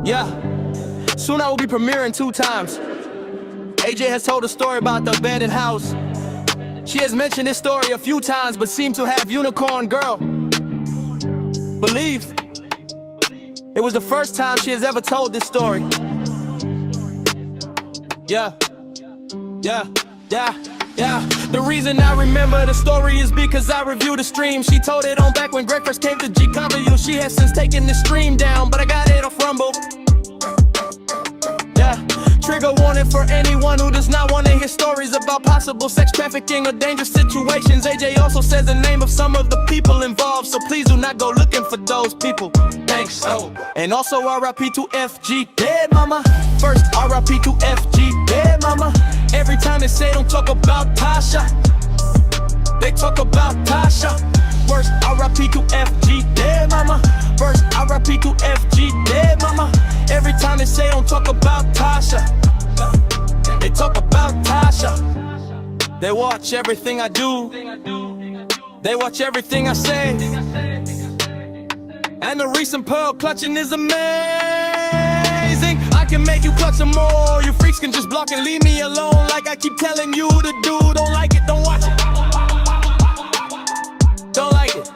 Yeah, Suno will be premiering 2 times. AJ has told a story about the abandoned house. She has mentioned this story a few times, but seemed to have Unicorn Girl believe it was the first time she has ever told this story. Yeah. The reason I remember the story is because I reviewed the stream. She told it on back when Greg first came to GW. She has since taken the stream down, but I got it off Rumble. Yeah, trigger warning for anyone who does not want to hear stories about possible sex trafficking or dangerous situations. AJ also says the name of some of the people involved, so please do not go looking for those people. Thanks. Oh, and also RIP to FG, dead mama. First RIP to FG, dead mama. Every time they say don't talk about Tasha, they talk about Tasha. First RIP to FG, dead mama. First RIP to FG, dead mama. Every time they say don't talk about Tasha, they talk about Tasha. They watch everything I do, they watch everything I say. And the recent pearl clutching is amazing. I can make you clutch some more. You freaks can just block and leave me alone, like I keep telling you to do. Don't like it, don't watch it. Don't like it.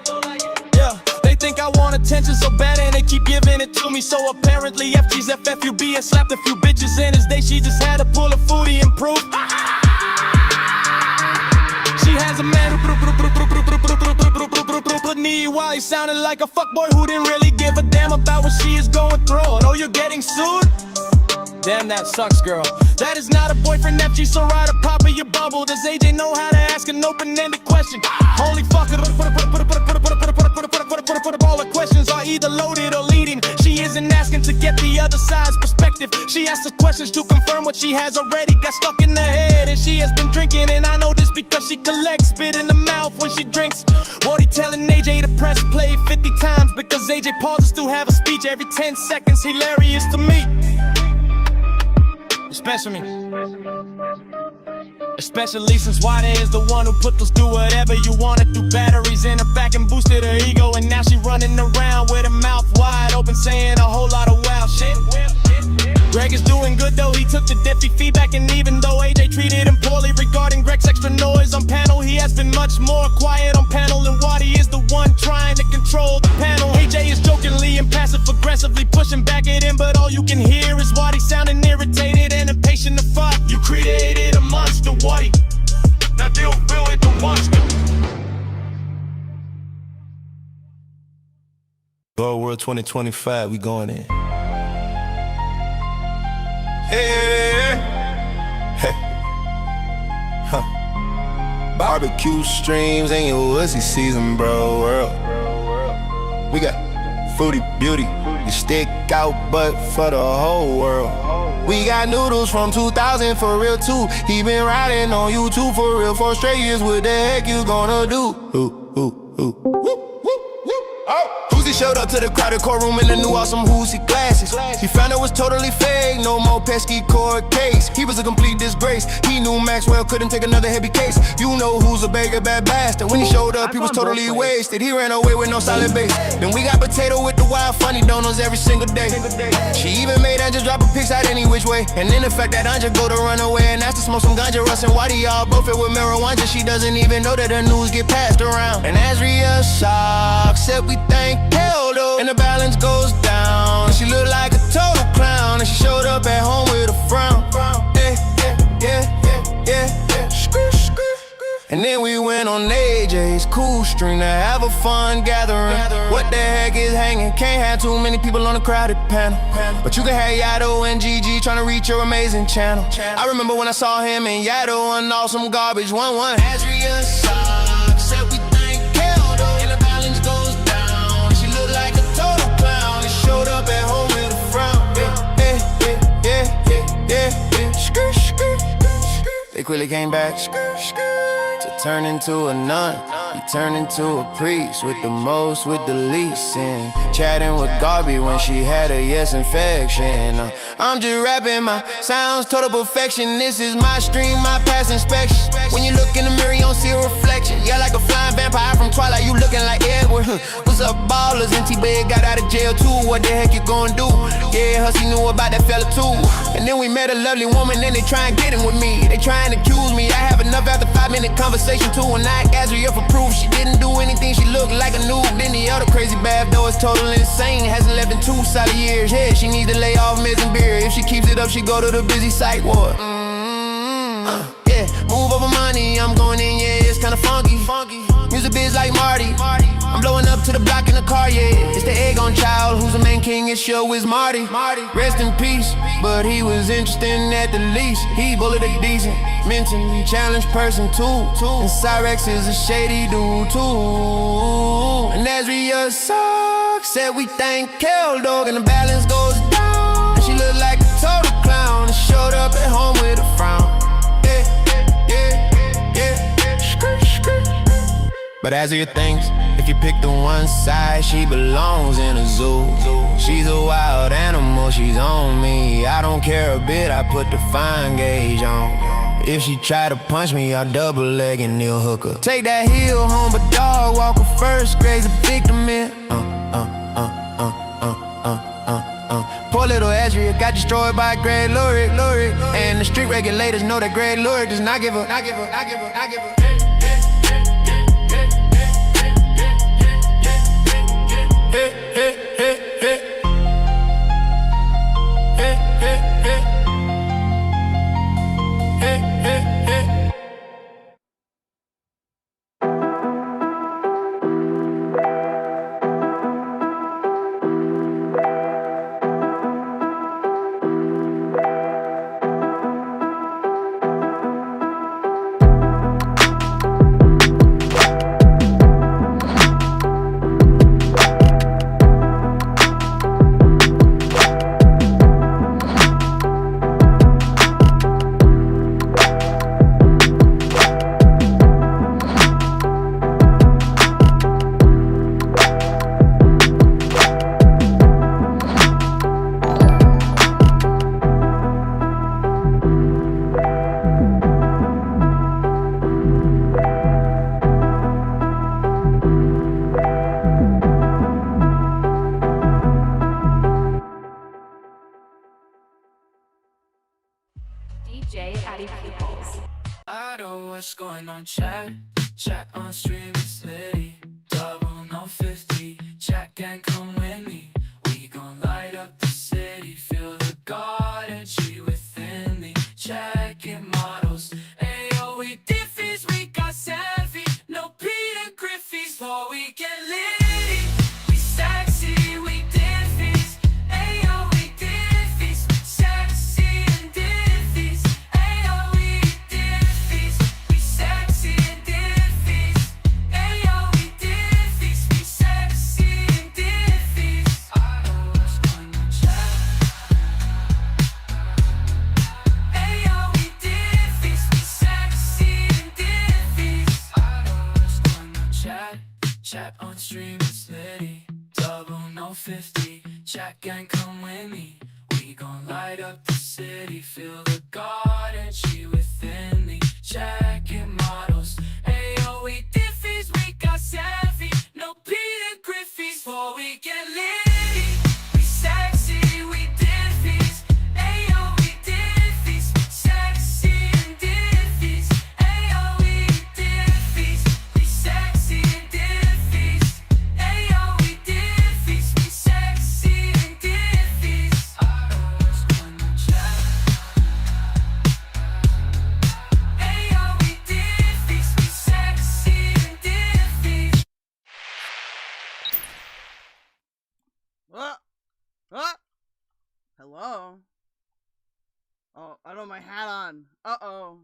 Yeah, they think I want attention so bad and they keep giving it to me. So apparently FG's FFUB and slapped a few bitches in his day. She just had to pull a foodie and proof. She has a man who knee while he sounded like a fuckboy who didn't really give a damn about what she is going through. Oh, you're getting sued? Damn, that sucks, girl. That is not a boyfriend, FG, so ride a pop of your bubble. Does AJ know how to ask an open-ended question? Holy fuck, all the questions are either loaded or leading. She isn't asking to get the other side's perspective. She asks the questions to confirm what she has already got stuck in her head. And she has been drinking, and I know this because she collects spit in the mouth when she drinks. Wody telling AJ to press play 50 times because AJ pauses to have a speech every 10 seconds. Hilarious to me. Especially since Wada is the one who put those do whatever you wanna do batteries in her back and boosted her ego. And now she running around with her mouth wide open saying a whole lot of wild shit. Greg is doing good though, he took the Diffy feedback. And even though AJ treated him poorly regarding Greg's extra noise on panel, he has been much more quiet on panel. And Waddy is the one trying to control the panel. AJ is jokingly and passive-aggressively pushing back at him, but all you can hear is Waddy sounding irritated and impatient to fuck. You created a monster, Waddy. Now deal with the monster. Gorlworld 2025, we going in. Hey, huh. Barbecue streams and your wussy season, bro. World. We got Fruity Beauty, you stick out butt for the whole world. We got noodles from 2000 for real too. He been riding on YouTube for real for straight years. What the heck you gonna do? Who's he showed up to the crowded courtroom in the new awesome Whoosy glasses. He found it was totally fake, no more pesky court case. He was a complete disgrace. He knew Maxwell couldn't take another heavy case. You know who's a beggar, bad bastard. When he showed up, he was totally wasted. He ran away with no solid base. Then we got Potato with the wild funny donuts every single day. She even made Anja drop a pics out any which way. And then the fact that Anja go to run away and asked to smoke some ganja, Russ and Waddy y'all both fit with marijuana. She doesn't even know that the news get passed around. And Azria shocked, said we thank keldoge, and the balance goes down. She looked like a total clown, and she showed up at home with a frown. Yeah. And then we went on AJ's cool stream to have a fun gathering. What the heck is hanging? Can't have too many people on a crowded panel. But you can have Yato and GG trying to reach your amazing channel. I remember when I saw him and Yato and awesome garbage 1-1. Azria shocked, said we thank keldoge, and the balance goes down. She looked like a total clown, and showed up at home with a frown. Yeah. They quickly came back to turn into a nun. He turned into a priest with the most, with the least, and chatting with Garby when she had a yes infection. I'm just rapping my sounds, total perfection. This is my stream, my past inspection. When you look in the mirror, you don't see a reflection. Yeah, like a flying vampire from Twilight, you looking like Edward. What's up, ballers? NT Big got out of jail too. What the heck you gonna do? Yeah, Hussy knew about that fella too. And then we met a lovely woman and they try and get in with me. They try and accuse me, I have enough after 5-minute conversation too. And I asked Azria for proof, she didn't do anything, she looked like a noob. Then the other crazy bad though is totally insane, hasn't left in 2 solid years. Yeah, she needs to lay off meds and beer. If she keeps it up, she go to the busy psych ward. Yeah, move over money, I'm going in, yeah, it's kinda funky. Music biz like Marty. I'm blowing up to the block in the car, yeah. It's the egg on child, who's the main king, this show is Marty. Rest in peace, but he was interesting at the least. He bulleted decent, mentally challenged person too. And Cyrex is a shady dude too. And Azria sucks, said we thank keldoge and the balance goes down. And she looked like a total clown and showed up at home with a frown. But Azria thinks if you pick the one side, she belongs in a zoo. She's a wild animal, she's on me. I don't care a bit, I put the fine gauge on. If she try to punch me, I'll double leg and kneel hook her. Take that heel home, but dog walker first, graze a victim in. Poor little Azria got destroyed by great Lurik. And the street regulators know that great Lurik does not give a. Addypupils. I know what's going on, chat on stream, it's Litty. Double no 50, chat gang come with me. We gon' light up the city, feel the god energy within me. Checking models, ayo, we Diffys, we got savvy. No Peter Griffey's, for we get litty. We sexy, we Diffys, ayo, we Diffys. Sexy and Diffys, ayo, we Diffys. We sexy and Diffys, ayo, we Diffys. We sexy and Diffys. I know what's going on, chat. Ayo, we Diffys. We sexy and Diffys. I know what's going on, chat on stream, it's Litty. Double no 50, chat gang come with me. We gon' light up the city, feel the god energy within me. Checking models, ayo, we Diffys, we got savvy. No Peter Griffey's, for we get litty. We sexy, we Diffys, ayo, we Diffys. Sexy and Diffys, ayo, we Diffys. We sexy and Diffys, ayo, we Diffys. We sexy and Diffys. I know what's going on, chat. Ayo, we Diffys. We sexy and Diffys. What? Hello? Oh, I don't have my hat on. Uh-oh.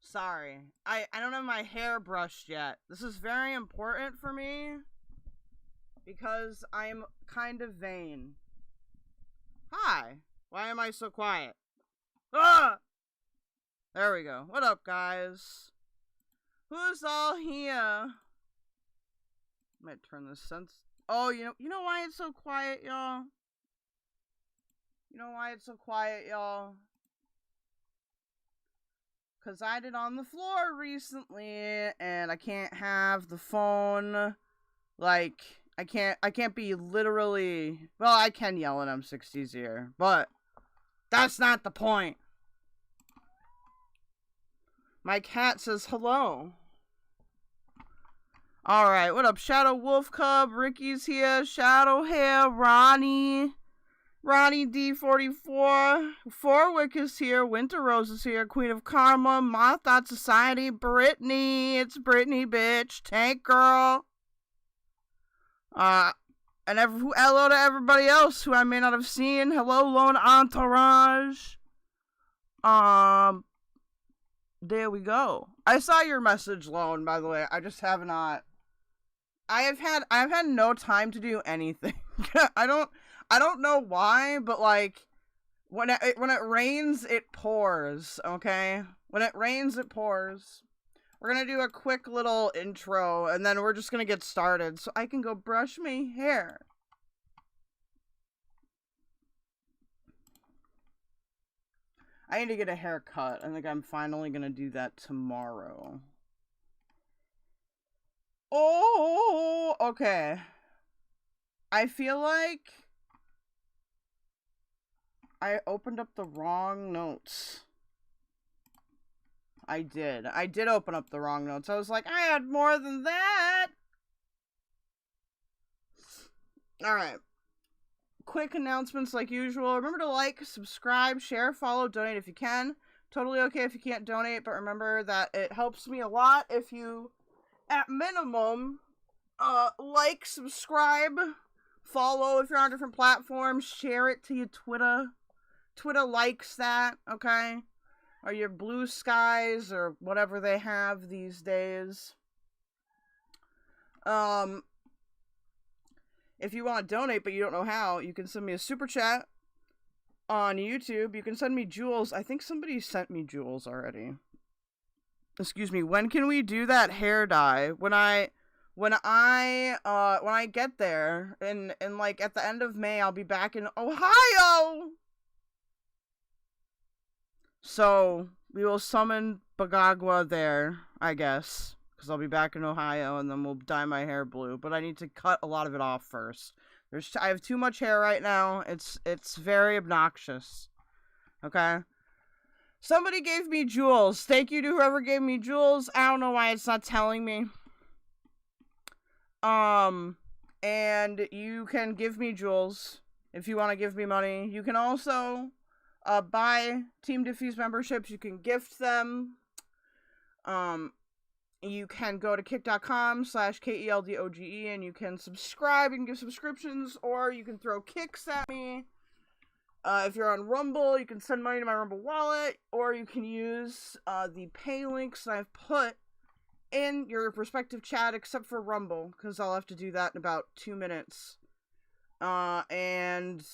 Sorry. I don't have my hair brushed yet. This is very important for me because I'm kind of vain. Hi. Why am I so quiet? Ah! There we go. What up, guys? Who's all here? Might turn this sense. Oh, you know why it's so quiet, y'all? You know why it's so quiet, y'all? Because I did on the floor recently, and I can't have the phone, like, I can't be literally, well, I can yell in M60's ear, but that's not the point. My cat says hello. Alright, what up? Shadow Wolf Cub, Ricky's here, Shadow Hair, Ronnie D44, Forwick is here, Winter Rose is here, Queen of Karma, My Thought Society, Brittany, it's Brittany, bitch, Tank Girl. And hello to everybody else who I may not have seen. Hello, Lone Entourage. There we go. I saw your message, Lone, by the way. I just have not. I've had no time to do anything. I don't know why, but like when it rains, it pours, okay? When it rains, it pours. We're gonna do a quick little intro, and then we're just gonna get started so I can go brush my hair. I need to get a haircut. I think I'm finally gonna do that tomorrow. Oh, okay. I feel like I opened up the wrong notes. I did open up the wrong notes. I was like, I had more than that. Alright. Quick announcements like usual. Remember to like, subscribe, share, follow, donate if you can. Totally okay if you can't donate, but remember that it helps me a lot if you, at minimum, like, subscribe, follow if you're on different platforms, share it to your Twitter. Twitter likes that, okay? Or your Blue Skies, or whatever they have these days. If you want to donate but you don't know how, you can send me a super chat on YouTube. You can send me jewels. I think somebody sent me jewels already. Excuse me. When can we do that hair dye? When I get there, and like at the end of May, I'll be back in Ohio. So we will summon Bagagwa there, I guess, because I'll be back in Ohio, and then we'll dye my hair blue. But I need to cut a lot of it off first. I have too much hair right now. It's very obnoxious. Okay. Somebody gave me jewels. Thank you to whoever gave me jewels. I don't know why it's not telling me. And you can give me jewels if you want to give me money. You can also buy Team Diffys memberships. You can gift them. You can go to kick.com/KELDOGE and you can subscribe. You can give subscriptions, or you can throw kicks at me. If you're on Rumble, you can send money to my Rumble wallet, or you can use the pay links I've put in your respective chat, except for Rumble, because I'll have to do that in about 2 minutes. And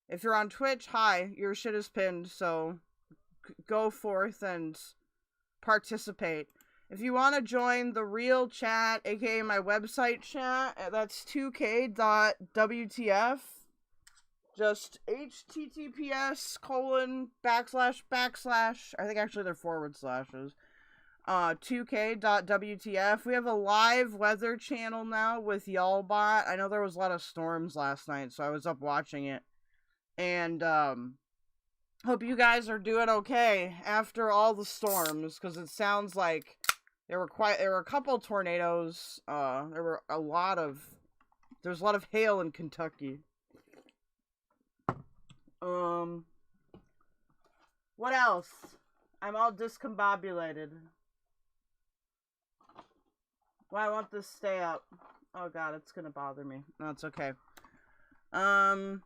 if you're on Twitch, hi, your shit is pinned, so go forth and participate. If you want to join the real chat, aka my website chat, that's 2k.wtf. Just https:// I think actually they're forward slashes. 2k.wtf. We have a live weather channel now with Y'allbot. I know there was a lot of storms last night, so I was up watching it. And hope you guys are doing okay after all the storms, because it sounds like there were a couple tornadoes. There's a lot of hail in Kentucky. What else? I'm all discombobulated. Why won't this stay up? Oh god, it's gonna bother me. No, it's okay. You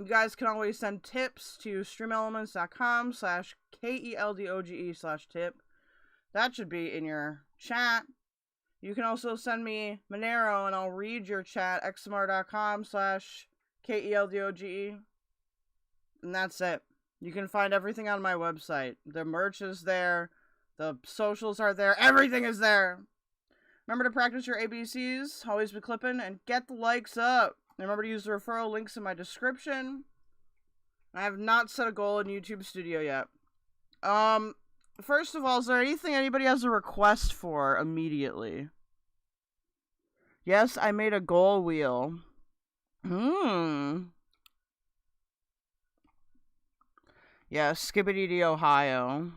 guys can always send tips to streamelements.com/KELDOGE/tip. That should be in your chat. You can also send me Monero and I'll read your chat, xmr.com/KELDOGE. And that's it. You can find everything on my website. The merch is there. The socials are there. Everything is there. Remember to practice your ABCs. Always be clipping and get the likes up. And remember to use the referral links in my description. I have not set a goal in YouTube Studio yet. First of all, is there anything anybody has a request for immediately? Yes, I made a goal wheel. Yeah, Skibbity Ohio.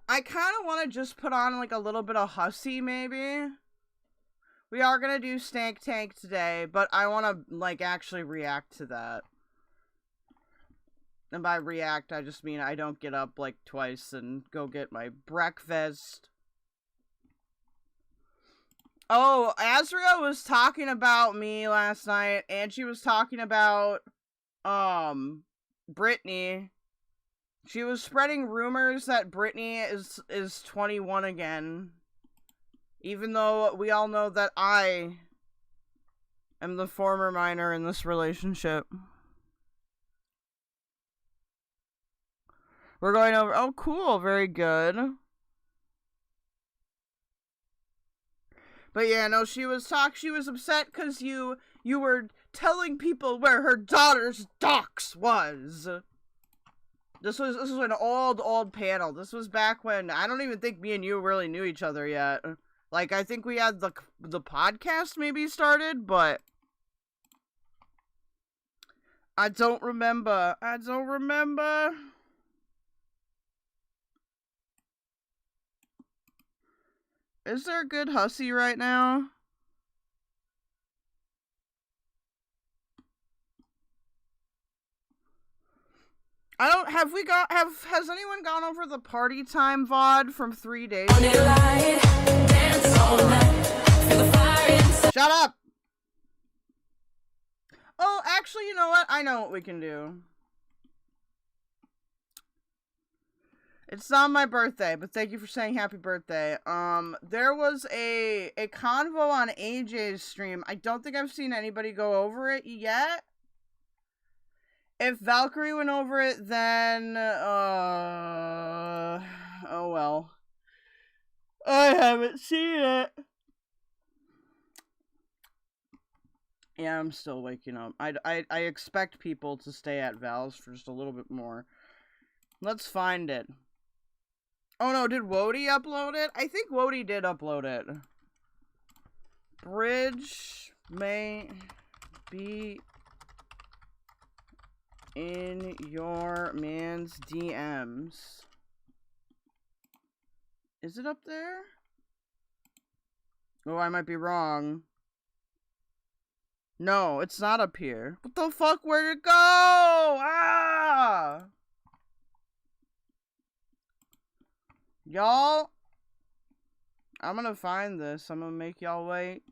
I kind of want to just put on like a little bit of Hussy, maybe. We are gonna do Stank Tank today, but I want to like actually react to that. And by react, I just mean I don't get up like twice and go get my breakfast. Oh, Azria was talking about me last night, and she was talking about, Brittany. She was spreading rumors that Brittany is 21 again. Even though we all know that I am the former minor in this relationship. We're going over, oh cool, very good. But yeah, no, she was upset because you were telling people where her daughter's dox was. This was an old panel. This was back when, I don't even think me and you really knew each other yet. Like, I think we had the podcast maybe started, but I don't remember. Is there a good Hussy right now? Has anyone gone over the party time VOD from 3 days ago? Shut up! Oh, actually, you know what? I know what we can do. It's not my birthday, but thank you for saying happy birthday. There was a convo on AJ's stream. I don't think I've seen anybody go over it yet. If Valkyrie went over it, then, oh well. I haven't seen it. Yeah, I'm still waking up. I expect people to stay at Val's for just a little bit more. Let's find it. Oh no, did Wody upload it? I think Wody did upload it. Bridge may be in your man's DMs. Is it up there? Oh, I might be wrong. No, it's not up here. What the fuck? Where'd it go? Ah! Y'all, I'm gonna find this. I'm gonna make y'all wait.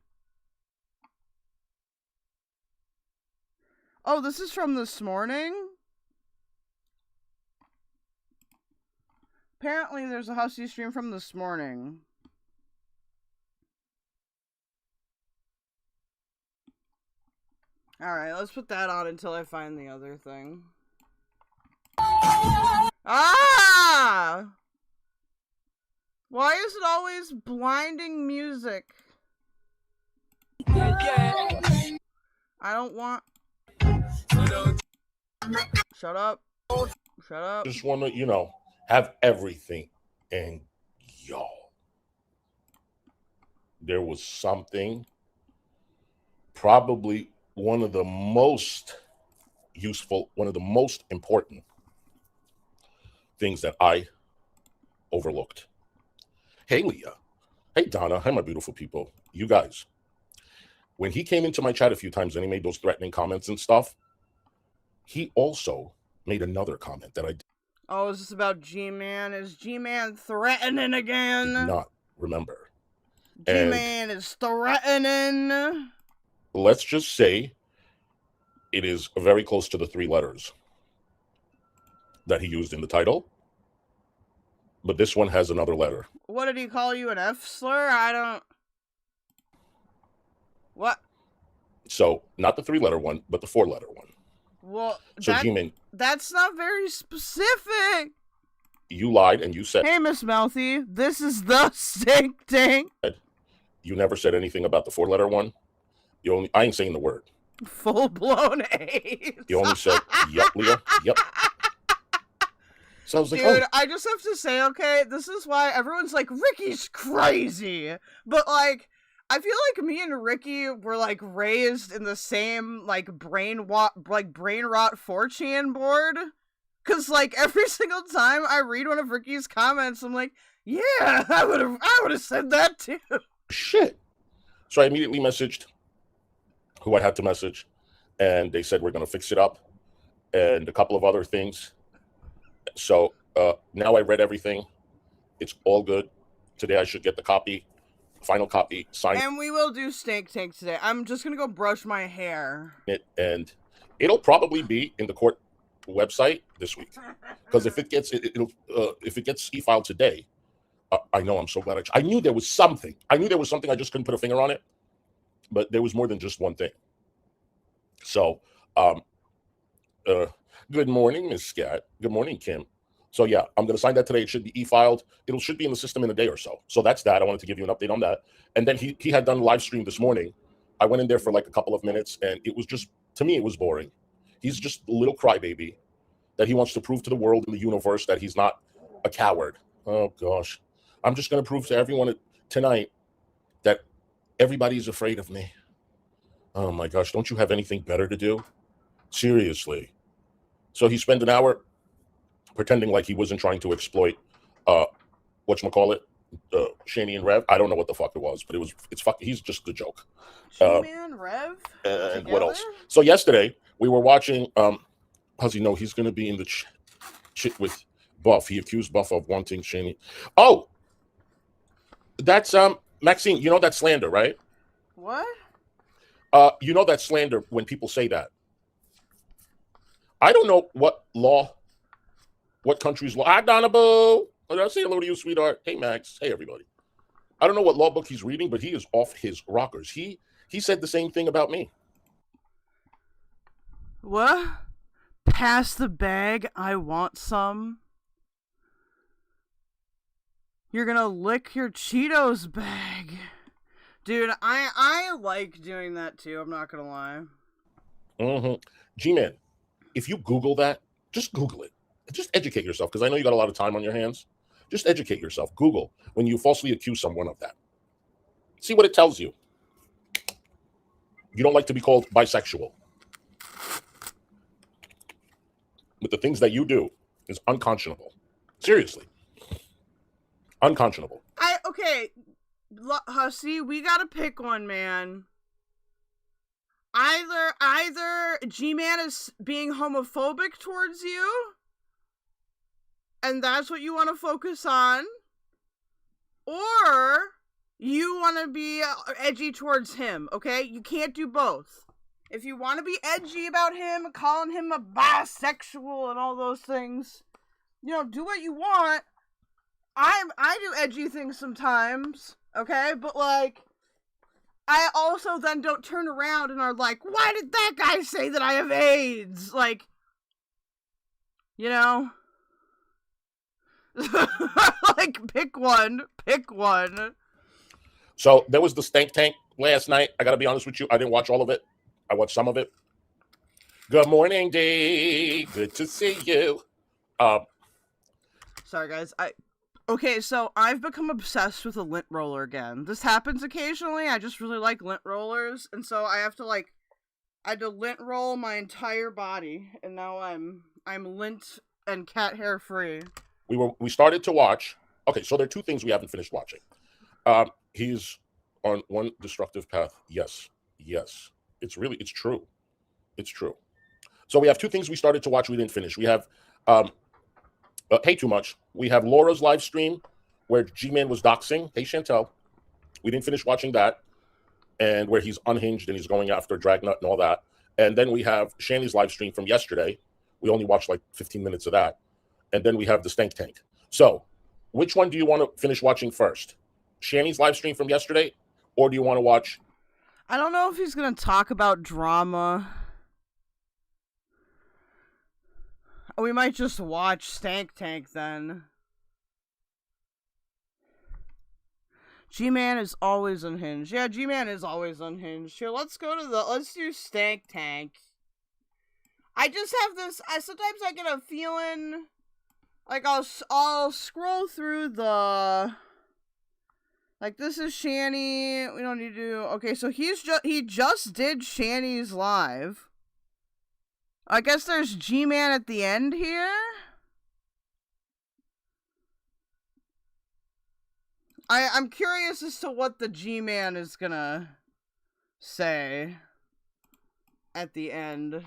Oh, this is from this morning? Apparently there's a Hussy stream from this morning. Alright, let's put that on until I find the other thing. Ah! Why is it always blinding music? I don't want... Shut up. Shut up. Just want to, you know, have everything. And y'all, there was something, probably one of the most useful, one of the most important things that I overlooked. Hey, Leah. Hey, Donna. Hi, my beautiful people. You guys, when he came into my chat a few times and he made those threatening comments and stuff, he also made another comment that I did. Oh, is this about G-Man? Is G-Man threatening again? Not remember. G-Man is threatening. Let's just say it is very close to the 3 letters that he used in the title. But this one has another letter. What did he call you, an F slur? I don't... What? So, not the 3-letter one, but the 4-letter one. Well, so G-Man, that's not very specific. You lied and you said... Hey, Miss Mouthy, this is the Stank Tank. You never said anything about the 4-letter one. You only... I ain't saying the word. Full-blown ace. You only said, yep, Leah, yep. So I was like, Dude, oh. I just have to say, okay, this is why everyone's like, Ricky's crazy. But, like, I feel like me and Ricky were, like, raised in the same, like, brain rot 4chan board. Because, like, every single time I read one of Ricky's comments, I'm like, yeah, I would have said that too. Shit. So I immediately messaged who I had to message, and they said we're going to fix it up and a couple of other things. So now I read everything. It's all good. Today I should get the copy, final copy, signed. And we will do Stank Tank today. I'm just going to go brush my hair. And it'll probably be in the court website this week. Because if it gets if it gets e-filed today, I know, I'm so glad I knew there was something. I just couldn't put a finger on it. But there was more than just one thing. So, good morning, Miss Scat. Good morning, Kim. So yeah, I'm going to sign that today. It should be e-filed. It should be in the system in a day or so. So that's that. I wanted to give you an update on that. And then he had done a live stream this morning. I went in there for like a couple of minutes, and it was just, to me, it was boring. He's just a little crybaby that he wants to prove to the world and the universe that he's not a coward. Oh, gosh. I'm just going to prove to everyone tonight that everybody's afraid of me. Oh, my gosh. Don't you have anything better to do? Seriously. So he spent an hour pretending like he wasn't trying to exploit, whatchamacallit, SHANNY and Rev. I don't know what the fuck it was, but it's fucking, he's just a joke. G-Man, Rev? And together? what else? So yesterday, we were watching, how's he know he's going to be in the shit with Buff. He accused Buff of wanting SHANNY. Oh! That's, Maxine, you know that's slander, right? What? You know that's slander when people say that. I don't know what country's law. Hi, Donabo. I'll say hello to you, sweetheart. Hey, Max. Hey, everybody. I don't know what law book he's reading, but he is off his rockers. He said the same thing about me. What? Pass the bag. I want some. You're gonna lick your Cheetos bag. Dude, I like doing that too, I'm not gonna lie. Mm-hmm. G-Man, if you Google that, just Google it. Just educate yourself, because I know you got a lot of time on your hands. Just educate yourself. Google when you falsely accuse someone of that. See what it tells you. You don't like to be called bisexual. But the things that you do is unconscionable. Seriously. Unconscionable. Okay, Hussy, we gotta pick one, man. Either G-Man is being homophobic towards you, and that's what you want to focus on, or you want to be edgy towards him, okay? You can't do both. If you want to be edgy about him, calling him a bisexual and all those things, you know, do what you want. I do edgy things sometimes, okay? But, like, I also then don't turn around and are like, why did that guy say that I have AIDS? Like, you know? Like, pick one. So, there was the Stank Tank last night. I gotta be honest with you. I didn't watch all of it. I watched some of it. Good morning, Dee. Good to see you. Sorry, guys. Okay, so I've become obsessed with a lint roller again. This happens occasionally. I just really like lint rollers, and so I had to lint roll my entire body, and now I'm lint and cat hair free. We started to watch. Okay, so there are two things we haven't finished watching. He's on one destructive path. Yes. It's true. It's true. So we have two things we started to watch we didn't finish. We have Hey Too Much. We have Laura's live stream where G-Man was doxing. Hey Chantel. We didn't finish watching that. And where he's unhinged and he's going after Dragnut and all that. And then we have SHANNY's live stream from yesterday. We only watched like 15 minutes of that. And then we have the Stank Tank. So which one do you want to finish watching first? SHANNY's live stream from yesterday? Or do you want to watch? I don't know if he's going to talk about drama. We might just watch Stank Tank then. G-Man is always unhinged. Yeah, G-Man is always unhinged. Here, let's do Stank Tank. I just have this, sometimes I get a feeling Like, I'll scroll through the... Like, this is Shanny. We don't need to do... Okay, so he just did Shanny's live. I guess there's G-Man at the end here. I'm curious as to what the G-Man is gonna say at the end.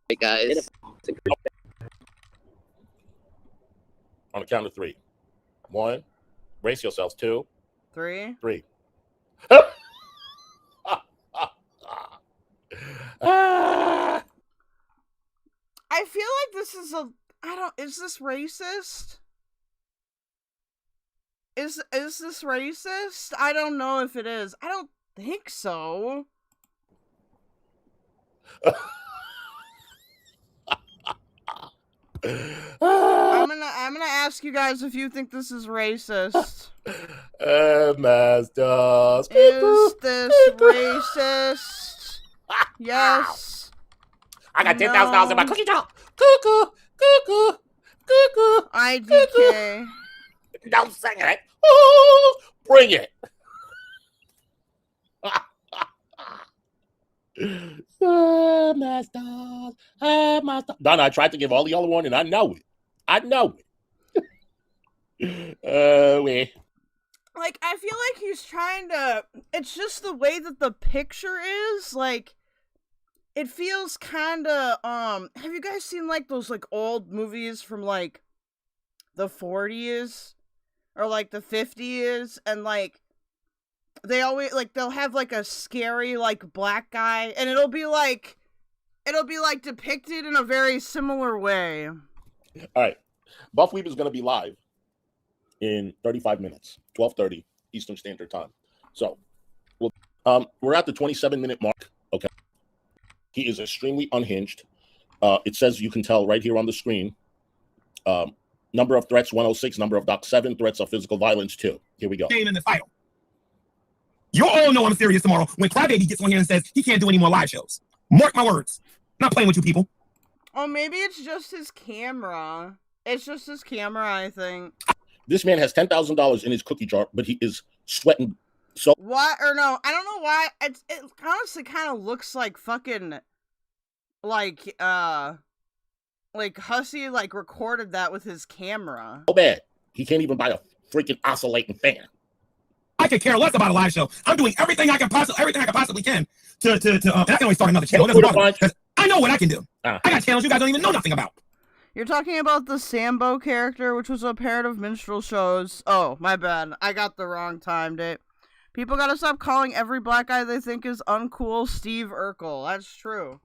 Hey guys. On the count of 3. 1. Brace yourselves. 2. 3. 3. I feel like this is is this racist? Is this racist? I don't know if it is. I don't think so. I'm gonna ask you guys if you think this is racist. Masters. Is this racist? Yes. I got $10,000 in my cookie jar. Cuckoo, cuckoo, cuckoo. IDK. Don't sing it. Ooh, bring it. Masters. Masters. Donna, I tried to give all the other one, and I know it. I know it. Wait. Like, I feel like he's trying to... It's just the way that the picture is, like... It feels kinda, have you guys seen, like, those, like, old movies from, like, the 40s? Or, like, the 50s? And, like, they always, like, they'll have, like, a scary, like, black guy. And it'll be, like, depicted in a very similar way. All right. Buff Weeb is going to be live in 35 minutes, 12:30 Eastern Standard Time. So, we're at the 27-minute mark. Okay. He is extremely unhinged. It says, you can tell right here on the screen, number of threats 106, number of docs 7, threats of physical violence 2. Here we go. Game in the title. You'll all know I'm serious tomorrow when Crybaby gets on here and says he can't do any more live shows. Mark my words. Not playing with you people. Oh, maybe it's just his camera. It's just his camera, I think. This man has $10,000 in his cookie jar, but he is sweating. So what? Or no, I don't know why. It honestly kind of looks like fucking, like Hussy, like, recorded that with his camera. bad. He can't even buy a freaking oscillating fan. I could care less about a live show. I'm doing everything I possibly can to and I can always start another channel. I know what I can do. I got channels you guys don't even know nothing about. You're talking about the Sambo character, which was a parody of minstrel shows. Oh, my bad. I got the wrong time date. People gotta stop calling every black guy they think is uncool Steve Urkel. That's true.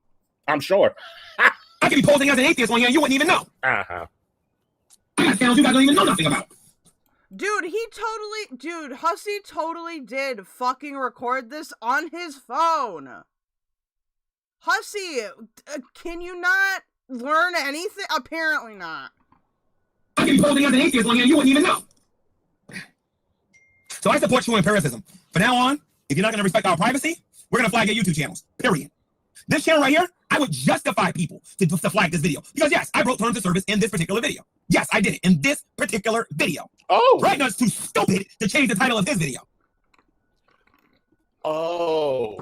I'm sure. I could be posing as an atheist on here and you wouldn't even know. I got channels you guys don't even know nothing about. Dude, Hussy totally did fucking record this on his phone. Hussy, can you not learn anything? Apparently not. I could be posing as an atheist on here and you wouldn't even know. So I support true empiricism. From now on, if you're not going to respect our privacy, we're going to flag your YouTube channels. Period. This channel right here, I would justify people to flag this video. Because yes, I broke terms of service in this particular video. Yes, I did it in this particular video. Oh. Dragnut's too stupid to change the title of his video. Oh.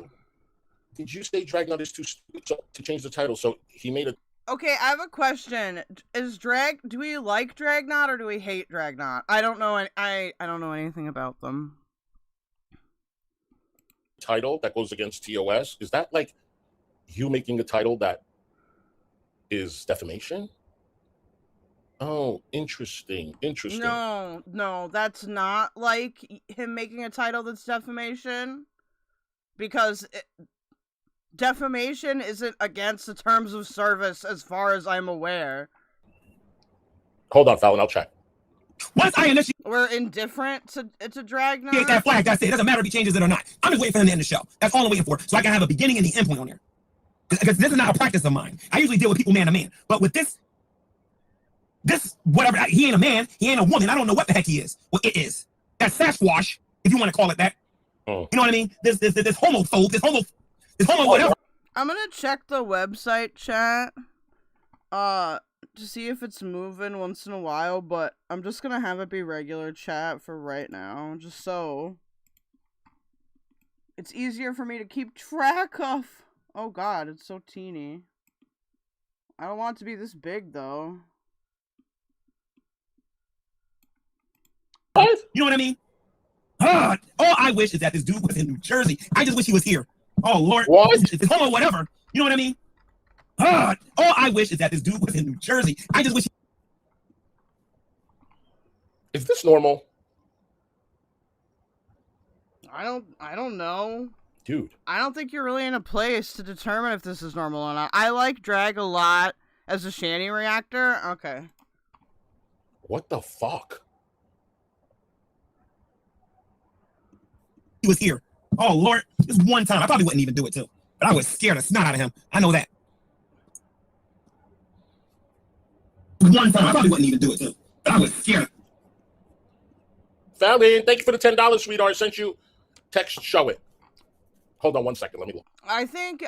Did you say Dragnut is too stupid to change the title? So he made a... Okay, I have a question. Do we like Dragnut or do we hate Dragnut? I don't know. I don't know anything about them. title that goes against TOS. Is that like you making a title that is defamation? Oh, interesting. Interesting. No, that's not like him making a title that's defamation. Because defamation isn't against the terms of service as far as I'm aware. Hold on, Fallon, I'll check. Once I initiate We're indifferent to Dragnut. that flag, that's it. It doesn't matter if he changes it or not. I'm just waiting for him to end the show. That's all I'm waiting for. So I can have a beginning and the end point on here. Because this is not a practice of mine. I usually deal with people man to man. But with this whatever, he ain't a man, he ain't a woman. I don't know what the heck he is. Well, it is. That's Sasquatch, if you want to call it that. Oh. You know what I mean? This homophobe, this homo whatever. I'm gonna check the website, chat. to see if it's moving once in a while, but I'm just gonna have it be regular chat for right now, just so it's easier for me to keep track of. Oh god, it's so teeny. I don't want it to be this big, though. You know what I mean? All I wish is that this dude was in New Jersey. I just wish he was here. Oh, Lord. What? It's homo whatever. You know what I mean? All I wish is that this dude was in New Jersey. I just wish. Is this normal? I don't know. Dude. I don't think you're really in a place to determine if this is normal or not. I like drag a lot as a SHANNY reactor. Okay. What the fuck? He was here. Oh, Lord. Just one time. I probably wouldn't even do it, too. But I was scared the snot out of him. I know that. One time. I probably wouldn't even do it, too. But I was scared. Fallon, thank you for the $10, sweetheart. I sent you text, show it. Hold on one second. Let me look. I think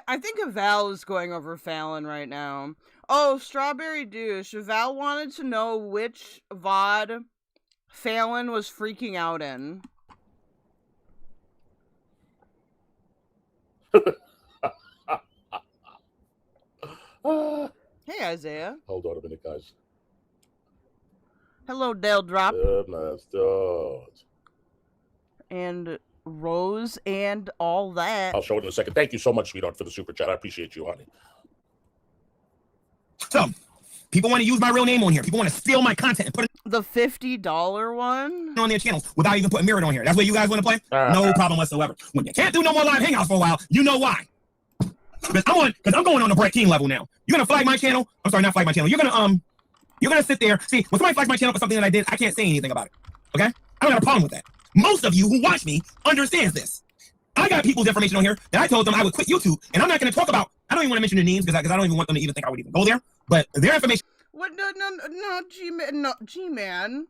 Val is going over Fallon right now. Oh, Strawberry Douche. Val wanted to know which VOD Fallon was freaking out in. Hey, Isaiah. Hold on a minute, guys. Hello, Dale Drop. Stop. And Rose and all that. I'll show it in a second. Thank you so much, sweetheart, for the super chat. I appreciate you, honey. So, people want to use my real name on here. People want to steal my content and put it The $50 one? on their channels without even putting Mirrored on here. That's what you guys want to play? No problem whatsoever. When you can't do no more live hangouts for a while, you know why. Because I'm going on the Brett King level now. You're gonna flag my channel. I'm sorry, not flag my channel. You're gonna sit there. See, when somebody flags my channel for something that I did, I can't say anything about it. Okay? I don't have a problem with that. Most of you who watch me understands this. I got people's information on here that I told them I would quit YouTube, and I'm not gonna talk about. I don't even want to mention their names because I don't even want them to even think I would even go there. But their information. What? No, G-Man.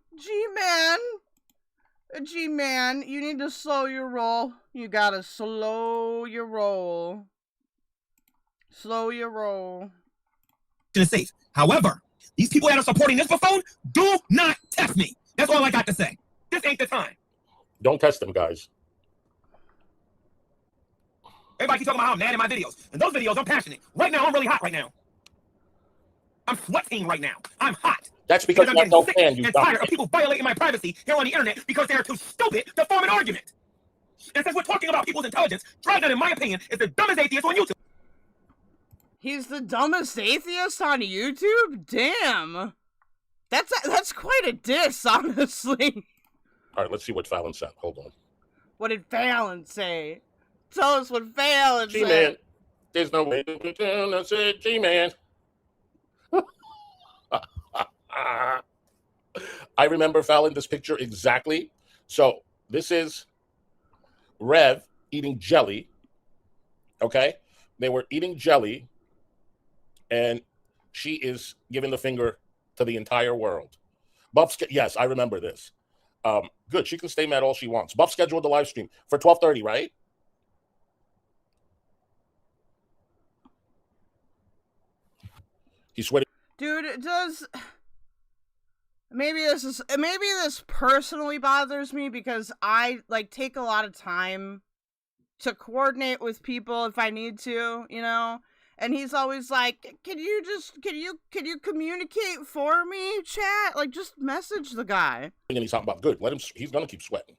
G-Man, you need to slow your roll. You gotta slow your roll. Slow your roll. Is safe. However, these people that are supporting this buffoon, do not test me. That's all I got to say. This ain't the time. Don't test them, guys. Everybody keep talking about how I'm mad in my videos. And those videos, I'm passionate. Right now, I'm really hot right now. I'm sweating right now. I'm hot. That's because I'm you're no sick fan, you and dumb tired of shit. people violating my privacy here on the internet because they are too stupid to form an argument. And since we're talking about people's intelligence, Dragon, in my opinion, is the dumbest atheist on YouTube. He's the dumbest atheist on YouTube? Damn. That's quite a diss, honestly. All right, let's see what Fallon said. Hold on. What did Fallon say? Tell us what Fallon said. G-Man. There's no way to pretend I said G-Man. I remember, Fallon, this picture exactly. So this is Rev eating jelly. Okay? They were eating jelly, and she is giving the finger to the entire world. Buff, yes, I remember this. Good, she can stay mad all she wants. Buff scheduled the live stream for 12:30, right? He's sweating. Dude, it does. Maybe this personally bothers me because I take a lot of time to coordinate with people if I need to, you know. And he's always like, can you communicate for me, chat? Like, just message the guy. And he's talking about good. Let him. He's gonna keep sweating.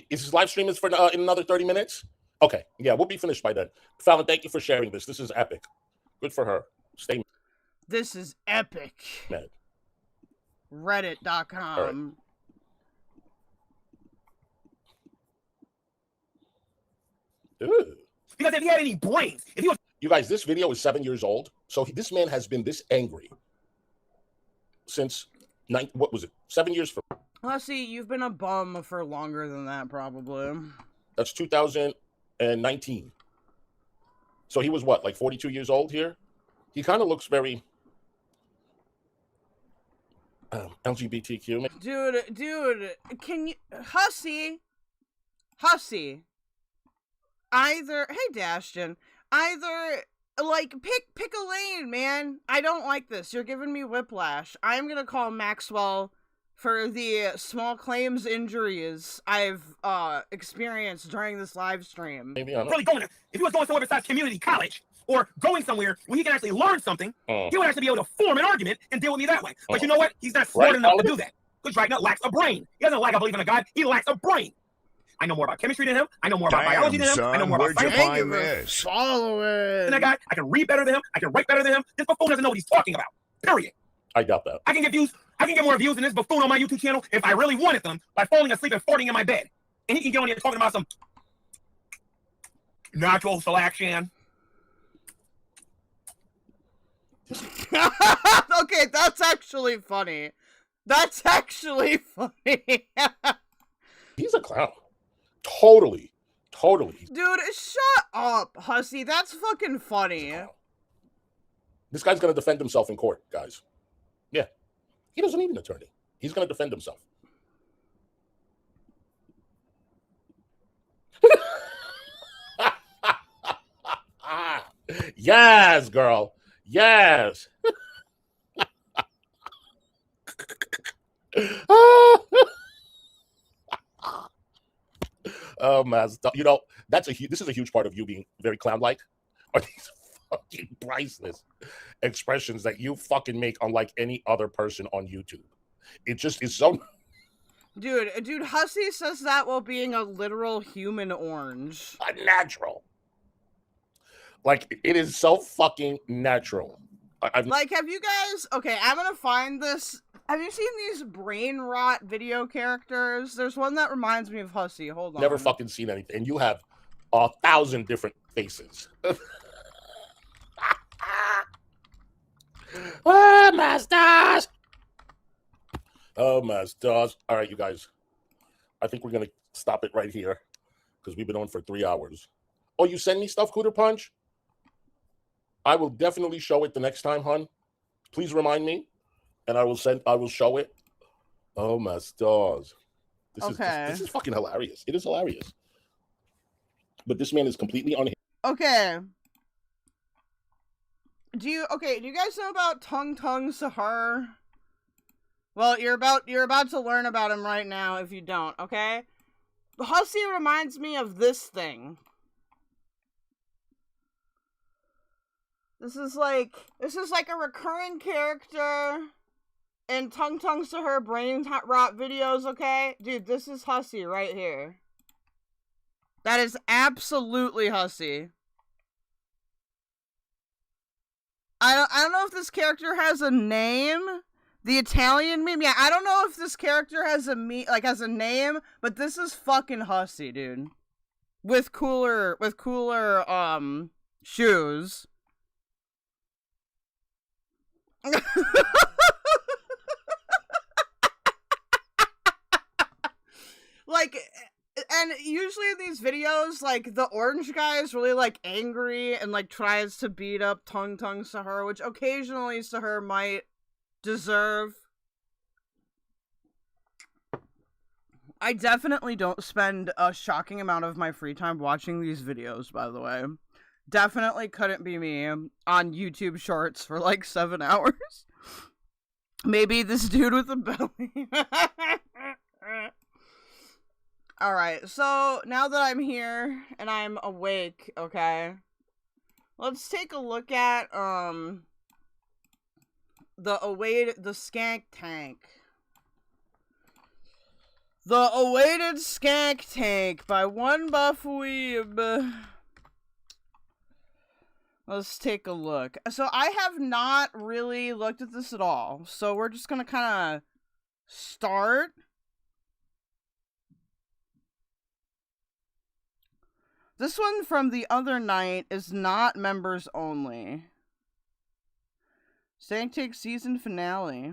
Is his live stream is for in another 30 minutes? Okay, yeah, we'll be finished by then. Fallon, thank you for sharing this. This is epic. Good for her. Stay. This is epic. Mad. Reddit.com. Right. Because if he had any brains, if he was. You guys, this video is 7 years old. So this man has been this angry since 7 years from. Let's see, you've been a bum for longer than that, probably. That's 2019. So he was what, like 42 years old here? He kind of looks very LGBTQ. Dude, can you, Hussy, either, hey Dashton, either like, pick a lane, man. I don't like this. You're giving me whiplash. I'm gonna call Maxwell for the small claims injuries I've experienced during this live stream. Maybe I don't. Really going to, if he was going somewhere besides community college, or going somewhere where he can actually learn something, he would actually be able to form an argument and deal with me that way. But you know what? He's not smart enough to do that. Because right now lacks a brain. He doesn't lack a belief in a God. He lacks a brain. I know more about chemistry than him. I know more about biology than him. I know more about science find this? Following than that guy. I can read better than him. I can write better than him. This buffoon doesn't know what he's talking about. Period. I doubt that. I can get views. I can get more views than this buffoon on my YouTube channel if I really wanted them by falling asleep and farting in my bed. And he can get on here talking about some natural selection. Okay, that's actually funny. That's actually funny. He's a clown. Totally. Dude, shut up, Hussy. That's fucking funny. This guy's gonna defend himself in court, guys. Yeah. He doesn't need an attorney. He's gonna defend himself. Yes, girl. Yes. Oh man, you know, this is a huge part of you being very clown-like. Are these fucking priceless expressions that you fucking make unlike any other person on YouTube? It just is so. Dude, Hussy says that while being a literal human orange. Unnatural. Like, it is so fucking natural. Like, have you guys... Okay, I'm gonna find this. Have you seen these brain rot video characters? There's one that reminds me of Hussy. Hold on. Never fucking seen anything. And you have 1,000 different faces. Oh, my stars! Oh, my stars. All right, you guys. I think we're going to stop it right here because we've been on for 3 hours. Oh, you send me stuff, Cooter Punch? I will definitely show it the next time, hon. Please remind me, and I will show it. Oh, my stars. This is fucking hilarious. It is hilarious. But this man is completely unhinged. Okay. Do you guys know about Tung Sahar? Well, you're about to learn about him right now if you don't, okay? Hussy reminds me of this thing. This is like a recurring character in Tung Sahar brain rot videos, okay? Dude, this is Hussy right here. That is absolutely Hussy. I don't know if this character has a name. The Italian meme. Yeah, I don't know if this character has a name, but this is fucking Hussy, dude. With cooler shoes. Like, and usually in these videos, like, the orange guy is really, like, angry and, like, tries to beat up Tung Sahar, which occasionally Sahar might deserve. I definitely don't spend a shocking amount of my free time watching these videos, by the way. Definitely couldn't be me on YouTube Shorts for, like, 7 hours. Maybe this dude with a belly. Alright, so now that I'm here and I'm awake, okay, let's take a look at, the Stank Tank. The awaited Stank Tank by one buff weeb. Let's take a look. So I have not really looked at this at all, so we're just gonna kind of start. This one from the other night is not members only. Stank Tank season finale.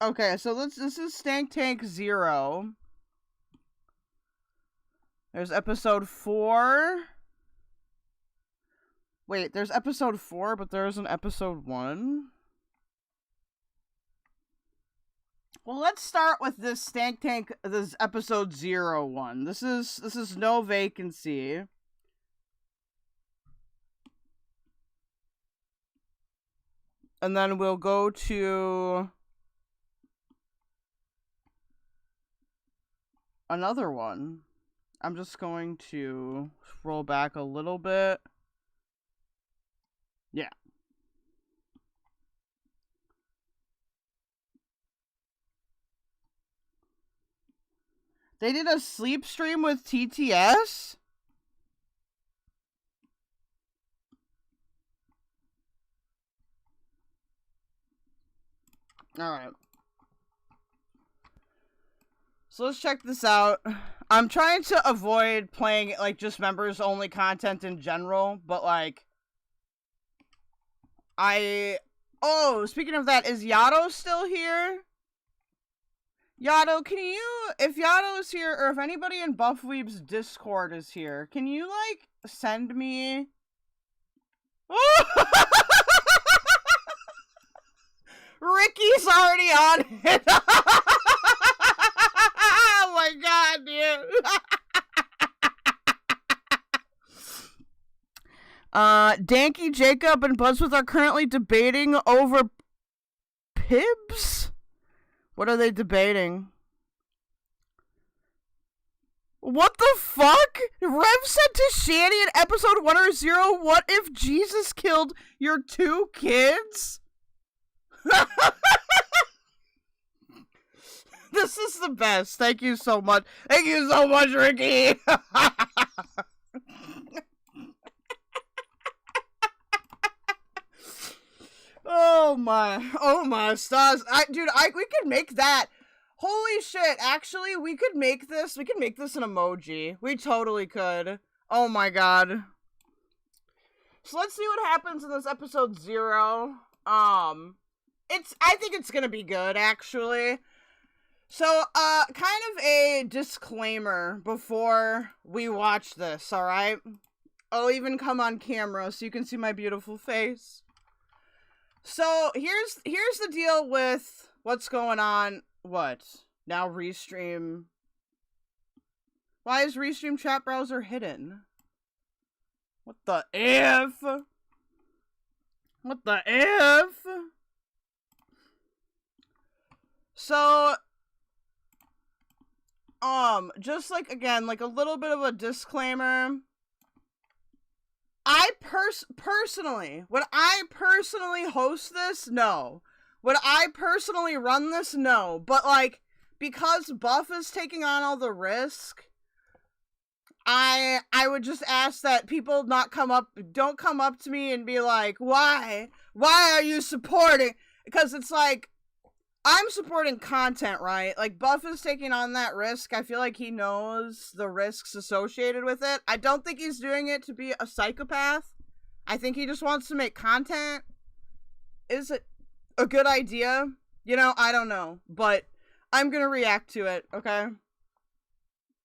Okay, so this is Stank Tank 0. There's episode 4. Wait, there's episode 4, but there's an episode 1. Well, let's start with this Stank Tank. This is episode 01. This is no vacancy. And then we'll go to another one. I'm just going to scroll back a little bit. Yeah. They did a sleep stream with TTS? Alright. So let's check this out. I'm trying to avoid playing, like, just members-only content in general, but, like... Oh, speaking of that, is Yato still here? Yato, can you... If Yato's here, or if anybody in Buffweeb's Discord is here, can you, like, send me... Ricky's already on it! Oh my god, dude! Danky, Jacob, and Buzzwith are currently debating over Pibs? What are they debating? What the fuck? Rev said to Shanny in episode 1 or 0, what if Jesus killed your 2 kids? This is the best. Thank you so much. Thank you so much, Ricky. Oh my stars. Dude, we could make that. Holy shit. Actually, we could make this an emoji. We totally could. Oh my god. So let's see what happens in this episode 0. I think it's gonna be good, actually. So, kind of a disclaimer before we watch this, alright? I'll even come on camera so you can see my beautiful face. So, here's the deal with what's going on. What? Now Restream. Why is Restream chat browser hidden? What the F? What the F? So, just like, again, like a little bit of a disclaimer. Personally, would I personally host this? No. Would I personally run this? No. But, like, because Buff is taking on all the risk, I would just ask that people don't come up to me and be like, why are you supporting? Because it's like, I'm supporting content, right? Like, Buff is taking on that risk. I feel like he knows the risks associated with it. I don't think he's doing it to be a psychopath. I think he just wants to make content. Is it a good idea? You know, I don't know. But I'm gonna react to it, okay?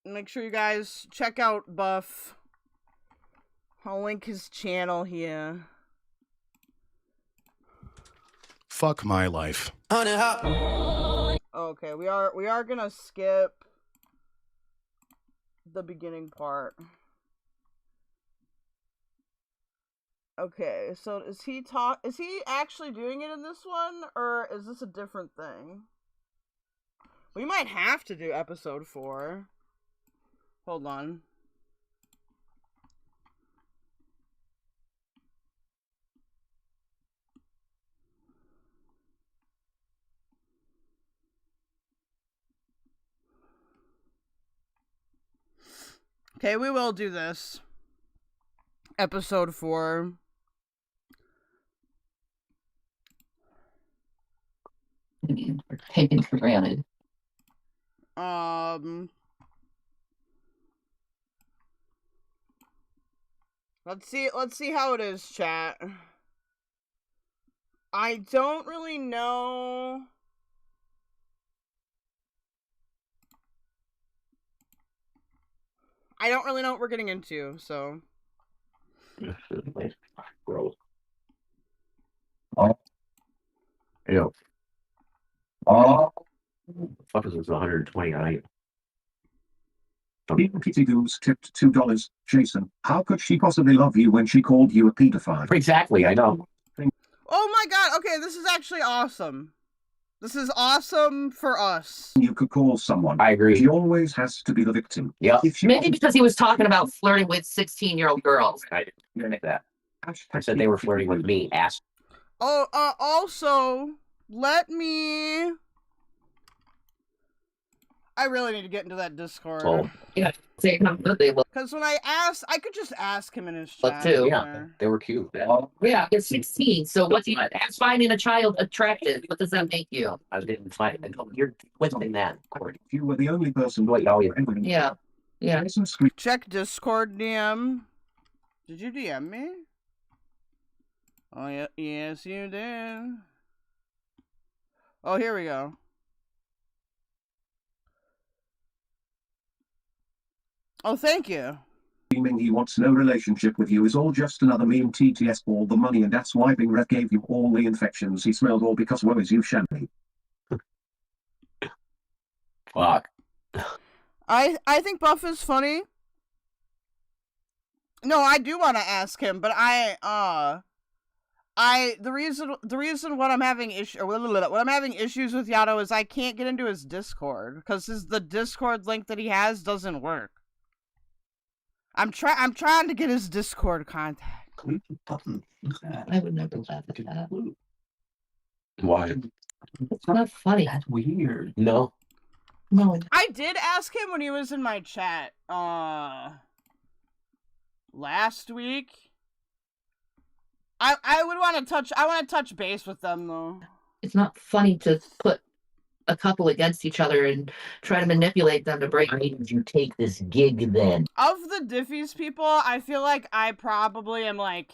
Make sure you guys check out Buff. I'll link his channel here. Fuck my life. Okay, we are gonna skip the beginning part. Okay, so is he actually doing it in this one, or is this a different thing? We might have to do episode 4. Hold on. Okay, we will do this. Episode 4. Taken for granted. Let's see how it is, chat. I don't really know. I don't really know what we're getting into, so. Gross. Oh. Ew. Oh. Fuck is this 129? Kitty Goose tipped $2. Jason, how could she possibly love you when she called you a pedophile? Exactly, I know. Oh my god, okay, this is actually awesome. This is awesome for us. You could call someone. I agree. She always has to be the victim. Yeah. If she Maybe because he was talking about flirting with 16-year-old girls. I didn't make that. I said they were flirting with me, ass. Oh, also, let me... I really need to get into that Discord. Oh. Yeah, say how good they look. Because when I could just ask him in his Look, chat. too. Yeah, there. they were cute. Yeah, it's 16. So what's he that's finding a child attractive? What does that make you? I didn't find it. You're twisting that. If you were the only person Wait, oh, yeah. Yeah. Yeah. Jason screamed. Check Discord DM. Did you DM me? Oh, yeah, yes, you did. Oh, here we go. Oh, thank you. Screaming he wants no relationship with you is all just another meme. TTS, all the money and that's why Bing Ref gave you all the infections he smelled, all because woe is you, Shanny. Fuck. I think Buff is funny. No, I do want to ask him, but the reason what I'm having issues with Yato is I can't get into his Discord because the Discord link that he has doesn't work. I'm trying to get his Discord contact. I would never laugh at that. Why? It's not funny. That's weird. No. No. I did ask him when he was in my chat last week. I want to touch base with them though. It's not funny to put a couple against each other and try to manipulate them to break. Why did you take this gig then? Of the Diffys people, I feel like I probably am like,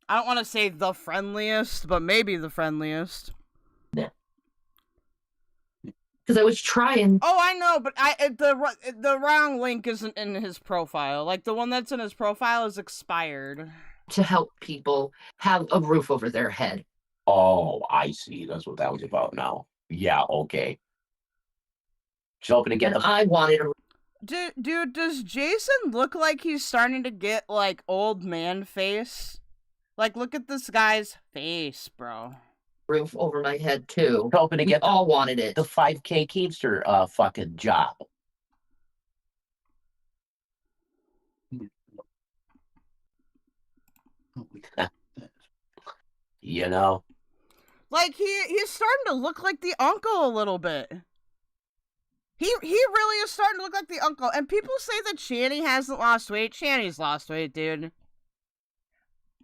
I don't want to say the friendliest, but maybe the friendliest. Because I was trying. Oh, I know, but the wrong link isn't in his profile. Like, the one that's in his profile is expired. To help people have a roof over their head. Oh, I see. That's what that was about now. Yeah, okay. She's hoping to get I wanted a Dude, does Jason look like he's starting to get, like, old man face? Like, look at this guy's face, bro. Roof over my head, too. Hoping to get all wanted it. The 5K Keemster fucking job. You know? Like, he's starting to look like the uncle a little bit. He really is starting to look like the uncle. And people say that Shanny hasn't lost weight. Shanny's lost weight, dude.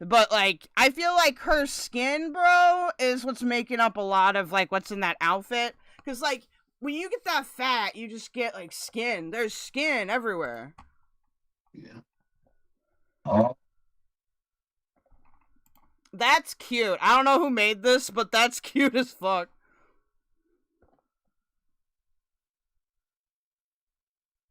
But, like, I feel like her skin, bro, is what's making up a lot of, like, what's in that outfit. Because, like, when you get that fat, you just get, like, skin. There's skin everywhere. Yeah. Oh. That's cute. I don't know who made this, but that's cute as fuck.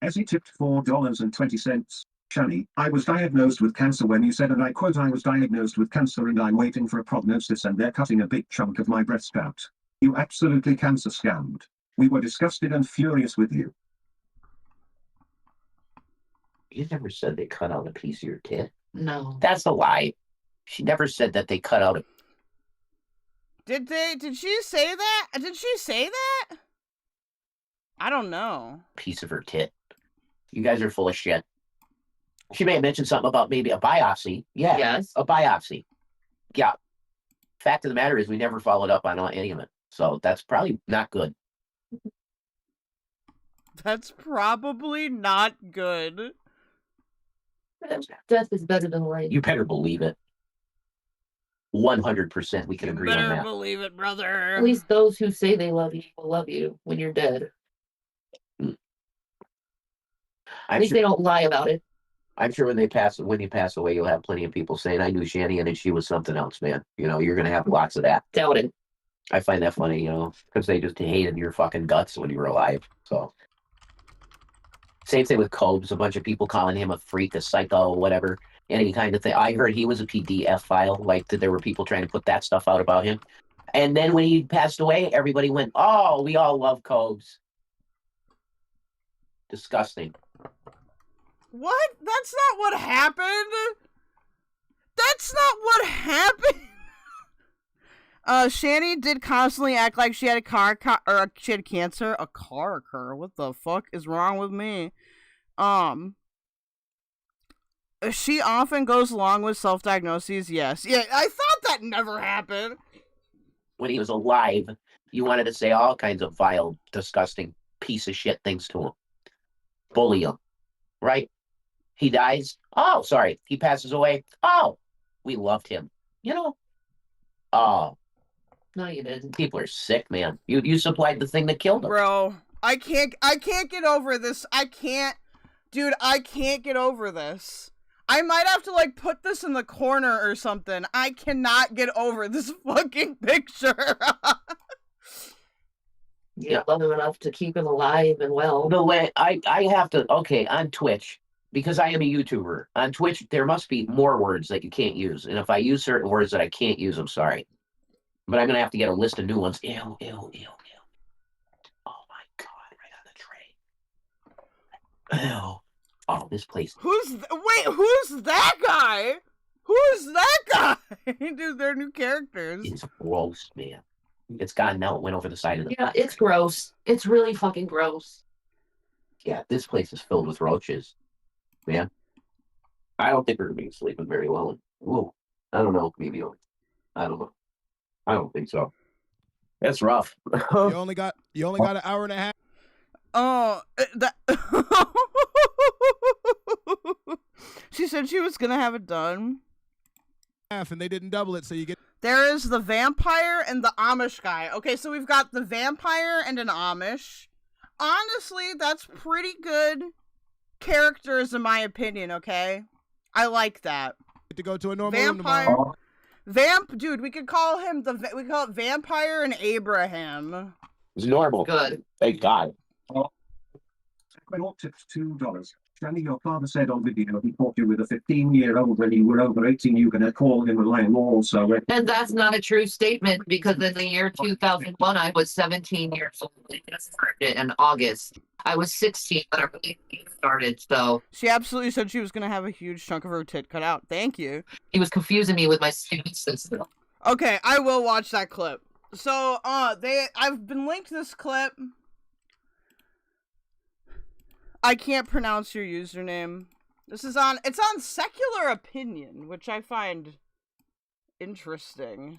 As he tipped $4.20. Shanny, I was diagnosed with cancer when you said, and I quote, I was diagnosed with cancer and I'm waiting for a prognosis and they're cutting a big chunk of my breast out. You absolutely cancer scammed. We were disgusted and furious with you. You never said they cut out a piece of your tit. No. That's a lie. She never said that they cut out a... Did she say that? Did she say that? I don't know. Piece of her tit. You guys are full of shit. She may have mentioned something about maybe a biopsy. Yeah. Yes. A biopsy. Yeah. Fact of the matter is we never followed up on any of it. So that's probably not good. That's probably not good. Death is better than life. You better believe it. 100% we can agree on Better that. believe it, brother. At least those who say they love you will love you when you're dead. At least they don't lie about it. I'm sure when you pass away, you'll have plenty of people saying, I knew Shanny and she was something else, man. You know, you're going to have lots of that. Doubt it. I find that funny, you know, because they just hated your fucking guts when you were alive. So, same thing with Cobes. A bunch of people calling him a freak, a psycho, whatever, any kind of thing. I heard he was a PDF file, like that there were people trying to put that stuff out about him. And then when he passed away, everybody went, "Oh, we all love Cobes." Disgusting. What? That's not what happened. That's not what happened. Shanny did constantly act like she had she had cancer. A car occur. What the fuck is wrong with me? She often goes along with self-diagnoses. Yes. Yeah, I thought that never happened. When he was alive, you wanted to say all kinds of vile, disgusting piece of shit things to him. Bully him. Right? He dies. Oh, sorry. He passes away. Oh, we loved him. You know? Oh. No, you didn't. People are sick, man. You supplied the thing that killed him. Bro, I can't get over this. I can't get over this. I might have to, like, put this in the corner or something. I cannot get over this fucking picture. You love him enough to keep him alive and well. The way I have to, okay, on Twitch, because I am a YouTuber, on Twitch, there must be more words that you can't use. And if I use certain words that I can't use, I'm sorry. But I'm going to have to get a list of new ones. Ew, ew, ew, ew. Oh my God, right on the tray. Ew. Oh, this place. Who's that guy? Who's that guy? Dude, they're new characters. It's gross, man. It's gone now. It went over the side of the... Yeah, it's gross. It's really fucking gross. Yeah, this place is filled with roaches. Man. I don't think we're going to be sleeping very well. Ooh, I don't know. Maybe I don't know. I don't think so. That's rough. You only got an hour and a half. Oh, that. She said she was gonna have it done. And they didn't double it, so you get. There is the vampire and the Amish guy. Okay, so we've got the vampire and an Amish. Honestly, that's pretty good characters in my opinion. Okay, I like that. To go to a normal vampire. room tomorrow. Dude, we could call him we call it Vampire and Abraham. It's normal. Good. Thank God. Mourke tipped $2. Shanny, your father said on video he caught you with a 15-year-old when you were over 18. You gonna call him a liar also. And that's not a true statement because in the year 2001, I was 17 years old. It started in August. I was 16 when our relationship started, so. She absolutely said she was gonna have a huge chunk of her tit cut out. Thank you. He was confusing me with my student sister. Okay, I will watch that clip. So, I've been linked this clip. I can't pronounce your username. It's on SecularOpinion, which I find interesting.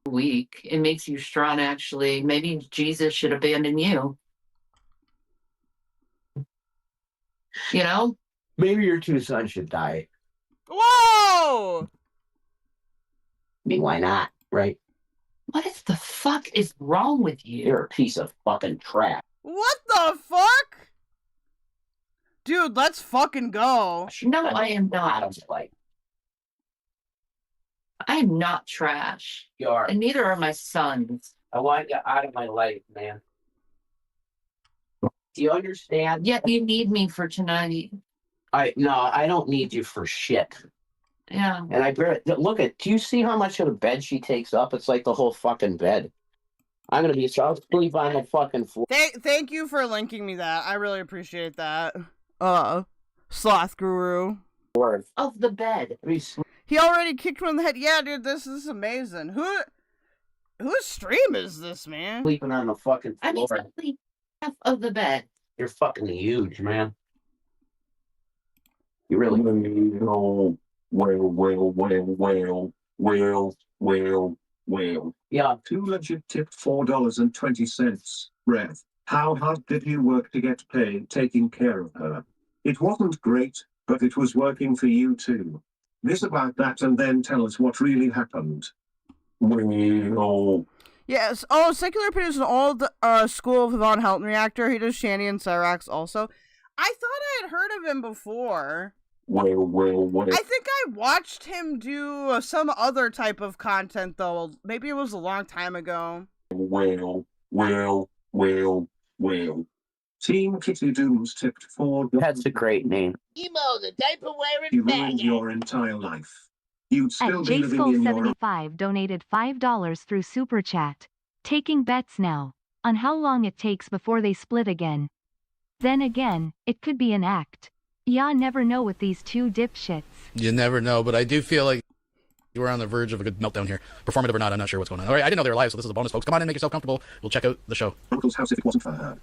Weak. It makes you strong, actually. Maybe Jesus should abandon you. You know? Maybe your two sons should die. Whoa! I mean, why not? Right? What the fuck is wrong with you? You're a piece of fucking trash. What the fuck? Dude, let's fucking go. No, I am not. I am not trash. You are. And neither are my sons. I want you out of my life, man. Do you understand? Yet you need me for tonight. No, I don't need you for shit. Yeah. And do you see how much of the bed she takes up? It's like the whole fucking bed. I'm gonna be so sleep on the fucking floor. Thank you for linking me that. I really appreciate that. Sloth Guru. Of the bed. He already kicked me in the head. Yeah, dude, this is amazing. Whose stream is this, man? Sleeping on the fucking floor. I'm exactly half of the bed. You're fucking huge, man. You really. Well. Yeah. 2 legit tipped $4.20. Rev, how hard did you work to get paid taking care of her? It wasn't great, but it was working for you too. This about that, and then tell us what really happened. Yes. Oh, SecularOpinion is an old school of Von Helton reactor. He does Shanny and Cyrax also. I thought I had heard of him before. I think I watched him do some other type of content though. Maybe it was a long time ago. Team Kitty Dooms tipped $4. That's a great name. Emo, the diaper wearing You faggot. ruined your entire life. You'd At still be living in your... jskull75 donated $5 through Super Chat. Taking bets now on how long it takes before they split again. Then again, it could be an act. Ya never know with these two dipshits. You never know, but I do feel like we're on the verge of a good meltdown here. Performative or not, I'm not sure what's going on. All right, I didn't know they were live, so this is a bonus, folks. Come on in, make yourself comfortable. We'll check out the show. Uncle's house if it wasn't for her.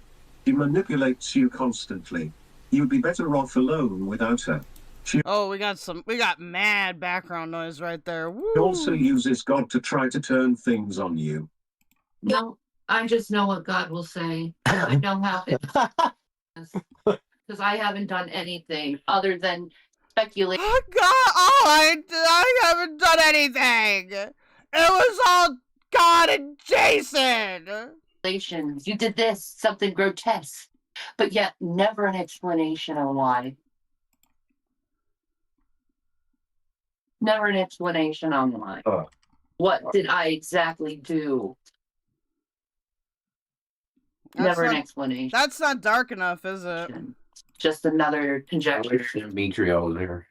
She manipulates you constantly. You'd be better off alone without her. She we got mad background noise right there. Woo. also uses God to try to turn things on you. No, I just know what God will say. I know how it is. Because I haven't done anything other than speculate. Oh God! Oh, I haven't done anything. It was all God and Jason. You did this, something grotesque, but yet never an explanation on why. Never an explanation on why. What did I exactly do? Never an explanation. That's not dark enough, is it? Just another conjecture. Demetrio there.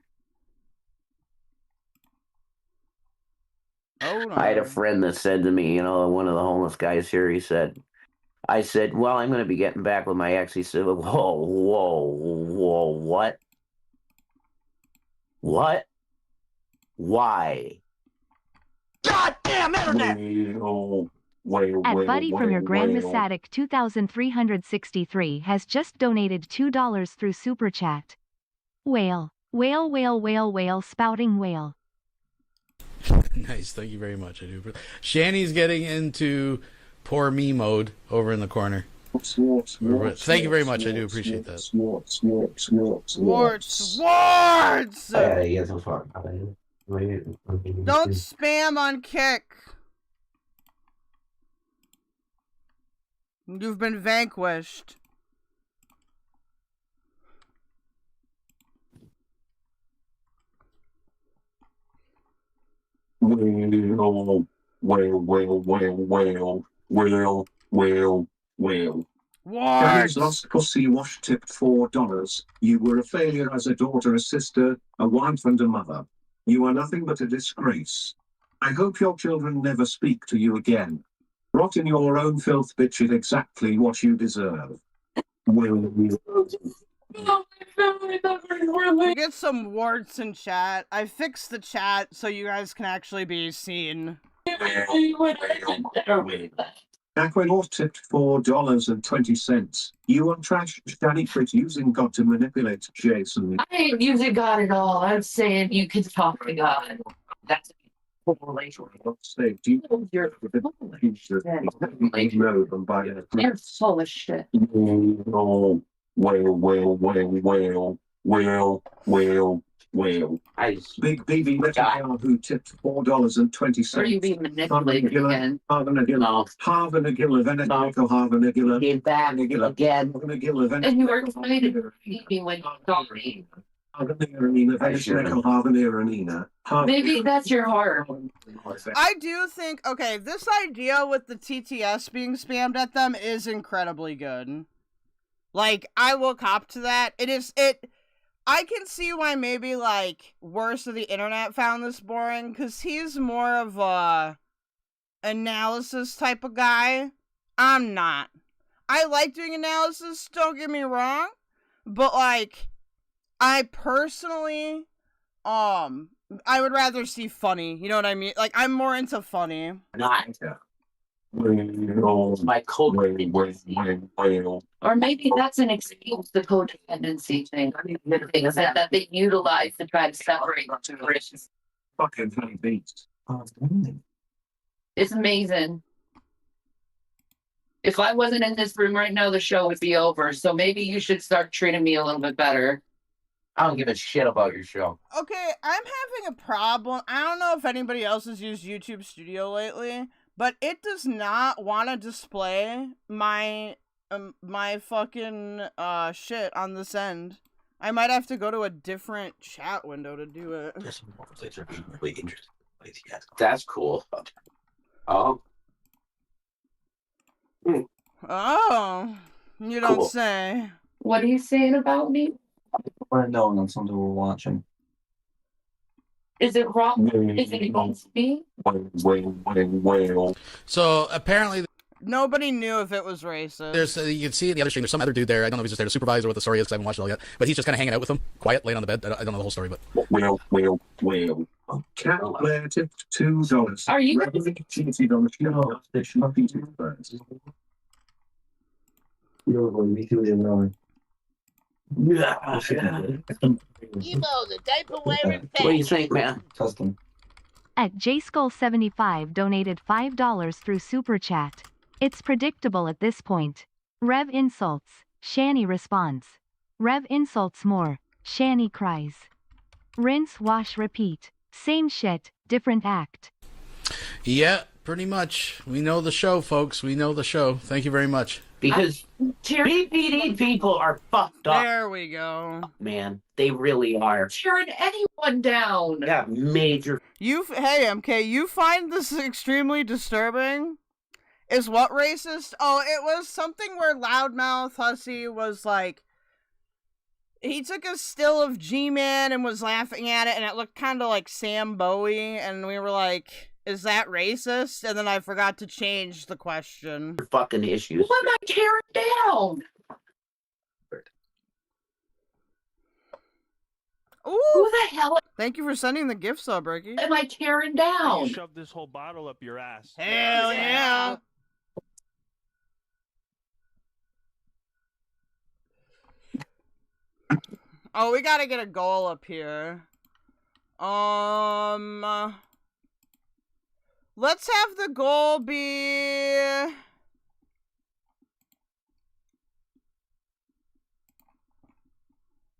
I had a friend that said to me, one of the homeless guys here, I said, well, I'm going to be getting back with my ex. He said, whoa, what? What? Why? Goddamn internet! At Buddy from your Grandma Satic 2363 has just donated $2 through Super Chat. Whale, whale, whale, whale, whale, spouting whale. Nice, thank you very much. I do. Shanny's getting into poor me mode over in the corner. Thank you very much. I do appreciate that. Warts. Don't spam on Kick. You've been vanquished. Well. Daddy's lost pussy wash tipped $4. You were a failure as a daughter, a sister, a wife, and a mother. You are nothing but a disgrace. I hope your children never speak to you again. Rot in your own filth, bitch. It's exactly what you deserve. Get some warts in chat. I fixed the chat so you guys can actually be seen. Aquanor tipped $4.20. You untrashed Danny Frit using God to manipulate Jason. I ain't using God at all. I'm saying you can talk to God. That's You're full of shit. Big BB Metal who tipped $4.20. Are you being manipulated again? Harvanagilla, Venetico, Harvanagilla. Get back again. And you are trying to beat me when you call me. Maybe that's your heart. I do think, okay, this idea with the TTS being spammed at them is incredibly good. Like, I will cop to that. I can see why maybe, like, Worst of the Internet found this boring, because he's more of a analysis type of guy. I'm not. I like doing analysis, don't get me wrong, but, like, I personally, I would rather see funny, you know what I mean? Like, I'm more into funny. Not. My or maybe that's an excuse, the codependency thing. I mean, the things that they utilize to try to separate the two races. Fucking funny beats. It's amazing. If I wasn't in this room right now, the show would be over. So maybe you should start treating me a little bit better. I don't give a shit about your show. Okay, I'm having a problem. I don't know if anybody else has used YouTube Studio lately, but it does not want to display my my fucking shit on this end. I might have to go to a different chat window to do it. That's cool. Oh. Oh, you don't say. What are you saying about me? I want to know on something we're watching. Is it wrong? Is it against me? So apparently, Nobody knew if it was racist. there's you can see in the other stream. There's some other dude there. I don't know if he's just there to supervise or what the story is because I haven't watched it all yet. But he's just kind of hanging out with them, quiet, laying on the bed. I don't know the whole story, but Cat Blair tipped $2. Are you? Cheated on the show. They should be too first. You're going to be doing now. You know the diaper wearing What do you think, man? Custom. At JSkull75 donated $5 through Super Chat. It's predictable at this point. Rev insults, SHANNY responds. Rev insults more, SHANNY cries. Rinse, wash, repeat. Same shit, different act. yeah, pretty much. We know the show, folks. We know the show. Thank you very much. Because PPD people are fucked up, There we go. man. They really are. Tearing anyone down. Yeah, major. Hey, MK, you find this extremely disturbing? Is what racist? Oh, it was something where Loudmouthhussy was like, he took a still of Gman and was laughing at it, and it looked kind of like Sam Bowie, and we were like, is that racist? And then I forgot to change the question. Fucking issues. What am I tearing down? Ooh! Who the hell Thank you for sending the gift sub, Ricky. am I tearing down? Shove this whole bottle up your ass. Hell yeah! Oh, we gotta get a goal up here. Let's have the goal be...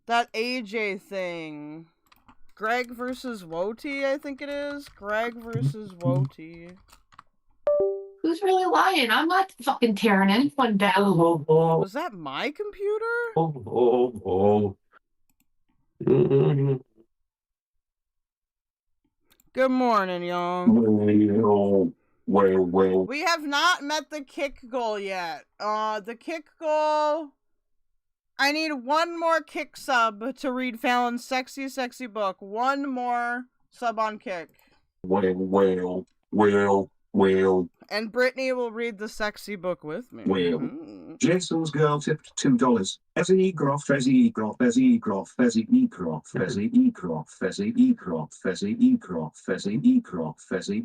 that AJ thing. Greg versus Woti, I think it is. Greg versus Woti. Who's really lying? I'm not fucking tearing anyone down. Was that my computer? Good morning, y'all. We have not met the kick goal yet. The kick goal... I need one more kick sub to read Fallon's sexy, sexy book. One more sub on kick. And Brittany will read the sexy book with me. Jason's girl tipped $2. Ezzy Groff, Ezzy Groff, Ezzy Groff, Ezzy Groff, Ezzy Groff, Ezzy Groff, Ezzy Groff, Ezzy Groff,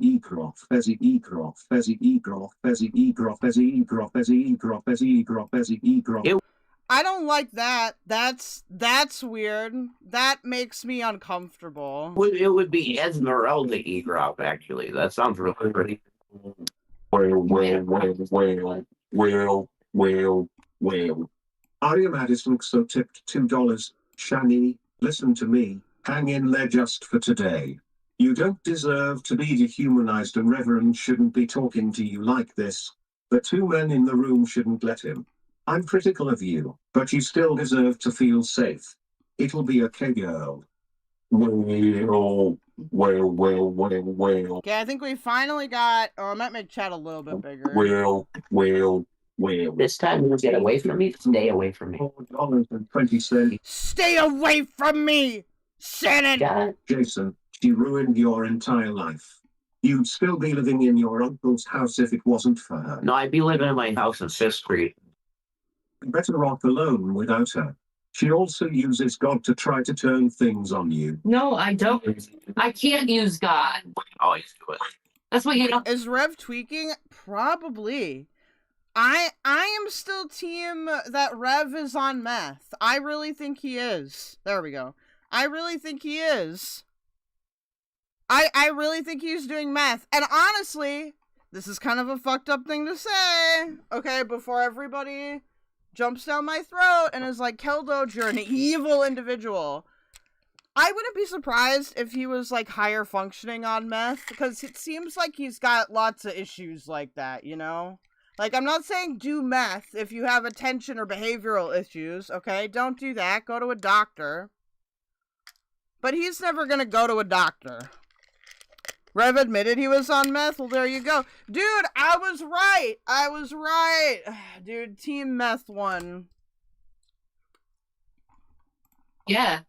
Ezzy Groff, Ezzy Groff, Ezzy Groff, Ezzy Groff, Ezzy Groff, Ezzy Groff, Ezzy Groff, Ezzy Groff. I don't like that. That's weird. That makes me uncomfortable. It would be Esmeralda Egrop, actually. That sounds really pretty. Aria Madison so tipped $2. SHANNY, listen to me, hang in there just for today. You don't deserve to be dehumanized, and Reverend shouldn't be talking to you like this. The two men in the room shouldn't let him. I'm critical of you, but you still deserve to feel safe. It'll be okay, girl. Okay, I think we finally got... Oh, I might make chat a little bit bigger. This time you get away from me, stay away from me. $4.20. Stay away from me, Shannon! Jason, she ruined your entire life. You'd still be living in your uncle's house if it wasn't for her. No, I'd be living in my house in 5th Street. Better off alone without her. She also uses God to try to turn things on you. No, I don't. I can't use God. Always do it. That's what you know. Is Rev tweaking? Probably. I am still team that Rev is on meth. I really think he is. There we go. I really think he is. I really think he's doing meth. And honestly, this is kind of a fucked up thing to say. Okay, before everybody jumps down my throat and is like, keldoge, you're an evil individual. I wouldn't be surprised if he was like higher functioning on meth, because it seems like he's got lots of issues like that, you know? Like, I'm not saying do meth if you have attention or behavioral issues, okay? Don't do that. Go to a doctor. But he's never gonna go to a doctor. Rev admitted he was on meth. Well, there you go. Dude, I was right. I was right. Dude, Team Meth won. Yeah.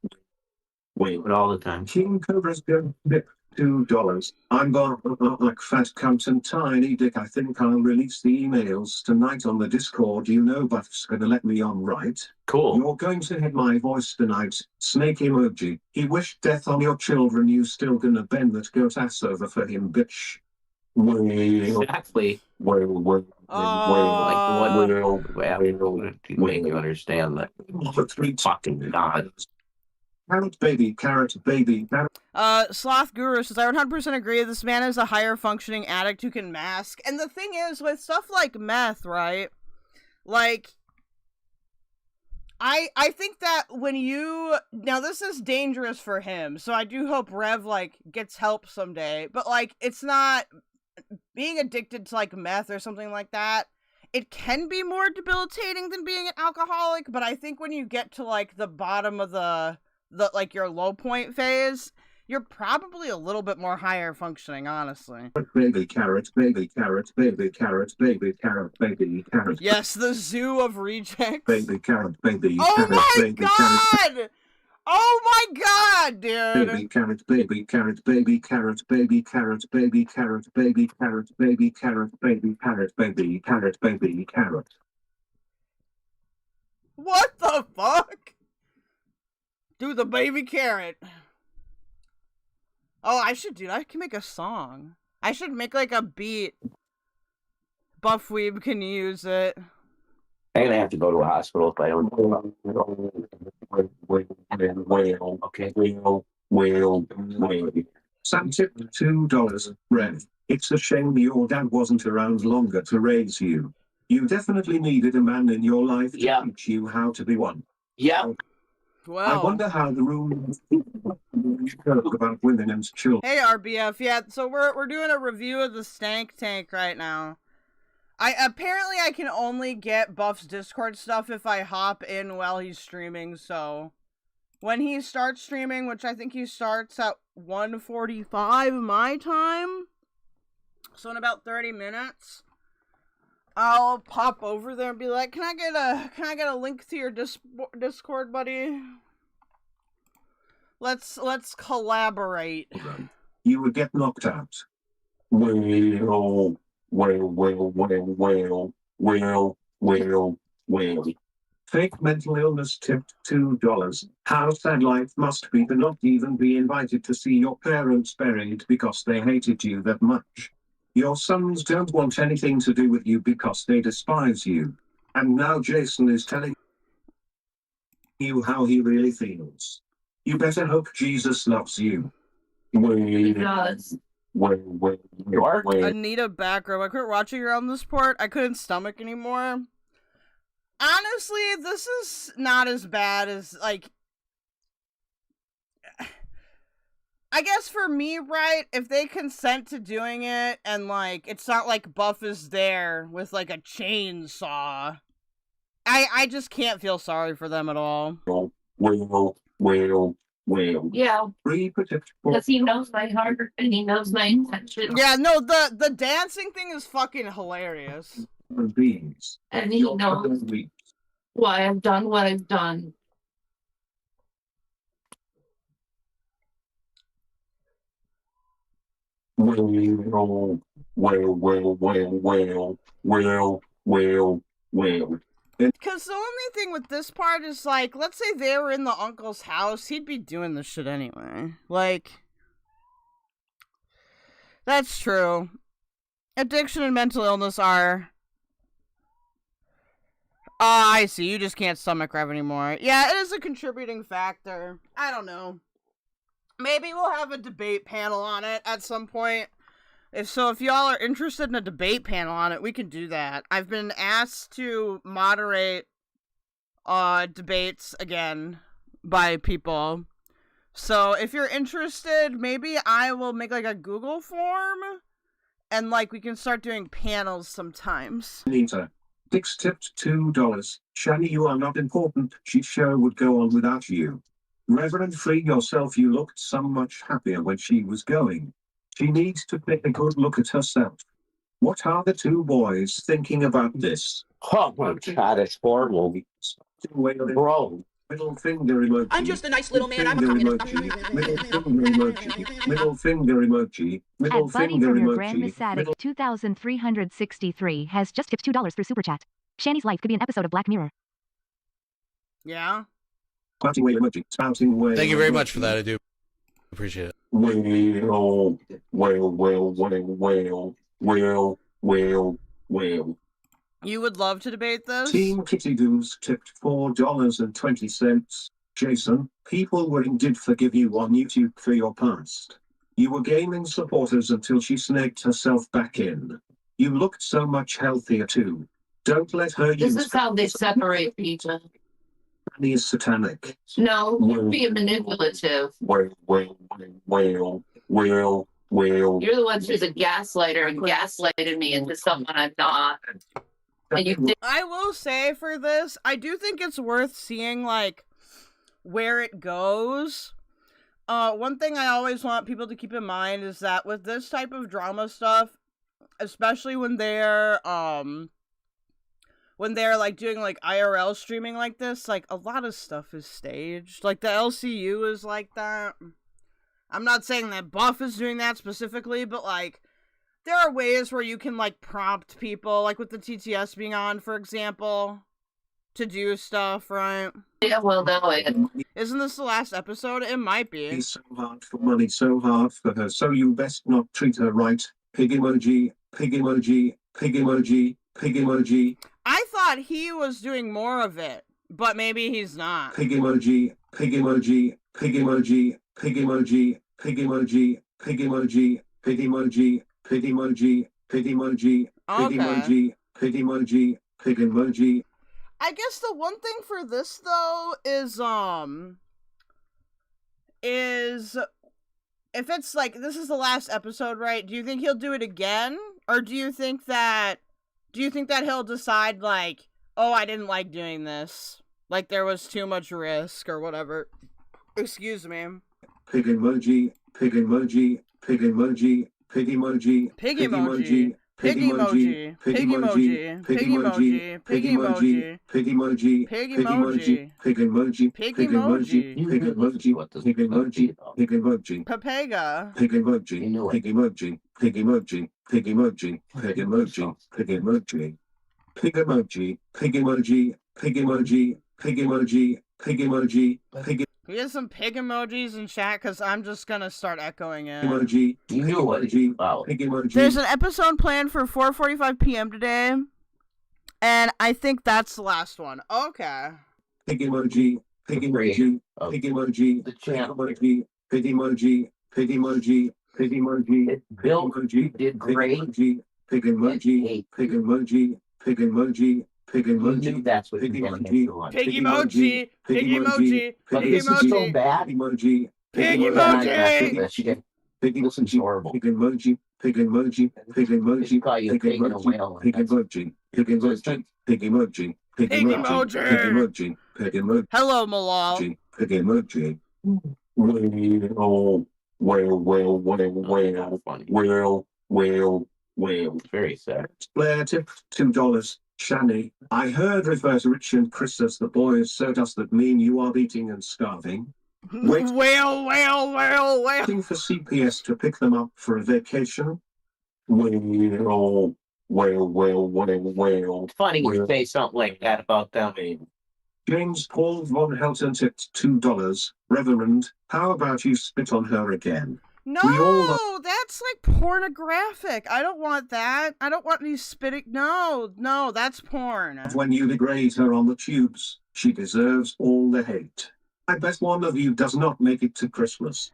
Wait, all the time. King Cobra's good dip. $2. I'm gonna like fat cunt and tiny dick. I think I'll release the emails tonight on the Discord. You know Buff's gonna let me on, right? Cool. You're going to hear my voice tonight. Snake emoji. He wished death on your children. You still gonna bend that goat ass over for him, bitch. Well, Exactly. Like what to make you understand that. Fucking God. Carrot baby, carrot baby, carrot. Sloth Guru says, I 100% agree. This man is a higher functioning addict who can mask. And the thing is, with stuff like meth, right? Like, I think that when you... Now, this is dangerous for him, so I do hope Rev, like, gets help someday. But, like, it's not... Being addicted to, like, meth or something like that, it can be more debilitating than being an alcoholic, but I think when you get to, like, the bottom of the like, your low point phase, you're probably a little bit more higher functioning, honestly. Baby carrot, baby carrot, baby carrot, baby carrot, baby carrot. Yes, the zoo of rejects. Baby carrot, baby oh carrot, my baby god! Carrot. Oh my god, dude! Baby carrot, baby carrot, baby carrot, baby carrot, baby carrot, baby carrot, baby carrot, baby carrot, baby carrot, baby carrot. What the fuck? Dude, the baby carrot. Oh, I can make a song. I should make, like, a beat. Buffweeb can use it. I'm gonna have to go to a hospital if I don't. Okay. Sam tipped $2. Rev, it's a shame your dad wasn't around longer to raise you. You definitely needed a man in your life to teach you how to be one. Yeah. Well, I wonder how the room spoke about women and children. Hey RBF, yeah, so we're doing a review of the Stank Tank right now. Apparently I can only get Buff's Discord stuff if I hop in while he's streaming, so when he starts streaming, which I think he starts at 1:45 my time, so in about 30 minutes, I'll pop over there and be like, can I get a link to your Discord, buddy? Let's collaborate. You would get knocked out. Fake mental illness tipped $2. How sad life must be to not even be invited to see your parents buried because they hated you that much. Your sons don't want anything to do with you because they despise you. And now Jason is telling you how he really feels. You better hope Jesus loves you. He does. Anita Backrow, I quit watching her on this port. I couldn't stomach anymore. Honestly, this is not as bad as, like... I guess for me, right, if they consent to doing it, and, like, it's not like Buff is there with, like, a chainsaw. I just can't feel sorry for them at all. Yeah. Because he knows my heart, and he knows my intention. Yeah, no, the dancing thing is fucking hilarious. And he knows why I've done what I've done. Because the only thing with this part is, like, let's say they were in the uncle's house, he'd be doing this shit anyway. Like, that's true. Addiction and mental illness are... I see, you just can't stomach Rev anymore. Yeah, it is a contributing factor. I don't know. Maybe we'll have a debate panel on it at some point. If y'all are interested in a debate panel on it, we can do that. I've been asked to moderate debates again by people. So if you're interested, maybe I will make like a Google form and like we can start doing panels sometimes. Anita, Dix tipped $2. Shanny, you are not important. She show would go on without you. Reverend, free yourself. You looked so much happier when she was going. She needs to take a good look at herself. What are the two boys thinking about this? Oh my God, it's horrible. Bro, Middle finger emoji. I'm just a nice little man. I'm a Finger communist. emoji. Middle finger emoji. Middle finger emoji. Middle At Buddy finger from your emoji. Grandma Satic 2363 has just tipped $2 through Super Chat. Shanny's life could be an episode of Black Mirror. Yeah. Spouting whale emoji. Spouting whale. Thank you very much for that. I do appreciate it. Whale, whale, whale, whale, whale, whale, whale. You would love to debate this? Team Kitty Doos tipped $4.20. Jason, people did forgive you on YouTube for your past. You were gaming supporters until she snaked herself back in. You looked so much healthier too. Don't let her This use is how they separate people. Shanny is satanic. No, be manipulative. Whale, whale, whale, whale, whale. You're the one who's a gaslighter and gaslighted me into someone I'm not. And you did. I will say for this, I do think it's worth seeing, like, where it goes. One thing I always want people to keep in mind is that with this type of drama stuff, especially when they're like doing like IRL streaming like this, like a lot of stuff is staged. Like the LCU is like that. I'm not saying that Buff is doing that specifically, but like there are ways where you can like prompt people, like with the TTS being on, for example, to do stuff, right? Yeah, well, no, Isn't this the last episode? It might be. He's so hard for money, so hard for her, so you best not treat her right. Pig emoji, pig emoji, pig emoji, pig emoji. I thought he was doing more of it, but maybe he's not. Pig emoji, pig emoji, pig emoji, pig emoji, pig emoji, pig emoji, pig emoji, pig emoji, pig emoji, pig emoji, pig emoji, pig emoji. I guess the one thing for this though is if it's like this is the last episode, right? Do you think he'll do it again, or do you think that he'll decide like, oh, I didn't like doing this, like there was too much risk or whatever? Excuse me. Pig emoji, pig emoji, pig emoji, pig emoji, pig emoji. Pig emoji, pig emoji, pig emoji, pig emoji, pig emoji, pig pig emoji, pig emoji, pig pig emoji, emoji, pig emoji, pig emoji, pig emoji, Papega, pig emoji, pig emoji, pig emoji, pig emoji, pig emoji, pig emoji, pig emoji, pig emoji, pig emoji, pig emoji, pig emoji, pig we have some pig emojis in chat because I'm just gonna start echoing it. emoji, pig emoji, pig emoji. There's an episode planned for 4:45 p.m. today, and I think that's the last one. Okay. Pig emoji, pig emoji, pig emoji, pig emoji, pig emoji, pig emoji, pig emoji, Bill emoji, did great. Pig emoji, pig emoji, pig emoji, pig emoji, That's what pig you're gonna emoji, do. Pig emoji, pig emoji, But pig this is so emoji, bad. emoji, pig You're not emoji. after this. You get pig This is horrible. pig emoji, pig emoji, pig emoji, call you a pig pig and a emoji, whale. pig emoji, pig emoji, pig emoji, pig Pig emoji, pig emoji, pig emoji. Hello, Malal. Pig emoji. Whale, whale, whale, whale, whale, whale, whale. Very sad. Blair tipped $2. Shanny, I heard refer to Rich and Chris as the boys, so does that mean you are eating and starving? Whale, whale, whale, whale. Waiting for CPS to pick them up for a vacation? Whale, whale, whale, whale, whale. It's funny you say something like that about them. James Paul Von Helton tipped $2. Reverend, how about you spit on her again? No, We all that's like pornographic. I don't want that. I don't want any spitting. No, that's porn. When you degrade her on the tubes, she deserves all the hate. I bet one of you does not make it to Christmas.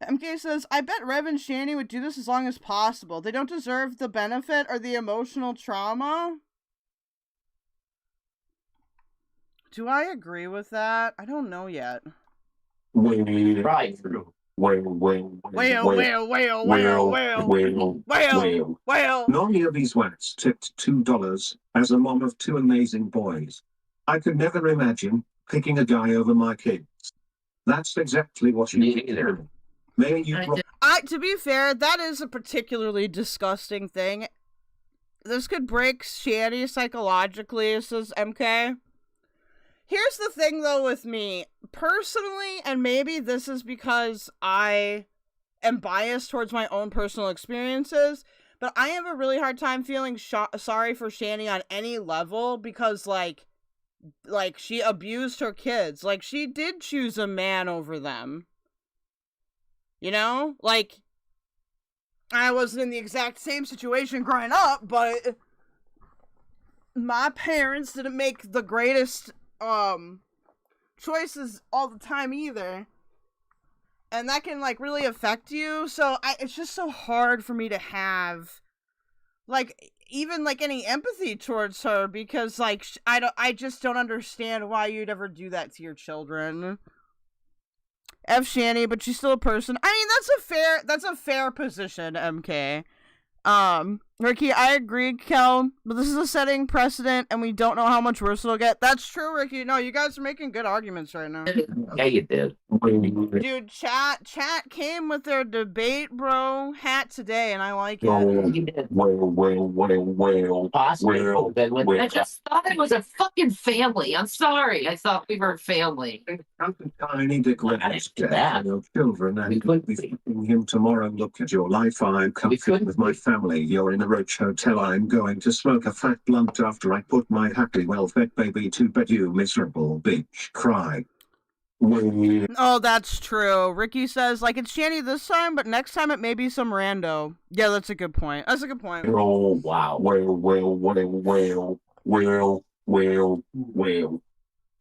MK says, I bet Rev and Shanny would do this as long as possible. They don't deserve the benefit or the emotional trauma. Do I agree with that? I don't know yet. Right through. Whale. None of these whats tipped $2 as a mom of two amazing boys. I could never imagine picking a guy over my kids. That's exactly what you Neither. May you to be fair, that is a particularly disgusting thing. This could break Shanny psychologically, says MK. Here's the thing, though, with me. Personally, and maybe this is because I am biased towards my own personal experiences, but I have a really hard time feeling sorry for Shanny on any level because, like, she abused her kids. Like, she did choose a man over them. You know? Like, I wasn't in the exact same situation growing up, but my parents didn't make the greatest choices all the time either, and that can like really affect you. So it's just so hard for me to have like even like any empathy towards her because like I just don't understand why you'd ever do that to your children. F Shanny, but she's still a person. I mean, that's a fair position, MK. Ricky, I agree, Kel, but this is a setting precedent, and we don't know how much worse it'll get. That's true, Ricky. No, you guys are making good arguments right now. Yeah, you did. Dude, chat came with their debate, bro, hat today, and I like it. Possibly. I just thought it was a fucking family. I'm sorry. I thought we were a family. Tiny dick levels death your children and visiting him tomorrow. Look at your life. I'm comfortable with my family. You're in a roach hotel. I'm going to smoke a fat blunt after I put my happy well-fed baby to bed. You miserable bitch. Cry. Oh, that's true. Ricky says, like, it's Shanny this time, but next time it may be some rando. Yeah, that's a good point. That's a good point. Oh, wow. Well.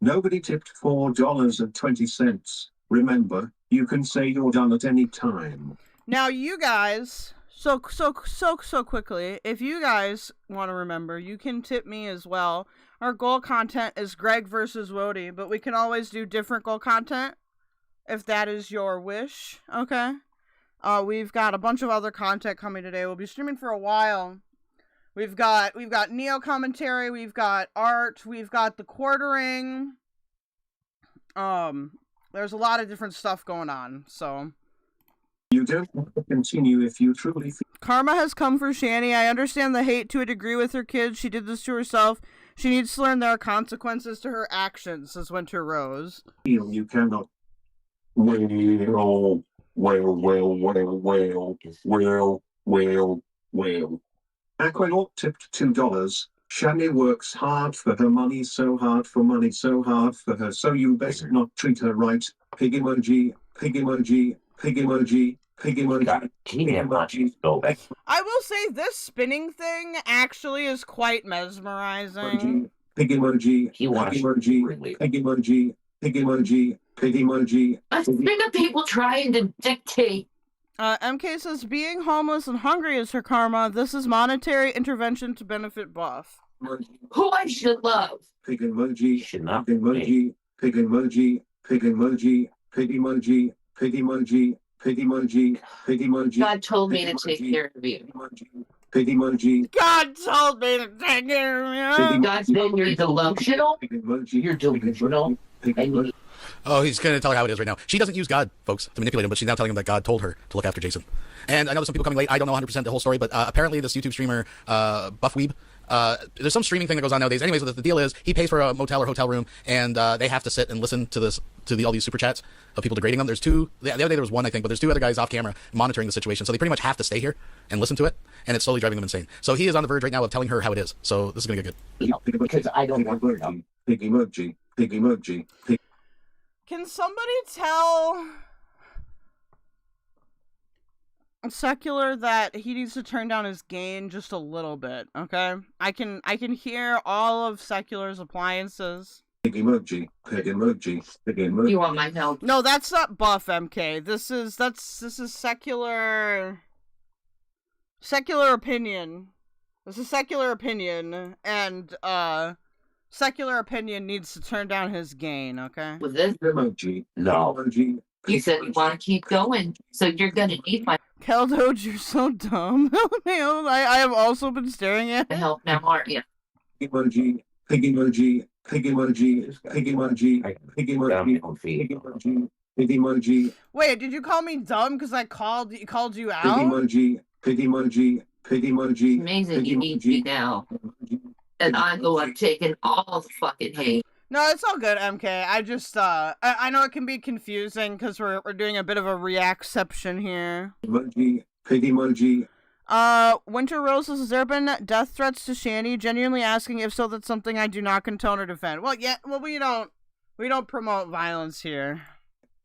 Nobody tipped $4.20. Remember, you can say you're done at any time. Now, you guys, so quickly, if you guys want to remember, you can tip me as well. Our goal content is Greg versus Wody, but we can always do different goal content if that is your wish, okay? We've got a bunch of other content coming today. We'll be streaming for a while. We've got Neo commentary, we've got art, we've got the quartering. There's a lot of different stuff going on, so. You don't want to continue if you truly feel. Karma has come for Shanny. I understand the hate to a degree with her kids. She did this to herself. She needs to learn there are consequences to her actions, says Winter Rose. You cannot. Well. Aquanaut tipped $2. Shanny works hard for her money, so hard for money, so hard for her, so you best not treat her right. Pig emoji, pig emoji, pig emoji, pig emoji, pig emoji. I will say this spinning thing actually is quite mesmerizing. Pig emoji, pig emoji, pig emoji, pig emoji, pig emoji. A string of people trying to dictate. MK says, being homeless and hungry is her karma. This is monetary intervention to benefit Buff. Who I should love. Pig emoji, Should not pig emoji, pig emoji, pig emoji, pig emoji, pig emoji, pig emoji, pig emoji. God told me to take care of you. Pig emoji. God told me to take care of you. God said you're delusional. You're delusional. Oh, he's going to tell her how it is right now. She doesn't use God, folks, to manipulate him, but she's now telling him that God told her to look after Jason. And I know there's some people coming late. I don't know 100% the whole story, but apparently this YouTube streamer, Buffweeb, there's some streaming thing that goes on nowadays. Anyways, the deal is he pays for a motel or hotel room, and they have to sit and listen to all these super chats of people degrading them. There's two. The other day there was one, I think, but there's two other guys off camera monitoring the situation. So they pretty much have to stay here and listen to it, and it's slowly driving them insane. So he is on the verge right now of telling her how it is. So this is going to get good. Because I don't want to. Pig emoji, pig emoji, pig. Can somebody tell Secular that he needs to turn down his gain just a little bit, okay? I can hear all of Secular's appliances. Pig emoji, pig emoji, pig emoji. You want my help? No, that's not Buff, MK. This is Secular Opinion. This is Secular Opinion, and Secular Opinion needs to turn down his gain, okay? With this Emoji, No. emoji. you said you want to keep going, so you're gonna need my Keldoge, you're so dumb. I have also been staring at help now, aren't you? Emoji, pig emoji, pig emoji, pig emoji, pig emoji, pig emoji, pig emoji, Wait, did you call me dumb because I called you pig out? emoji, pig emoji, pig emoji. Amazing, pig you need emoji. me now. And I know I'm taking all the fucking hate. No, it's all good, MK. I just, I know it can be confusing because we're doing a bit of a reacception here. Emoji, pig emoji. Winter Roses, has there been death threats to Shanny? Genuinely asking, if so, that's something I do not condone or defend. Well, yeah, well, we don't promote violence here.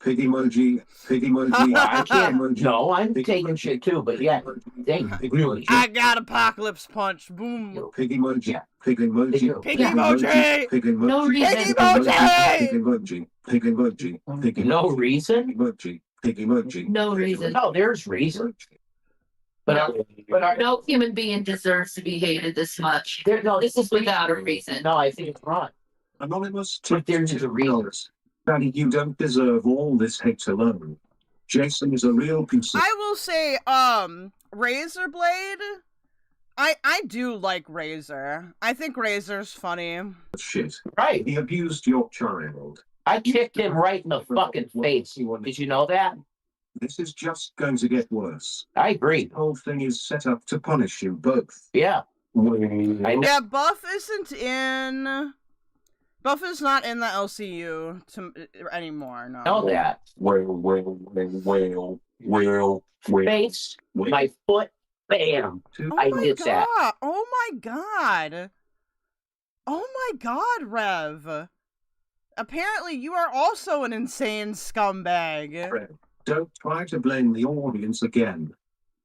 Pig emoji, pig emoji. I can't. Emoji. No, I'm taking shit too, but yeah, they really. I got apocalypse punch. Boom. Pig emoji, pig emoji, Pig emoji. pig emoji, No reason. Pig emoji. pig emoji, pig emoji, pig emoji. No reason. Emoji, pig emoji. No reason. No, there's reason. But No human being deserves to be hated this much. This is without a reason. No, I think it's wrong. Anonymous, But there's a reason. Daddy, you don't deserve all this hate alone. Jason is a real piece of I will say, Razorblade. I do like Razor. I think Razor's funny. shit. Right. He abused your child. I kicked him right in the fucking face. Did you know that? This is just going to get worse. I agree. The whole thing is set up to punish you both. Yeah. I know. Yeah, Buff is not in the LCU anymore. No. Know that. Well. Face, my foot, bam. Oh I my did god! that. Oh my god! Oh my god, Rev! Apparently, you are also an insane scumbag. Don't try to blame the audience again.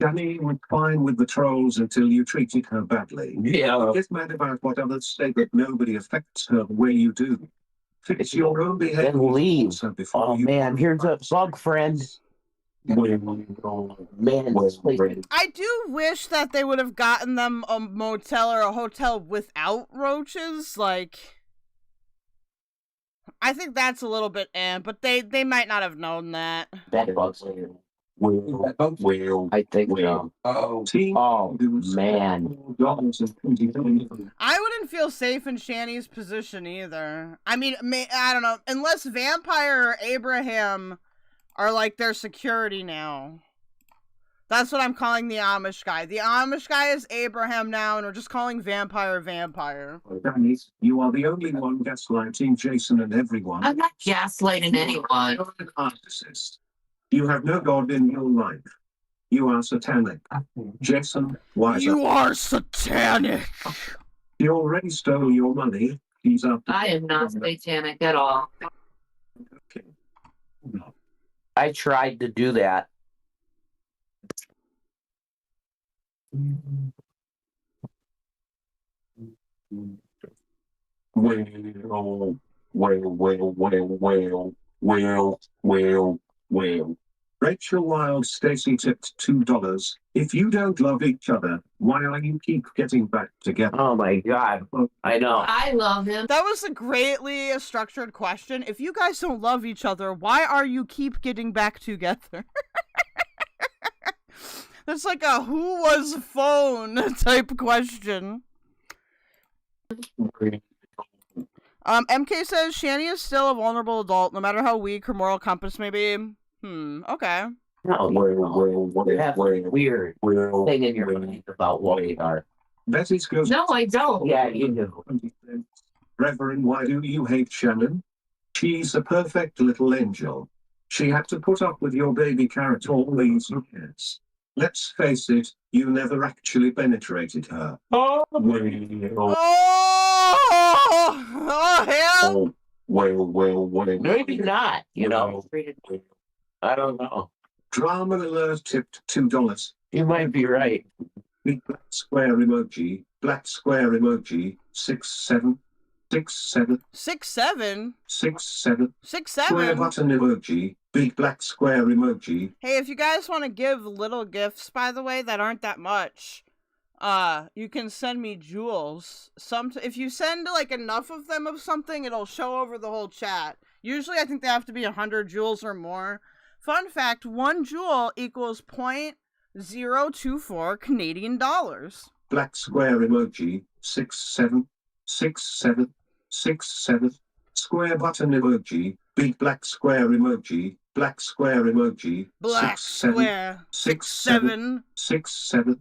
Shanny was fine with the trolls until you treated her badly. Yeah. Get mad about what others say, but nobody affects her the way you do. Fix your own behavior. Then leave. So before Oh you man, here's a bug friend. Man, this place. I do wish that they would have gotten them a motel or a hotel without roaches. Like, I think that's a little bit but they might not have known that. That bugs. I think so. Oh man. I wouldn't feel safe in Shanny's position either. I mean, I don't know. Unless Vampire or Abraham are like their security now. That's what I'm calling the Amish guy. The Amish guy is Abraham now, and we're just calling Vampire. Danny, you are the only one gaslighting Jason and everyone. I'm not gaslighting anyone. You're an narcissist. You have no God in your life. You are satanic. Jason, wise You up. are satanic. He already stole your money. He's up. I am not satanic at all. Okay. I tried to do that. Well. Rachel Wild Stacy tipped $2. If you don't love each other, why are you keep getting back together? Oh my god. I know. I love him. That was a greatly structured question. If you guys don't love each other, why are you keep getting back together? That's like a who was phone type question. MK says Shanny is still a vulnerable adult, no matter how weak her moral compass may be. Okay. No, you have a weird thing in your mind about what we are. Betty's goes. No, I don't. Yeah, you do. Reverend, why do you hate Shannon? She's a perfect little angel. She had to put up with your baby carrot all these years. Let's face it, you never actually penetrated her. Oh, hell! Well. maybe not, you know. I don't know. Drama alert tipped $2. You might be right. Big black square emoji, 67. 67. 6'7"? 67. 6'7"? Square button emoji, big black square emoji. Hey, if you guys want to give little gifts, by the way, that aren't that much, you can send me jewels. If you send like enough of them of something, it'll show over the whole chat. Usually I think they have to be 100 jewels or more. Fun fact, 1 jewel equals 0.024 Canadian dollars. Black square emoji, 67. 67. Square button emoji, big black square emoji, black square emoji, Black 67. square, 6'7". 67.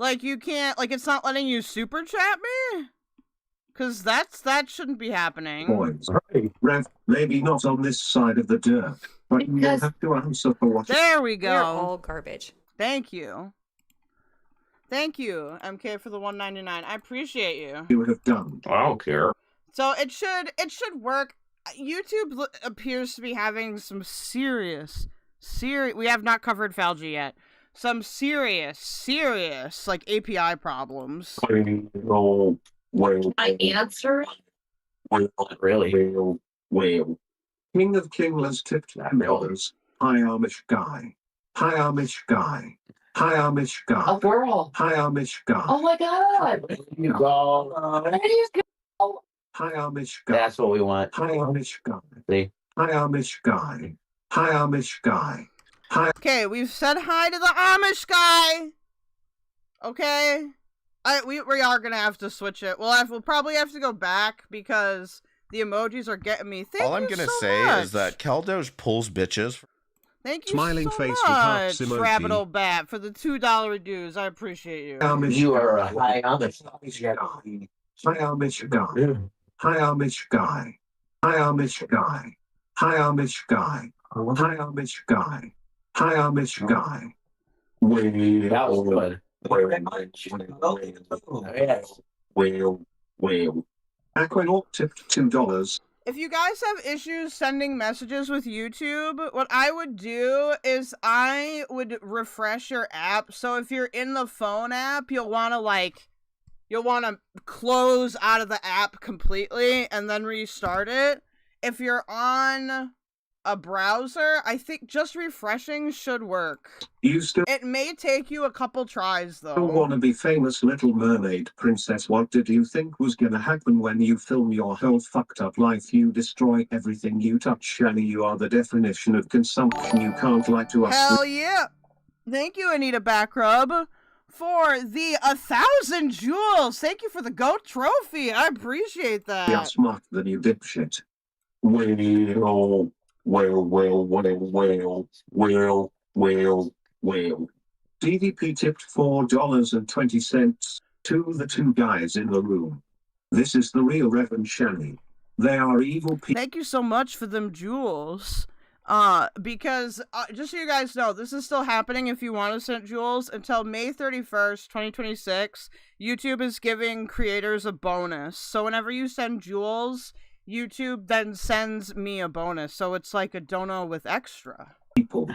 Like, you can't, like, it's not letting you super chat me? Because that shouldn't be happening. Boys, hey, Rev, maybe not on this side of the dirt, but you will have to answer for what. There we go. We're all garbage. Thank you. Thank you, MK, for the $1.99. I appreciate you. You have done. I don't care. So it should work. YouTube appears to be having some serious, we have not covered falgi yet. Some serious, like, API problems. My answer? Really? Well. King of Kinglers tipped $10. Hi, Amish guy. Hi, Amish guy. Hi, Amish guy. A girl. Hi, Amish guy. Oh my god. There you go. There you go. Hi, Amish guy. That's what we want. Hi, Amish guy. See? Hi, Amish guy. Hi, Amish guy. Hi. Okay, we've said hi to the Amish guy. Okay. We are gonna have to switch it. We'll probably have to go back because the emojis are getting me. All I'm gonna say is that keldoge pulls bitches. Thank you Smiling so face much, with hearts emoji. Rabbit Old Bat, for the $2 dues. I appreciate you. You are a high Amish. Hi, Amish guy. Hi, Amish guy. Hi, Amish guy. Hi, Amish guy. Hi, Amish guy. Hi, Amish guy. That was good. Well. Aquanaut tipped $2. If you guys have issues sending messages with YouTube, what I would do is I would refresh your app. So if you're in the phone app, you'll want to close out of the app completely and then restart it. If you're on a browser, I think just refreshing should work. It may take you a couple tries, though. Still wanna be famous Little Mermaid princess. What did you think was gonna happen when you film your whole fucked up life? You destroy everything you touch. Shanny, you are the definition of consumption. You can't lie to us. Hell yeah. Thank you, Anita Backrub, for the 1,000 jewels. Thank you for the GOAT trophy. I appreciate that. We are smarter than you, dipshit. Well. DDP tipped $4.20 to the two guys in the room. This is the real Reverend Shanny. They are evil people. Thank you so much for them jewels. Because, just so you guys know, this is still happening if you want to send jewels until May 31st, 2026. YouTube is giving creators a bonus. So whenever you send jewels, YouTube then sends me a bonus. So it's like a dono with extra. People.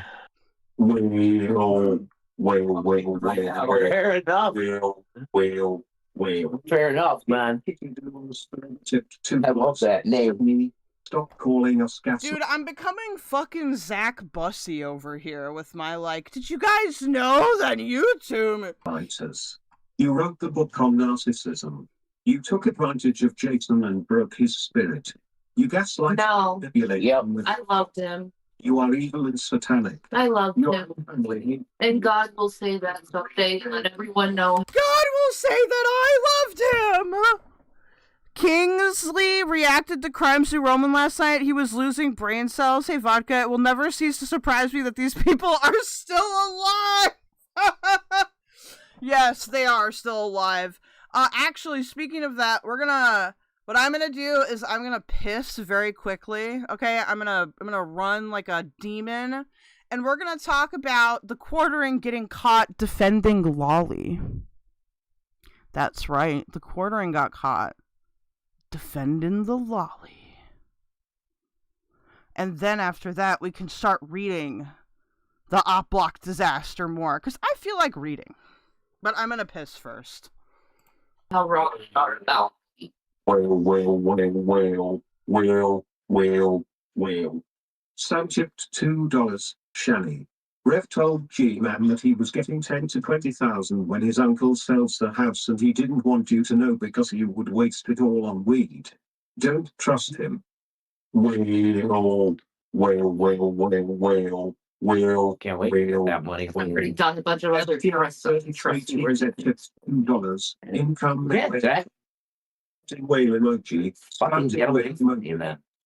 Well. Fair enough. Fair enough, man. I love that name. Stop calling us gas. Dude, I'm becoming fucking Zach Bussy over here with my, like, did you guys know that YouTube... Writers. You wrote the book on narcissism. You took advantage of Jason and broke his spirit. You gaslight No. manipulated him with- I loved him. You are evil and satanic. I loved Your him. family. And God will say that someday and let everyone know. God will say that I loved him! Kingsley reacted to Crimes New Roman last night. He was losing brain cells. Hey, Vodka, it will never cease to surprise me that these people are still alive! Yes, they are still alive. Actually, speaking of that, what I'm gonna do is I'm gonna piss very quickly, okay? I'm gonna run like a demon, and we're gonna talk about the quartering getting caught defending Lolly. That's right, the quartering got caught defending the Lolly. And then after that, we can start reading the Oppblock disaster more, because I feel like reading. But I'm gonna piss first. How wrong are now? Well. Sam tipped $2. Shanny. Rev told G-Man that he was getting 10 to 20,000 when his uncle sells the house and he didn't want you to know because he would waste it all on weed. Don't trust him. Can't wait to get that money. I've already done a bunch of other $2. Income. Yeah, Zach. Whale emoji. Fucking get away from you, man.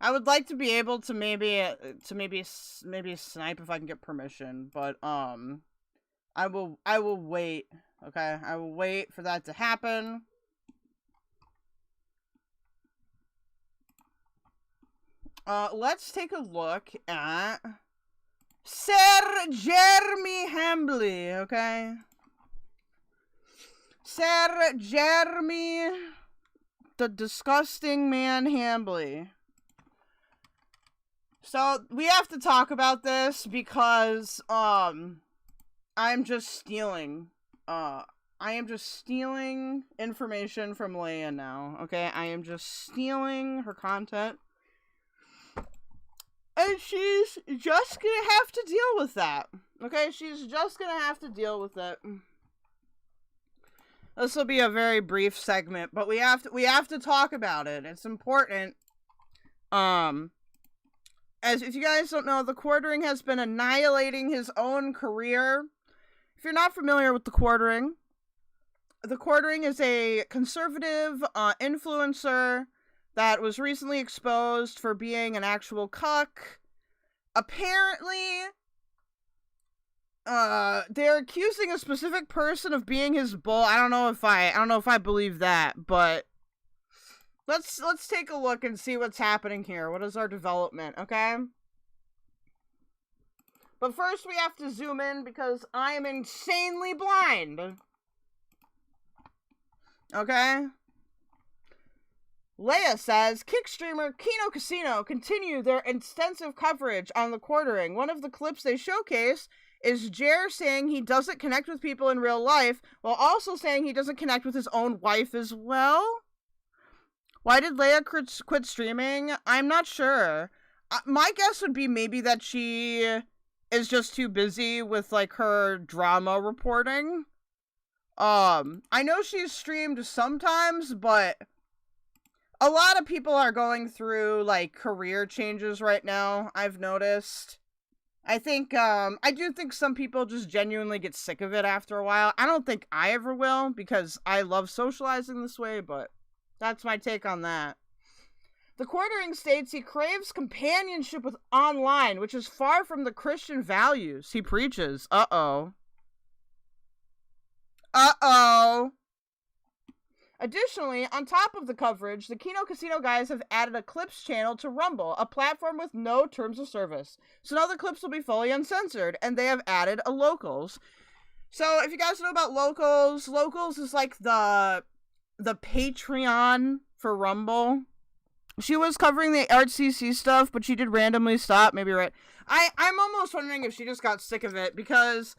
I would like to be able to maybe snipe if I can get permission, but I will wait. Okay, I will wait for that to happen. Let's take a look at Sir Jeremy Hambly, okay? Sir Jeremy, the disgusting man Hambly. So, we have to talk about this because, I'm just stealing, I am just stealing information from Leia now, okay? I am just stealing her content. And she's just gonna have to deal with that, okay? She's just gonna have to deal with it. This will be a very brief segment, but we have to talk about it. It's important. As if you guys don't know, the Quartering has been annihilating his own career. If you're not familiar with the Quartering is a conservative influencer that was recently exposed for being an actual cuck. Apparently, they're accusing a specific person of being his bull. I don't know if I believe that, but let's take a look and see what's happening here. What is our development, okay? But first we have to zoom in because I am insanely blind. Okay? Leia says, Kick streamer Kino Casino continue their extensive coverage on the Quartering. One of the clips they showcase is Jer saying he doesn't connect with people in real life, while also saying he doesn't connect with his own wife as well. Why did Leia quit streaming? I'm not sure. My guess would be maybe that she is just too busy with, like, her drama reporting. I know she's streamed sometimes, but a lot of people are going through, like, career changes right now, I've noticed. I think, I do think some people just genuinely get sick of it after a while. I don't think I ever will, because I love socializing this way, but that's my take on that. The Quartering states he craves companionship with online, which is far from the Christian values he preaches. Uh-oh. Uh-oh. Additionally, on top of the coverage, the Kino Casino guys have added a clips channel to Rumble, a platform with no terms of service. So now the clips will be fully uncensored, and they have added a locals. So if you guys know about locals, locals is like the Patreon for Rumble. She was covering the ArtCC stuff, but she did randomly stop. Maybe right. I'm almost wondering if she just got sick of it, because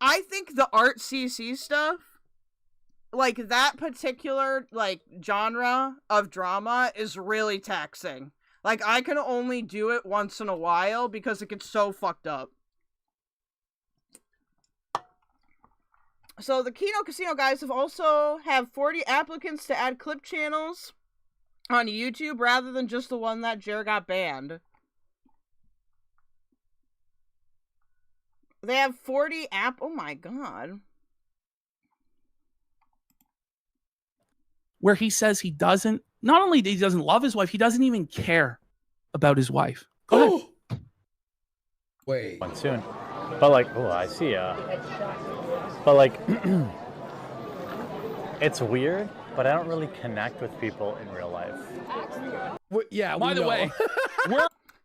I think the ArtCC stuff, like, that particular, like, genre of drama is really taxing. Like, I can only do it once in a while because it gets so fucked up. So the Kino Casino guys have 40 applicants to add clip channels on YouTube rather than just the one that Jer got banned. They have 40 oh my god. Where he says he doesn't, not only he doesn't love his wife, he doesn't even care about his wife. Go ahead. Wait. Soon. But like, oh, I see. But like, it's weird, but I don't really connect with people in real life. Yeah. By the way,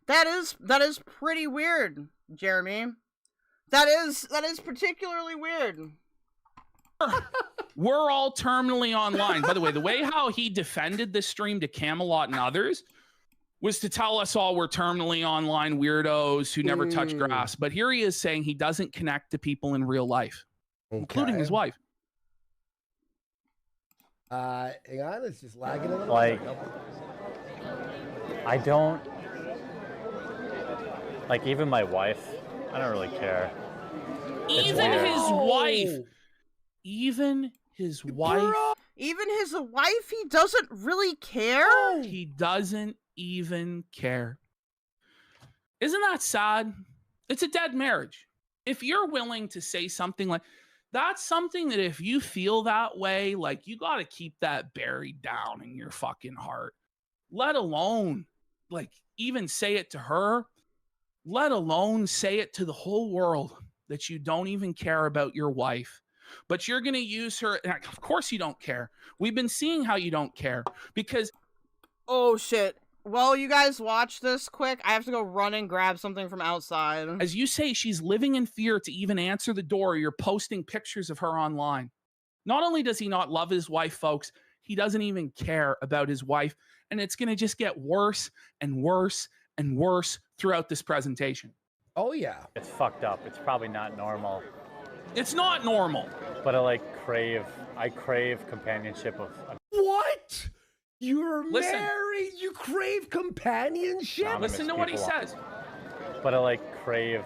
that is pretty weird, Jeremy. That is particularly weird. We're all terminally online. By the way, the way how he defended this stream to Camelot and others was to tell us all we're terminally online weirdos who never touch grass. But here he is saying he doesn't connect to people in real life, including his wife. Hang on, it's just lagging a little. Like, I don't, like, even my wife, I don't really care. Even his wife. Even his wife. Even his wife, he doesn't really care? He doesn't even care. Isn't that sad? It's a dead marriage. If you're willing to say something like, that's something that if you feel that way, like, you got to keep that buried down in your fucking heart. Let alone like even say it to her, let alone say it to the whole world that you don't even care about your wife. But you're going to use her. And of course you don't care. We've been seeing how you don't care because. Oh, shit. Well, you guys watch this quick. I have to go run and grab something from outside. As you say, she's living in fear to even answer the door. You're posting pictures of her online. Not only does he not love his wife, folks, he doesn't even care about his wife. And it's going to just get worse and worse and worse throughout this presentation. Oh, yeah. It's fucked up. It's probably not normal. It's not normal. But I crave companionship of. What? You're Listen. married? You crave companionship? Listen to what he says. But I crave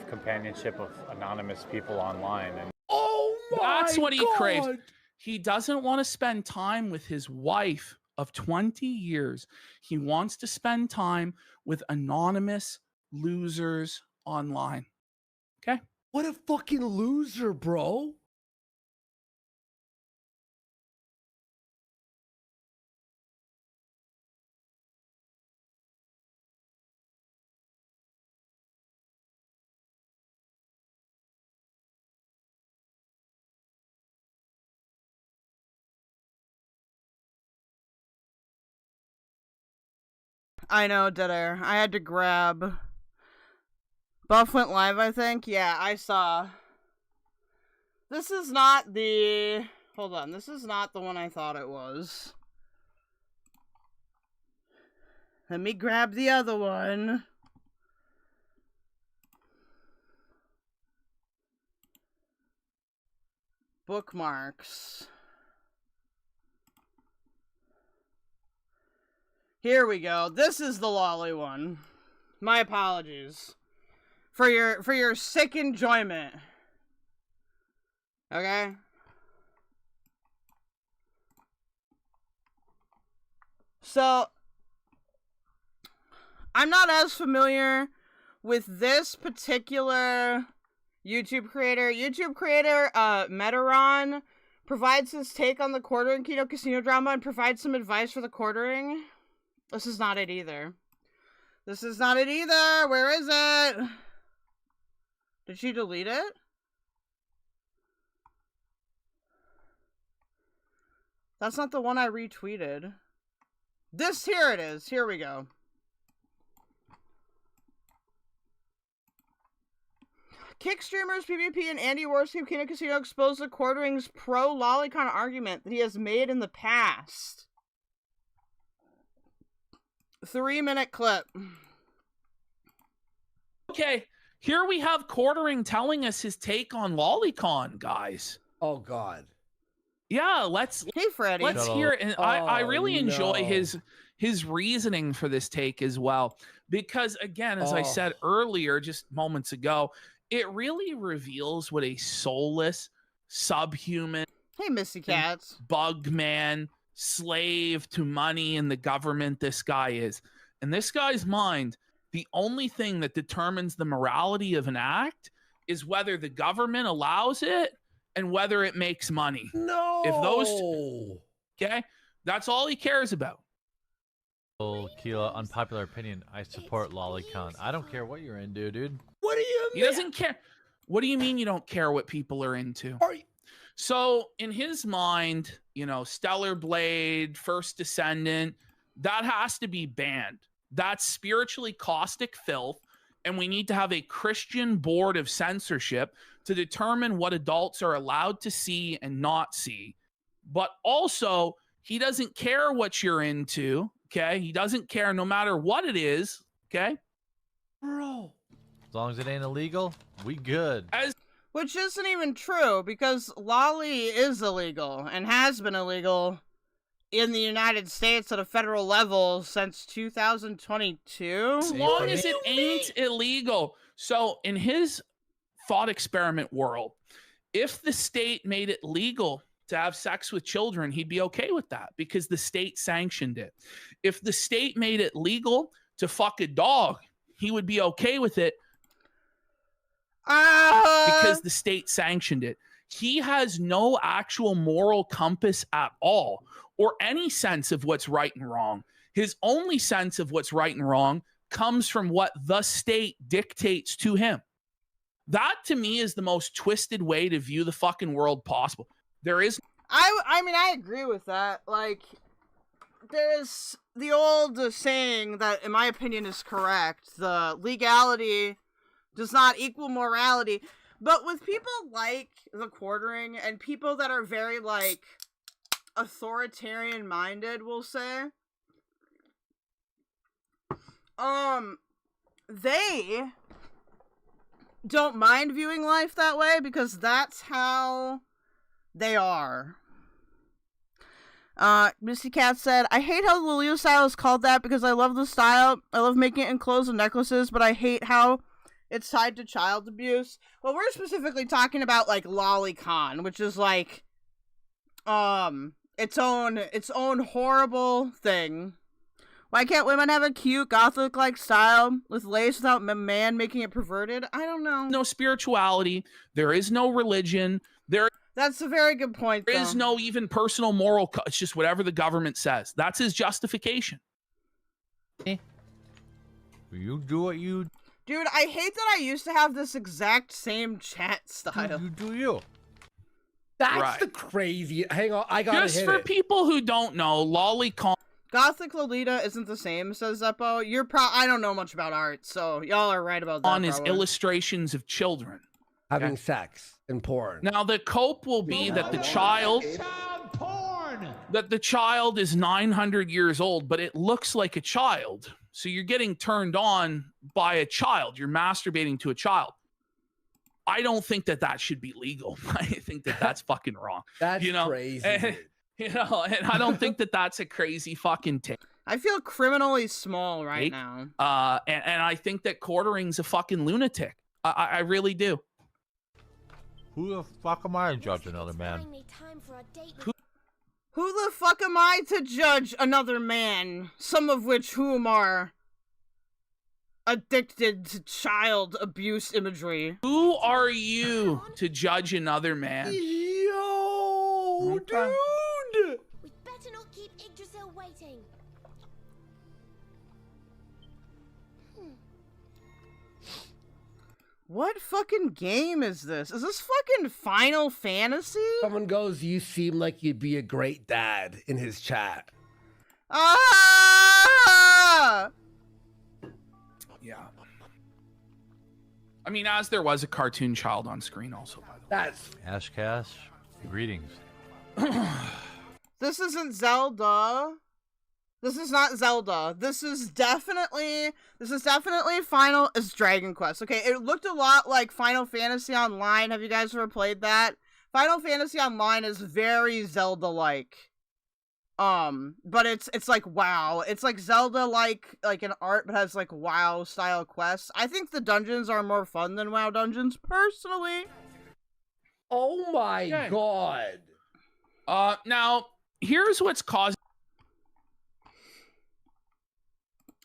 companionship of anonymous people online. And oh my That's what he God. craves. He doesn't want to spend time with his wife of 20 years. He wants to spend time with anonymous losers online. Okay? What a fucking loser, bro. I know, dead air. I had to grab. Buff went live, I think. Yeah, I saw. This is not the. Hold on. This is not the one I thought it was. Let me grab the other one. Bookmarks. Here we go. This is the lolly one. My apologies. For your sick enjoyment. Okay? So I'm not as familiar with this particular YouTube creator. Metaron provides his take on the quartering Kino Casino drama and provides some advice for the quartering. This is not it either. This is not it either. Where is it? Did she delete it? That's not the one I retweeted. This, here it is. Here we go. Kick streamers PvP and Andy Warscape Kino Casino exposed the quartering's pro lolicon argument that he has made in the past. 3-minute clip. Okay, here we have Quartering telling us his take on lolicon, guys. Oh God. Yeah, let's Freddie. Let's hear it. And I really enjoy no. his reasoning for this take as well. Because again, as I said earlier, just moments ago, it really reveals what a soulless, subhuman, hey Missy Cats, bug man, slave to money and the government this guy is. In this guy's mind, the only thing that determines the morality of an act is whether the government allows it and whether it makes money. No. If those okay, that's all he cares about. Keela, unpopular opinion. I support lolicon. I don't care what you're into, dude. What do you mean? He doesn't care. What do you mean you don't care what people are into? So in his mind, you know, Stellar Blade, First Descendant, that has to be banned. That's spiritually caustic filth. And we need to have a Christian board of censorship to determine what adults are allowed to see and not see. But also, he doesn't care what you're into, okay? He doesn't care no matter what it is, okay? Bro. As long as it ain't illegal, we good. Which isn't even true, because lolly is illegal and has been illegal in the United States at a federal level since 2022. As long as it ain't illegal. So in his thought experiment world, if the state made it legal to have sex with children, he'd be okay with that because the state sanctioned it. If the state made it legal to fuck a dog, he would be okay with it because the state sanctioned it. He has no actual moral compass at all or any sense of what's right and wrong. His only sense of what's right and wrong comes from what the state dictates to him. That to me is the most twisted way to view the fucking world possible. There is. I mean, I agree with that. Like, there's the old saying that, in my opinion, is correct. The legality does not equal morality. But with people like the Quartering and people that are very, like, authoritarian-minded, we'll say, they don't mind viewing life that way because that's how they are. Missy Cat said, I hate how the Leo style is called that because I love the style. I love making it in clothes and necklaces, but I hate how it's tied to child abuse. Well, we're specifically talking about, like, lolicon, which is, like, its own horrible thing. Why can't women have a cute gothic-like style with lace without a man making it perverted? I don't know. No spirituality. There is no religion. That's a very good point, There is no even personal moral. It's just whatever the government says. That's his justification. You do what you... Dude, I hate that I used to have this exact same chat style. You do you. That's Right. the crazy. Hang on, I gotta Just hit for it. people who don't know, lolicon. Gothic Lolita isn't the same, says Zeppo. I don't know much about art, so y'all are right about that. On is probably. illustrations of children Having sex and porn. Now the cope will be that the child is 900 years old, but it looks like a child. So you're getting turned on by a child. You're masturbating to a child. I don't think that should be legal. I think that's fucking wrong. That's crazy. crazy. And I don't think that's a crazy fucking take. I feel criminally small right now. And I think that Quartering's a fucking lunatic. I really do. Who the fuck am I to judge another man? Who the fuck am I to judge another man, some of whom are addicted to child abuse imagery? Who are you to judge another man? Yo, dude! We better not keep Yggdrasil waiting. What fucking game is this? Is this fucking Final Fantasy? Someone goes, you seem like you'd be a great dad in his chat. Ah! Yeah. I mean, as there was a cartoon child on screen also, by the way. That's... Ash Cash, greetings. This isn't Zelda. This is not Zelda. This is definitely Final. It's Dragon Quest. Okay, it looked a lot like Final Fantasy Online. Have you guys ever played that? Final Fantasy Online is very Zelda-like. But it's like WoW. It's like Zelda like an art, but has like WoW style quests. I think the dungeons are more fun than WoW dungeons, personally. Oh my god. Now here's what's causing.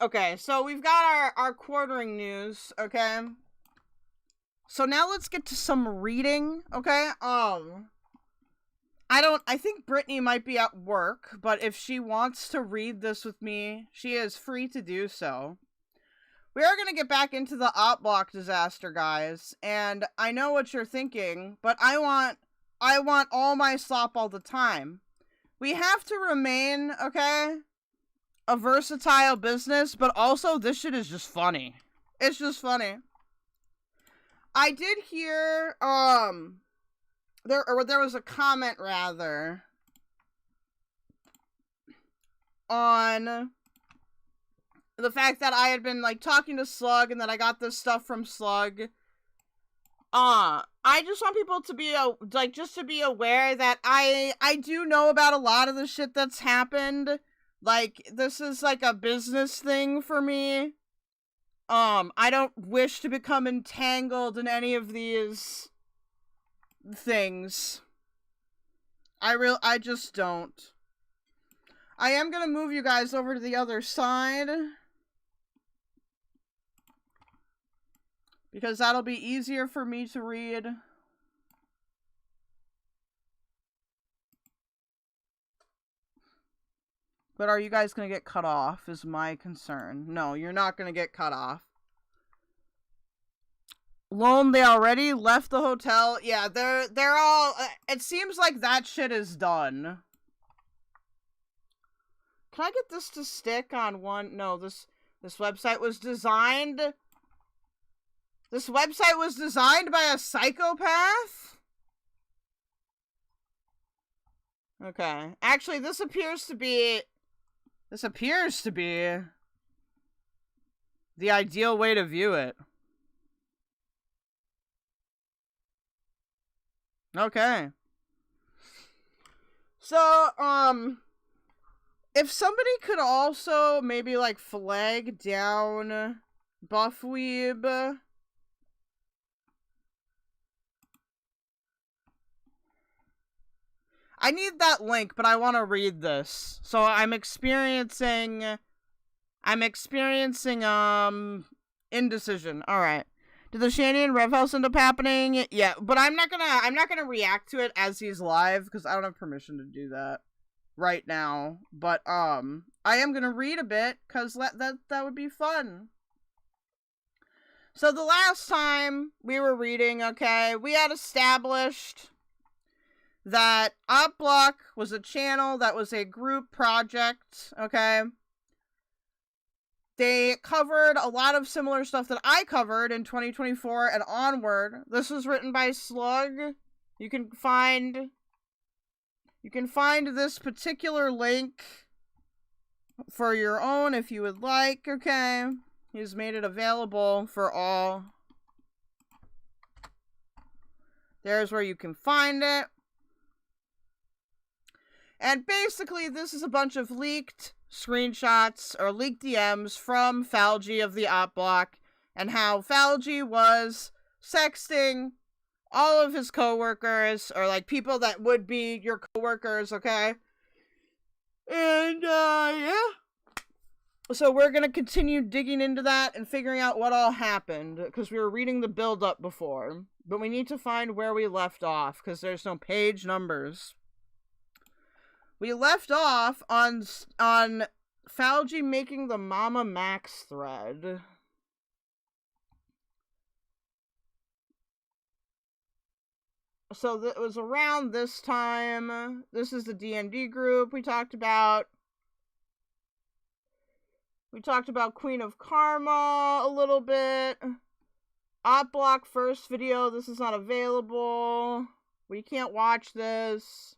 Okay, so we've got our Quartering news, okay? So now let's get to some reading, okay? I think Brittany might be at work, but if she wants to read this with me, she is free to do so. We are going to get back into the Oppblock disaster, guys, and I know what you're thinking, but I want all my slop all the time. We have to remain, okay, a versatile business, but also this shit is just funny. It's just funny. I did hear, there was a comment, rather, on the fact that I had been, like, talking to Slug and that I got this stuff from Slug. I just want people to be, just to be aware that I do know about a lot of the shit that's happened. Like, this is, like, a business thing for me. I don't wish to become entangled in any of these things. I just don't. I am gonna move you guys over to the other side, because that'll be easier for me to read. But are you guys gonna get cut off is my concern. No, you're not gonna get cut off. Lone, they already left the hotel. Yeah, they're all... it seems like that shit is done. Can I get this to stick on one? No, this website was designed... This website was designed by a psychopath? Okay. Actually, this appears to be the ideal way to view it. Okay. So, if somebody could also maybe, like, flag down Buffweeb. I need that link, but I want to read this. So I'm experiencing, indecision. Alright. Did the Shanny and Rev House end up happening? Yeah, but I'm not gonna react to it as he's live, because I don't have permission to do that right now. But, I am gonna read a bit, because that would be fun. So the last time we were reading, okay, we had established that Oppblock was a channel that was a group project, okay? They covered a lot of similar stuff that I covered in 2024 and onward. This was written by Slug. You can find this particular link for your own if you would like, okay? He's made it available for all. There's where you can find it. And basically, this is a bunch of leaked screenshots or leaked DMs from falgi of the Oppblock, and how falgi was sexting all of his coworkers, or like people that would be your coworkers, okay? And yeah. So we're gonna continue digging into that and figuring out what all happened, because we were reading the build-up before, but we need to find where we left off, because there's no page numbers. We left off on falgi making the Mama Max thread. So it was around this time. This is the D&D group we talked about. We talked about Queen of Karma a little bit. Oppblock first video. This is not available. We can't watch this.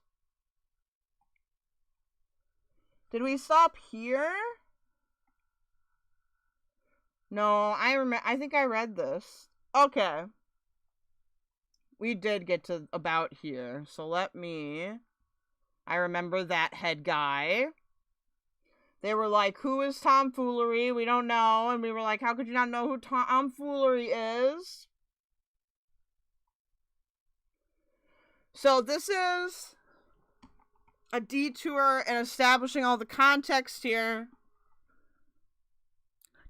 Did we stop here? No, I think I read this. Okay. We did get to about here. So I remember that head guy. They were like, who is Tomfoolery? We don't know. And we were like, how could you not know who Tomfoolery is? So this is a detour and establishing all the context here.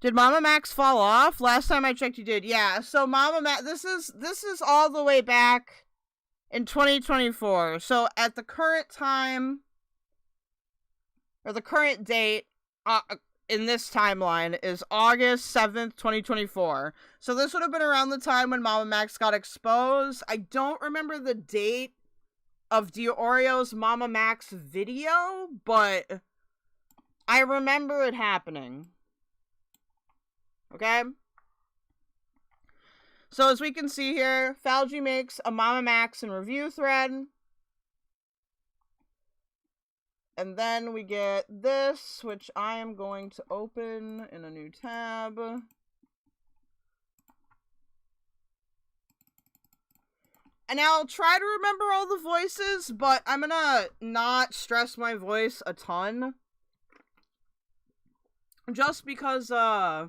Did Mama Max fall off? Last time I checked, you did. Yeah, so Mama Max, this is all the way back in 2024. So at the current time, or the current date in this timeline is August 7th, 2024. So this would have been around the time when Mama Max got exposed. I don't remember the date of Dioreo's Mama Max video, but I remember it happening. Okay? So as we can see here, falgi makes a Mama Max and review thread. And then we get this, which I am going to open in a new tab. And I'll try to remember all the voices, but I'm gonna not stress my voice a ton. Just because, yeah.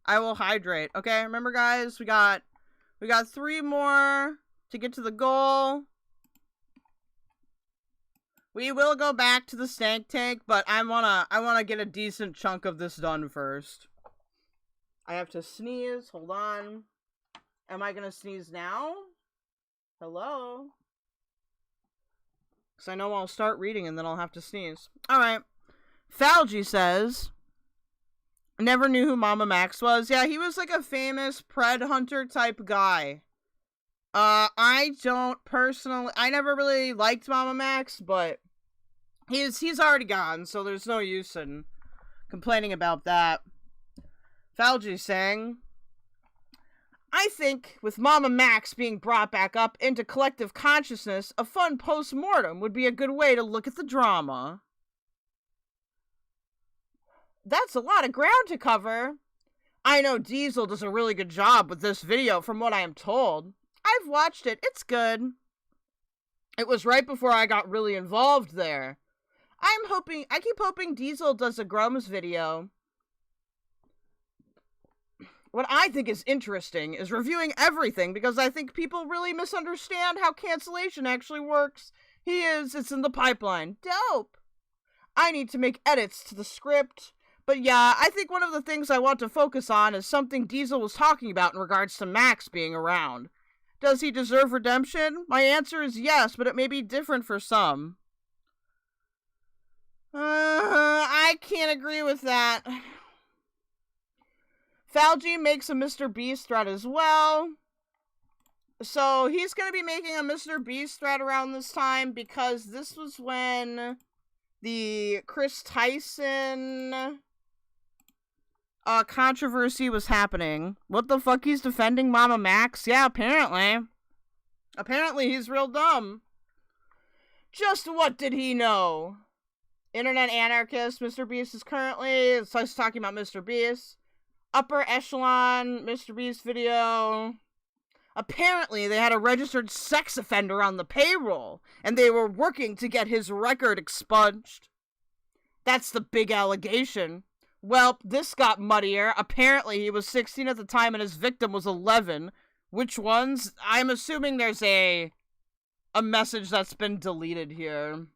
I will hydrate, okay? Remember, guys, we got 3 more to get to the goal. We will go back to the Stank Tank, but I wanna get a decent chunk of this done first. I have to sneeze. Hold on. Am I gonna sneeze now? Hello? Because I know I'll start reading and then I'll have to sneeze. Alright. Falgi says, never knew who Mama Max was. Yeah, he was like a famous Pred Hunter type guy. I don't personally, I never really liked Mama Max, but he's already gone, so there's no use in complaining about that. Falgi saying, I think with Mama Max being brought back up into collective consciousness, a fun post-mortem would be a good way to look at the drama. That's a lot of ground to cover. I know Diesel does a really good job with this video from what I am told. I've watched it. It's good. It was right before I got really involved there. I keep hoping Diesel does a Grums video. What I think is interesting is reviewing everything because I think people really misunderstand how cancellation actually works. It's in the pipeline. Dope. I need to make edits to the script. But yeah, I think one of the things I want to focus on is something Diesel was talking about in regards to Max being around. Does he deserve redemption? My answer is yes, but it may be different for some. I can't agree with that. Falgi makes a Mr. Beast thread as well. So he's going to be making a Mr. Beast thread around this time because this was when the Chris Tyson controversy was happening. What the fuck, he's defending Mama Max? Yeah, apparently. Apparently he's real dumb. Just what did he know? Internet anarchist, Mr. Beast is currently, so he's talking about Mr. Beast. Upper echelon, Mr. Beast video. Apparently they had a registered sex offender on the payroll, and they were working to get his record expunged. That's the big allegation. Well, this got muddier. Apparently he was 16 at the time and his victim was 11. Which ones? I'm assuming there's a message that's been deleted here.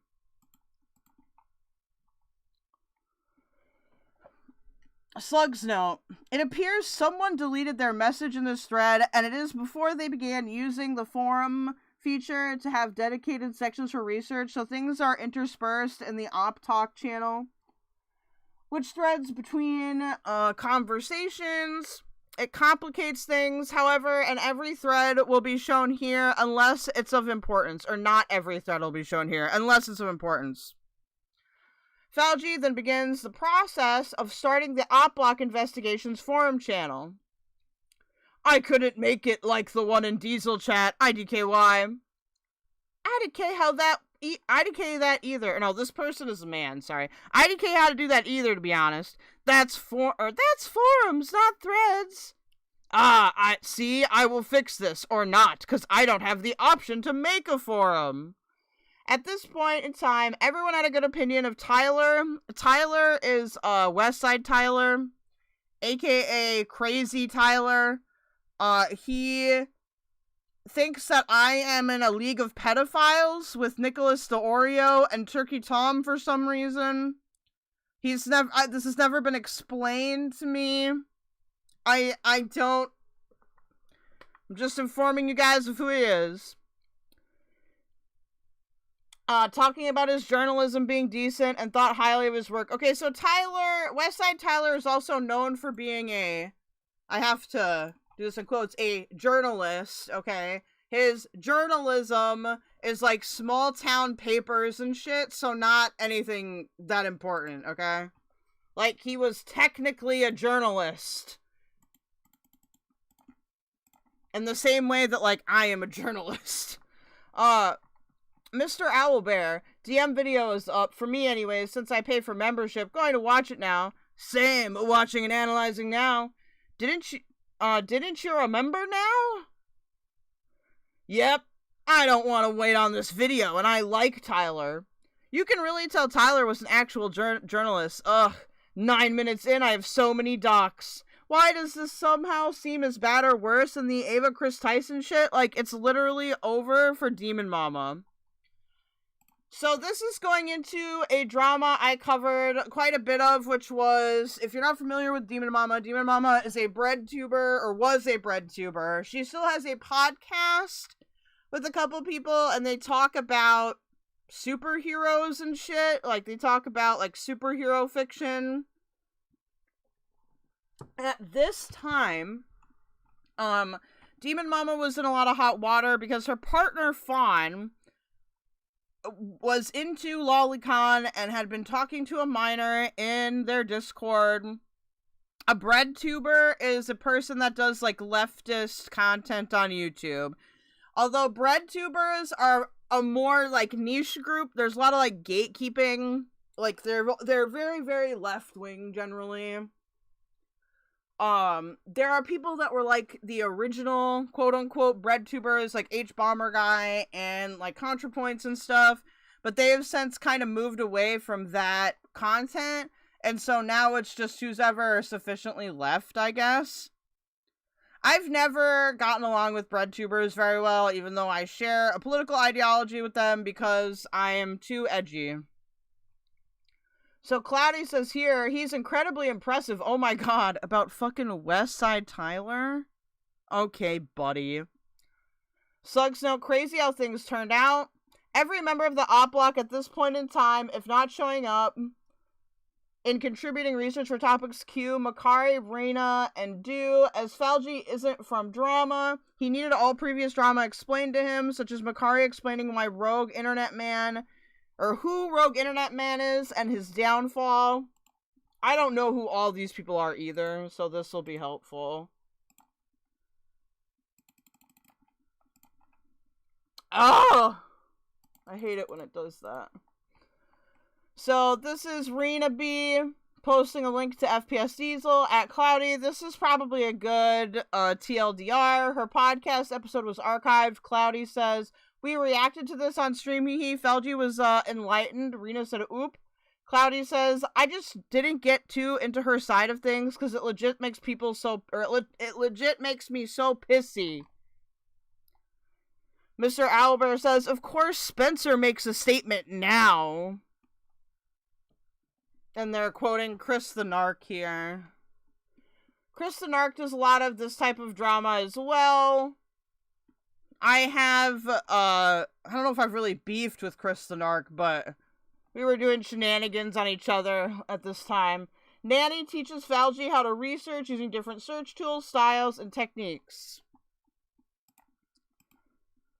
Slug's note. It appears someone deleted their message in this thread, and it is before they began using the forum feature to have dedicated sections for research, so things are interspersed in the Oppblock channel, which threads between conversations. It complicates things, however, and every thread will be shown here unless it's of importance, or not every thread will be shown here unless it's of importance. Falgi then begins the process of starting the Oppblock Investigations forum channel. I couldn't make it like the one in Diesel chat, IDKY. IDK that either. No, this person is a man, sorry. IDK how to do that either, to be honest. That's forums, not threads. I will fix this, or not, because I don't have the option to make a forum. At this point in time, everyone had a good opinion of Tyler. Tyler is Westside Tyler, aka Crazy Tyler. He thinks that I am in a league of pedophiles with Nicholas the Oreo and Turkey Tom for some reason. This has never been explained to me. I'm just informing you guys of who he is. Talking about his journalism being decent and thought highly of his work. Okay, so Westside Tyler is also known for being I have to do this in quotes, a journalist, okay? His journalism is like small town papers and shit, so not anything that important, okay? Like, he was technically a journalist. In the same way that, like, I am a journalist. Mr. Owlbear, DM video is up, for me anyways, since I pay for membership. Going to watch it now. Same, watching and analyzing now. Didn't you remember now? Yep, I don't want to wait on this video, and I like Tyler. You can really tell Tyler was an actual journalist. Ugh, 9 minutes in, I have so many docs. Why does this somehow seem as bad or worse than the Ava Chris Tyson shit? Like, it's literally over for Demon Mama. So this is going into a drama I covered quite a bit of, which was, if you're not familiar with Demon Mama is a bread tuber, or was a bread tuber. She still has a podcast with a couple people, and they talk about superheroes and shit. Like, they talk about, like, superhero fiction. At this time, Demon Mama was in a lot of hot water because her partner, Fawn, was into Lolicon and had been talking to a minor in their Discord. A bread tuber is a person that does, like, leftist content on YouTube. Although bread tubers are a more, like, niche group, there's a lot of, like, gatekeeping. Like, they're very, very left-wing, generally. There are people that were, like, the original, quote-unquote, bread tubers, like H-Bomber Guy and, like, ContraPoints and stuff, but they have since kind of moved away from that content, and so now it's just who's ever sufficiently left, I guess. I've never gotten along with bread tubers very well, even though I share a political ideology with them because I am too edgy. So Cloudy says here, he's incredibly impressive, oh my god, about fucking West Side Tyler? Okay, buddy. Slugs Note, crazy how things turned out. Every member of the Oppblock at this point in time, if not showing up in contributing research for topics Q, Makari, Reina, and Do, as falgi isn't from drama, he needed all previous drama explained to him, such as Makari explaining why Rogue Internet Man, or who Rogue Internet Man is, and his downfall. I don't know who all these people are either, so this will be helpful. Oh! I hate it when it does that. So, this is Rena B posting a link to FPS Diesel at Cloudy. This is probably a good TLDR. Her podcast episode was archived. Cloudy says, we reacted to this on stream, hee. Falgi was enlightened. Rena said, oop. Cloudy says, I just didn't get too into her side of things because it legit makes people so, or it legit makes me so pissy. Mr. Owlbear says, of course Spencer makes a statement now. And they're quoting Chris the Narc here. Chris the Narc does a lot of this type of drama as well. I have, I don't know if I've really beefed with Chris the Narc, but we were doing shenanigans on each other at this time. Nanny teaches falgi how to research using different search tools, styles, and techniques.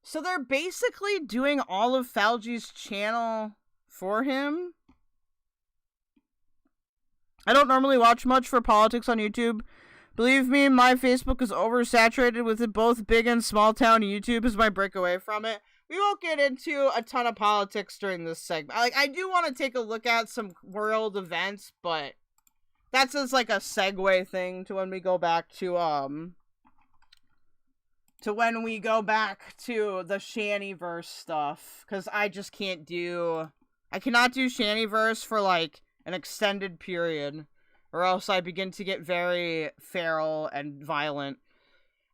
So they're basically doing all of falgi's channel for him. I don't normally watch much for politics on YouTube. Believe me, my Facebook is oversaturated with it. Both big and small town YouTube is my breakaway from it. We won't get into a ton of politics during this segment. Like, I do want to take a look at some world events, but that's just like a segue thing to when we go back to the Shannyverse stuff. Because I just can't do... I cannot do Shannyverse for, like, an extended period, or else I begin to get very feral and violent.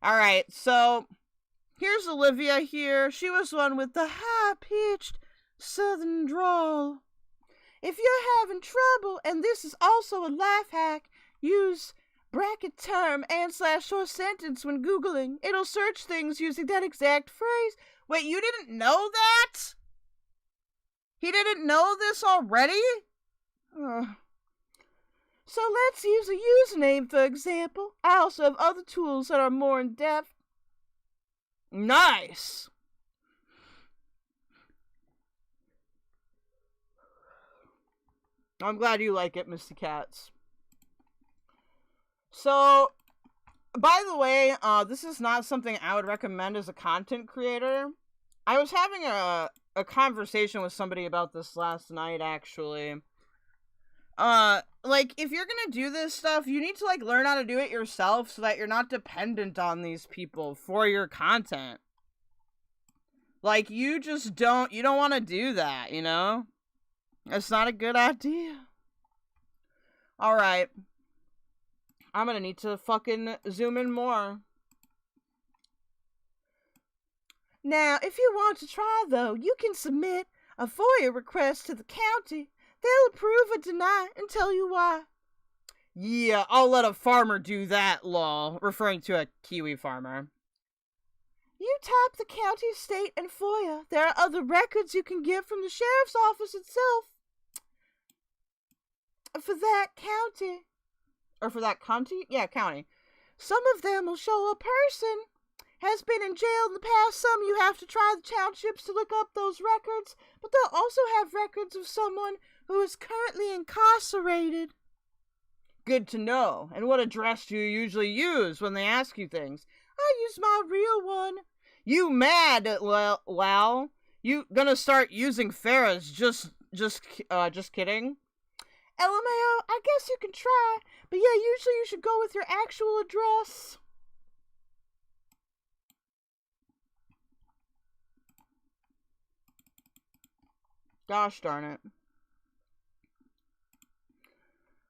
Alright, so here's Olivia here. She was the one with the high-pitched southern drawl. If you're having trouble, and this is also a life hack, use bracket term and / short sentence when Googling. It'll search things using that exact phrase. Wait, you didn't know that? He didn't know this already? So let's use a username, for example. I also have other tools that are more in-depth. Nice! I'm glad you like it, Mr. Katz. So, by the way, this is not something I would recommend as a content creator. I was having a conversation with somebody about this last night, actually. Like, if you're gonna do this stuff, you need to, like, learn how to do it yourself so that you're not dependent on these people for your content. Like, you don't want to do that, you know? It's not a good idea. Alright. I'm gonna need to fucking zoom in more. Now, if you want to try, though, you can submit a FOIA request to the county. They'll approve or deny and tell you why. Yeah, I'll let a farmer do that, lol. Referring to a Kiwi farmer. You tap the county, state, and FOIA. There are other records you can get from the sheriff's office itself. For that county. Or for that county? Yeah, county. Some of them will show a person has been in jail in the past. Some you have to try the townships to look up those records. But they'll also have records of someone who is currently incarcerated. Good to know. And what address do you usually use when they ask you things? I use my real one. You mad, Lal? You gonna start using Farah's? Just kidding. LMAO, I guess you can try, but yeah, usually you should go with your actual address. Gosh darn it.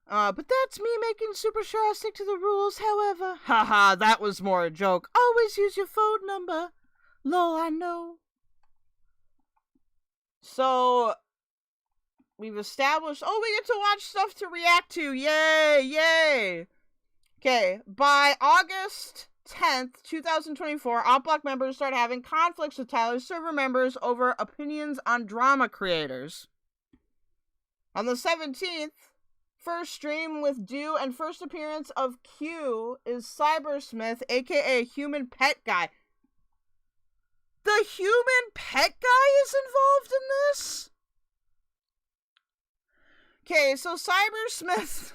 But that's me making super sure I stick to the rules, however. Haha, that was more a joke. Always use your phone number. Lol, I know. So, we've established... Oh, we get to watch stuff to react to. Yay, yay. Okay, by August 10th, 2024, Oppblock members start having conflicts with Tyler's server members over opinions on drama creators. On the 17th, first stream with Do and first appearance of Q is Cybersmith, aka Human Pet Guy. The Human Pet Guy is involved in this? Okay, so Cybersmith...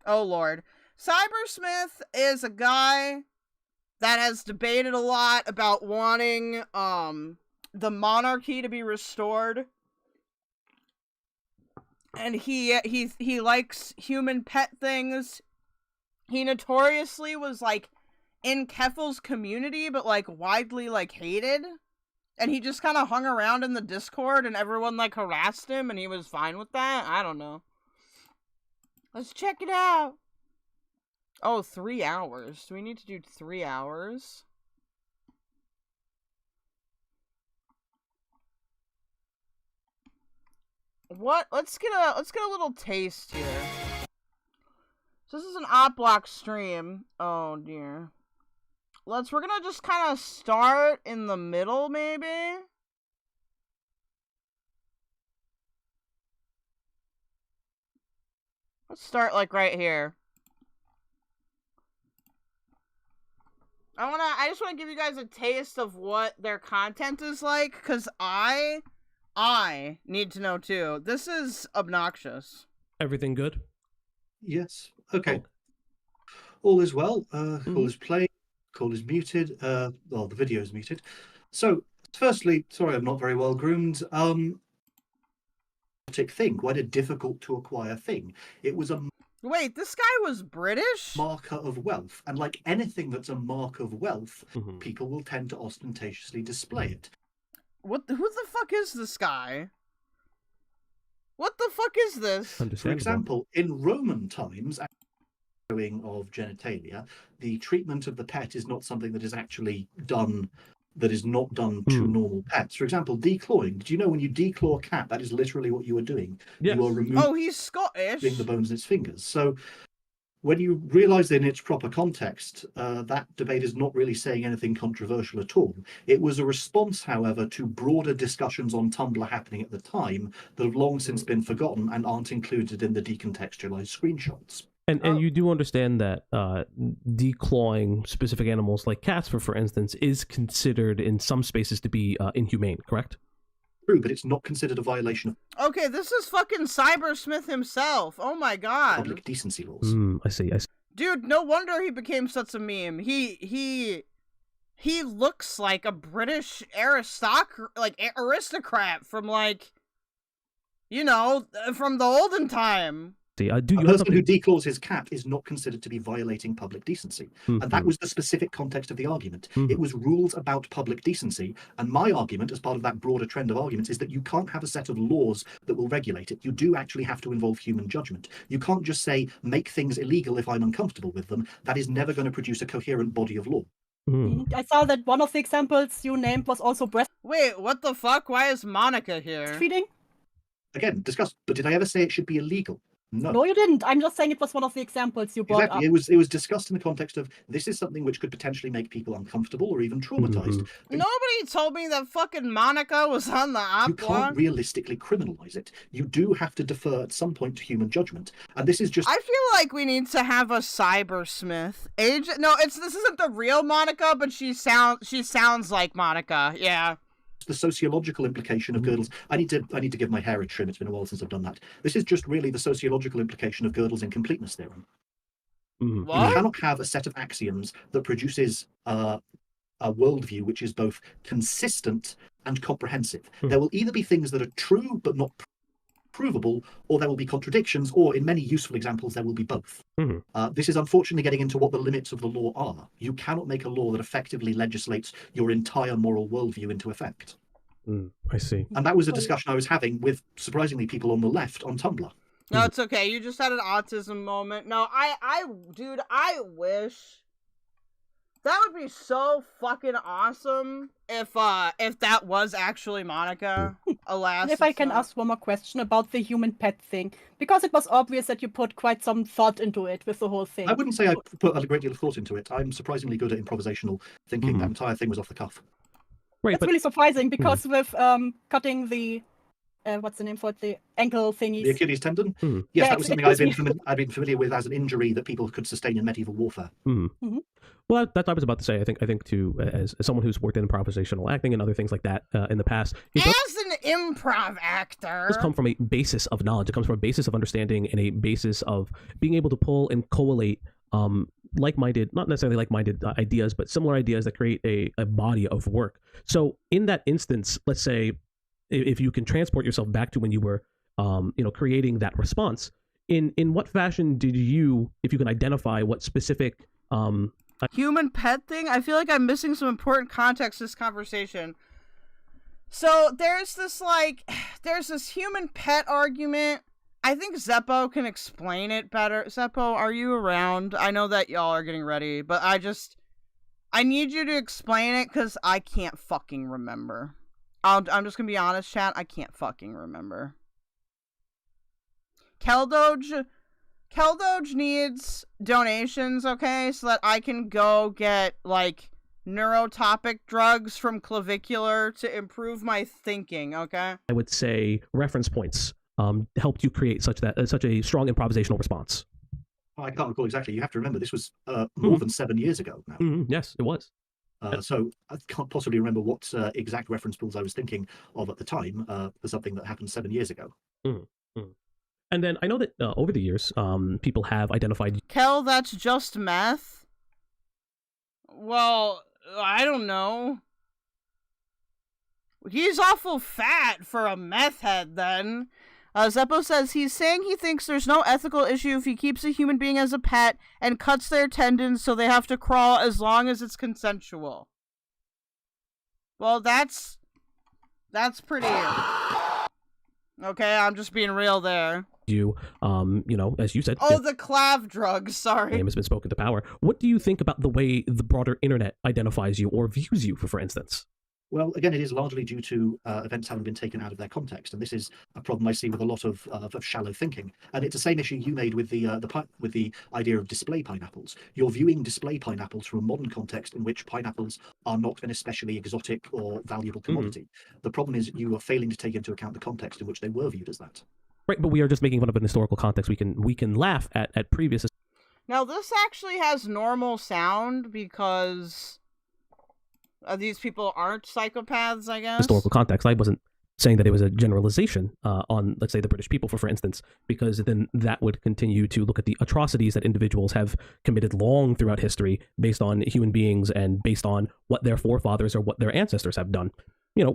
Oh, Lord. Cybersmith is a guy that has debated a lot about wanting, the monarchy to be restored. And he likes human pet things. He notoriously was, like, in Keffel's community, but, like, widely, like, hated. And he just kind of hung around in the Discord, and everyone, like, harassed him, and he was fine with that? I don't know. Let's check it out. Oh, 3 hours. Do we need to do 3 hours? What? Let's get a little taste here. So this is an Oppblock stream. Oh dear. We're gonna just kind of start in the middle, maybe? Let's start, like, right here. I just want to give you guys a taste of what their content is like, because I need to know, too. This is obnoxious. Everything good? Yes. Okay. All is well. All is playing. Call is muted. Well, the video is muted. So, firstly, sorry I'm not very well groomed. Thing, quite a difficult to acquire thing. It was a... Wait, this guy was British? Marker of wealth. And like anything that's a mark of wealth, people will tend to ostentatiously display it. Who the fuck is this guy? What the fuck is this? For example, in Roman times, of genitalia, the treatment of the pet is not something that is actually done, that is not done to normal pets. For example, declawing. Do you know when you declaw a cat, that is literally what you are doing? Yes. You are removing Oh, he's Scottish. the bones in its fingers. So when you realise in its proper context, that debate is not really saying anything controversial at all. It was a response, however, to broader discussions on Tumblr happening at the time that have long since been forgotten and aren't included in the decontextualized screenshots. And you do understand that declawing specific animals like cats, for instance, is considered in some spaces to be inhumane, correct? True, but it's not considered a violation of Okay, this is fucking Cybersmith himself. Oh my god. public decency laws. I see. Dude, no wonder he became such a meme. He looks like a British aristocrat from, like, you know, from the olden time. See, A person who declaws his cat is not considered to be violating public decency. And that was the specific context of the argument. It was rules about public decency. And my argument, as part of that broader trend of arguments, is that you can't have a set of laws that will regulate it. You do actually have to involve human judgment. You can't just say, make things illegal if I'm uncomfortable with them. That is never going to produce a coherent body of law. I saw that one of the examples you named was also breast. Wait, what the fuck? Why is Monica here? Feeding? Again, discussed. But did I ever say it should be illegal? No. you didn't. I'm just saying it was one of the examples you brought Exactly. up. It was discussed in the context of this is something which could potentially make people uncomfortable or even traumatized. Nobody told me that fucking Monica was on the You Oppblock. can't realistically criminalize it. You do have to defer at some point to human judgment, and this is just. I feel like we need to have a cybersmith. This isn't the real Monica, but she sounds like Monica. Yeah. The sociological implication of girdles. I need to give my hair a trim. It's been a while since I've done that. This is just really the sociological implication of Gödel's incompleteness theorem. You cannot have a set of axioms that produces a worldview which is both consistent and comprehensive. There will either be things that are true but not provable, or there will be contradictions, or in many useful examples there will be both. This is unfortunately getting into what the limits of the law are. You cannot make a law that effectively legislates your entire moral worldview into effect. I see. And that was a discussion I was having with, surprisingly, people on the left on Tumblr. No, it's okay. You just had an autism moment. No, dude, I wish that would be so fucking awesome if that was actually Monica. Alas. If I can ask one more question about the human pet thing, because it was obvious that you put quite some thought into it with the whole thing. I wouldn't say I put a great deal of thought into it. I'm surprisingly good at improvisational thinking. That entire thing was off the cuff. Right, That's really surprising because with cutting the what's the name for it? The ankle thingies. The Achilles tendon? Yes, that was something I'd been familiar with as an injury that people could sustain in medieval warfare. Well, that's what I was about to say. I think too, as someone who's worked in improvisational acting and other things like that in the past, as an improv actor, does come from a basis of knowledge. It comes from a basis of understanding and a basis of being able to pull and collate like-minded, not necessarily like-minded ideas, but similar ideas that create a body of work. So in that instance, let's say if you can transport yourself back to when you were creating that response, in what fashion did you, if you can identify what specific human pet thing? I feel like I'm missing some important context to this conversation. So there's this human pet argument. I think Zeppo can explain it better. Zeppo, are you around? I know that y'all are getting ready, but I need you to explain it because I can't fucking remember. I'm just gonna be honest, chat. I can't fucking remember. Keldoge needs donations, okay, so that I can go get like neurotopic drugs from Kwiggler to improve my thinking, okay? I would say reference points helped you create such a strong improvisational response. I can't recall exactly. You have to remember this was more than 7 years ago now. Yes, it was. So I can't possibly remember what exact reference pools I was thinking of at the time for something that happened 7 years ago. And then I know that over the years, people have identified... Kel, that's just meth? Well, I don't know. He's awful fat for a meth head, then. Zeppo says he's saying he thinks there's no ethical issue if he keeps a human being as a pet and cuts their tendons so they have to crawl as long as it's consensual. Well, that's pretty... Okay, I'm just being real there. You, as you said... Oh, the clav drugs, sorry. Name has been spoken to power. What do you think about the way the broader internet identifies you or views you, for instance? Well, again, it is largely due to events having been taken out of their context, and this is a problem I see with a lot of shallow thinking. And it's the same issue you made with the idea of display pineapples. You're viewing display pineapples from a modern context in which pineapples are not an especially exotic or valuable commodity. The problem is you are failing to take into account the context in which they were viewed as that. Right, but we are just making fun of an historical context. We can laugh at previous. Now this actually has normal sound because. These people aren't psychopaths, I guess? Historical context. I wasn't saying that it was a generalization on, let's say, the British people, for instance, because then that would continue to look at the atrocities that individuals have committed long throughout history based on human beings and based on what their forefathers or what their ancestors have done.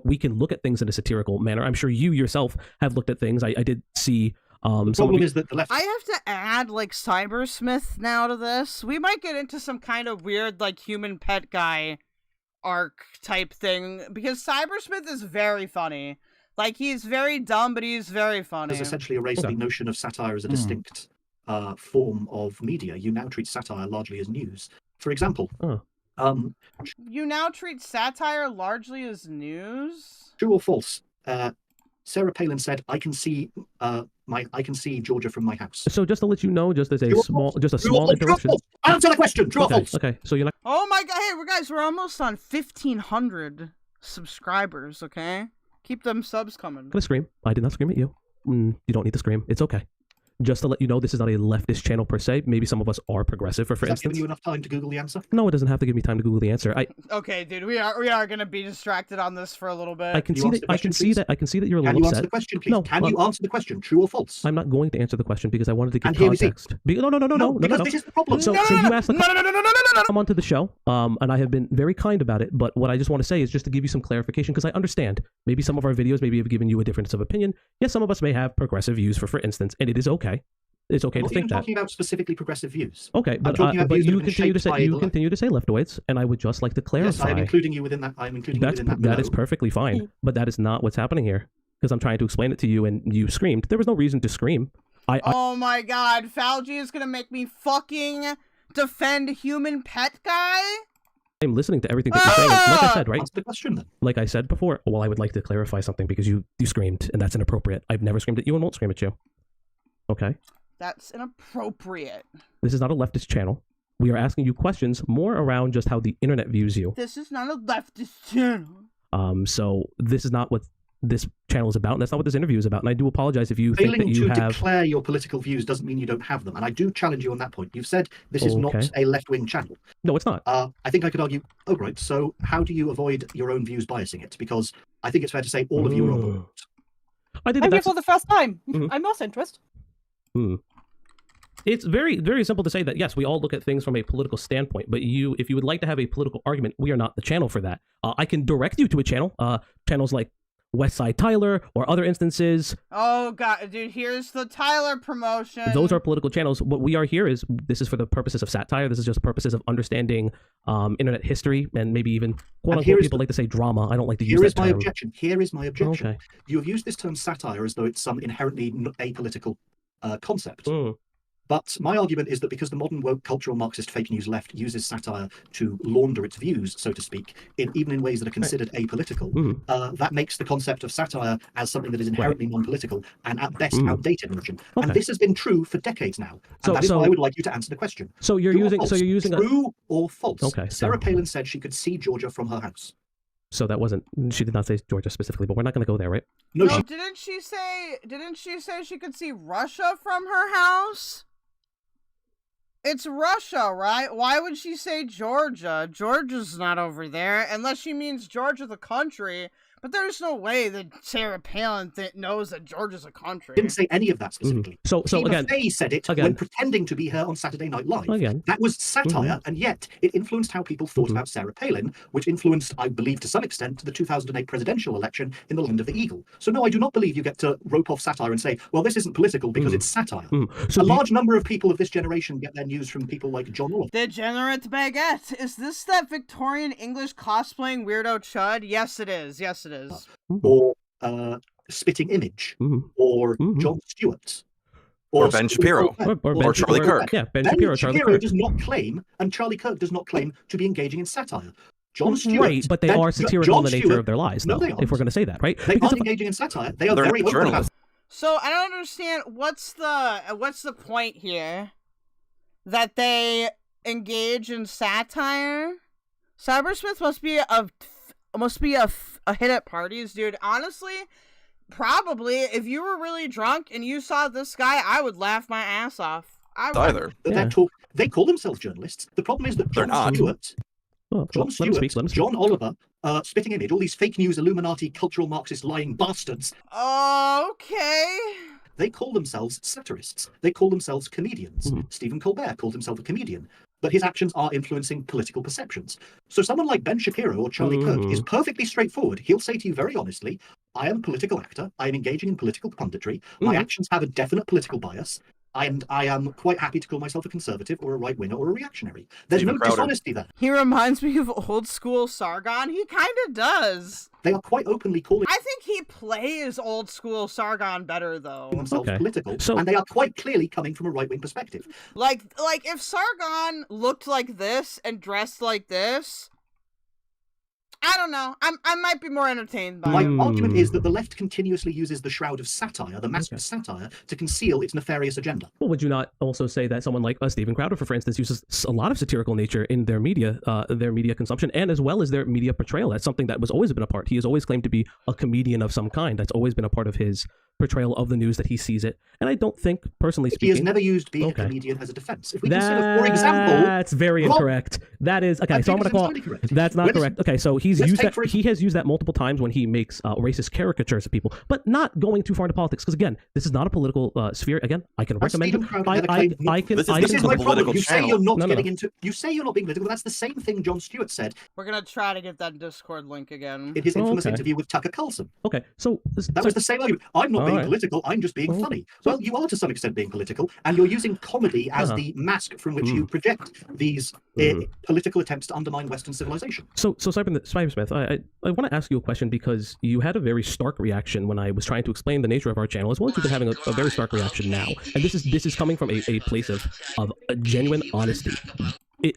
We can look at things in a satirical manner. I'm sure you yourself have looked at things. I did see... the problem is that the left... I have to add, Cybersmith now to this. We might get into some kind of weird, human pet guy arc type thing, because Cybersmith is very funny. He's very dumb, but he's very funny. Has essentially erased the notion of satire as a distinct form of media. You now treat satire largely as news. For example, you now treat satire largely as news? True or false? Sarah Palin said, I can see I can see Georgia from my house. So just to let you know, just as a True or small, false? just a True or small false? True or interruption. false? Answer the question. True or Okay, false? okay. So you're not. Oh my god, hey, guys, we're almost on 1,500 subscribers, okay? Keep them subs coming. Gonna scream. I did not scream at you. You don't need to scream. It's okay. Just to let you know, this is not a leftist channel per se. Maybe some of us are progressive, for Has that instance. given you enough time to Google the answer? No, it doesn't have to give me time to Google the answer. Okay, dude, we are gonna be distracted on this for a little bit. I can see that. I can see that. I can see that you're a Can little you upset. answer the question, please? No, Can you answer the question? True or false? I'm not going to answer the question because I wanted to give And here we see. context. No. Because this is the problem. So you asked the come onto the show, and I have been very kind about it. But what I just want to say is just to give you some clarification because I understand maybe some of our videos maybe have given you a difference of opinion. Yes, some of us may have progressive views, for instance, and it is okay. It's okay I'm to not think even that. talking about specifically progressive views. Okay, I'm but talking about views that you have been continue to shaped say by you the left. continue to say leftoids, and I would just like to clarify. Yes, I am including you within that. I am including you within that. That is below. perfectly fine, but that is not what's happening here. Because I'm trying to explain it to you, and you screamed. There was no reason to scream. Oh my god, Falgi is gonna make me fucking defend human pet guy? I'm listening to everything that you're saying. and Like I said, right? Answer the question then. Like I said before, well, I would like to clarify something because you screamed, and that's inappropriate. I've never screamed at you and won't scream at you. Okay? That's inappropriate. This is not a leftist channel. We are asking you questions more around just how the internet views you. This is not a leftist channel. So this is not what this channel is about, and that's not what this interview is about. And I do apologize if you think Failing that you to have. declare your political views doesn't mean you don't have them, and I do challenge you on that point. You've said this is not Okay. a left-wing channel. No, it's not. I think I could argue. Oh, right. So how do you avoid your own views biasing it? Because I think it's fair to say all of you are on board. I think I'm here that's. for the first time. Mhm. I'm not interested. It's very, very simple to say that, yes, we all look at things from a political standpoint, but if you would like to have a political argument, we are not the channel for that. I can direct you to a channel, channels like Westside Tyler or other instances. Oh god, dude, here's the Tyler promotion. Those are political channels. What we are here is, this is for the purposes of satire. This is just purposes of understanding internet history and maybe even, quote-unquote, people like to say drama. I don't like to use that term. Objection. Here is my objection. Okay. You have used this term satire as though it's some inherently apolitical concept. But my argument is that because the modern woke cultural Marxist fake news left uses satire to launder its views, so to speak, even in ways that are considered apolitical, that makes the concept of satire as something that is inherently non-political and at best outdated notion. And this has been true for decades now. And that is why I would like you to answer the question. So you're using true or false? Okay. Sarah Palin said she could see Georgia from her house. So that wasn't. She did not say Georgia specifically, but we're not going to go there, right? No, didn't she say she could see Russia from her house? It's Russia, right? Why would she say Georgia? Georgia's not over there, unless she means Georgia the country. But there's no way that Sarah Palin knows that Georgia's a country. Didn't say any of that specifically. So again, Faye said it when pretending to be her on Saturday Night Live. That was satire, and yet it influenced how people thought about Sarah Palin, which influenced, I believe, to some extent, the 2008 presidential election in the land of the eagle. So no, I do not believe you get to rope off satire and say, well, this isn't political because it's satire. So a large number of people of this generation get their news from people like John Oliver. Degenerate baguette. Is this that Victorian English cosplaying weirdo chud? Yes, it is. Yes, it is. Or Spitting Image, or Jon Stewart, or Ben Shapiro, or Charlie Kirk. Yeah, Ben Shapiro, Charlie Kirk does not claim, and Charlie Kirk does not claim to be engaging in satire. Jon Stewart, right, but they are satirical in the nature of their lies, though, if we're going to say that, right? They aren't engaging in satire. They are very open about it. So I don't understand what's the point here that they engage in satire. Cybersmith must be a hit at parties, dude. Honestly, probably if you were really drunk and you saw this guy, I would laugh my ass off. They call themselves journalists. The problem is that Jon Stewart, John Oliver, Spitting Image, all these fake news Illuminati cultural Marxist lying bastards. Okay. They call themselves satirists. They call themselves comedians. Stephen Colbert called himself a comedian. But his actions are influencing political perceptions. So someone like Ben Shapiro or Charlie Kirk is perfectly straightforward. He'll say to you very honestly, I am a political actor. I am engaging in political punditry. My actions have a definite political bias. And I am quite happy to call myself a conservative or a right-winger or a reactionary. There's no dishonesty there. He reminds me of old school Sargon. He kind of does. They are quite openly calling... I think he plays old school Sargon better, though. ...themselves political, and they are quite clearly coming from a right-wing perspective. Like if Sargon looked like this and dressed like this, I don't know. I might be more entertained by My it. argument is that the left continuously uses the shroud of satire, the mask of satire, to conceal its nefarious agenda. Well, would you not also say that someone like Stephen Crowder, for instance, uses a lot of satirical nature in their media consumption, and as well as their media portrayal? That's something that was always been a part. He has always claimed to be a comedian of some kind. That's always been a part of his portrayal of the news that he sees it. And I don't think, personally speaking, he has never used being a comedian as a defense. If we consider, for example, that's very incorrect. That is okay. So I'm going to call it. That's not correct. Okay, so he has used that multiple times when he makes racist caricatures of people, but not going too far into politics. Because again, this is not a political sphere. Again, I can recommend it. I can. This is my problem. You say you're not getting into. You say you're not being political. But that's the same thing Jon Stewart said. We're gonna try to get that Discord link again. In his infamous interview with Tucker Carlson. Okay, so that was the same argument. I'm not being political. I'm just being funny. Well, you are to some extent being political, and you're using comedy as the mask from which you project these political attempts to undermine Western civilization. So Cybersmith, I want to ask you a question because you had a very stark reaction when I was trying to explain the nature of our channel, as well as you've been having a very stark reaction now. And this is coming from a place of a genuine honesty.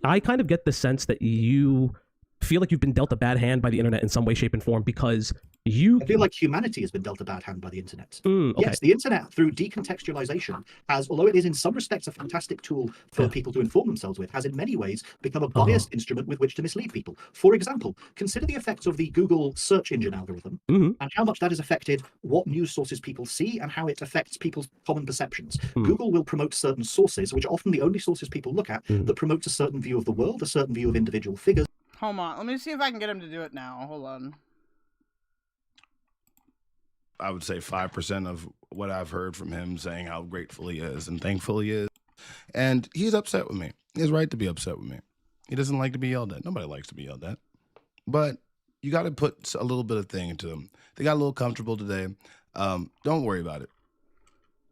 I kind of get the sense that you feel like you've been dealt a bad hand by the internet in some way, shape, and form because I feel like humanity has been dealt a bad hand by the internet. Okay. Yes, the internet, through decontextualization, has, although it is in some respects a fantastic tool for people to inform themselves with, has in many ways become a biased instrument with which to mislead people. For example, consider the effects of the Google search engine algorithm and how much that has affected what news sources people see and how it affects people's common perceptions. Google will promote certain sources, which are often the only sources people look at, that promotes a certain view of the world, a certain view of individual figures. Hold on, let me see if I can get him to do it now. Hold on. I would say 5% of what I've heard from him saying how grateful he is and thankful he is. And he's upset with me. He has right to be upset with me. He doesn't like to be yelled at. Nobody likes to be yelled at. But you got to put a little bit of thing into them. They got a little comfortable today. Don't worry about it.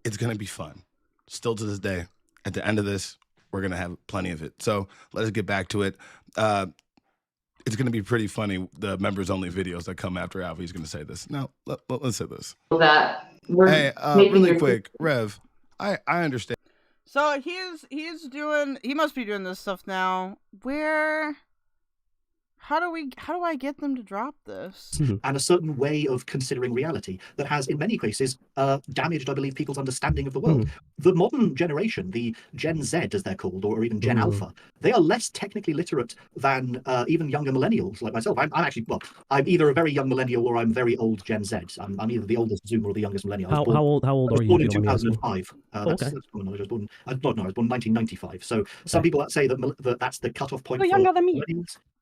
It's going to be fun. Still to this day, at the end of this, we're going to have plenty of it. So let's get back to it. It's going to be pretty funny, the members-only videos that come after Alfie's going to say this. Now, let's say this. That hey, really quick, Rev, I understand. So he must be doing this stuff now. How do I get them to drop this? And a certain way of considering reality that has, in many cases, damaged, I believe, people's understanding of the world. The modern generation, the Gen Z, as they're called, or even Gen Alpha, they are less technically literate than even younger millennials like myself. I'm either a very young millennial or I'm very old Gen Z. I'm either the oldest Zoomer or the youngest millennial. How old are you? Born in 2005. That's common knowledge. I was born in 1995. So some people say that that's the cutoff point. You're younger than me.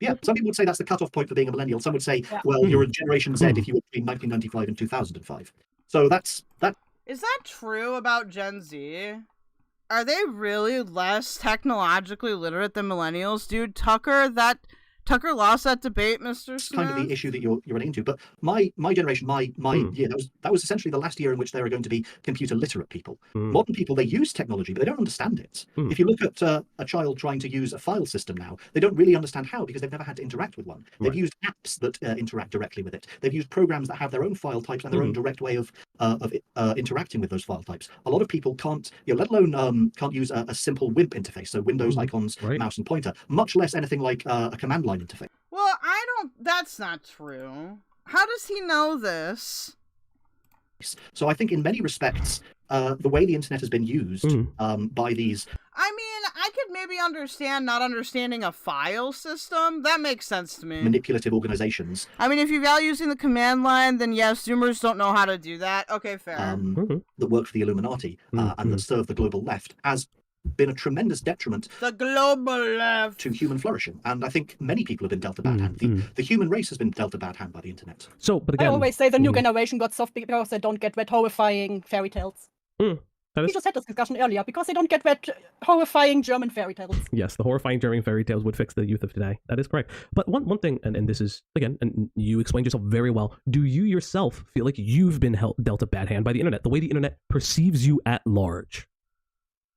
Yeah, some people would say that's the cutoff point for being a millennial. Some would say, well, you're a Generation Z if you were between 1995 and 2005. So that's that. Is that true about Gen Z? Are they really less technologically literate than millennials, dude? Tucker lost that debate, Mr. Smith. Kind of the issue that you're running into. But my generation, my year, that was essentially the last year in which there are going to be computer literate people. Modern people, they use technology, but they don't understand it. If you look at a child trying to use a file system now, they don't really understand how because they've never had to interact with one. They've used apps that interact directly with it. They've used programs that have their own file types and their own direct way of interacting with those file types. A lot of people can't, let alone can't use a simple WIMP interface, so Windows icons, mouse and pointer, much less anything like a command line interface. Well, that's not true. How does he know this? So I think in many respects, the way the internet has been used by these... I mean, I could maybe understand not understanding a file system. That makes sense to me. Manipulative organizations. I mean, if you value using the command line, then yes, Zoomers don't know how to do that. Okay, fair. That work for the Illuminati and that serve the global left has been a tremendous detriment the global left to human flourishing, and I think many people have been dealt a bad hand. The human race has been dealt a bad hand by the internet. So, but again, I always say the new generation got soft because they don't get read horrifying fairy tales. We just had this discussion earlier because they don't get read horrifying German fairy tales. Yes, the horrifying German fairy tales would fix the youth of today. That is correct. But one thing, and this is, again, and you explained yourself very well, do you yourself feel like you've been dealt a bad hand by the internet, the way the internet perceives you at large?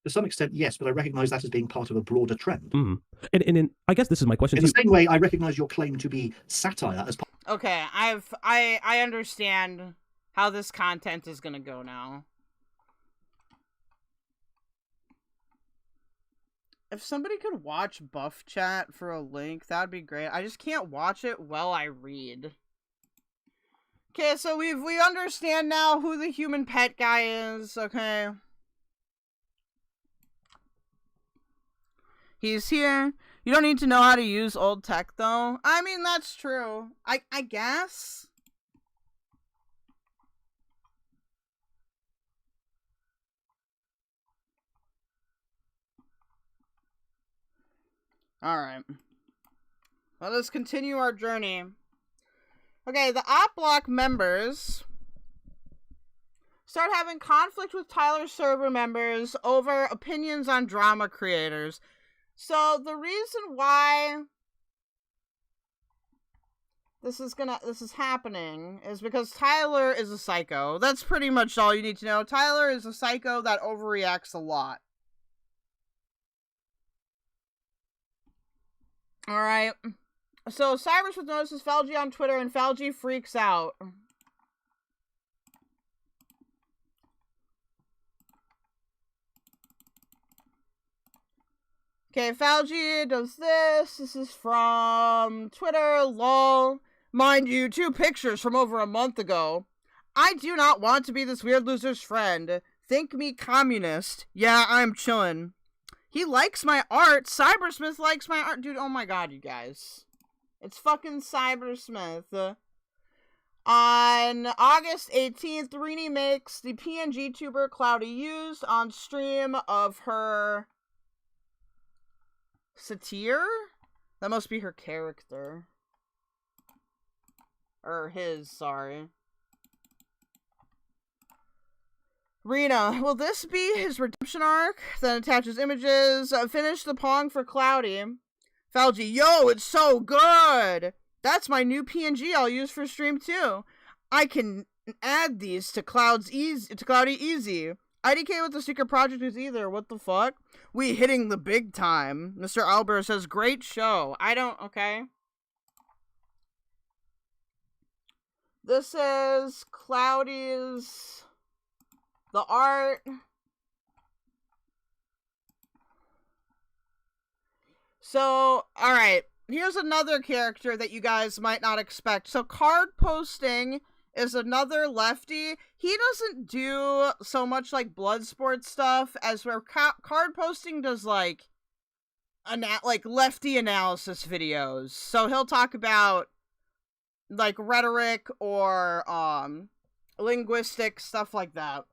To some extent, yes, but I recognize that as being part of a broader trend. And I guess this is my question. In the same way, I recognize your claim to be satire as part. Okay, I understand how this content is going to go now. If somebody could watch buff chat for a link, that'd be great. I just can't watch it while I read. Okay, so we understand now who the human pet guy is, okay? He's here. You don't need to know how to use old tech, though. I mean, that's true. I guess. Alright. Let us continue our journey. Okay, the Oppblock members start having conflict with Tyler's server members over opinions on drama creators. So the reason why this is happening is because Tyler is a psycho. That's pretty much all you need to know. Tyler is a psycho that overreacts a lot. Alright. So Cybersmith notices falgi on Twitter and falgi freaks out. Okay, falgi does this. This is from Twitter, lol. Mind you, 2 pictures from over a month ago. I do not want to be this weird loser's friend. Think me communist. Yeah, I'm chillin'. He likes my art. Cybersmith likes my art. Dude, oh my god, you guys. It's fucking Cybersmith. On August 18th, Rini makes the PNG tuber Cloudy used on stream of her satire? That must be her character. Or his, sorry. Rena, will this be his redemption arc? Then attaches images. Finish the Pong for Cloudy. falgi, yo, it's so good! That's my new PNG I'll use for stream too. I can add these to Cloudy easy. IDK with the secret project is either. What the fuck? We hitting the big time. Mr. Albert says, great show. Okay. This is Cloudy's... the art. So, alright. Here's another character that you guys might not expect. So, card posting is another lefty. He doesn't do so much like Bloodsport stuff as where card posting does like lefty analysis videos. So he'll talk about like rhetoric or linguistics, stuff like that.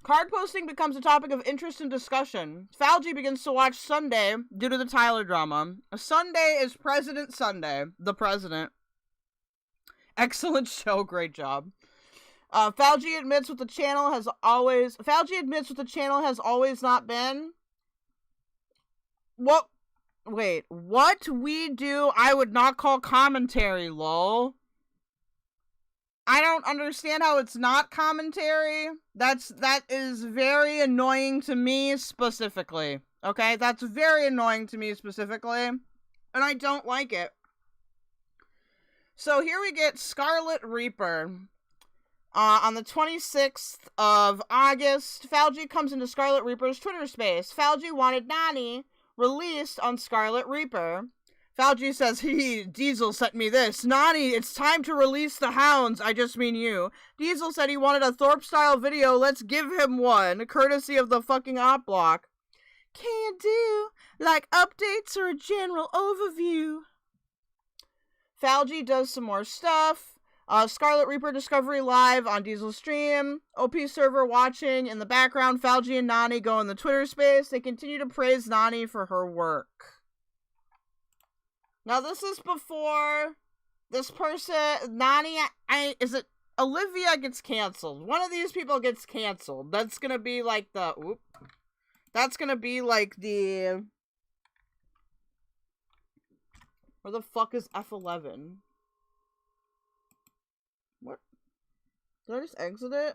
Card posting becomes a topic of interest and discussion. falgi begins to watch Sunday due to the Tyler drama. Sunday is President Sunday. The president. Excellent show. Great job. falgi admits what the channel has always... falgi admits what the channel has always not been. What? Wait. What we do, I would not call commentary, lol. I don't understand how it's not commentary. That is very annoying to me specifically. Okay? That's very annoying to me specifically. And I don't like it. So here we get Scarlet Reaper. On the 26th of August, falgi comes into Scarlet Reaper's Twitter space. falgi wanted Nani released on Scarlet Reaper. falgi says, Diesel sent me this. Nani, it's time to release the hounds. I just mean you. Diesel said he wanted a Thorpe-style video. Let's give him one. Courtesy of the fucking Oppblock. Can do. Like updates or a general overview. falgi does some more stuff. Scarlet Reaper Discovery Live on Diesel stream. OP server watching in the background. falgi and Nani go in the Twitter space. They continue to praise Nani for her work. Now, this is before this person, Nani, is it Olivia gets canceled? One of these people gets canceled. That's gonna be like the, that's gonna be like the, where the fuck is F11? What? Did I just exit it?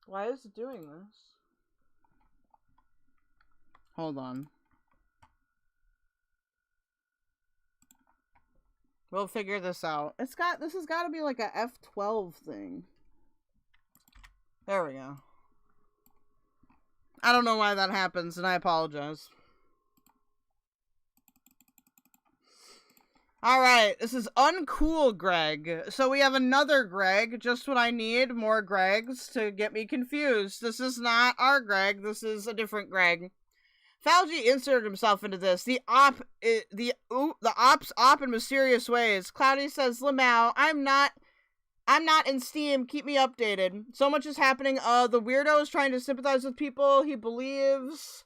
Why is it doing this? Hold on. We'll figure this out. This has got to be like a F12 thing. There we go. I don't know why that happens, and I apologize. Alright, this is Uncool Greg. So we have another Greg, just what I need, more Gregs to get me confused. This is not our Greg, this is a different Greg. Falgi inserted himself into this. The ops op in mysterious ways. Cloudy says, Lamau, I'm not in Steam, keep me updated. So much is happening. The weirdo is trying to sympathize with people he believes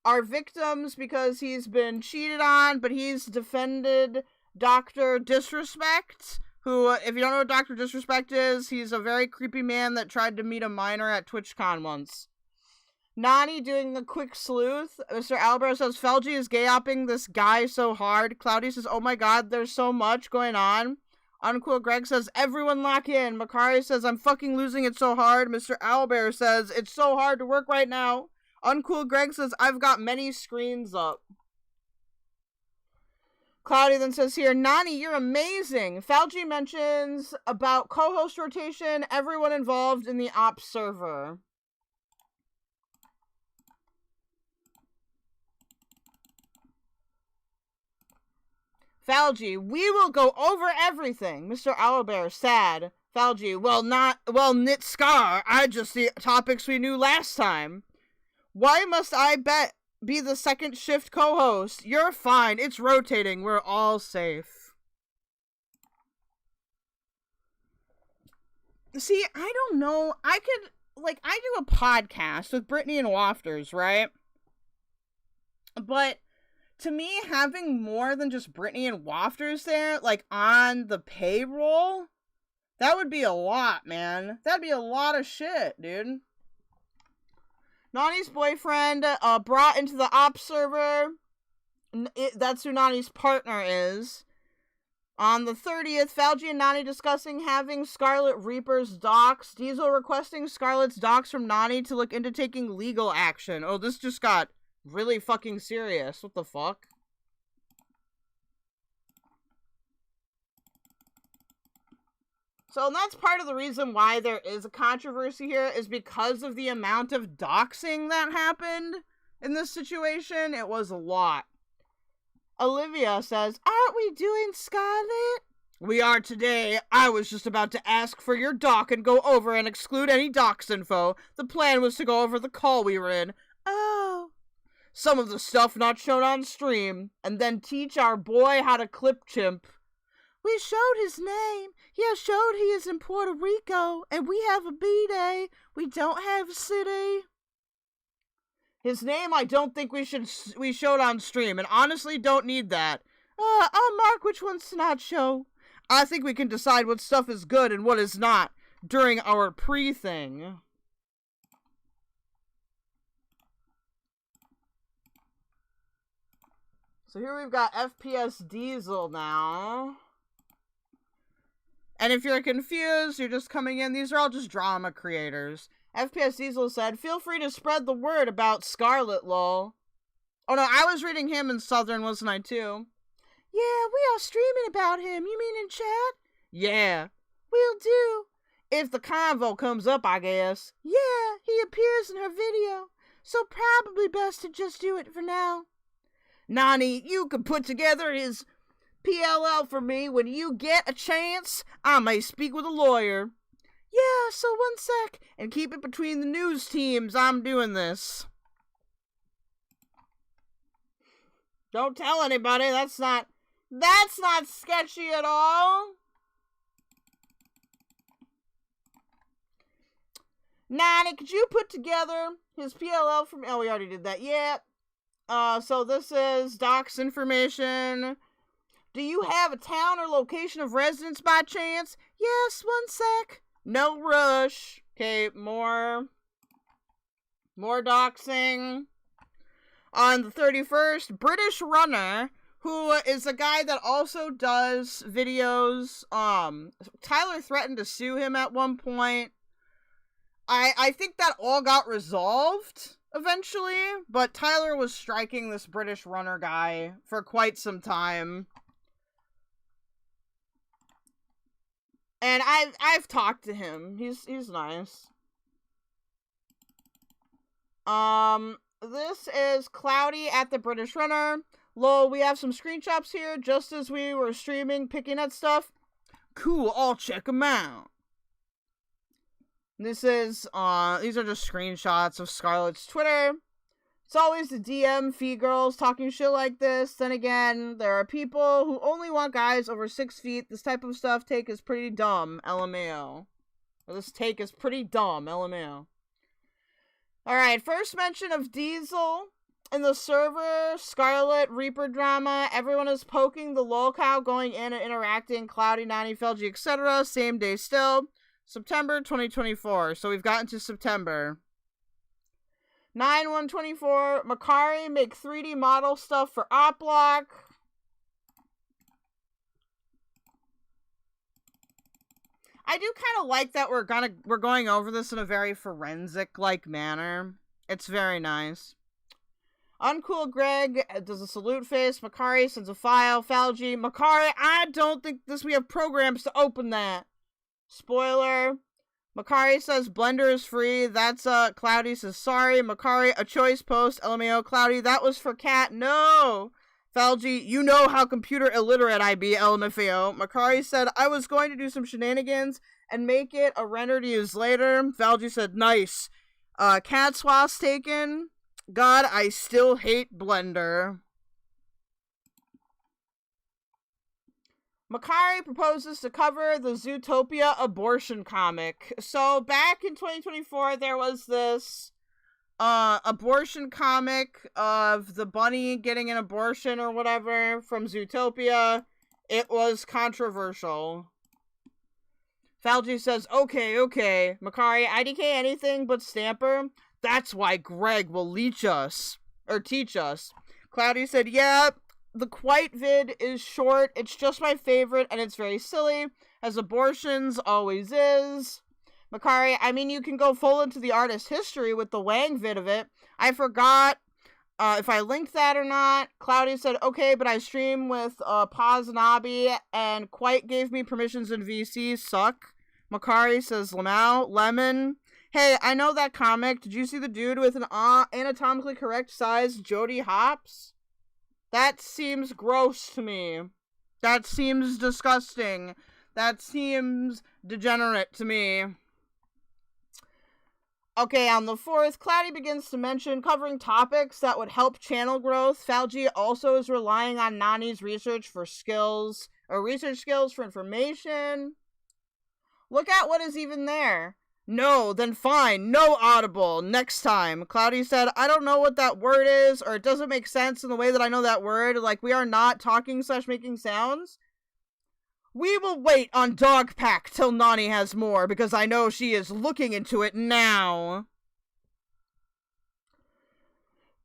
are victims because he's been cheated on, but he's defended Dr. Disrespect, who, if you don't know what Dr. Disrespect is, he's a very creepy man that tried to meet a minor at TwitchCon once. Nani doing a quick sleuth. Mr. Albert says, Falgi is gay-opping this guy so hard. Cloudy says, oh my god, there's so much going on. Uncool Greg says, everyone lock in. Makari says, I'm fucking losing it so hard. Mr. Owlbear says, it's so hard to work right now. Uncool Greg says, I've got many screens up. Cloudy then says here, Nani, you're amazing. Falgi mentions about co-host rotation, everyone involved in the ops server. Falgi, we will go over everything. Mr. Owlbear, sad. Falgi, well, Knit Scar, I just the topics we knew last time. Why must I be the second shift co-host? You're fine, it's rotating, we're all safe. See, I don't know, I do a podcast with Brittany and Wafters, right? But to me, having more than just Brittany and Wafters there, like, on the payroll, that would be a lot, man. That'd be a lot of shit, dude. Nani's boyfriend, brought into the ops server. That's who Nani's partner is. On the 30th, Falgi and Nani discussing having Scarlet Reaper's docs. Diesel requesting Scarlet's docs from Nani to look into taking legal action. Oh, this just got really fucking serious. What the fuck? So that's part of the reason why there is a controversy here, is because of the amount of doxing that happened in this situation. It was a lot. Olivia says, aren't we doing Scarlet? We are today. I was just about to ask for your doc and go over and exclude any docs info. The plan was to go over the call we were in. Oh. Some of the stuff not shown on stream, and then teach our boy how to clip chimp. We showed his name. Yeah, showed he is in Puerto Rico, and we have a B-Day. We don't have a city. His name I don't think we showed on stream, and honestly don't need that. I'll mark which ones to not show. I think we can decide what stuff is good and what is not during our pre-thing. So here we've got FPS Diesel now. And if you're confused, you're just coming in, these are all just drama creators. FPS Diesel said, feel free to spread the word about Scarlet, lol. Oh no, I was reading him in Southern, wasn't I, too? Yeah, we are streaming about him. You mean in chat? Yeah, we'll do. If the convo comes up, I guess. Yeah, he appears in her video. So probably best to just do it for now. Nani, you could put together his PLL for me when you get a chance. I may speak with a lawyer. Yeah, so one sec, and keep it between the news teams. I'm doing this. Don't tell anybody. That's not sketchy at all. Nani, could you put together his PLL from... Oh, we already did that. Yeah. So this is docs information. Do you have a town or location of residence by chance? Yes, one sec. No rush. Okay, more doxing. On the 31st, British Runner, who is a guy that also does videos. Tyler threatened to sue him at one point. I think that all got resolved. eventually, but Tyler was striking this British runner guy for quite some time. And I've talked to him. He's nice. This is Cloudy at the British Runner. Lol, we have some screenshots here just as we were streaming, picking at stuff. Cool, I'll check them out. This is, these are just screenshots of Scarlett's Twitter. It's always the DM feed girls talking shit like this. Then again, there are people who only want guys over 6 feet. This type of stuff take is pretty dumb, LMAO. Or this take is pretty dumb, LMAO. Alright, first mention of Diesel in the server, Scarlet, Reaper drama. Everyone is poking the lolcow, going in and interacting. Cloudy, Nani, Felgi, etc. Same day still. September 2024. So we've gotten to September. 9/1/24. Makari make 3D model stuff for Oppblock. I do kind of like that we're going over this in a very forensic-like manner. It's very nice. Uncool Greg does a salute face. Makari sends a file. Falgi. Makari, I don't think we have programs to open that. Spoiler. Makari says Blender is free. That's Cloudy says sorry. Makari, a choice post. LMAO. Cloudy, that was for cat. No. Falgi, you know how computer illiterate I be. LMFAO. Makari said I was going to do some shenanigans and make it a render to use later. Falgi said nice. Cat swaths taken. God, I still hate Blender. Makari proposes to cover the Zootopia abortion comic. So, back in 2024, there was this abortion comic of the bunny getting an abortion or whatever from Zootopia. It was controversial. Falgi says, okay. Makari, IDK anything but Stamper. That's why Greg will teach us. Cloudy said, yeah, the Quite vid is short. It's just my favorite, and it's very silly, as abortions always is. Makari, I mean, you can go full into the artist history with the Wang vid of it. I forgot if I linked that or not. Cloudy said, okay, but I stream with Paz and Abby, and Quite gave me permissions in VC. Suck. Makari says, Lemon. Hey, I know that comic. Did you see the dude with an anatomically correct size Jody Hops? That seems gross to me. That seems disgusting. That seems degenerate to me. Okay, on the 4th, Cloudy begins to mention covering topics that would help channel growth. Falgi also is relying on Nani's research for skills, or research skills for information. Look at what is even there. No, then fine. No audible. Next time. Cloudy said, I don't know what that word is, or it doesn't make sense in the way that I know that word. Like, we are not talking / making sounds. We will wait on Dog Pack till Nani has more, because I know she is looking into it now.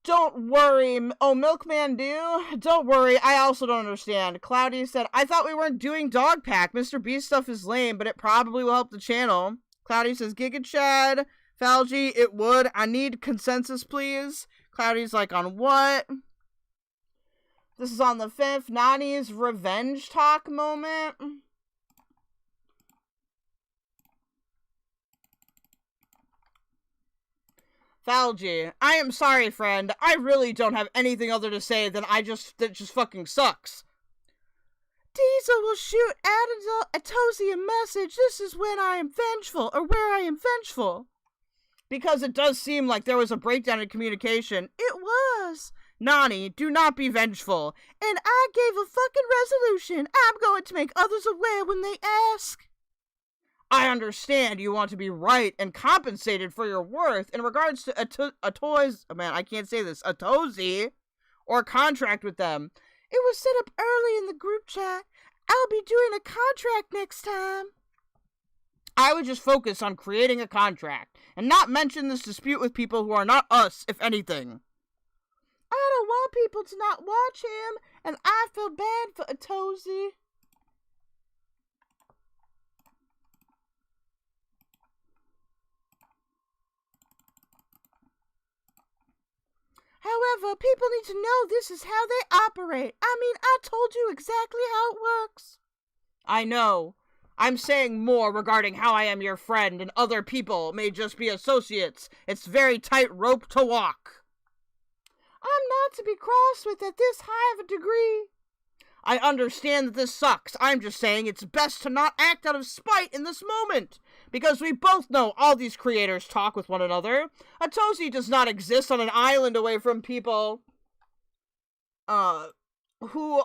Don't worry. Oh, Milkman do? Don't worry, I also don't understand. Cloudy said, I thought we weren't doing Dog Pack. Mr. Beast stuff is lame, but it probably will help the channel. Cloudy says, Giga Chad. Falgi, it would. I need consensus, please. Cloudy's like, on what? This is on the 5th. Nani's revenge talk moment. Falgi, I am sorry, friend. I really don't have anything other to say than that just fucking sucks. Diesel will shoot Atozy a message. This is when I am vengeful, or where I am vengeful. Because it does seem like there was a breakdown in communication. It was. Nani, do not be vengeful. And I gave a fucking resolution. I'm going to make others aware when they ask. I understand you want to be right and compensated for your worth in regards to Atozy, or contract with them. It was set up early in the group chat. I'll be doing a contract next time. I would just focus on creating a contract and not mention this dispute with people who are not us, if anything. I don't want people to not watch him, and I feel bad for Atozy. Well, people need to know this is how they operate. I mean, I told you exactly how it works. I know. I'm saying more regarding how I am your friend and other people may just be associates. It's very tight rope to walk. I'm not to be crossed with at this high of a degree. I understand that this sucks. I'm just saying it's best to not act out of spite in this moment. Because we both know all these creators talk with one another. A Tozy does not exist on an island away from people who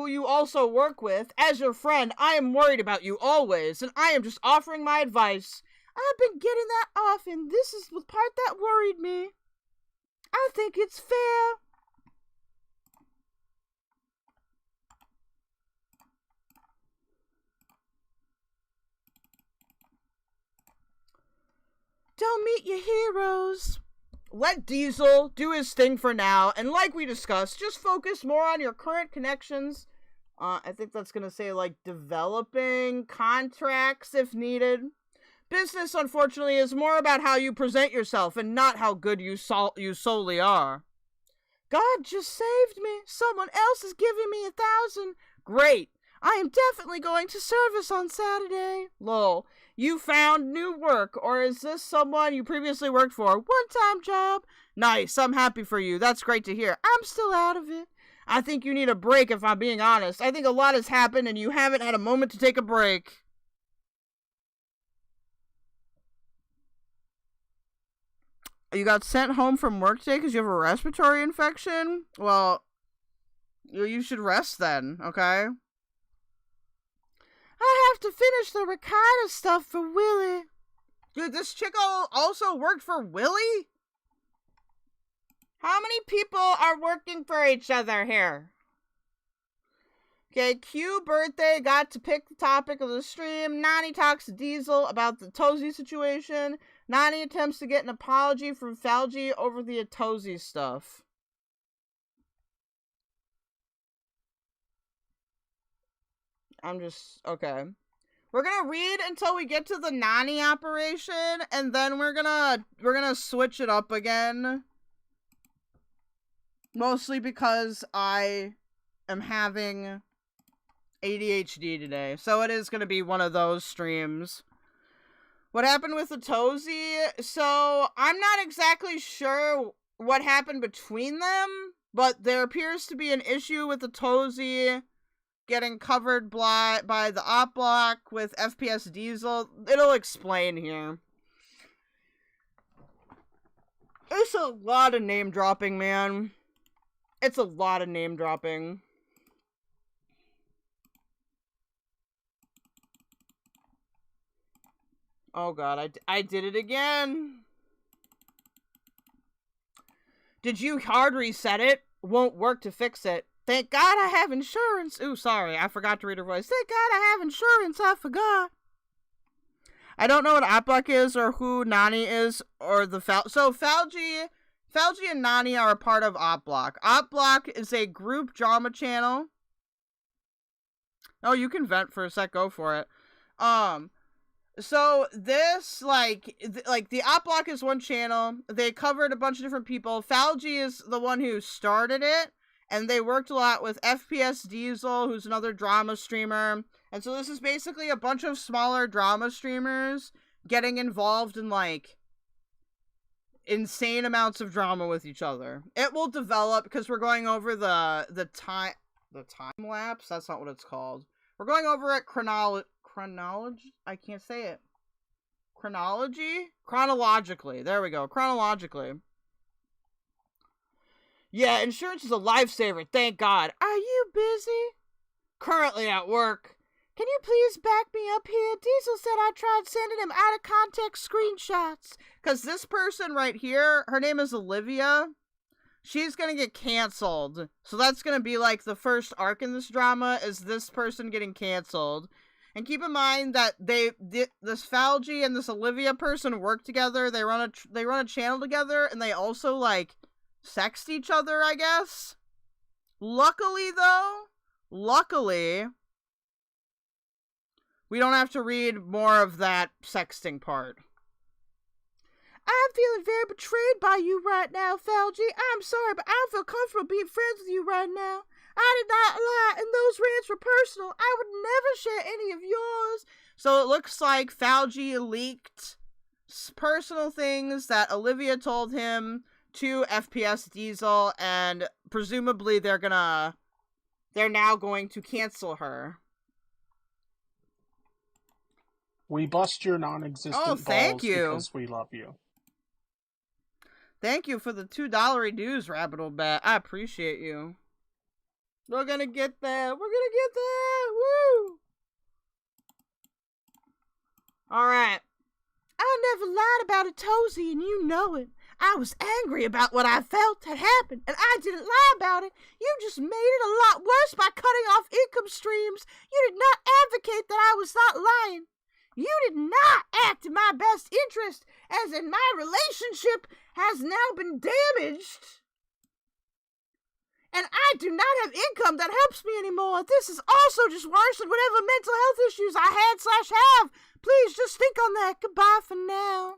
you also work with. As your friend, I am worried about you always, and I am just offering my advice. I've been getting that off, and this is the part that worried me. I think it's fair. Don't meet your heroes. Let Diesel do his thing for now, and like we discussed, just focus more on your current connections. I think that's gonna say, like, developing contracts if needed. Business, unfortunately, is more about how you present yourself and not how good you solely are. God just saved me. Someone else is giving me 1,000. Great. I am definitely going to service on Saturday. Lol. You found new work, or is this someone you previously worked for? One-time job? Nice, I'm happy for you. That's great to hear. I'm still out of it. I think you need a break, if I'm being honest. I think a lot has happened, and you haven't had a moment to take a break. You got sent home from work today because you have a respiratory infection? Well, you should rest then, okay? I have to finish the Ricardo stuff for Willie. Dude, this chick also worked for Willie? How many people are working for each other here? Okay, Q birthday got to pick the topic of the stream. Nani talks to Diesel about the Tozy situation. Nani attempts to get an apology from falgi over the Tozy stuff. Okay. We're gonna read until we get to the Nani operation, and then we're gonna switch it up again. Mostly because I am having ADHD today, so it is gonna be one of those streams. What happened with the Tozy? So, I'm not exactly sure what happened between them, but there appears to be an issue with the Tozy getting covered by the Oppblock with FPS Diesel. It'll explain here. It's a lot of name dropping, man. It's a lot of name dropping. Oh god, I did it again. Did you hard reset it? Won't work to fix it. Thank God I have insurance. Ooh, sorry, I forgot to read her voice. Thank God I have insurance, I forgot. I don't know what Oppblock is or who Nani is or the So falgi and Nani are a part of Oppblock. Oppblock is a group drama channel. Oh, you can vent for a sec, go for it. So this, like the Oppblock is one channel. They covered a bunch of different people. falgi is the one who started it. And they worked a lot with FPS Diesel, who's another drama streamer. And so this is basically a bunch of smaller drama streamers getting involved in, like, insane amounts of drama with each other. It will develop, because we're going over the time lapse? That's not what it's called. We're going over it chronology? I can't say it. Chronologically. There we go. Chronologically. Yeah, insurance is a lifesaver, thank God. Are you busy? Currently at work. Can you please back me up here? Diesel said I tried sending him out of context screenshots. Because this person right here, her name is Olivia. She's going to get canceled. So that's going to be like the first arc in this drama is this person getting canceled. And keep in mind that this falgi and this Olivia person work together. They run a channel together, and they also, like, sext each other, I guess. Luckily, we don't have to read more of that sexting part. I'm feeling very betrayed by you right now, falgi. I'm sorry, but I don't feel comfortable being friends with you right now. I did not lie, and those rants were personal. I would never share any of yours. So it looks like falgi leaked personal things that Olivia told him to FPS Diesel, and presumably they're now going to cancel her. We bust your non-existent thank balls you. because we love you. Thank you for the $2 dues, Rabbit'll Bet. I appreciate you. We're gonna get there. We're gonna get there. Woo! Alright. I never lied about it, Tozy, and you know it. I was angry about what I felt had happened, and I didn't lie about it. You just made it a lot worse by cutting off income streams. You did not advocate that I was not lying. You did not act in my best interest, as in my relationship has now been damaged. And I do not have income that helps me anymore. This is also just worse than whatever mental health issues I had/have. Please just think on that. Goodbye for now.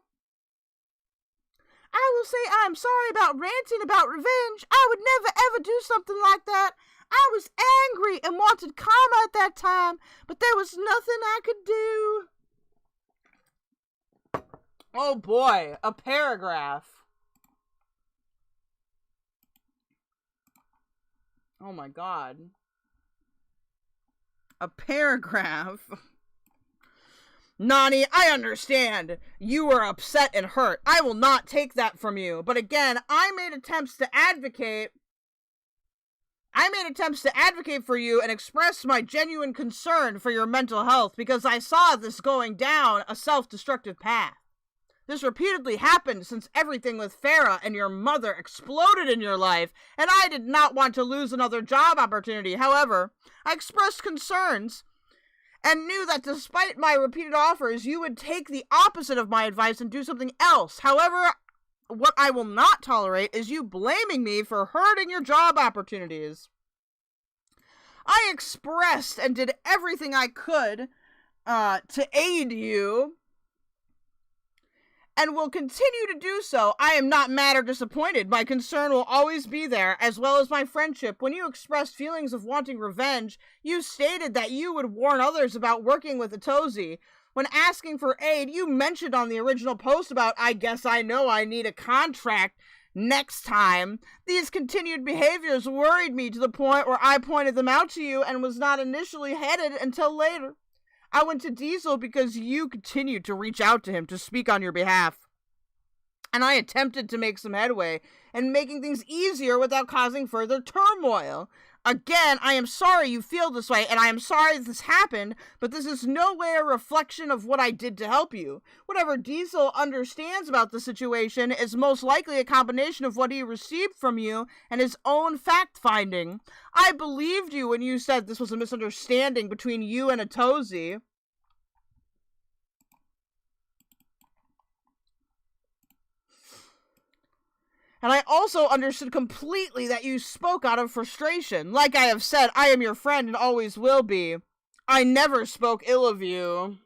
I will say I am sorry about ranting about revenge. I would never ever do something like that. I was angry and wanted karma at that time, but there was nothing I could do. Oh boy, a paragraph. Oh my god. A paragraph. Nani, I understand. You were upset and hurt. I will not take that from you. But again, I made attempts to advocate for you and express my genuine concern for your mental health because I saw this going down a self-destructive path. This repeatedly happened since everything with Farah and your mother exploded in your life, and I did not want to lose another job opportunity. However, I expressed concerns and knew that despite my repeated offers, you would take the opposite of my advice and do something else. However, what I will not tolerate is you blaming me for hurting your job opportunities. I expressed and did everything I could to aid you, and will continue to do so. I am not mad or disappointed. My concern will always be there, as well as my friendship. When you expressed feelings of wanting revenge, you stated that you would warn others about working with Atozi. When asking for aid, you mentioned on the original post about, I guess I know I need a contract next time. These continued behaviors worried me to the point where I pointed them out to you and was not initially headed until later. I went to Diesel because you continued to reach out to him to speak on your behalf. And I attempted to make some headway and making things easier without causing further turmoil. Again, I am sorry you feel this way, and I am sorry this happened, but this is no way a reflection of what I did to help you. Whatever Diesel understands about the situation is most likely a combination of what he received from you and his own fact-finding. I believed you when you said this was a misunderstanding between you and Atozi. And I also understood completely that you spoke out of frustration. Like I have said, I am your friend and always will be. I never spoke ill of you.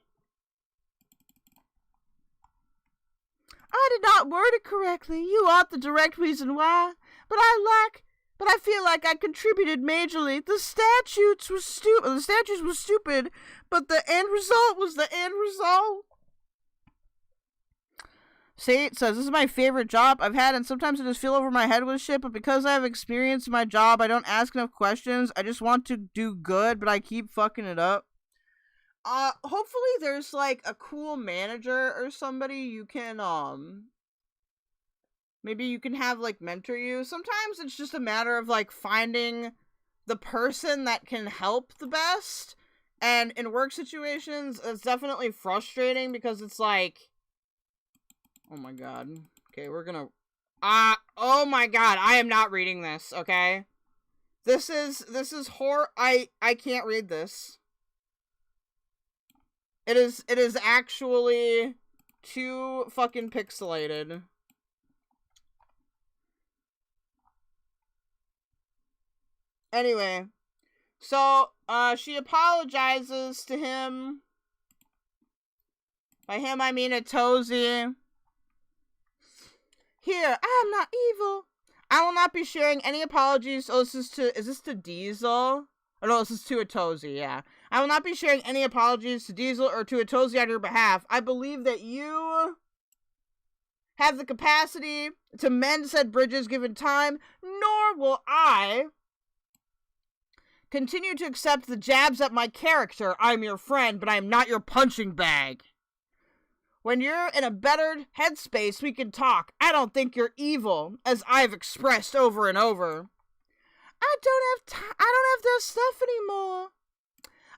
I did not word it correctly. You aren't the direct reason why. But I feel like I contributed majorly. The statutes were stupid, but the end result was the end result. Sate says, this is my favorite job I've had, and sometimes I just feel over my head with shit, but because I have experience in my job, I don't ask enough questions. I just want to do good, but I keep fucking it up. Hopefully there's, like, a cool manager or somebody you can, maybe you can have, like, mentor you. Sometimes it's just a matter of, like, finding the person that can help the best, and in work situations, it's definitely frustrating because it's, like, oh my god. Okay, we're gonna... oh my god, I am not reading this, okay? This is I can't read this. It is actually too fucking pixelated. Anyway. So, she apologizes to him. By him, I mean Atozi. Here, I am not evil. I will not be sharing any apologies. Oh, is this to Diesel? Oh, no, this is to Atozi, yeah. I will not be sharing any apologies to Diesel or to Atozi on your behalf. I believe that you have the capacity to mend said bridges given time, nor will I continue to accept the jabs at my character. I'm your friend, but I am not your punching bag. When you're in a better headspace, we can talk. I don't think you're evil, as I've expressed over and over. I don't have that stuff anymore.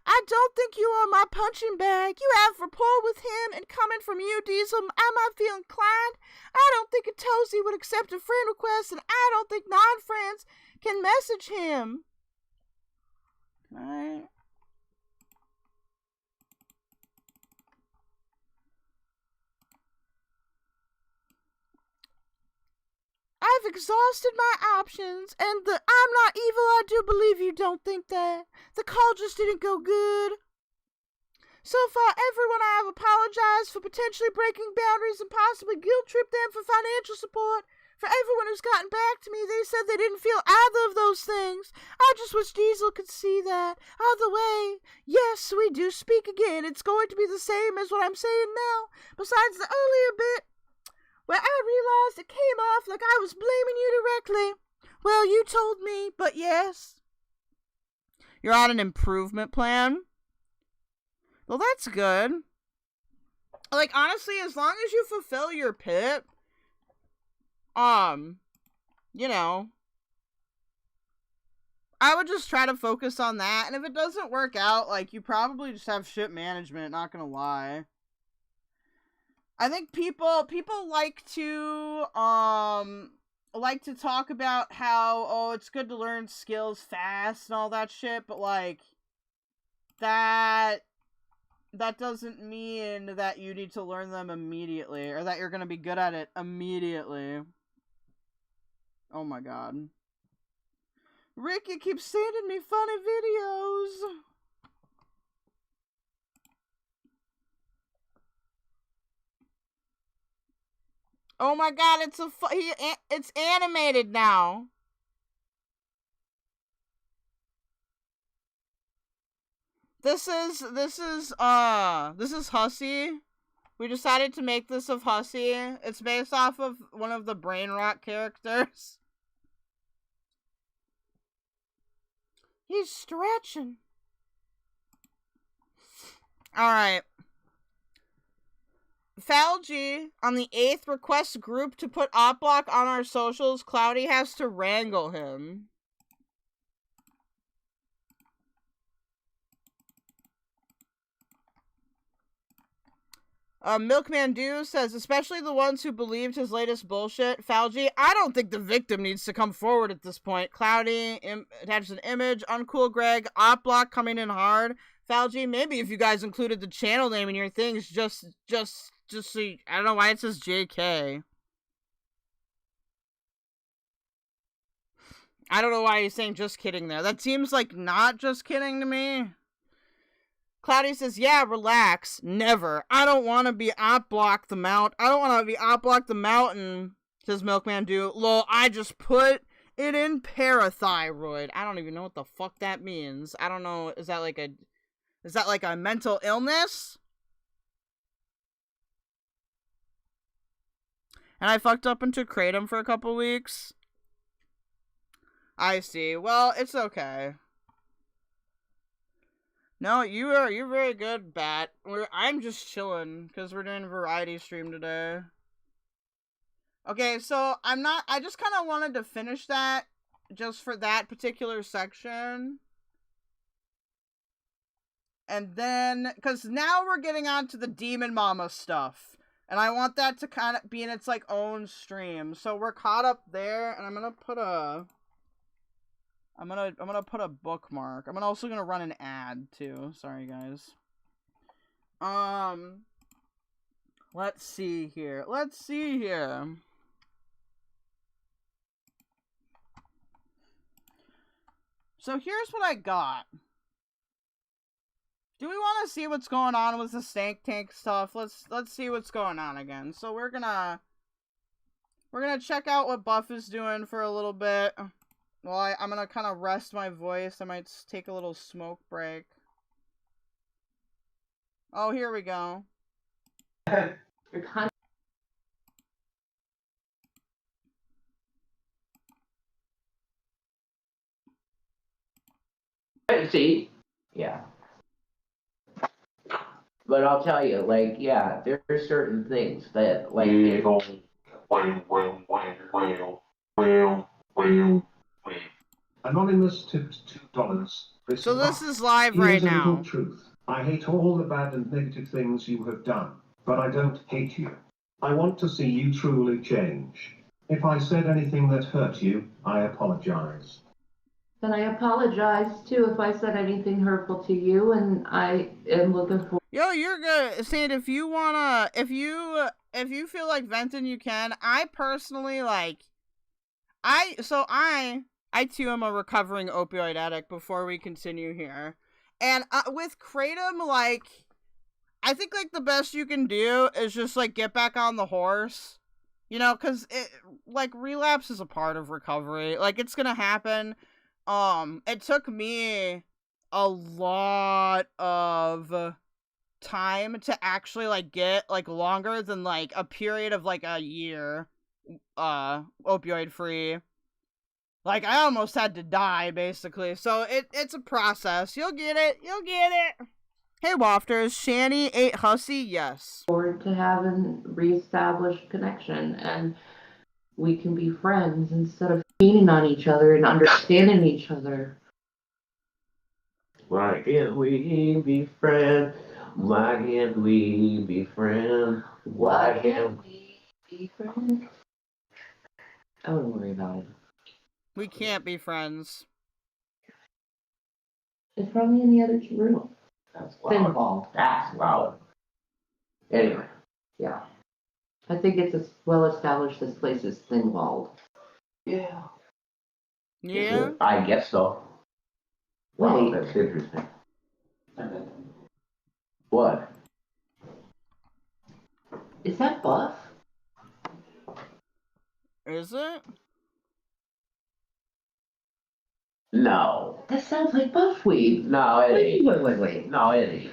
I don't think you are my punching bag. You have rapport with him, and coming from you, Diesel, I might feel inclined. I don't think Atozi would accept a friend request, and I don't think non-friends can message him. Alright. I've exhausted my options, and I'm not evil, I do believe you don't think that. The call just didn't go good. So far, everyone I have apologized for potentially breaking boundaries and possibly guilt-tripped them for financial support. For everyone who's gotten back to me, they said they didn't feel either of those things. I just wish Diesel could see that. Either way, yes, we do speak again. It's going to be the same as what I'm saying now, besides the earlier bit, where I realized it came off like I was blaming you directly. Well, you told me, but yes. You're on an improvement plan? Well, that's good. Like, honestly, as long as you fulfill your pit, you know, I would just try to focus on that, and if it doesn't work out, like, you probably just have shit management, not gonna lie. I think people like to talk about how, oh, it's good to learn skills fast and all that shit, but like that doesn't mean that you need to learn them immediately or that you're going to be good at it immediately. Oh my god. Rick, you keep sending me funny videos. Oh my god, it's animated now. This is Hussy. We decided to make this of Hussy. It's based off of one of the Brain Rot characters. He's stretching. Alright. Falgi, on the 8th, requests group to put Oppblock on our socials. Cloudy has to wrangle him. Milkman Dew says, especially the ones who believed his latest bullshit. Falgi, I don't think the victim needs to come forward at this point. Cloudy attaches an image. Uncool Greg, Oppblock coming in hard. Falgi, maybe if you guys included the channel name in your things, just so you, I don't know why it says JK. I don't know why he's saying just kidding there. That seems like not just kidding to me. Cloudy says, yeah, relax. Never. I don't want to be Oppblock the Mount. I don't want to be Oppblock the Mountain, says Milkman Dew. Lol, I just put it in parathyroid. I don't even know what the fuck that means. I don't know. Is that like a mental illness? And I fucked up into Kratom for a couple weeks. I see. Well, it's okay. No, you're very good, Bat. I'm just chilling because we're doing a variety stream today. Okay, so I just kind of wanted to finish that just for that particular section. And then, because now we're getting on to the Demon Mama stuff. And I want that to kind of be in its, like, own stream. So we're caught up there, and I'm gonna put a bookmark. I'm also gonna run an ad, too. Sorry, guys. Let's see here. So here's what I got. Do we want to see what's going on with the Stank Tank stuff? Let's see what's going on again. So we're gonna We're gonna check out what Buff is doing for a little bit. Well, I'm gonna kind of rest my voice. I might take a little smoke break. Oh, here we go. You're kind of... See? Yeah. But I'll tell you, like, yeah, there are certain things that, like... Anonymous tipped $2. So this is live right Here's a now. little truth. I hate all the bad and negative things you have done, but I don't hate you. I want to see you truly change. If I said anything that hurt you, I apologize. Then I apologize too if I said anything hurtful to you, and I am looking for. Yo, you're good, Saint. If you wanna, if you feel like venting, you can. I personally I too am a recovering opioid addict. Before we continue here, and with Kratom, like, I think like the best you can do is just like get back on the horse, you know, because it like relapse is a part of recovery. Like, it's gonna happen. It took me a lot of time to actually like get like longer than like a period of like a year opioid free. Like, I almost had to die basically. So it's a process. You'll get it. Hey Wafters, Shanny ate Hussy, yes. Forward to having reestablished connection, and we can be friends instead of feeding on each other and understanding each other. Why can't we be friends? Why can't we be friends? Why can't we be friends? I wouldn't worry about it. We can't be friends. It's probably in the other room. That's loud. That's loud. Anyway. Yeah. I think it's as well established this place is thin-walled. Yeah. Yeah? I guess so. Wow, that's interesting. What? Is that Buff? Is it? No. That sounds like Buffweed. No, it ain't. Wait. No, it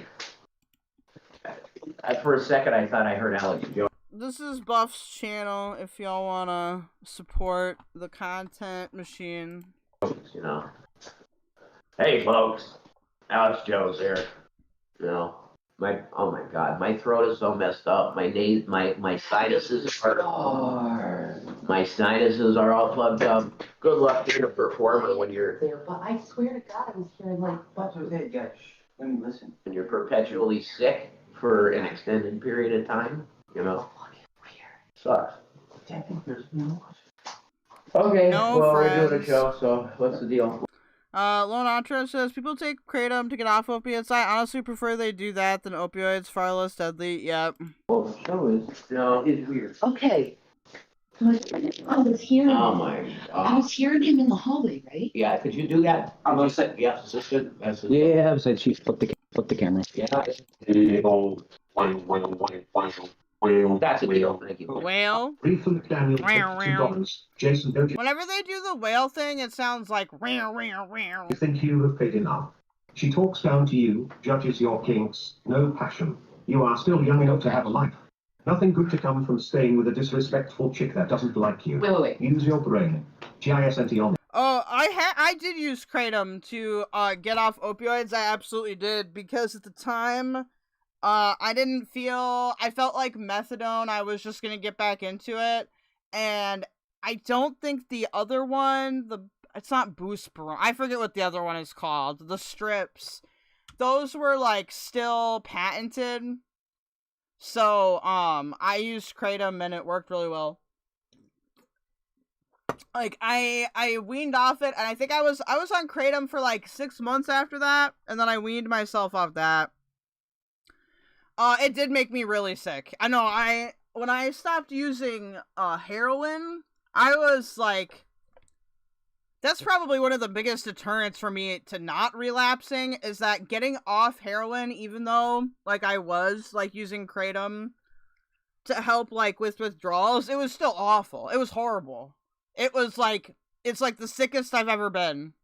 ain't. For a second, I thought I heard Alex Jones. This is Buff's channel if y'all wanna support the content machine. You know. Hey folks, Alex Jones here. You know, oh my god, my throat is so messed up. My sinuses are all plugged up. Good luck being a performer when you're there, but I swear to God, I was hearing like Buff. Let me listen. When you're perpetually sick for an extended period of time, you know. Sucks. Okay, No well, friends. we're doing a show, so what's the deal? Lone Ultra says, people take Kratom to get off opiates. I honestly prefer they do that than opioids. Far less deadly. Yep. Well, the show is, it's weird. Okay. I was hearing. Oh my god. I was hearing him in the hallway, right? Yeah, could you do that? I'm gonna say, yeah, Yeah, said she flip the camera. Yeah. That's a deal. Thank you. Whale. Refill Daniel $2. Jason, don't you Whenever they do the whale thing, it sounds like meow. think you have paid enough? She talks down to you, judges your kinks, no passion. You are still young enough to have a life. Nothing good to come from staying with a disrespectful chick that doesn't like you. Wait. Use your brain. GISNT on. Oh, I did use Kratom to get off opioids. I absolutely did, because at the time, I felt like methadone. I was just gonna get back into it, and I don't think the other one, it's not Boosterone. I forget what the other one is called. The strips, those were like still patented. So I used Kratom and it worked really well. Like, I weaned off it, and I think I was on Kratom for like 6 months after that, and then I weaned myself off that. It did make me really sick. I know, when I stopped using heroin, I was like, that's probably one of the biggest deterrents for me to not relapsing, is that getting off heroin, even though like I was like using Kratom, to help like with withdrawals, it was still awful. It was horrible. It was like, it's like the sickest I've ever been.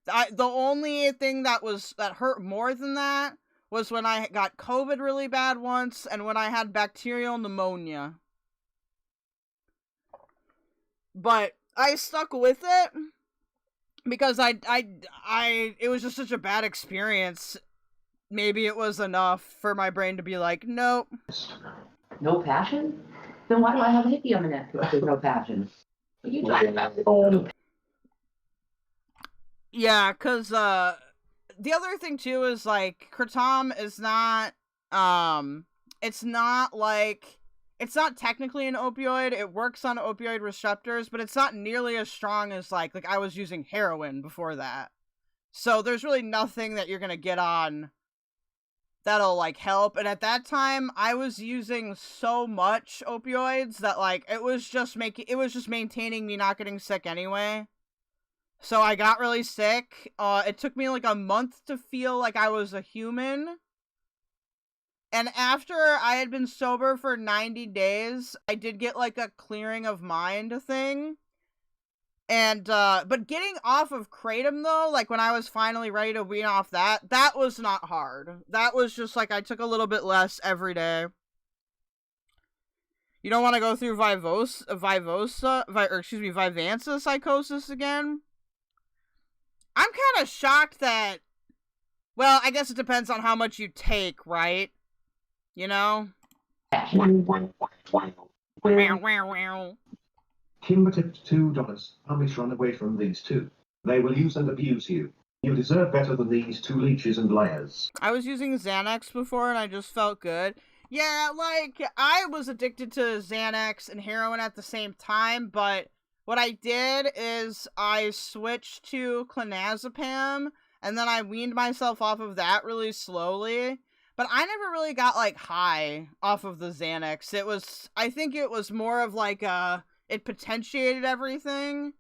The only thing that hurt more than that was when I got COVID really bad once, and when I had bacterial pneumonia. But I stuck with it because it was just such a bad experience. Maybe it was enough for my brain to be like, nope. No passion? Then why do I have a hickey on the neck if there's no passion? What are you talking about? Yeah, because, the other thing, too, is, like, Kratom is not, it's not technically an opioid. It works on opioid receptors, but it's not nearly as strong as, like I was using heroin before that. So there's really nothing that you're gonna get on that'll, like, help. And at that time, I was using so much opioids that, like, it was just maintaining me not getting sick anyway. So I got really sick. It took me like a month to feel like I was a human. And after I had been sober for 90 days, I did get like a clearing of mind thing. And, but getting off of Kratom though, like when I was finally ready to wean off that was not hard. That was just like, I took a little bit less every day. You don't want to go through Vivanza psychosis again? I'm kind of shocked that, well, I guess it depends on how much you take, right? You know? Kimber tipped $2. Amish, run away from these two. They will use and abuse you. You deserve better than these two leeches and liars. I was using Xanax before and I just felt good. Yeah, like, I was addicted to Xanax and heroin at the same time, but what I did is I switched to clonazepam, and then I weaned myself off of that really slowly. But I never really got, like, high off of the Xanax. I think it was more of, like, it potentiated everything,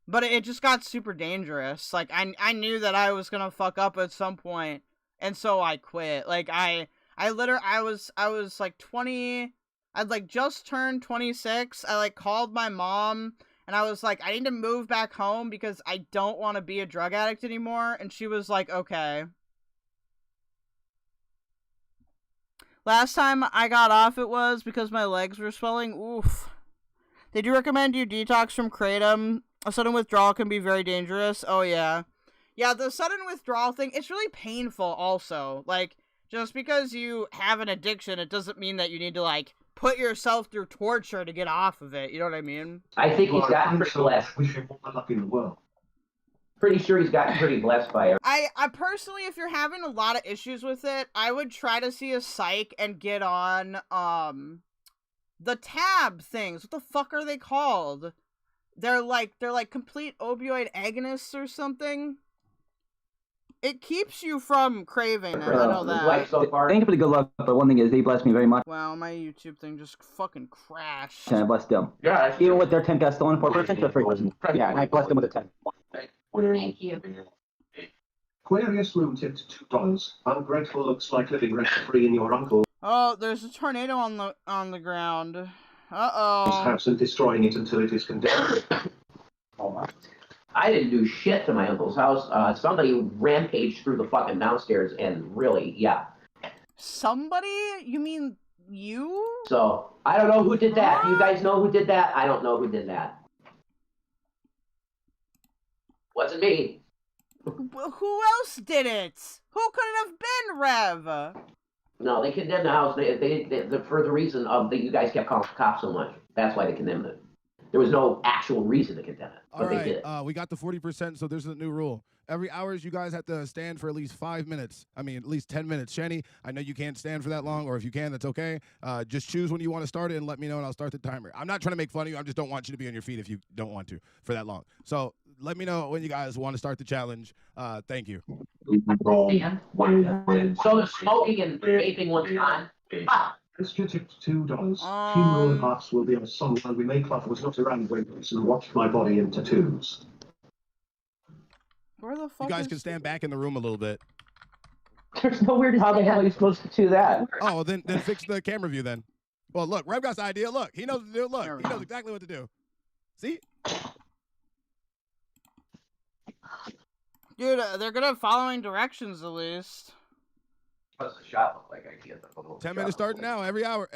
but it just got super dangerous. Like, I knew that I was gonna fuck up at some point, and so I quit. Like, I was, like, 20, I'd, like, just turned 26. I, like, called my mom, and I was like, I need to move back home because I don't want to be a drug addict anymore. And she was like, okay. Last time I got off it was because my legs were swelling. Oof. They do recommend you detox from Kratom. A sudden withdrawal can be very dangerous. Oh, yeah. Yeah, the sudden withdrawal thing, it's really painful also. Like, just because you have an addiction, it doesn't mean that you need to, like, put yourself through torture to get off of it. You know what I mean? I think he's gotten pretty blessed. Wish him all the luck in the world. Pretty sure he's gotten pretty blessed by it. I personally, if you're having a lot of issues with it, I would try to see a psych and get on, the tab things. What the fuck are they called? They're like complete opioid agonists or something. It keeps you from craving it, I know that. So thank you for the good luck, but one thing is they blessed me very much. Wow, my YouTube thing just fucking crashed. And I blessed them. Yeah, even with their 10 stolen 4%, the free wasn't. Yeah, and I blessed them with a 10. Thank you. Aquarius Loom tipped $2. Ungrateful looks like living rent-free in your uncle. Oh, there's a tornado on the ground. Uh-oh. House and destroying it until it is condemned. I didn't do shit to my uncle's house. Somebody rampaged through the fucking downstairs and really, yeah. Somebody? You mean you? So, I don't know who did that. Do you guys know who did that? I don't know who did that. Wasn't me. Who else did it? Who could it have been, Rev? No, they condemned the house they for the reason of that you guys kept calling the cops so much. That's why they condemned it. There was no actual reason to condemn it, but they did it. We got the 40%, so there's a new rule. Every hours, you guys have to stand for at least 5 minutes. I mean, at least 10 minutes. Shanny, I know you can't stand for that long, or if you can, that's okay. Just choose when you want to start it and let me know, and I'll start the timer. I'm not trying to make fun of you. I just don't want you to be on your feet if you don't want to for that long. So let me know when you guys want to start the challenge. Thank you. So the smoking and vaping one's on. Extra tipped $2. Funeral hearts will be on song and we make love was not around when and watched my body in tattoos. Where the fuck you guys can stand back in the room a little bit. There's no weird. How the hell are you supposed to do that? Oh, then fix the camera view then. Well, look, Rev got the idea. Look, he knows what to do. Look, he knows exactly what to do. See? Dude, they're good at following directions at least. What's the shot look like? I get the whole 10 minutes starting now, every hour.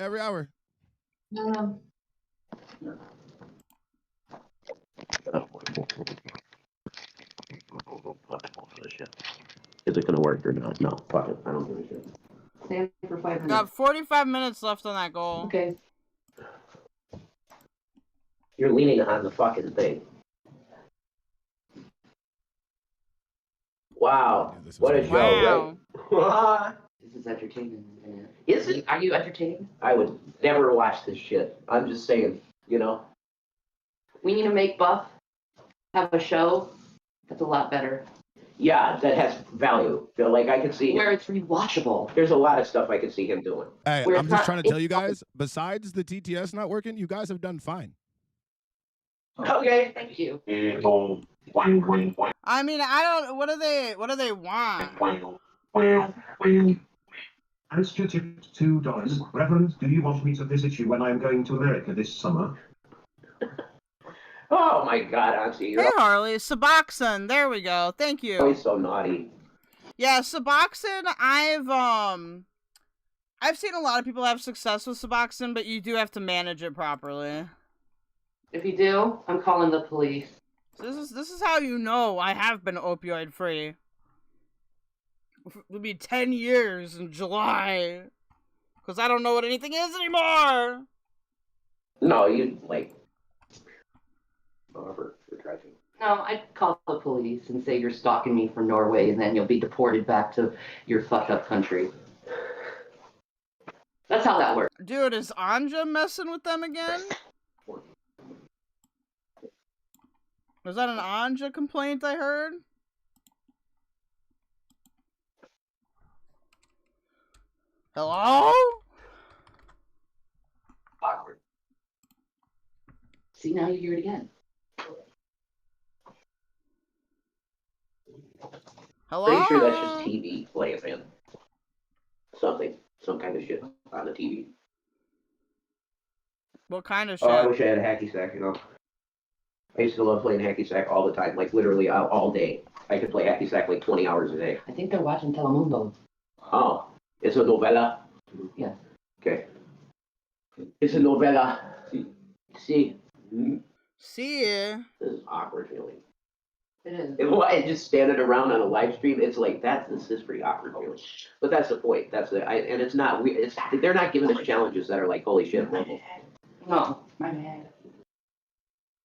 Is it gonna work or not? No, fuck it. I don't give a shit. Stand for 5 minutes. Got 45 minutes left on that goal. Okay. You're leaning on the fucking thing. Wow. What a show, right? This is entertaining. Is it? Are you entertained? I would never watch this shit. I'm just saying, you know. We need to make Buff have a show that's a lot better. Yeah, that has value. Feel like I can see where it's rewatchable. There's a lot of stuff I can see him doing. Hey, I'm just trying to tell you guys, besides the TTS not working, you guys have done fine. Okay, thank you. I mean, I don't. What do they want? Answer tipped $2. Reverend, do you want me to visit you when I'm going to America this summer? Oh my God, Auntie. Hey Harley, Suboxone. There we go. Thank you. Always so naughty. Yeah, Suboxone. I've seen a lot of people have success with Suboxone, but you do have to manage it properly. If you do, I'm calling the police. So this is how you know I have been opioid free. It'll be 10 years in July, because I don't know what anything is anymore. No, you like. For driving. No, I'd call the police and say you're stalking me from Norway, and then you'll be deported back to your fucked up country. That's how that works. Dude, is Anja messing with them again? Was that an Anja complaint I heard? Hello? Awkward. See, now you hear it again. Hello? Pretty sure that's just TV playing, man. Some kind of shit on the TV. What kind of shit? Oh, I wish I had a hacky sack, you know. I used to love playing hacky sack all the time, like literally all day. I could play hacky sack like 20 hours a day. I think they're watching Telemundo. Oh, it's a novella? Yeah. Okay. It's a novella. See? See? This is awkward feeling. It is. And just standing around on a live stream, it's like this is pretty awkward feeling. But that's the point. And it's not weird. They're not giving us challenges that are like holy shit. No, my bad.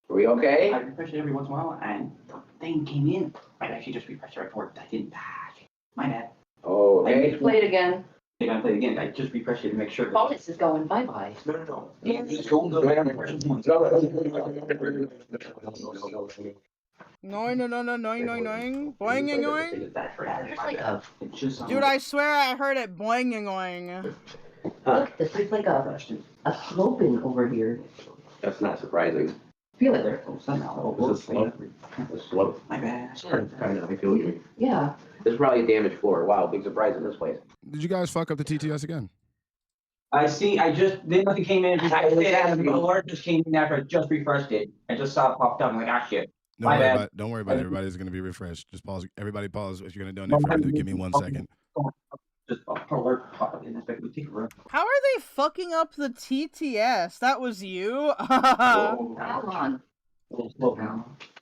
Are we okay? I refreshed it every once in a while, and the thing came in. I actually just refreshed the report. I didn't patch. My bad. Oh, okay. Play it again. They're gonna play it again. I just refreshed it to make sure. Oh, this is going bye-bye. No. Noing. Boing. Dude, I swear I heard it boing. Look, this is like a sloping over here. That's not surprising. Feel it there. This is a slope. My bad. I feel you. Yeah. This is probably a damaged floor. Wow, big surprise in this place. Did you guys fuck up the TTS again? Then nothing came in. The alert just came in after I just refreshed it. I just saw it popped up. I'm like, shit. Don't worry about it. Everybody's going to be refreshed. Just pause. Everybody pause if you're going to donate for it. Give me 1 second. How are they fucking up the TTS? That was you? Hold on.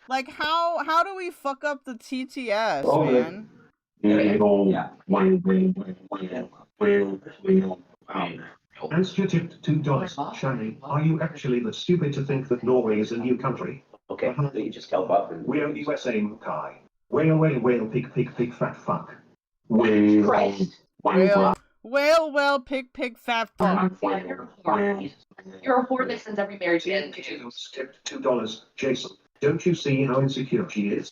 Like, how do we fuck up the TTS, man? Answer tipped $2. Shanny, are you actually that stupid to think that Norway is a new country? Okay, so you just help up. We're USA Kai. Whale, pig, fat fuck. Christ. Whale, pig, fat fuck. You're a whore that sends every marriage man. Tipped $2. Jason, don't you see how insecure she is?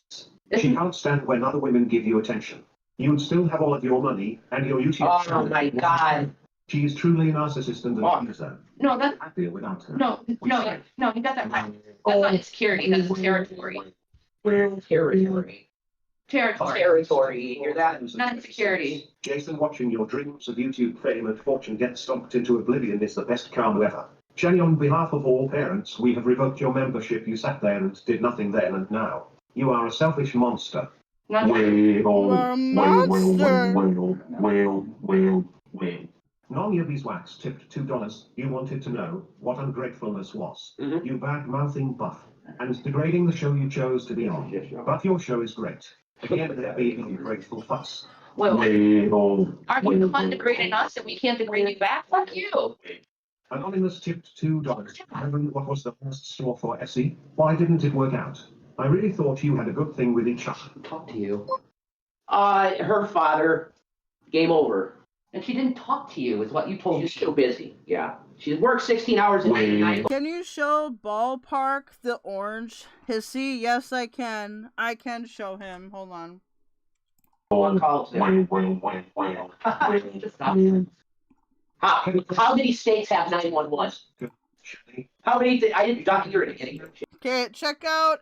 She can't stand when other women give you attention. You'd still have all of your money and your YouTube channel. Oh my God. She is truly a narcissist and an abuser. No, that's... I deal without her. No, you got that right. That's not insecurity, that's territory. Territory. Territory, you hear that? Not security. Jason, watching your dreams of YouTube fame and fortune get stomped into oblivion is the best karma ever. Shanny, on behalf of all parents, we have revoked your membership. You sat there and did nothing then and now. You are a selfish monster. Nonya Beeswax tipped $2. You wanted to know what ungratefulness was. You bad-mouthing buff and degrading the show you chose to be on. But your show is great. Again, there being a grateful fuss. Well, aren't you the one degrading us and we can't degrade you back? Fuck you. Anonymous tipped $2. Reverend, what was the first straw for Essie? Why didn't it work out? I really thought you had a good thing with each other. Talk to you. Her father, game over. And she didn't talk to you, is what you told me. She's too busy. Yeah. She works 16 hours a day. Can you show Ballpark the orange hissy? Yes, I can. I can show him. Hold on. How many states have 911? How many? I didn't document anything. Okay, check out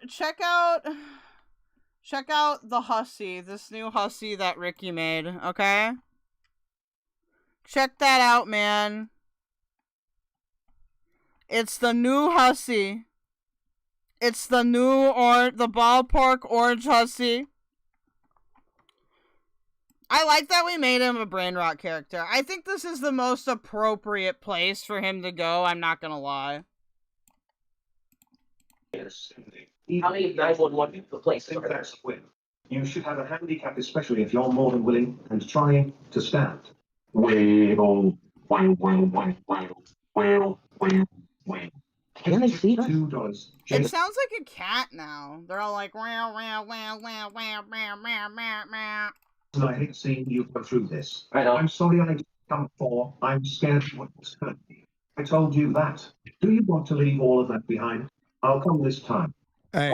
the hussy, this new hussy that Ricky made, okay? Check that out, man. It's the new hussy. It's the new the Ballpark orange hussy. I like that we made him a brain rot character. I think this is the most appropriate place for him to go, I'm not gonna lie. How many 911 places are there? You should have a handicap, especially if you're more than willing and trying to stand. Can I see that? $2. It sounds like a cat now. They're all like, wow, wow, wow, wow, wow, wow, wow, wow, wow. I hate seeing you go through this. I know. I'm sorry I didn't come for. I'm scared of what was hurt me. I told you that. Do you want to leave all of that behind? I'll come this time. Hey,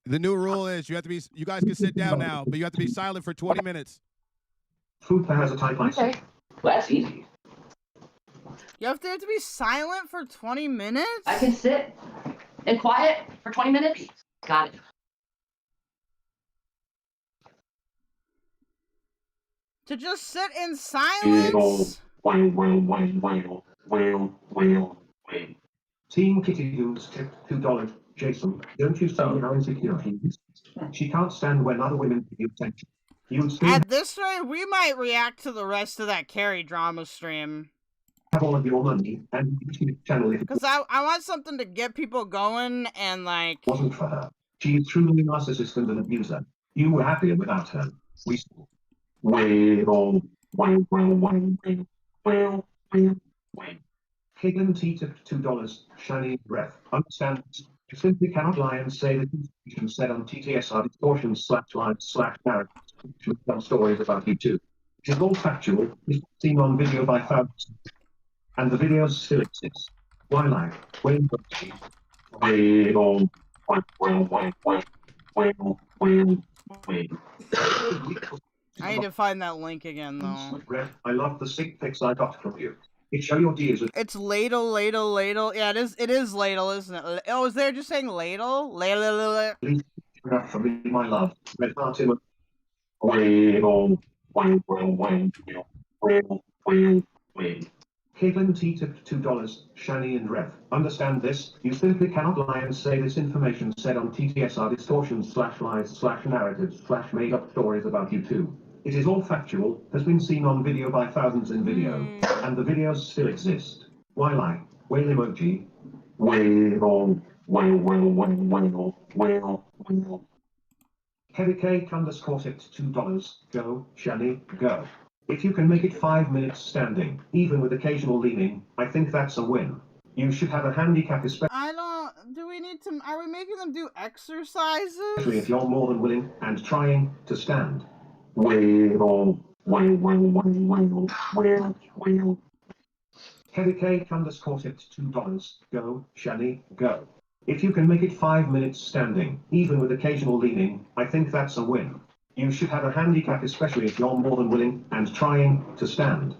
the new rule is you guys can sit down now, but you have to be silent for 20 minutes. Food has a tight license. Okay. Well, that's easy. You have to be silent for 20 minutes? I can sit and quiet for 20 minutes. Got it. To just sit in silence? Team Kitty Goons tipped $2. Jason, don't you see how insecure he is? She can't stand when other women give you attention. At this rate, we might react to the rest of that Carrie drama stream. Have all of your money and YouTube channel if it Because I want something to get people going and like... wasn't for her. She is truly a narcissist and an abuser. You were happier without her. We saw. Kwiggler T tipped $2. Shanny breath. Understand. You simply cannot lie and say that information said on TTS are distortions /lies/narratives to tell stories about you too. It is all factual. It's seen on video by thousands. And the videos still exist. Why lie? I need to find that link again, though. I love the sick pics I got from you. It show your dears with... It's ladle. Yeah, it is ladle, isn't it? Oh, is there just saying ladle? Ladle. Please enough for me, my love. Red heart in Kwiggler T tipped $2. Shanny and Rev. Understand this? You simply cannot lie and say this information said on TTS are distortions /lies/narratives /made-up stories about you too. It is all factual, has been seen on video by thousands in video, and the videos still exist. Why lie? Whale emoji. Heavy Cake _tipped $2. Go, Shanny, go. If you can make it 5 minutes standing, even with occasional leaning, I think that's a win. You should have a handicap, especially Do we need to... Are we making them do exercises? if you're more than willing and trying to stand. Heavy Cake _tipped $2. Go, Shanny, go. If you can make it 5 minutes standing, even with occasional leaning, I think that's a win. You should have a handicap, especially if you're more than willing and trying to stand.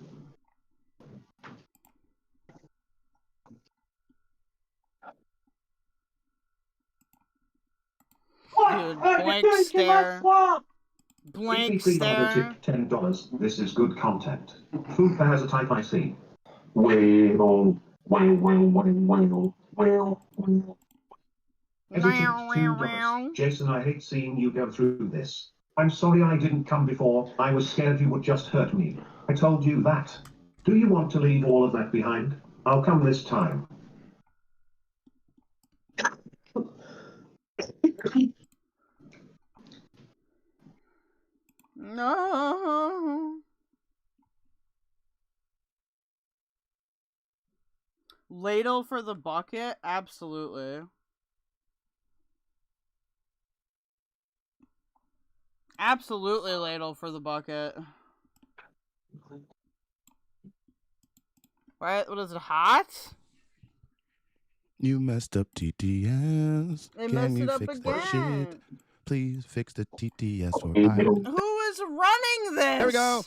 Dude, a blank stare. Blank stare. $10. This is good content. Food has a type I see. Well. $2. Jason, I hate seeing you go through this. I'm sorry I didn't come before. I was scared you would just hurt me. I told you that. Do you want to leave all of that behind? I'll come this time. No. Ladle for the bucket? Absolutely. Absolutely ladle for the bucket. Right? What is it? Hot? You messed up TTS. They Can messed you it up fix again. that shit? Please fix the TTS or I. Who is running this? There we go.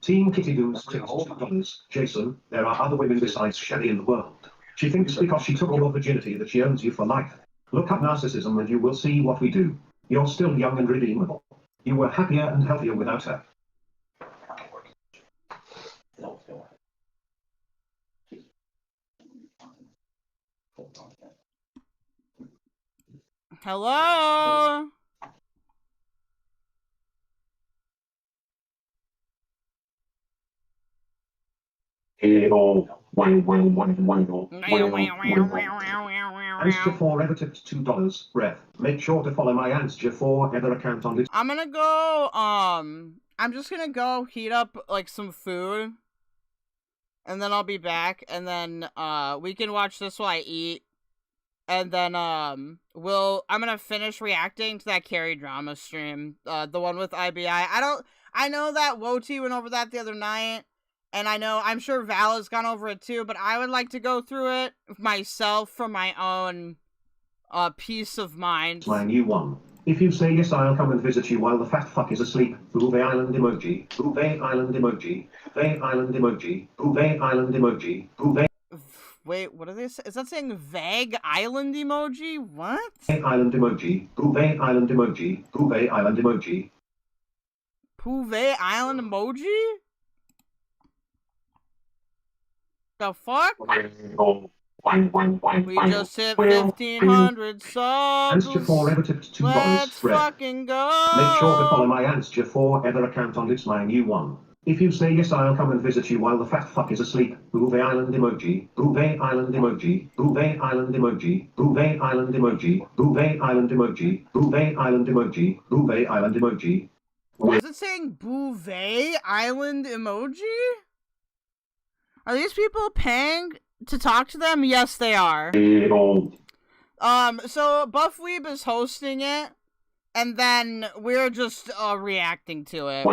Team Kitty Goons takes $2. Jason, there are other women besides Shanny in the world. She thinks because she took all your virginity that she owns you for life. Look up narcissism and you will see what we do. You're still young and redeemable. You were happier and healthier without her. Hello? Answer4 ever tipped $2. Ref, make sure to follow my Answer4 ever account on this. I'm gonna go, I'm just gonna go heat up, like, some food. And then I'll be back, and then, we can watch this while I eat. And then, I'm gonna finish reacting to that Carrie drama stream. The one with IBI. I know that Woti went over that the other night. And I'm sure Val has gone over it too, but I would like to go through it myself for my own, peace of mind. Line you won. If you say yes, I'll come and visit you while the fat fuck is asleep. Bouvet Island emoji. Bouvet Island emoji. Bouvet Island emoji. Bouvet Island emoji. Bouvet. Wait, what are they saying? Is that saying vague island emoji? What? Island emoji. Bouvet Island emoji. Bouvet Island emoji. Bouvet Island emoji? The fuck? We just hit 1,500 subs. Answer4 ever tipped $2. Let's fucking go. Make sure to follow my Answer4 ever account on its line you won. If you say yes, I'll come and visit you while the fat fuck is asleep. Bouvet Island emoji. Bouvet Island emoji. Bouvet Island emoji. Bouvet Island emoji. Bouvet Island emoji. Bouvet Island emoji. Bouvet Island emoji. Is it saying Bouvet Island emoji? Are these people paying to talk to them? Yes, they are. So Buffweeb is hosting it, and then we're just reacting to it.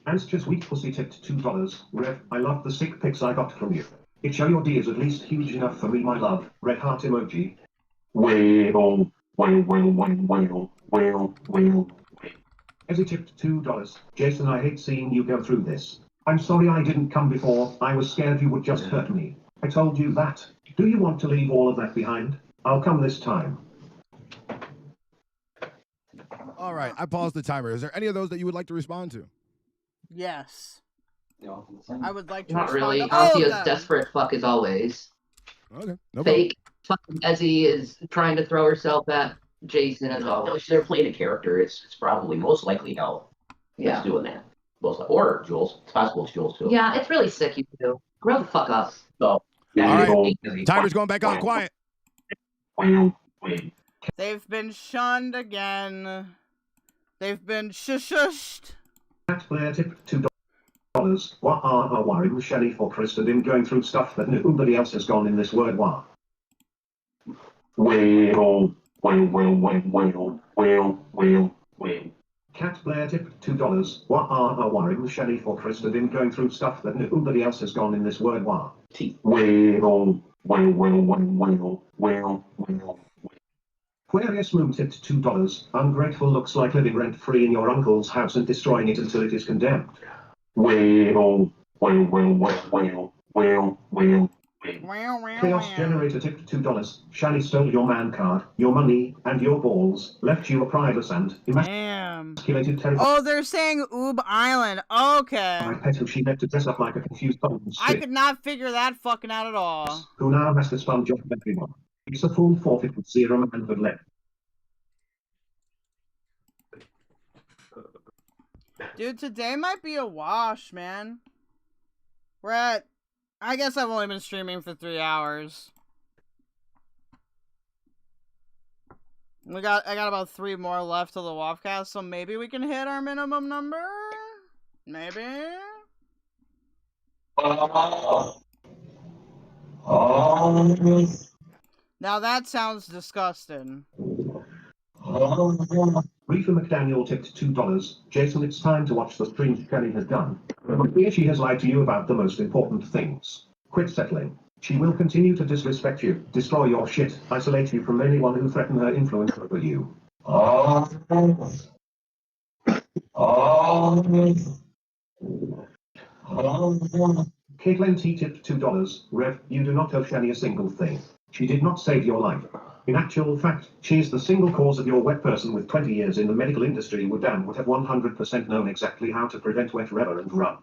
Answer's weak pussy tipped $2. Rev, I love the sick pics I got from you. It show your D is at least huge enough for me, my love. Red heart emoji. Ezzy tipped $2. Jason, I hate seeing you go through this. I'm sorry I didn't come before. I was scared you would just hurt me. I told you that. Do you want to leave all of that behind? I'll come this time. All right, I paused the timer. Is there any of those that you would like to respond to? Yes. I would like to Not respond really. to all of Auntie is them. desperate fuck as always. Okay. No Fake fucking Ezzy is trying to throw herself at Jason as No, always. if they're playing a character, it's probably most likely Hell that's doing that. Or Jules. It's possible it's Jules too. Yeah, it's really sick, you two. Grow the fuck up. So, All right, timer's going back on. Quiet. They've been shunned again. They've been shushed. Cat player tipped $2. What are worrying Shanny for Chris and him going through stuff that nobody else has gone in this word war? Cat player tipped $2. What are worrying Shanny for Chris and him going through stuff that nobody else has gone in this word war? Aquarius Moon tipped $2. Ungrateful looks like living rent-free in your uncle's house and destroying it until it is condemned. Chaos Generator tipped $2. Shanny stole your man card, your money, and your balls, left you a prideless and emasculated terrible. Oh, they're saying Oob Island. Okay. My pet who she meant to dress up like a confused bum and I could not figure that fucking out at all. who now has to sponge off everyone. It's a full forfeit with zero manhood left. Dude, today might be a wash, man. We're at... I guess I've only been streaming for 3 hours. I got about 3 more left to the Wafcast, so maybe we can hit our minimum number? Maybe? Now that sounds disgusting. Reefer McDaniel tipped $2. Jason, it's time to watch the stream Shanny has done. Here she has lied to you about the most important things. Quit settling. She will continue to disrespect you, destroy your shit, isolate you from anyone who threaten her influence over you. Caitlin T tipped $2. Rev, you do not owe Shanny a single thing. She did not save your life. In actual fact, she is the single cause of your wet person with 20 years in the medical industry would have 100% known exactly how to prevent wet forever and run.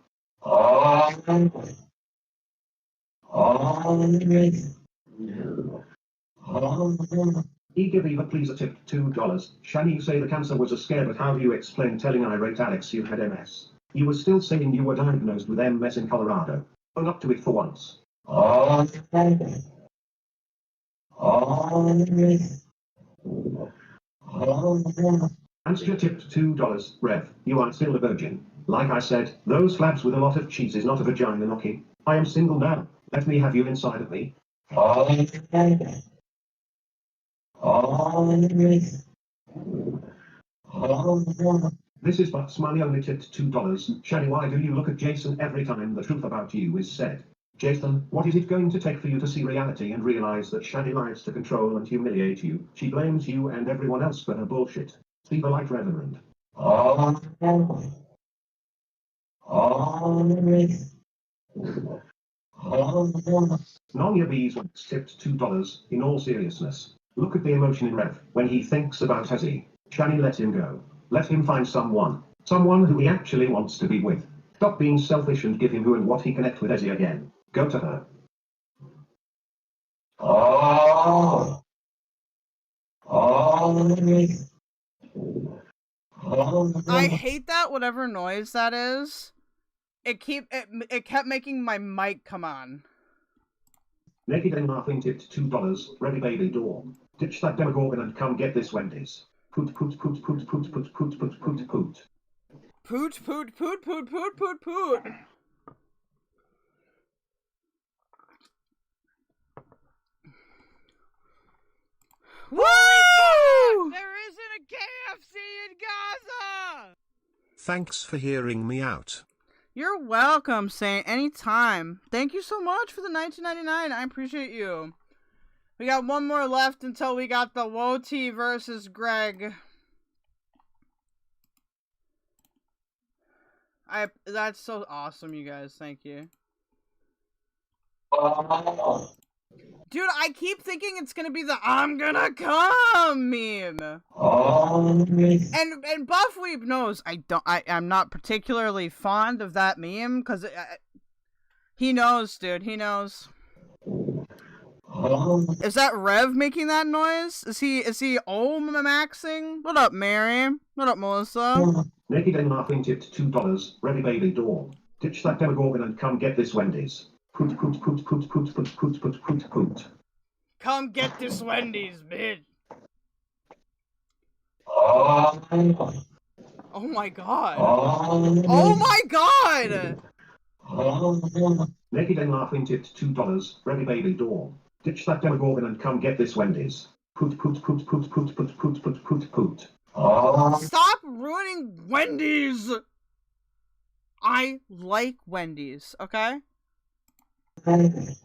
Eager Beaver please a tip $2. Shanny, you say the cancer was a scare, but how do you explain telling irate Alex you had MS? You were still saying you were diagnosed with MS in Colorado. Own up to it for once. Azria tipped $2. Rev, you are still a virgin. Like I said, those flaps with a lot of cheese is not a vagina knocking. I am single now. Let me have you inside of me. This is but Smiley only tipped $2. Shanny, why do you look at Jason every time the truth about you is said? Jason, what is it going to take for you to see reality and realize that Shanny lies to control and humiliate you? She blames you and everyone else for her bullshit. See the light, Reverend. Nonya Bees once tipped $2. In all seriousness, look at the emotion in Rev when he thinks about Hezzy. Shanny, let him go. Let him find someone who he actually wants to be with. Stop being selfish and give him who and what he connect with Hezzy again. Go to her. I hate that, whatever noise that is. It kept making my mic come on. Naked and laughing tipped $2. Ready baby door. Ditch that Demogorgon and come get this Wendy's. Poot poot poot poot poot poot poot poot poot poot. Poot poot poot poot poot poot poot. Woo! There isn't a KFC in Gaza! Thanks for hearing me out. You're welcome, Saint. Anytime. Thank you so much for the $19.99. I appreciate you. We got one more left until we got the Woti versus Greg. That's so awesome, you guys. Thank you. Dude, I keep thinking it's gonna be the "I'm gonna come" meme. And Buffweeb knows I'm not particularly fond of that meme because he knows, dude. He knows. Is that Rev making that noise? Is he maxing? What up, Mary? What up, Melissa? Naked and laughing tipped $2. Ready baby door. Ditch that Demogorgon and come get this Wendy's. Poot poot poot poot poot poot poot poot poot poot. Come get this Wendy's, bitch. Oh my god. Oh my god! Naked and laughing tipped $2. Ready baby door. Ditch that Demogorgon and come get this Wendy's. Poot poot poot poot poot poot poot poot poot poot. Stop ruining Wendy's! I like Wendy's, okay? The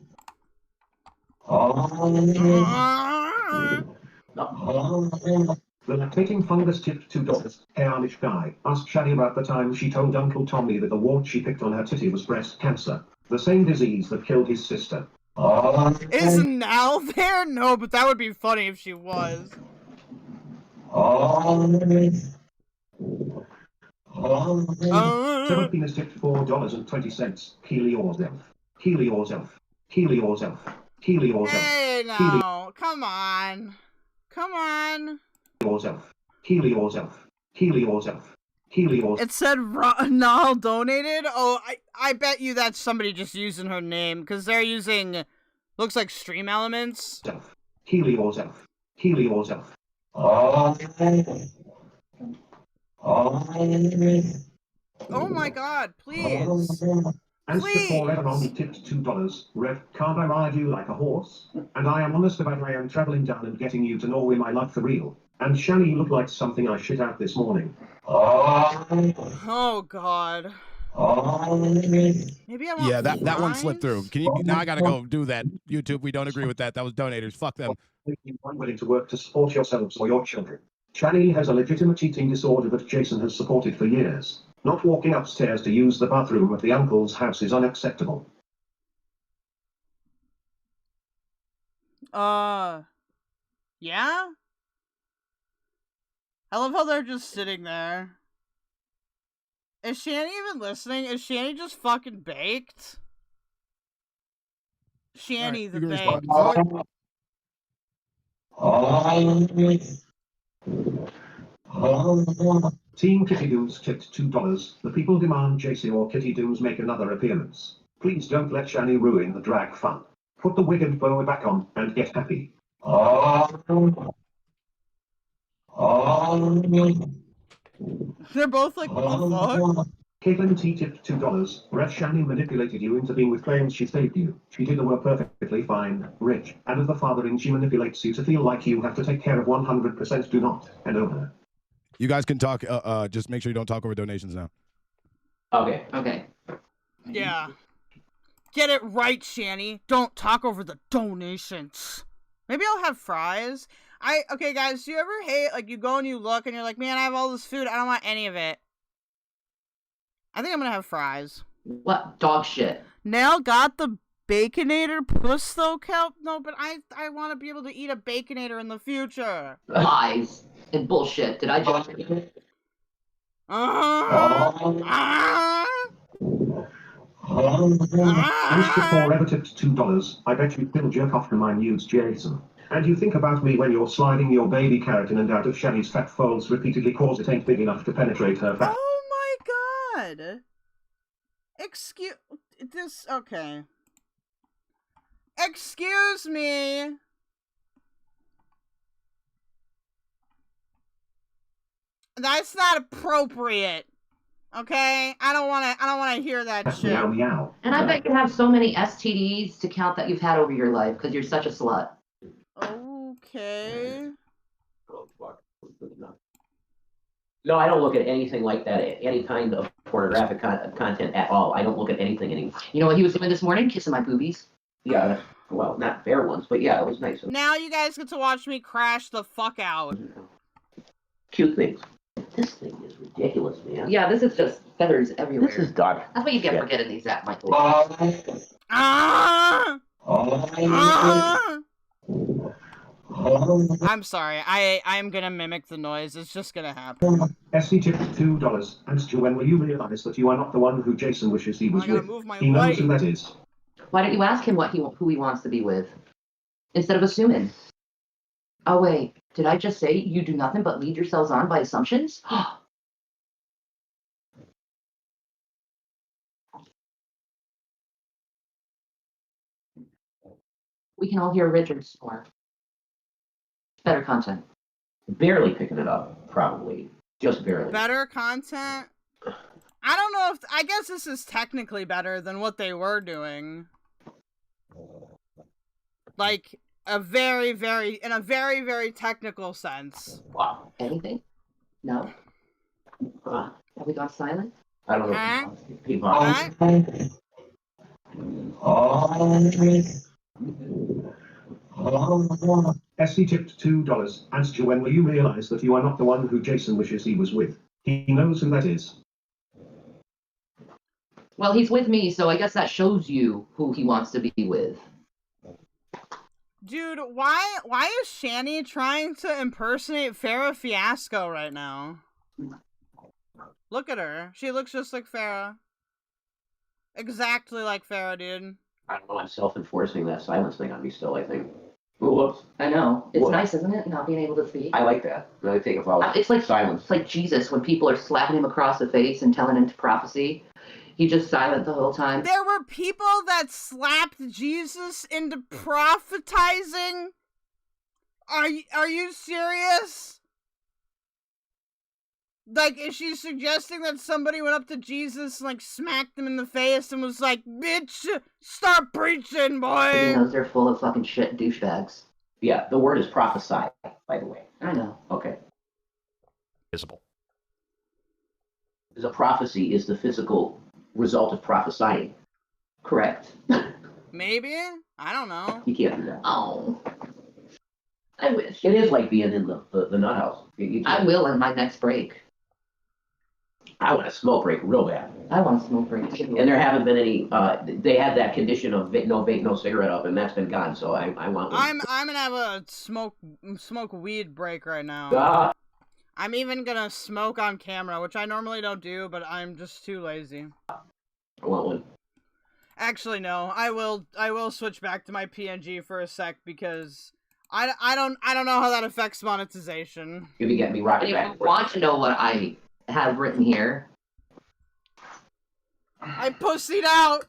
lactating fungus tipped $2. Hey Amish guy, ask Shaddy about the time she told Uncle Tommy that the wart she picked on her titty was breast cancer. The same disease that killed his sister. Is Nell there? No, but that would be funny if she was. Seventeen has tipped $4.20. Heal yourself. Heal yourself. Heal yourself. Heal yourself. Hey, no. Come on. Come on. Yourself. Heal yourself. Heal yourself. Heal yourself. It said Nal donated? Oh, I bet you that's somebody just using her name, because they're using, looks like stream elements. Heal yourself. Heal yourself. Oh my god, please. And forever only tipped $2. Rev, can't I ride you like a horse? And I am honest about I am traveling down and getting you to Norway, my love for real. And Shanny, you look like something I shit out this morning. Oh god. Maybe I want Yeah, that one slipped through. Can you? Now I gotta go do that. YouTube, we don't agree with that. That was donators. Fuck them. I'm willing to work to support yourselves or your children. Shanny has a legitimate eating disorder that Jason has supported for years. Not walking upstairs to use the bathroom at the uncle's house is unacceptable. Yeah? I love how they're just sitting there. Is Shanny even listening? Is Shanny just fucking baked? Shanny the baked. Team Kitty Dooms tipped $2. The people demand JC or Kitty Dooms make another appearance. Please don't let Shanny ruin the drag fun. Put the wig and bow back on and get happy. They're both like, what the fuck? Caitlin T tipped $2. Rev Shanny manipulated you into being with claims she saved you. She did the work perfectly fine, rich, and as the fathering she manipulates you to feel like you have to take care of 100%. Do not, and over. You guys can talk. Just make sure you don't talk over donations now. Okay. Okay. Yeah. Get it right, Shanny. Don't talk over the donations. Maybe I'll have fries. Okay, guys, do you ever hate, like, you go and you look and you're like, man, I have all this food. I don't want any of it. I think I'm gonna have fries. What? Dog shit. Nell got the Baconator puss, though, Kelp? No, but I want to be able to eat a Baconator in the future. Lies and bullshit. Did I just... Mr. Forever tipped $2. I bet you still jerk off to my nudes, Jason. And you think about me when you're sliding your baby carrot in and out of Shanny's fat folds repeatedly cause it ain't big enough to penetrate her fat. Oh my god! Excuse... this... okay. Excuse me! That's not appropriate. Okay? I don't wanna hear that shit. Meow meow. And I bet you have so many STDs to count that you've had over your life because you're such a slut. Okay. No, I don't look at anything like that, any kind of pornographic content at all. I don't look at anything anymore. You know what he was doing this morning? Kissing my boobies. Yeah, well, not fair ones, but yeah, it was nice. Now you guys get to watch me crash the fuck out. Cute things. This thing is ridiculous, man. Yeah, this is just feathers everywhere. This is dark. That's what you get for getting these at, Michael. I'm sorry. I'm gonna mimic the noise. It's just gonna happen. SC tipped $2. And Stu, when will you realize that you are not the one who Jason wishes he was with? Move my He knows who that is. Why don't you ask him who he wants to be with? Instead of assuming. Oh wait, did I just say you do nothing but lead yourselves on by assumptions? We can all hear Richard snore. Better content. Barely picking it up, probably. Just barely. Better content? I don't know if... I guess this is technically better than what they were doing. Like, in a very, very technical sense. Wow. Anything? No? Have we gone silent? I don't know. SC tipped $2. And Stu, when will you realize that you are not the one who Jason wishes he was with? He knows who that is. Well, he's with me, so I guess that shows you who he wants to be with. Dude, why is Shanny trying to impersonate Farrah Fiasco right now? Look at her. She looks just like Farrah. Exactly like Farrah, dude. I don't know, I'm self-enforcing that silence thing on me still, I think. Ooh, whoops. I know. It's Whoops. nice, isn't it? Not being able to speak. I like that. I take a follow. It's like silence. It's like Jesus when people are slapping him across the face and telling him to prophecy. He just silent the whole time. There were people that slapped Jesus into prophetizing? Are you serious? Like, is she suggesting that somebody went up to Jesus and, like, smacked him in the face and was like, bitch, start preaching, boy! He knows they're full of fucking shit douchebags. Yeah, the word is prophesy, by the way. I know. Okay. Visible. Because a prophecy is the physical result of prophesying. Correct. Maybe? I don't know. You can't do that. Oh. I wish. It is like being in the nut house. I will in my next break. I want a smoke break real bad. I want a smoke break. And there haven't been any, they had that condition of no vape, no cigarette up, and that's been gone, so I want one. I'm gonna have a smoke weed break right now. I'm even gonna smoke on camera, which I normally don't do, but I'm just too lazy. I want one. Actually, no. I will switch back to my PNG for a sec because I don't know how that affects monetization. You'll be getting me rocking If back. you want to know what I have written here, I pussied out.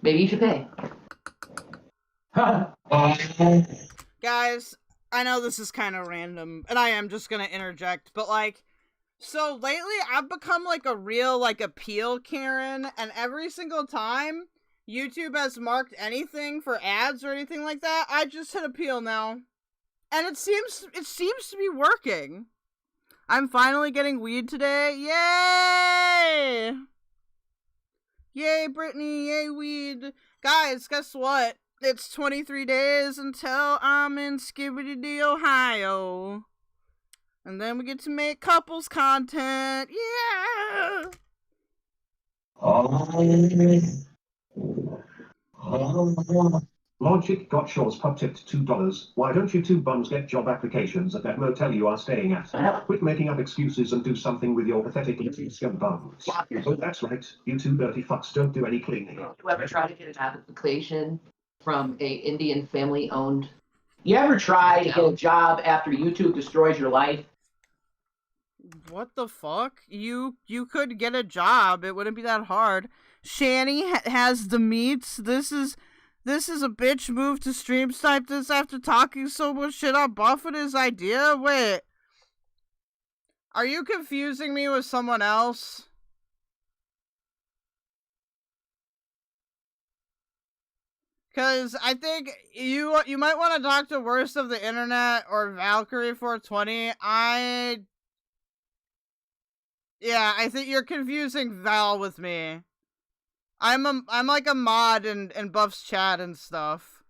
maybe you should pay. Guys, I know this is kind of random, and I am just gonna interject, but like, so lately I've become like a real like appeal Karen, and every single time YouTube has marked anything for ads or anything like that, I just hit appeal now, and it seems to be working. I'm finally getting weed today. Yay! Yay, Brittany! Yay, weed! Guys, guess what? It's 23 days until I'm in Skibbity-Dee, Ohio. And then we get to make couples content. Yeah! Logic got Shaw's pub tipped $2. Why don't you two bums get job applications at that motel you are staying at? Quit making up excuses and do something with your pathetic little scum bums. Oh, that's right. You two dirty fucks don't do any cleaning. You ever try to get an application from a Indian family-owned? You ever try to get a job after YouTube destroys your life? What the fuck? You could get a job. It wouldn't be that hard. Shanny has the meats. This is a bitch move to stream snipe this after talking so much shit on Buff and his idea? Wait. Are you confusing me with someone else? Because I think you might want to talk to Worst of the Internet or Valkyrie 420. Yeah, I think you're confusing Val with me. I'm like a mod in Buff's chat and stuff.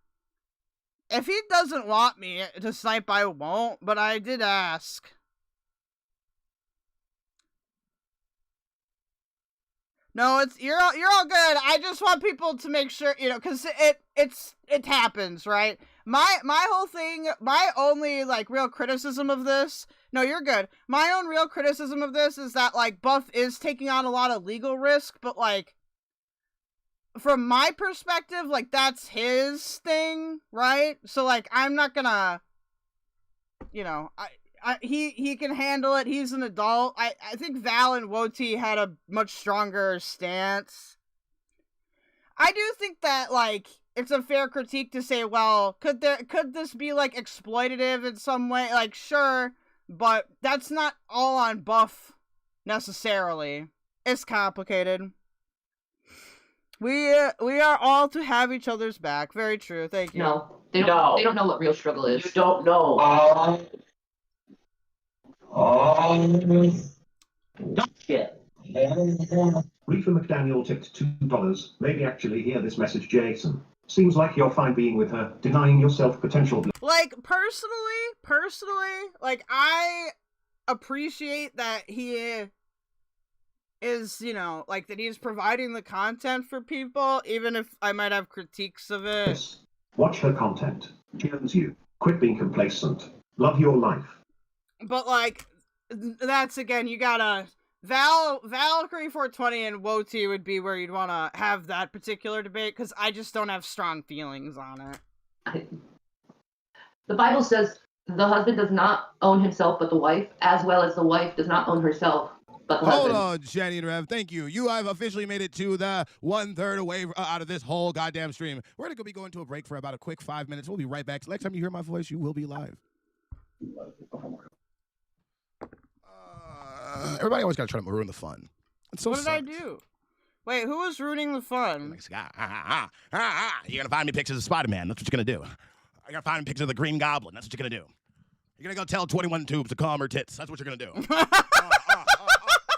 If he doesn't want me to snipe, I won't, but I did ask. No, you're all good. I just want people to make sure, you know, cuz it happens, right? My whole thing, my only like real criticism of this, no, you're good. My own real criticism of this is that like Buff is taking on a lot of legal risk, but like from my perspective, like that's his thing, right? So like I'm not gonna, you know, he can handle it. He's an adult. I think Val and Woti had a much stronger stance. I do think that like it's a fair critique to say, well, could this be like exploitative in some way? Like sure, but that's not all on Buff necessarily. It's complicated. We are all to have each other's back. Very true. Thank you. No, they don't know what real struggle is. You don't know. Shit. Reefer McDaniel tipped $2. Maybe actually hear this message, Jason. Seems like you're fine being with her, denying yourself potential. Like personally, like I appreciate that he is, you know, like that he's providing the content for people, even if I might have critiques of it. Watch her content. She owns you. Quit being complacent. Love your life. But like, that's again, you gotta Valkyrie 420 and Woti would be where you'd want to have that particular debate, because I just don't have strong feelings on it. The Bible says the husband does not own himself but the wife, as well as the wife does not own herself but the Hold husband. on, Shanny and Rev. Thank you. You have officially made it to the 1/3 away out of this whole goddamn stream. We're going to be going to a break for about a quick 5 minutes. We'll be right back. Next time you hear my voice, you will be live. Everybody always got to try to ruin the fun. It's so What did I do? Wait, who was ruining the fun? You're going to find me pictures of Spider-Man. That's what you're going to do. You're going to find me pictures of the Green Goblin. That's what you're going to do. You're going to go tell 21 Tubes to calm her tits. That's what you're going to do.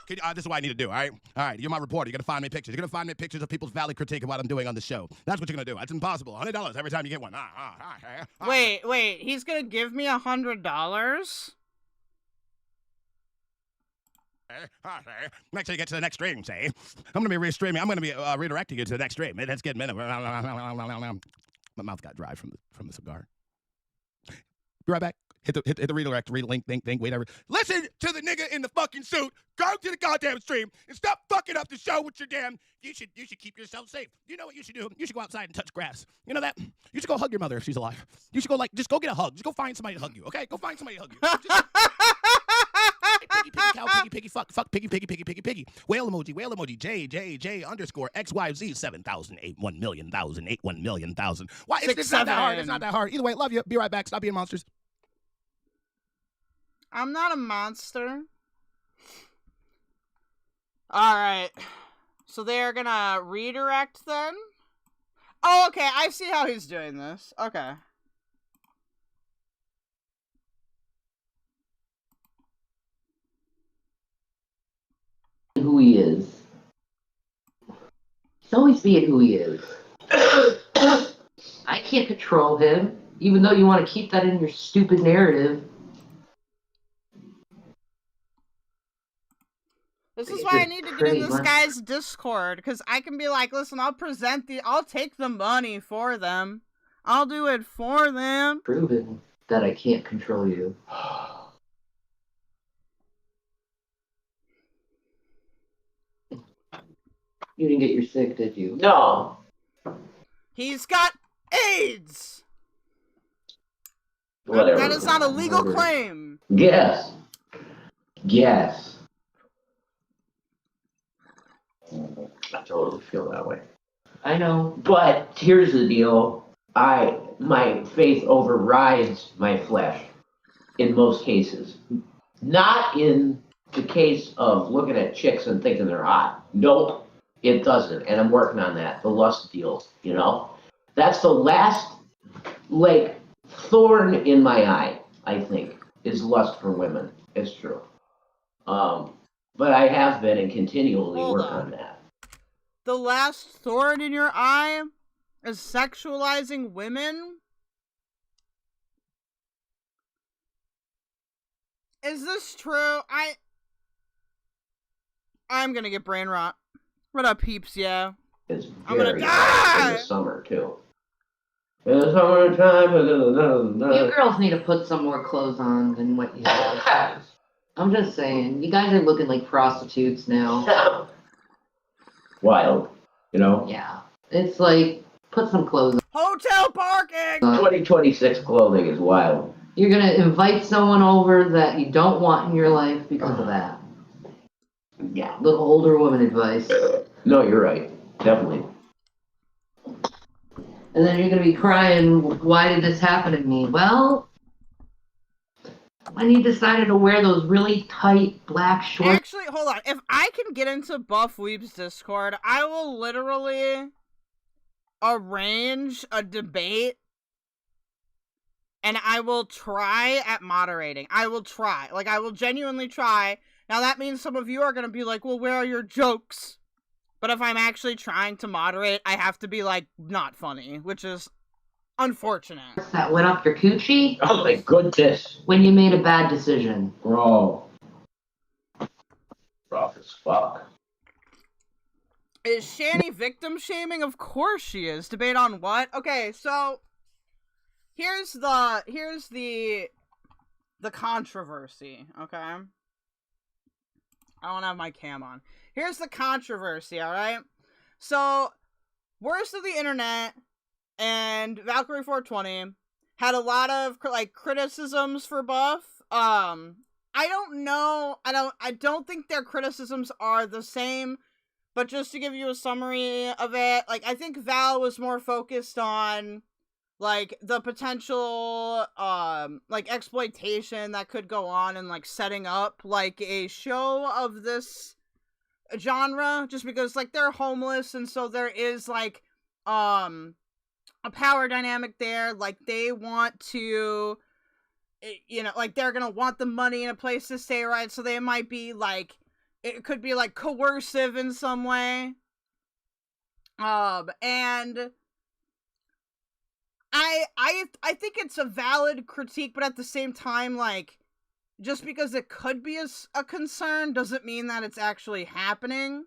This is what I need to do, all right? All right, you're my reporter. You're going to find me pictures. You're going to find me pictures of people's valid critique of what I'm doing on the show. That's what you're going to do. That's impossible. $100 every time you get one. Wait, he's going to give me $100? Make sure you get to the next stream, say. I'm going to be restreaming. I'm going to be redirecting you to the next stream. Let's get minute. My mouth got dry from the cigar. Be right back. Hit the redirect, relink, think, whatever. Listen to the nigga in the fucking suit. Go to the goddamn stream and stop fucking up the show with your damn. You should keep yourself safe. You know what you should do? You should go outside and touch grass. You know that? You should go hug your mother if she's alive. You should go just go get a hug. Just go find somebody to hug you. Okay? Go find somebody to hug you. Piggy, piggy, cow, piggy, piggy, fuck, piggy, piggy, piggy, piggy, piggy. Whale emoji, J underscore XYZ 7,000 8 1 million thousand 8 1 million thousand. Why? It's not that hard. It's not that hard. Either way, love you. Be right back. Stop being monsters. I'm not a monster. Alright. So they're gonna redirect then? Oh, okay. I see how he's doing this. Okay. Who he is. He's always being who he is. I can't control him, even though you want to keep that in your stupid narrative. This is why I need to get in this guy's Discord, because I can be like, listen, I'll take the money for them. I'll do it for them. Proven that I can't control you. You didn't get your sick, did you? No. He's got AIDS! Whatever. That is not a legal claim. Yes. Yes. I totally feel that way. I know, but here's the deal. My faith overrides my flesh in most cases. Not in the case of looking at chicks and thinking they're hot. Nope, it doesn't. And I'm working on that. The lust deal, you know? That's the last, thorn in my eye, I think, is lust for women. It's true. But I have been and continually work on that. The last thorn in your eye is sexualizing women? Is this true? I'm gonna get brain rot. What up, peeps? Yeah. It's I'm gonna die! In the summer, too. In the summertime. You girls need to put some more clothes on than what you have. I'm just saying, you guys are looking like prostitutes now. Wild, you know? Yeah. It's like, put some clothes on. Hotel parking! 2026 clothing is wild. You're gonna invite someone over that you don't want in your life because of that. Yeah, little older woman advice. No, you're right. Definitely. And then you're gonna be crying, why did this happen to me? Well, when you decided to wear those really tight black shorts. Actually, hold on. If I can get into Buff Weeb's Discord, I will literally arrange a debate and I will try at moderating. I will try. I will genuinely try. Now, that means some of you are going to be like, well, where are your jokes? But if I'm actually trying to moderate, I have to be, not funny, which is unfortunate. That went up your coochie? Oh my goodness. When you made a bad decision. Bro. Rough as fuck. Is Shanny victim shaming? Of course she is. Debate on what? Okay, so here's the controversy, okay? I don't have my cam on. Here's the controversy, alright? So, Worst of the Internet and Valkyrie 420 had a lot of, like, criticisms for Buff. I don't know, I don't think their criticisms are the same, but just to give you a summary of it, like, I think Val was more focused on, like, the potential, like, exploitation that could go on and, like, setting up, like, a show of this genre, just because, like, they're homeless, and so there is, like, a power dynamic there, like, they want to, you know, like, they're gonna want the money and a place to stay, right, so they might be, like, it could be, like, coercive in some way, and I think it's a valid critique, but at the same time, like, just because it could be a concern doesn't mean that it's actually happening.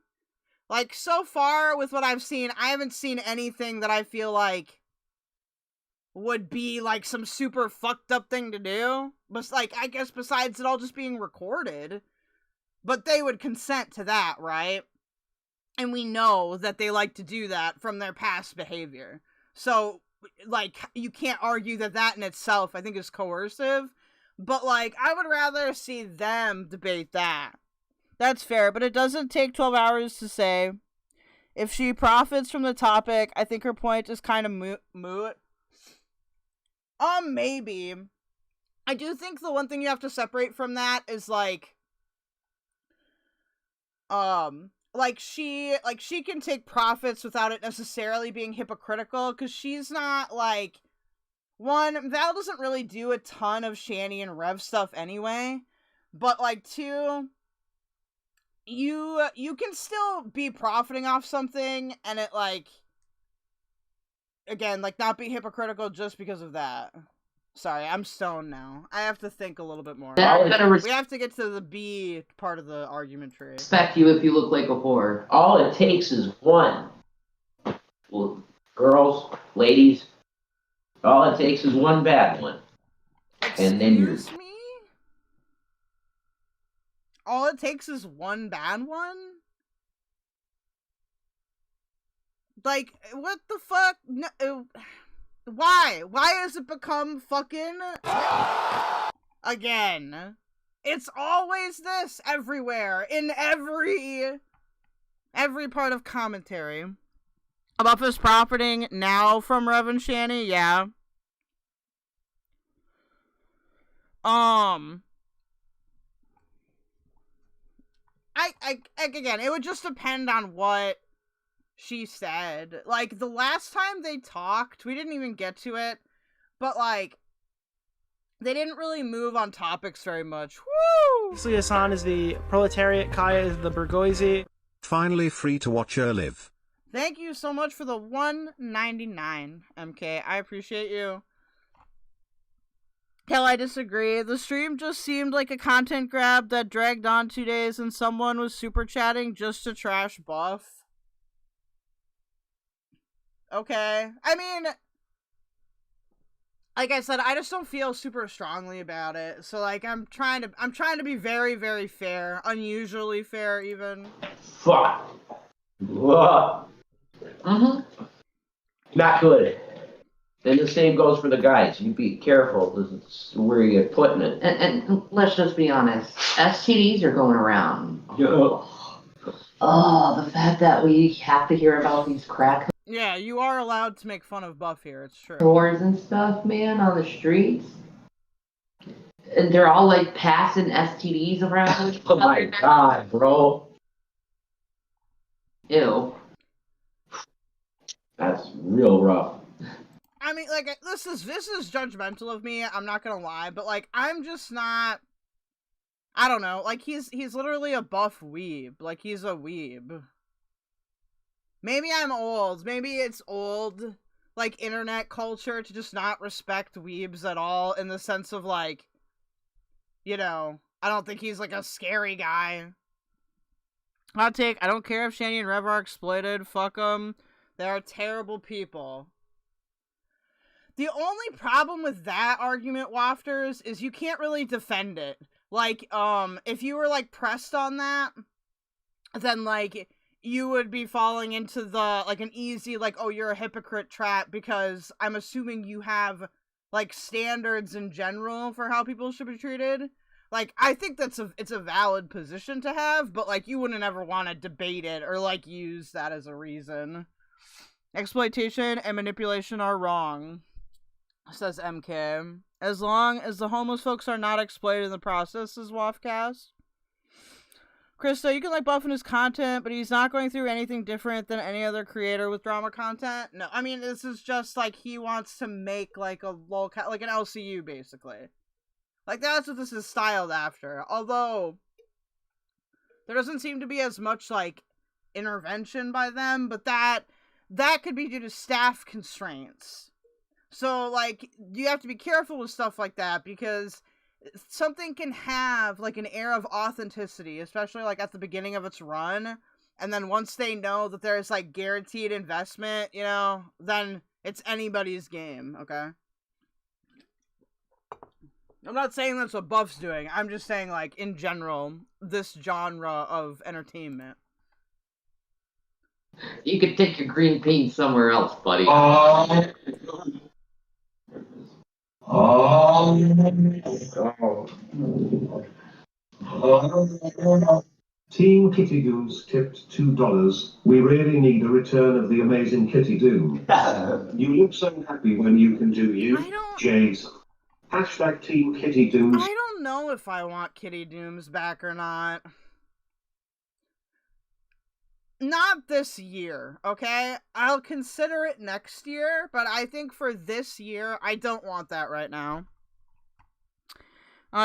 Like, so far with what I've seen, I haven't seen anything that I feel like would be, like, some super fucked up thing to do. But, like, I guess besides it all just being recorded. But they would consent to that, right? And we know that they like to do that from their past behavior. So, like, you can't argue that that in itself, I think, is coercive. But, like, I would rather see them debate that. That's fair, but it doesn't take 12 hours to say. If she profits from the topic, I think her point is kind of moot. Maybe. I do think the one thing you have to separate from that is, like, she can take profits without it necessarily being hypocritical, because she's not, like, one, Val doesn't really do a ton of Shanny and Rev stuff anyway, but, like, two, you can still be profiting off something, and it, like, again, like, not be hypocritical just because of that. Sorry, I'm stoned now. I have to think a little bit more. We have to get to the B part of the argument tree. Respect you if you look like a whore. All it takes is one. Well, girls, ladies, all it takes is one bad one. And then you're... Excuse me? All it takes is one bad one? Like, what the fuck? No, why? Why has it become fucking... Again. It's always this everywhere. In every part of commentary. About this profiting now from Rev and Shanny, yeah. Again, it would just depend on what she said. Like, the last time they talked, we didn't even get to it, but, like, they didn't really move on topics very much. Woo! Hassan is the proletariat, Kaya is the bourgeoisie. Finally free to watch her live. Thank you so much for the $1.99, MK. I appreciate you. Hell, I disagree. The stream just seemed like a content grab that dragged on 2 days and someone was super chatting just to trash Buff. Okay. I mean, like I said, I just don't feel super strongly about it. So, like, I'm trying to be very, very fair. Unusually fair, even. Fuck. Not good. And the same goes for the guys. You be careful where you're putting it. And let's just be honest. STDs are going around. Yeah. Oh, the fact that we have to hear about these crack Yeah, you are allowed to make fun of Buff here, it's true. whores and stuff, man, on the streets. And they're all, like, passing STDs around. Oh my god, bro. Ew. That's real rough. I mean, like, this is judgmental of me, I'm not gonna lie, but, like, I'm just not... I don't know, like, he's literally a Buff weeb. Like, he's a weeb. Maybe I'm old. Maybe it's old, like, internet culture to just not respect weebs at all, in the sense of, like, you know, I don't think he's, like, a scary guy. Hot take, I don't care if Shanny and Rev are exploited, fuck them. They are terrible people. The only problem with that argument, Wafters, is you can't really defend it. Like, if you were, like, pressed on that, then, like, you would be falling into the, like, an easy, like, oh, you're a hypocrite trap, because I'm assuming you have, like, standards in general for how people should be treated. Like, I think it's a valid position to have, but, like, you wouldn't ever want to debate it or, like, use that as a reason. Exploitation and manipulation are wrong, says MK. As long as the homeless folks are not exploited in the process, says Wafcast. Krista, you can like buffing his content, but he's not going through anything different than any other creator with drama content. No, I mean, this is just like he wants to make like a like an LCU, basically. Like, that's what this is styled after. Although, there doesn't seem to be as much, like, intervention by them, but that could be due to staff constraints. So, like, you have to be careful with stuff like that, because something can have, like, an air of authenticity, especially, like, at the beginning of its run, and then once they know that there's, like, guaranteed investment, you know, then it's anybody's game, okay? I'm not saying that's what Buff's doing, I'm just saying, like, in general, this genre of entertainment. You could take your green bean somewhere else, buddy. Team Kitty Dooms tipped $2. We really need a return of the amazing Kitty Doom. You look so happy when you can do you, Jason. Hashtag Team Kitty Dooms. I don't know if I want Kitty Dooms back or not. Not this year, okay? I'll consider it next year, but I think for this year, I don't want that right now.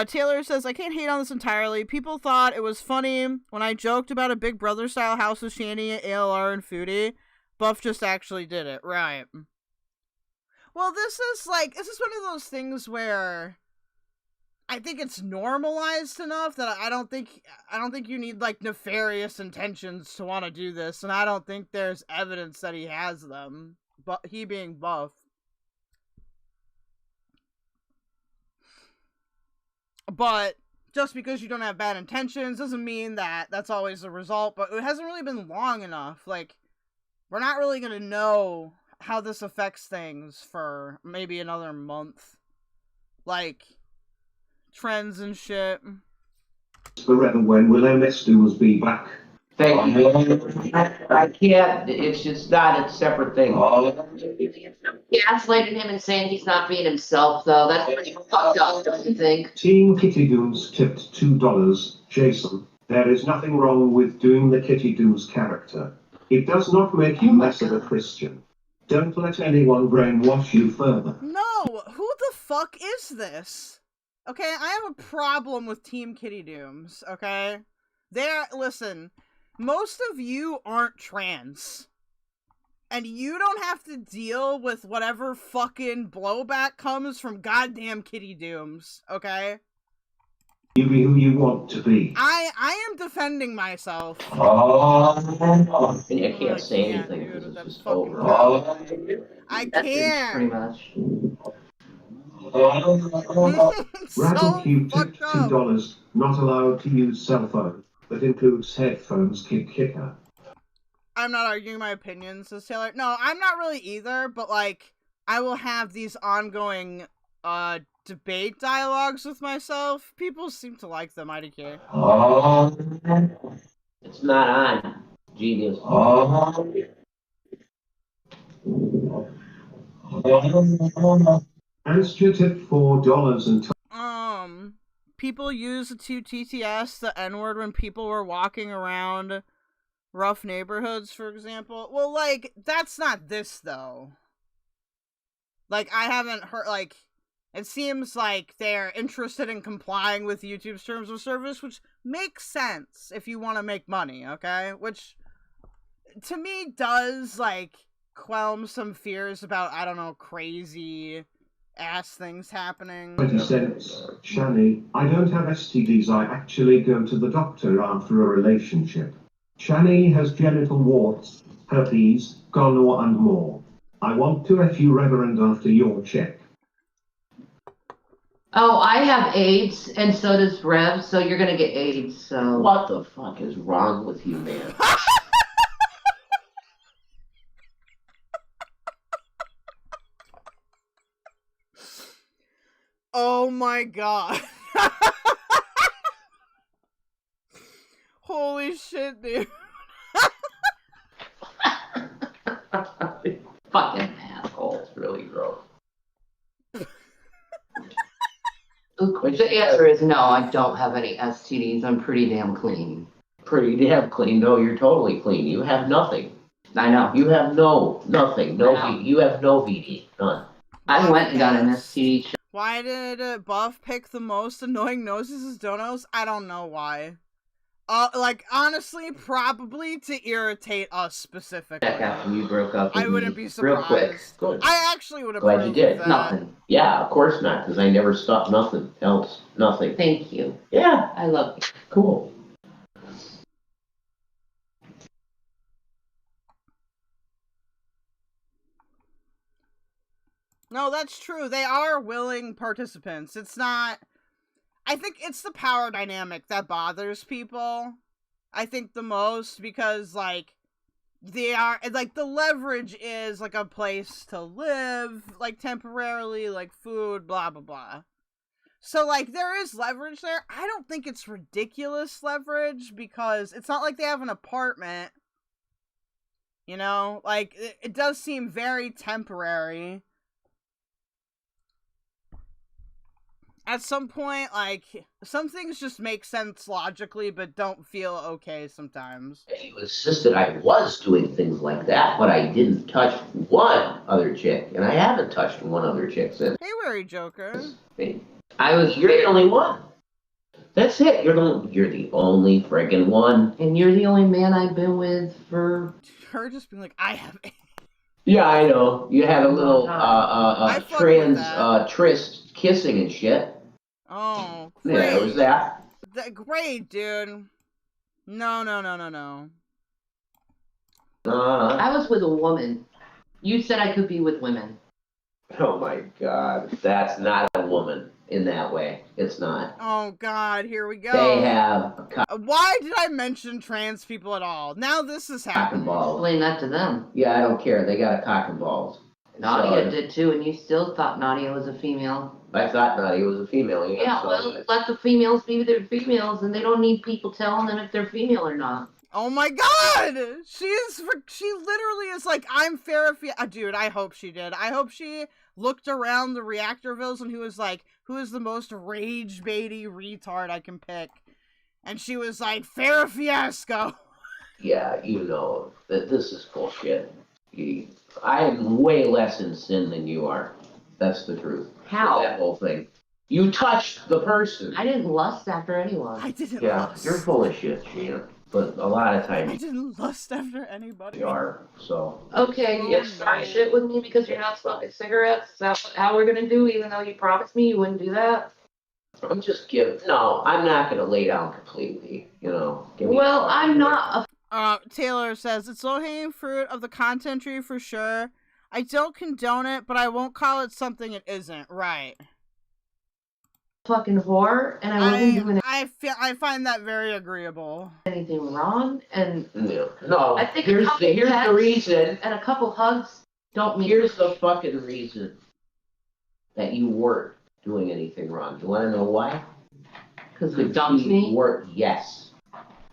Taylor says, I can't hate on this entirely. People thought it was funny when I joked about a Big Brother-style house with Shanny, ALR, and Foodie. Buff just actually did it, right. Well, this is one of those things where I think it's normalized enough that I don't think you need, like, nefarious intentions to want to do this, and I don't think there's evidence that he has them, but he being Buff. But just because you don't have bad intentions doesn't mean that that's always the result, but it hasn't really been long enough. Like, we're not really gonna know how this affects things for maybe another month. Like, trends and shit. Forever, when will MS2s be back? Thank you. I can't. It's just not a separate thing. Gaslighting him and saying he's not being himself, though. That's pretty fucked up, don't you think? Team Kitty Dooms tipped $2. Jason, there is nothing wrong with doing the Kitty Dooms character. It does not make you less of a Christian. Don't let anyone brainwash you further. No! Who the fuck is this? Okay, I have a problem with Team Kitty Dooms, okay? Listen, most of you aren't trans. And you don't have to deal with whatever fucking blowback comes from goddamn Kitty Dooms, okay? You be who you want to be. I am defending myself. I can't say anything because it's just over. I can't. Pretty much. Rattlecube tipped $2. Not allowed to use cell phone. That includes headphones. Kicker. I'm not arguing my opinion, says Taylor. No, I'm not really either, but, like, I will have these ongoing, debate dialogues with myself. People seem to like them, IDK. It's not on. Genius. Astro tipped $4 and people use the 2TTS, the N-word, when people were walking around rough neighborhoods, for example. Well, like, that's not this, though. Like, I haven't heard, like, it seems like they're interested in complying with YouTube's terms of service, which makes sense if you want to make money, okay? Which, to me, does, like, quell some fears about, I don't know, crazy ass things happening. 20 cents. Shanny, I don't have STDs. I actually go to the doctor after a relationship. Shanny has genital warts, herpes, gonorrhea, and more. I want to F you, Reverend, after your check. Oh, I have AIDS, and so does Rev, so you're gonna get AIDS, so... What the fuck is wrong with you, man? Oh my god. Holy shit, dude. Fucking asshole. It's really gross. The answer is no, I don't have any STDs. I'm pretty damn clean. Pretty damn clean. No, you're totally clean. You have nothing. I know. You have nothing. No VD. You have no VD. None. I went and got an STD check. Why did Buff pick the most annoying noses as donos? I don't know why. Like, honestly, probably to irritate us specifically. After you broke up with I wouldn't me be surprised. real quick. Good. I actually would have Glad you did. that. Nothing. Yeah, of course not, because I never stopped nothing else. Nothing. Thank you. Yeah. I love you. Cool. No, that's true. They are willing participants. It's not... I think it's the power dynamic that bothers people. I think the most, because, like, they are... Like, the leverage is, like, a place to live, like, temporarily, like, food, blah, blah, blah. So, like, there is leverage there. I don't think it's ridiculous leverage, because it's not like they have an apartment. You know? Like, it does seem very temporary. At some point, like, some things just make sense logically, but don't feel okay sometimes. You insisted I was doing things like that, but I didn't touch one other chick, and I haven't touched one other chick since. Hey, Weary Joker. You're the only one. That's it. You're the only friggin' one. And you're the only man I've been with for... Her just being like, I have... Yeah, I know. You had a little tryst kissing and shit. Oh, great. Yeah, it was that. Great, dude. No. I was with a woman. You said I could be with women. Oh my god. That's not a woman in that way. It's not. Oh god, here we go. They have why did I mention trans people at all? Now this is cock happening. and balls. Explain that to them. Yeah, I don't care. They got a cock and balls. Nadia did too, and you still thought Nadia was a female. I thought Nadia was a female. Yeah, well, let the females be their females, and they don't need people telling them if they're female or not. Oh my god! She literally is like, I'm Farrah. Dude, I hope she did. I hope she looked around the Reactorvilles and who was like, who is the most rage baity retard I can pick? And she was like, Farrah Fiasco. Yeah, you know that this is bullshit. I am way less in sin than you are. That's the truth. How? That whole thing. You touched the person. I didn't lust after anyone. I didn't lust. You're full of shit, Sheena. But a lot of times I didn't lust after anybody. you are, so. Okay, you start shit with me because you're not smoking cigarettes? Is that how we're gonna do, even though you promised me you wouldn't do that? I'm just giving. No, I'm not gonna lay down completely, you know. Well, I'm not a... Taylor says, it's low-hanging fruit of the content tree for sure. I don't condone it, but I won't call it something it isn't. Right. Fucking whore, and I wasn't doing I find that very agreeable. Anything wrong, and no. I think here's the reason, and a couple hugs don't mean. Here's the fucking reason that you weren't doing anything wrong. You want to know why? Because you dumped me. Yes,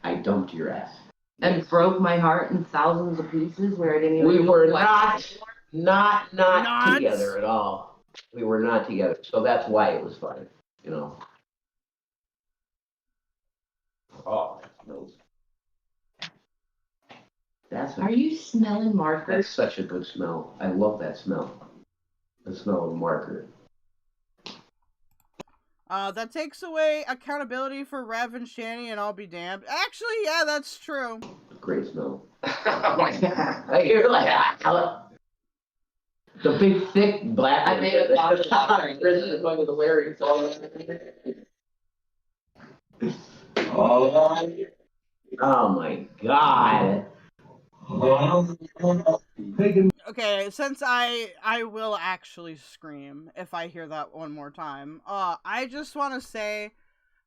I dumped your ass. And broke my heart in thousands of pieces where I didn't even. We were not together at all. We were not together, so that's why it was fun. You know. Oh, that smells. Are you smelling marker? That's such a good smell. I love that smell. The smell of marker. That takes away accountability for Rev and Shanny, and I'll be damned. Actually, yeah, that's true. Great smell. You're like, the big, thick, black. I made a box of the Larry. Oh my god. okay, since I will actually scream if I hear that one more time. I just want to say,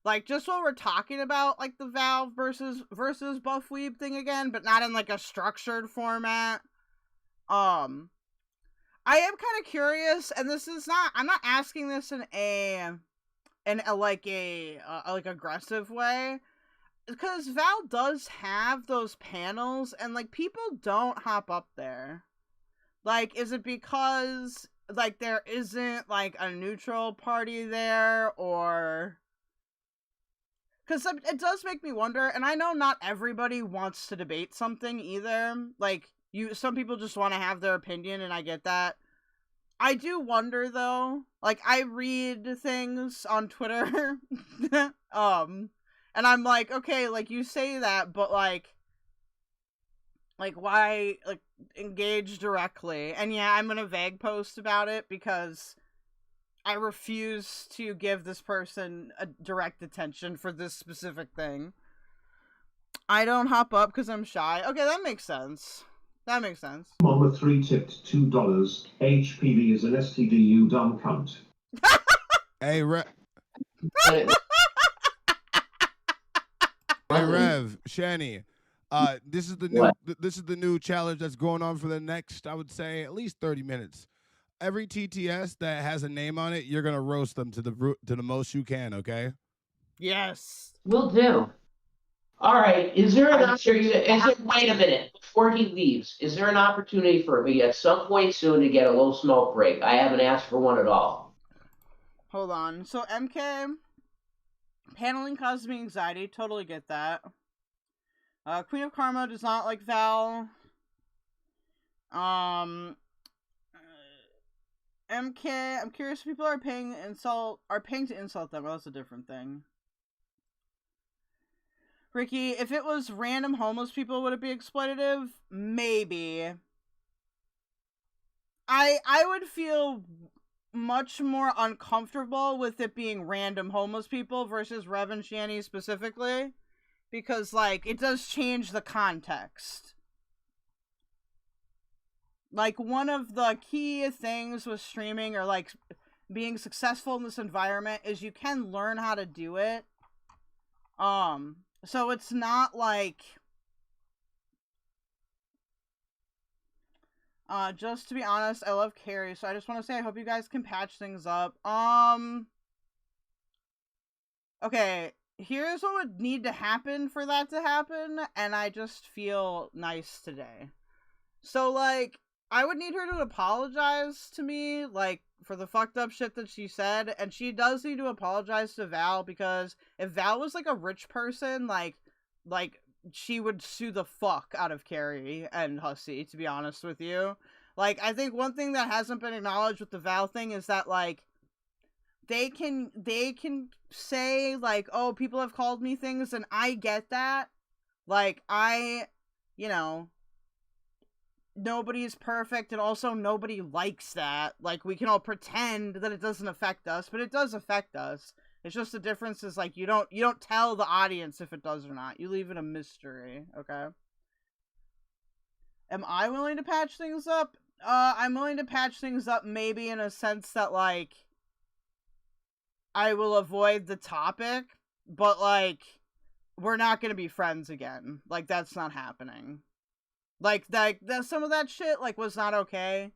like, just while we're talking about like the Valve versus Buff Weeb thing again, but not in like a structured format. I am kind of curious, and this is not. I'm not asking this in a like aggressive way. Because Val does have those panels, and, like, people don't hop up there. Like, is it because, like, there isn't, like, a neutral party there, or... Because it does make me wonder, and I know not everybody wants to debate something either. Like, some people just want to have their opinion, and I get that. I do wonder, though. Like, I read things on Twitter, and I'm like, okay, like, you say that, but, like, why, like, engage directly? And yeah, I'm gonna vague post about it, because I refuse to give this person a direct attention for this specific thing. I don't hop up because I'm shy. Okay, that makes sense. That makes sense. Mama 3 tipped $2. HPV is an STD, you dumb cunt. Hey, Hey Rev, Shanny, this is the new challenge that's going on for the next, I would say, at least 30 minutes. Every TTS that has a name on it, you're gonna roast them to the most you can. Okay? Yes. Will do. All right. Is there an wait a minute before he leaves? Is there an opportunity for me at some point soon to get a little smoke break? I haven't asked for one at all. Hold on. So MK. Paneling causes me anxiety. Totally get that. Queen of Karma does not like Val. MK, I'm curious if people are paying to insult them. Well, that's a different thing. Ricky, if it was random homeless people, would it be exploitative? Maybe. I would feel much more uncomfortable with it being random homeless people versus Rev and Shanny specifically, because, like, it does change the context. Like, one of the key things with streaming or, like, being successful in this environment is you can learn how to do it. So it's not like... just to be honest, I love Carrie, so I just want to say I hope you guys can patch things up. Okay, here's what would need to happen for that to happen, and I just feel nice today. So, like, I would need her to apologize to me, like, for the fucked up shit that she said, and she does need to apologize to Val, because if Val was, like, a rich person, like, she would sue the fuck out of Carrie and Hussy, to be honest with you. Like, I think one thing that hasn't been acknowledged with the Val thing is that, like, they can say, like, oh, people have called me things, and I get that. Like, you know, nobody's perfect, and also nobody likes that. Like, we can all pretend that it doesn't affect us, but it does affect us. It's just the difference is, like, you don't tell the audience if it does or not. You leave it a mystery, okay? Am I willing to patch things up? I'm willing to patch things up maybe in a sense that, like, I will avoid the topic, but, like, we're not gonna be friends again. Like, that's not happening. Like, some of that shit, like, was not okay.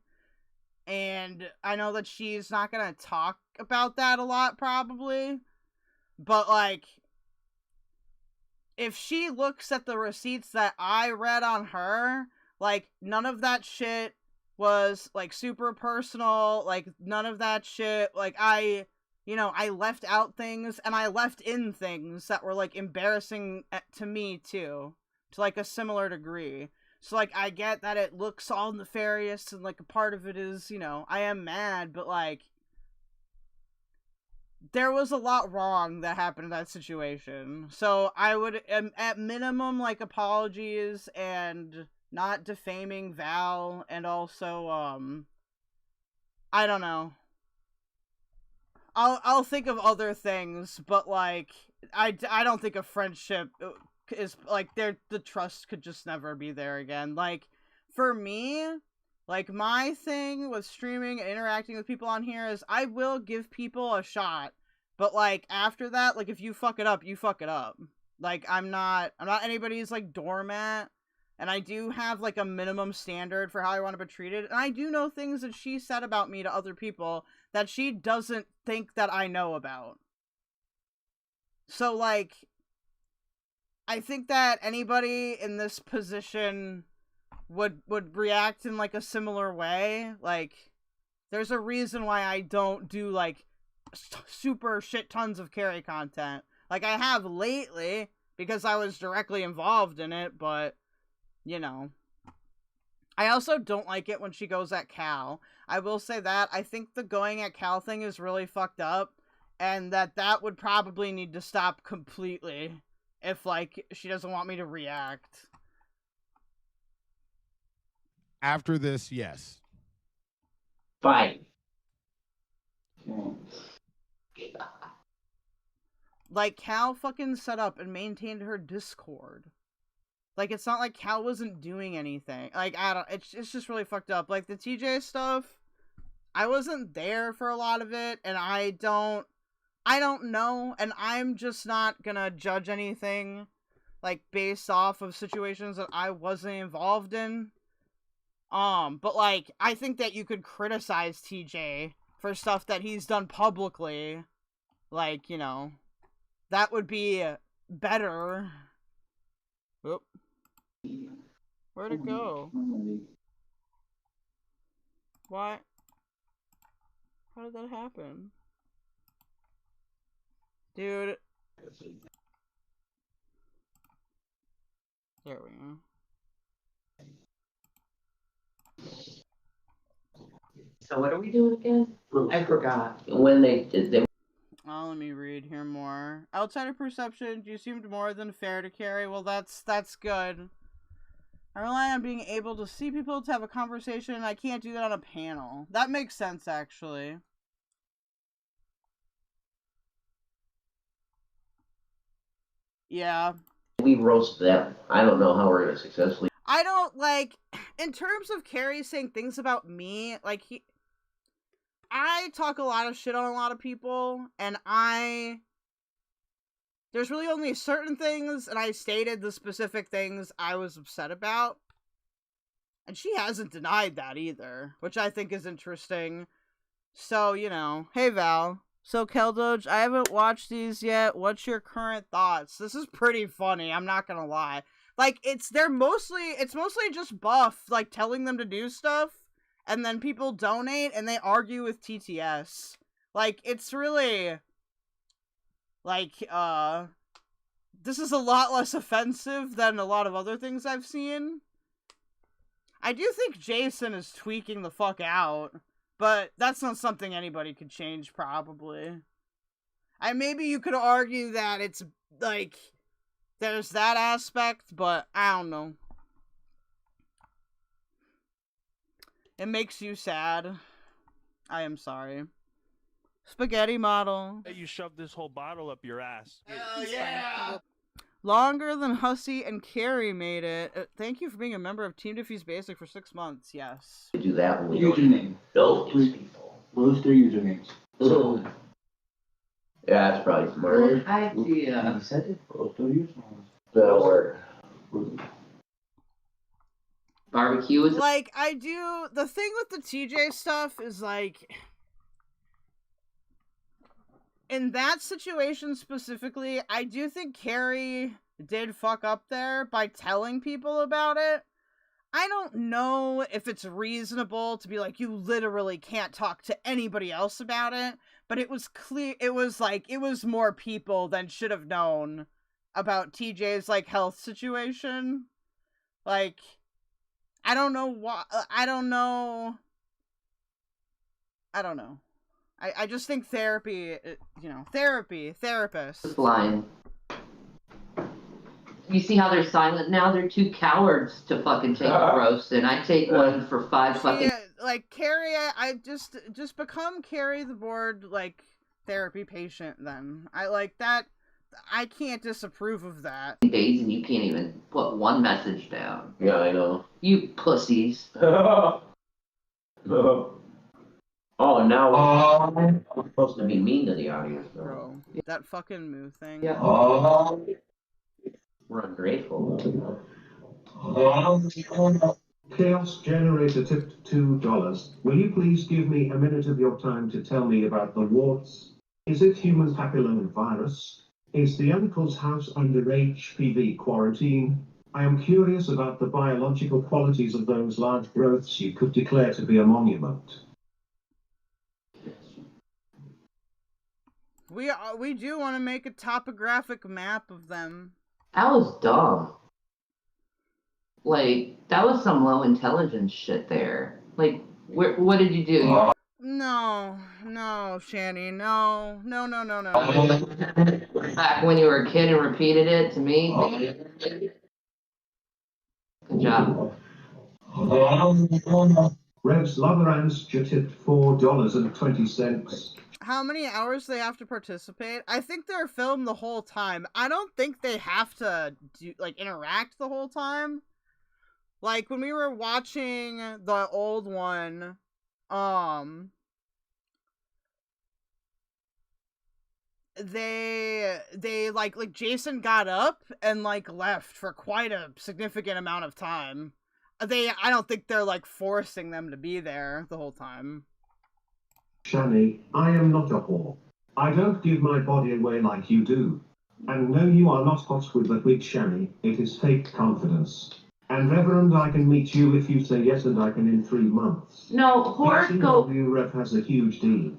And I know that she's not gonna talk about that a lot, probably. But, like, if she looks at the receipts that I read on her, like, none of that shit was, like, super personal. Like, none of that shit, like, I left out things, and I left in things that were, like, embarrassing to me, too. To, like, a similar degree. So, like, I get that it looks all nefarious, and, like, a part of it is, you know, I am mad, but, like, there was a lot wrong that happened in that situation. So, I would, at minimum, like, apologies, and not defaming Val, and also, I don't know. I'll think of other things, but, like, I don't think a friendship is, like, the trust could just never be there again. Like, for me, Like, my thing with streaming and interacting with people on here is I will give people a shot. But, like, after that, like, if you fuck it up, you fuck it up. Like, I'm not anybody's, like, doormat. And I do have, like, a minimum standard for how I want to be treated. And I do know things that she said about me to other people that she doesn't think that I know about. So, like, I think that anybody in this position would react in, like, a similar way. Like, there's a reason why I don't do, like, super shit tons of carry content. Like, I have lately, because I was directly involved in it, but, you know. I also don't like it when she goes at Cal. I will say that. I think the going at Cal thing is really fucked up, and that would probably need to stop completely if, like, she doesn't want me to react. After this, yes. Fine. Like, Cal fucking set up and maintained her Discord. Like, it's not like Cal wasn't doing anything. Like, it's just really fucked up. Like, the TJ stuff, I wasn't there for a lot of it, and I don't know, and I'm just not gonna judge anything, like, based off of situations that I wasn't involved in. But, like, I think that you could criticize TJ for stuff that he's done publicly. Like, you know, that would be better. Oop. Where'd it go? What? How did that happen? Dude. There we go. So what are we doing again? I forgot. When they Oh, let me read here more. Outside of perception, you seemed more than fair to carry. Well, that's good. I rely on being able to see people to have a conversation, and I can't do that on a panel. That makes sense, actually. Yeah. we roast them, I don't know how we're gonna successfully. I don't, like, in terms of Carrie saying things about me, like, I talk a lot of shit on a lot of people, and there's really only certain things, and I stated the specific things I was upset about. And she hasn't denied that either, which I think is interesting. So, you know, hey Val. So, keldoge, I haven't watched these yet. What's your current thoughts? This is pretty funny, I'm not gonna lie. Like, it's mostly just buff, like, telling them to do stuff, and then people donate, and they argue with TTS. Like, it's really, like, this is a lot less offensive than a lot of other things I've seen. I do think Jason is tweaking the fuck out, but that's not something anybody could change, probably. Maybe you could argue that it's, like, there's that aspect, but I don't know. It makes you sad. I am sorry. Spaghetti model. You shoved this whole bottle up your ass. Oh, yeah! Longer than Hussy and Carrie made it. Thank you for being a member of Team Diffys Basic for 6 months. Yes. We do that when we Username. build these people. What is their usernames? So, yeah, that's probably smarter. Good idea. You said it. What is their usernames? That'll work. Barbecue is like, the thing with the TJ stuff is, like, in that situation specifically, I do think Carrie did fuck up there by telling people about it. I don't know if it's reasonable to be like, you literally can't talk to anybody else about it, but it was clear, it was more people than should have known about TJ's, like, health situation. Like, I don't know why, I don't know. I just think therapy, you know, therapists. line. You see how they're silent now? They're too cowards to fucking take a roast, and I take one for 5 fucking... Like, Carrie, I just become Carrie the board, like, therapy patient then. I like that. I can't disapprove of that. days and you can't even put one message down. Yeah, I know. You pussies. Oh, now we're supposed to be mean to the audience, though. Bro, that fucking moo thing. Yeah. We're ungrateful. Chaos Generator tipped $2. Will you please give me a minute of your time to tell me about the warts? Is it human papillomavirus? Is the uncle's house under HPV quarantine? I am curious about the biological qualities of those large growths you could declare to be a monument. We do want to make a topographic map of them. That was dumb. Like, that was some low intelligence shit there. Like, what did you do? No, Shanny, no. Back when you were a kid and repeated it to me? Good job. Rev's Loverance tipped $4.20. How many hours they have to participate? I think they're filmed the whole time. I don't think they have to interact the whole time. Like when we were watching the old one, they like Jason got up and left for quite a significant amount of time. I don't think they're forcing them to be there the whole time. Shanny, I am not a whore. I don't give my body away like you do. And no, you are not hot with the wig, Shanny. It is fake confidence. And Reverend, I can meet you if you say yes, and I can in 3 months. No, whores go. Rev has a huge deal.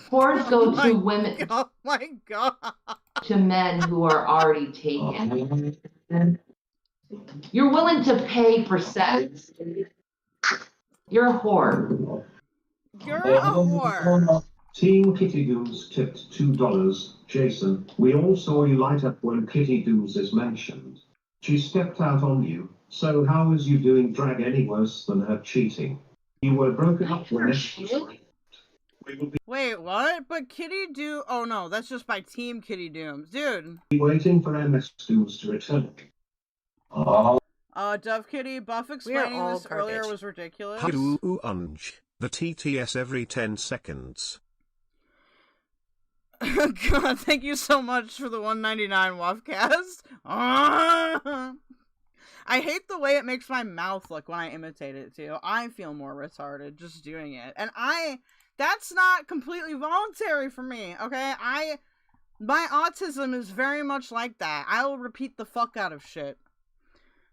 Whores go to women. Oh my god. To men who are already taken. You're willing to pay for sex. You're a whore. You're a whore. Team Kitty Doos tipped $2. Jason, we all saw you light up when Kitty Doos is mentioned. She stepped out on you, so how is you doing drag any worse than her cheating? You were broken up when Wait, what? But Kitty Doom... Oh no, that's just by Team Kitty Dooms. Dude. Waiting for MS Doos to return. Dove Kitty, Buff explaining this earlier was ridiculous. The TTS every 10 seconds. God, thank you so much for the 199 Wuffcast. I hate the way it makes my mouth look when I imitate it too. I feel more retarded just doing it. And that's not completely voluntary for me, okay? My autism is very much like that. I will repeat the fuck out of shit.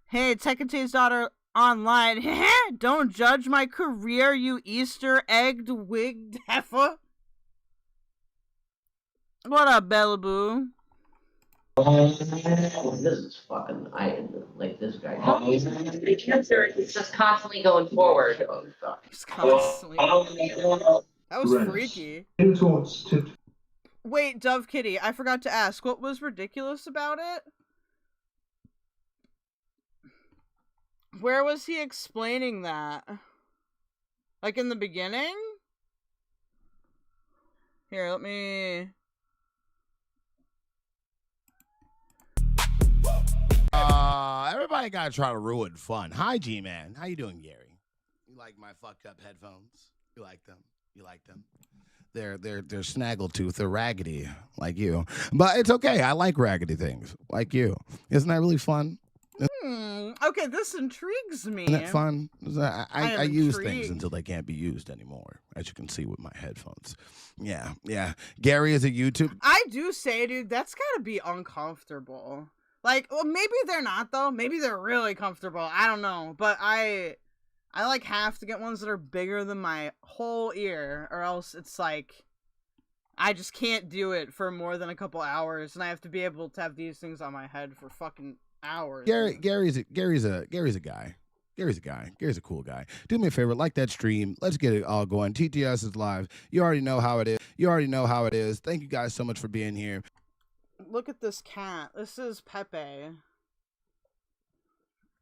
Hey, Techate's daughter online. Don't judge my career, you Easter egged wigged heifer. What up, Bellaboo? This is fucking, I like this guy. It's just constantly going forward. He's constantly. That was freaky. Wait, Dove Kitty, I forgot to ask, what was ridiculous about it? Where was he explaining that? Like in the beginning? Here, let me... Everybody gotta try to ruin fun. Hi, G-Man. How you doing, Gary? You like my fucked up headphones? You like them? You like them? They're snaggletooth. They're raggedy, like you. But it's okay. I like raggedy things, like you. Isn't that really fun? Okay, this intrigues me. Isn't that fun? I use things intrigued. until they can't be used anymore, as you can see with my headphones. Yeah. Gary is a YouTube. I do say, dude, that's gotta be uncomfortable. Like, well, maybe they're not, though. Maybe they're really comfortable. I don't know. But I like have to get ones that are bigger than my whole ear, or else it's like I just can't do it for more than a couple hours, and I have to be able to have these things on my head for fucking hours. Gary's a guy. Gary's a guy. Gary's a cool guy. Do me a favor, like that stream. Let's get it all going. TTS is live. You already know how it is. Thank you guys so much for being here. Look at this cat. This is Pepe.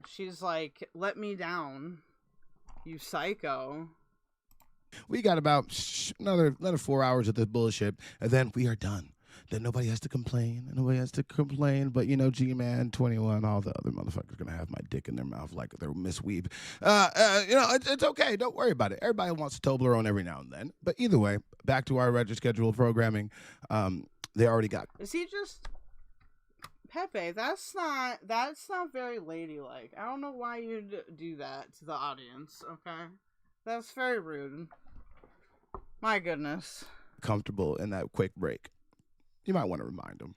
She's like, let me down, you psycho. We got about another 4 hours of this bullshit, and then we are done. then nobody has to complain. Nobody has to complain. But you know, G-Man, 21, all the other motherfuckers gonna have my dick in their mouth like they're Miss Weeb. You know, it's okay. Don't worry about it. Everybody wants a Toblerone every now and then. But either way, back to our regular schedule programming. They already got. Is he just Pepe? That's not very ladylike. I don't know why you'd do that to the audience. Okay, that's very rude. My goodness. Comfortable in that quick break. You might want to remind them.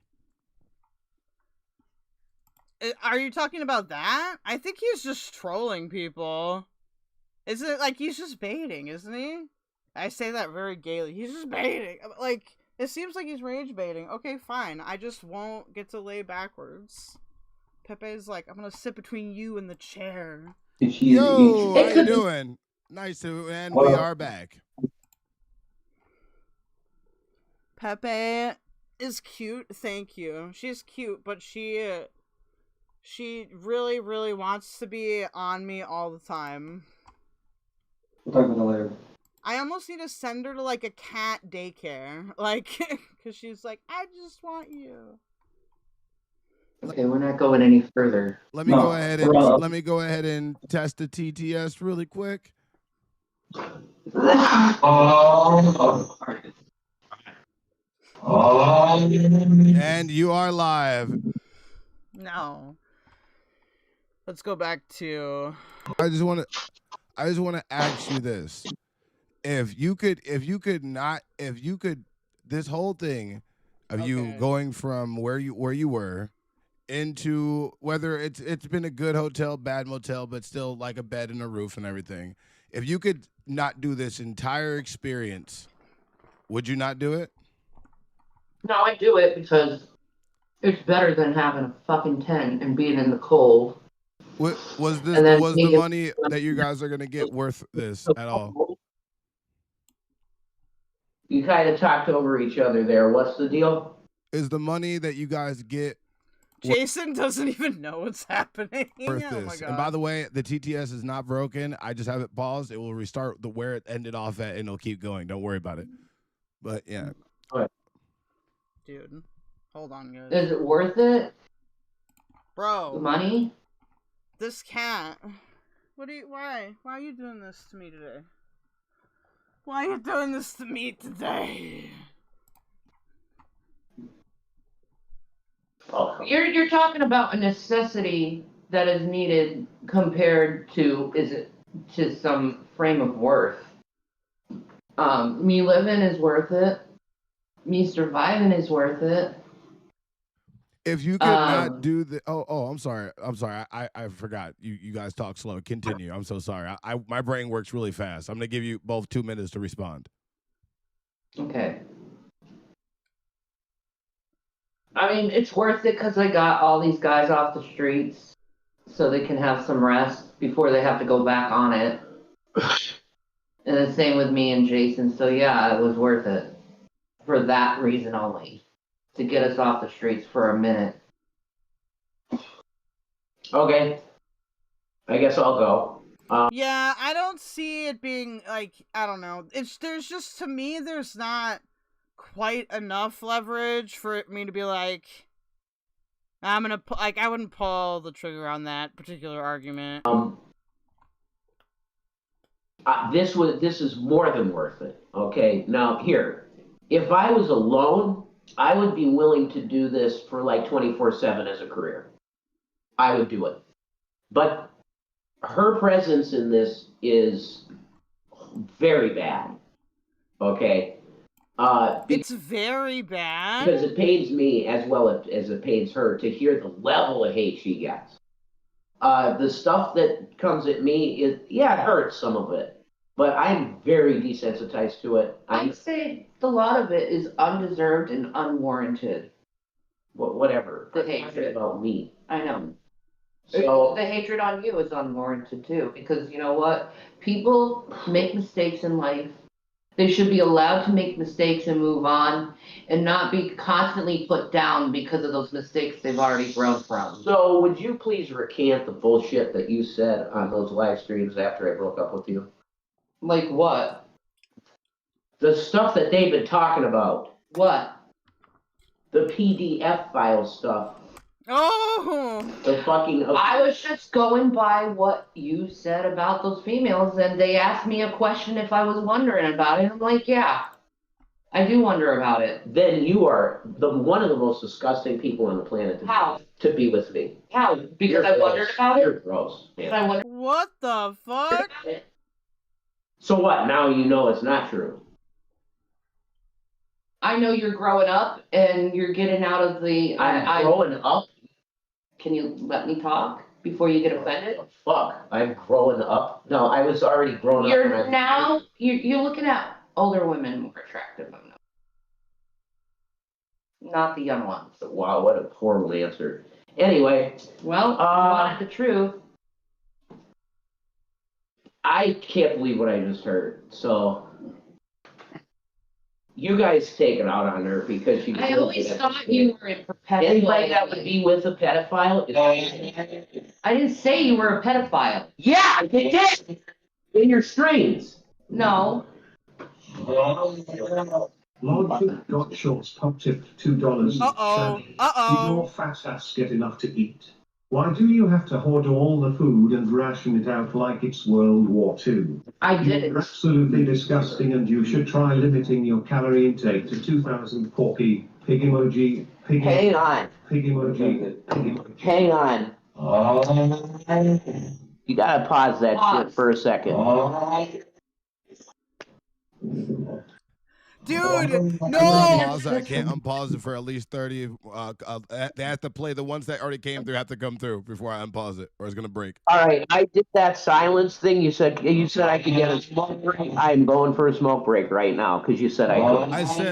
Are you talking about that? I think he's just trolling people. Isn't it like he's just baiting, isn't he? I say that very gaily. He's just baiting. Like, it seems like he's rage baiting. Okay, fine. I just won't get to lay backwards. Pepe's like, I'm gonna sit between you and the chair. Yo, how you doing? Nice to, and we are back. Pepe is cute, thank you. She's cute, but she really, really wants to be on me all the time. We'll talk about that later. I almost need to send her to, like, a cat daycare. Like, because she's like, I just want you. Okay, we're not going any further. Let me go ahead and test the TTS really quick. And you are live. No. Let's go back to. I just want to ask you this: if you could, this whole thing of you going from where you were into whether it's been a good hotel, bad motel, but still like a bed and a roof and everything. If you could not do this entire experience, would you not do it? No, I do it because it's better than having a fucking tent and being in the cold. Was the money that you guys are gonna get worth this at all? You kind of talked over each other there. What's the deal? Is the money that you guys get Jason doesn't even know what's happening. worth Oh this? my god. And by the way, the TTS is not broken. I just have it paused. It will restart where it ended off at, and it'll keep going. Don't worry about it. But yeah. Dude, hold on, guys. Is it worth it? Bro. The money? This cat. Why are you doing this to me today? Why are you doing this to me today? You're talking about a necessity that is needed compared to some frame of worth. Me living is worth it. Me surviving is worth it. If you could not do the I'm sorry. I forgot. You guys talk slow. Continue. I'm so sorry. My brain works really fast. I'm gonna give you both 2 minutes to respond. Okay. I mean, it's worth it because I got all these guys off the streets so they can have some rest before they have to go back on it. And the same with me and Jason. So yeah, it was worth it for that reason only, to get us off the streets for a minute. Okay. I guess I'll go. Yeah, I don't see it being like, I don't know. There's just, to me, there's not quite enough leverage for me to be like, I wouldn't pull the trigger on that particular argument. This is more than worth it. Okay, now here, if I was alone, I would be willing to do this for like 24/7 as a career. I would do it. But her presence in this is very bad. Okay? It's very bad. Because it pains me as well as it pains her to hear the level of hate she gets. The stuff that comes at me is, it hurts some of it. But I'm very desensitized to it. I'd say a lot of it is undeserved and unwarranted. Whatever. The hatred about me. I know. So the hatred on you is unwarranted too, because you know what? People make mistakes in life. They should be allowed to make mistakes and move on, and not be constantly put down because of those mistakes they've already grown from. So would you please recant the bullshit that you said on those live streams after I broke up with you? Like what? The stuff that they've been talking about. What? the PDF file stuff. Oh! The fucking. I was just going by what you said about those females, and they asked me a question if I was wondering about it. I'm like, yeah, I do wonder about it. Then you are one of the most disgusting people on the planet. How? To be with me. How? Because You're I wondered gross. about it? You're gross. Yeah. What the fuck? So what? Now you know it's not true. I know you're growing up and you're getting out of the. I'm growing up. Can you let me talk before you get offended? Fuck, I'm growing up. No, I was already grown up. You're now you're looking at older women more attractive. Not the young ones. Wow, what a horrible answer. Anyway. Well, you wanted the truth. I can't believe what I just heard. So, you guys take it out on her because you. I always thought you were a pedophile. Anybody that would be with a pedophile. I didn't say you were a pedophile. Yeah, you did. In your streams. No. Lord got shorts top tipped $2. Uh-oh. Did Uh-oh. your fat ass get enough to eat? Why do you have to hoard all the food and ration it out like it's World War II? I did it. You're absolutely disgusting, and you should try limiting your calorie intake to 2,000 porky. Pig emoji. Pig Hang on. Pig emoji. Pig emoji. Hang on. You gotta pause that shit for a second. Dude, no! I can't unpause it for at least 30. They have to play the ones that already came through, have to come through before I unpause it, or it's gonna break. All right, I did that silence thing. You said I could get a smoke break. I'm going for a smoke break right now because you said I could.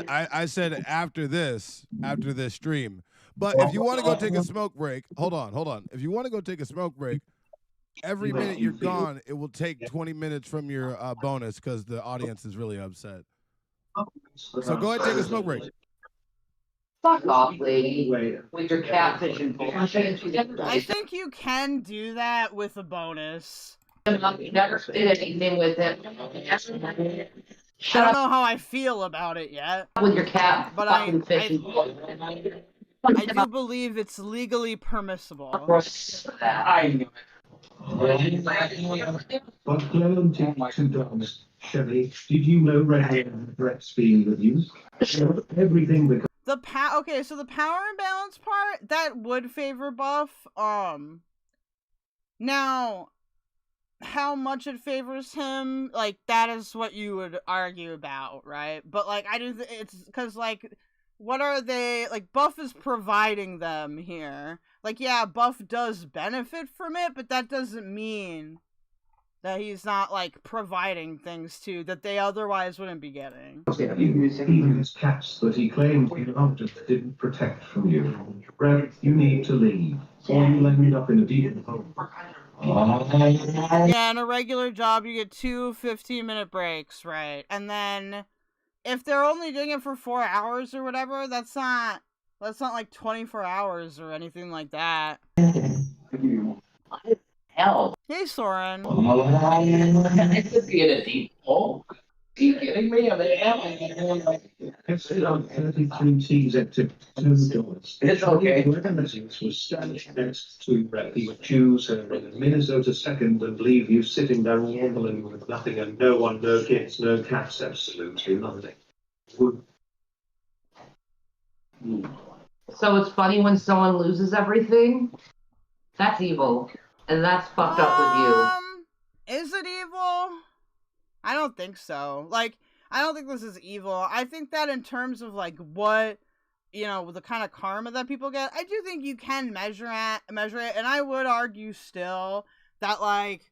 I said after this stream. But if you want to go take a smoke break, hold on. If you want to go take a smoke break, every minute you're gone, it will take 20 minutes from your bonus because the audience is really upset. So go ahead and take a smoke break. Fuck off, lady. With your catfishing bullshit. I think you can do that with a bonus. You never did anything with it. I don't know how I feel about it yet. With your cat but fucking fishing. I do believe it's legally permissible. I knew But Clone take $2. Chevy, did you know Red Brett's being reviewed? Everything because Okay, so the power imbalance part, that would favor buff. Now, how much it favors him, like, that is what you would argue about, right? But, like, it's because, like, what are they, like, buff is providing them here. Like, yeah, buff does benefit from it, but that doesn't mean that he's not, like, providing things to that they otherwise wouldn't be getting. even his cats that he claimed he loved didn't protect from you. Red, you need to leave, or you'll end up in a deep hole. Yeah, in a regular job, you get 2 15-minute breaks, right? And then, if they're only doing it for 4 hours or whatever, that's not like 24 hours or anything like that. Hell. Hey, Soren. I could be in a deep hole. Are you kidding me? It's on 33 T's at $2. It's okay. Was standing next to Red. He would choose her in Minnesota second and leave you sitting there warbling with nothing and no one, no kids, no cats, absolutely nothing. So it's funny when someone loses everything? That's evil. And that's fucked up with you. Is it evil? I don't think so. Like, I don't think this is evil. I think that in terms of, like, what, you know, the kind of karma that people get, I do think you can measure it, and I would argue still that, like,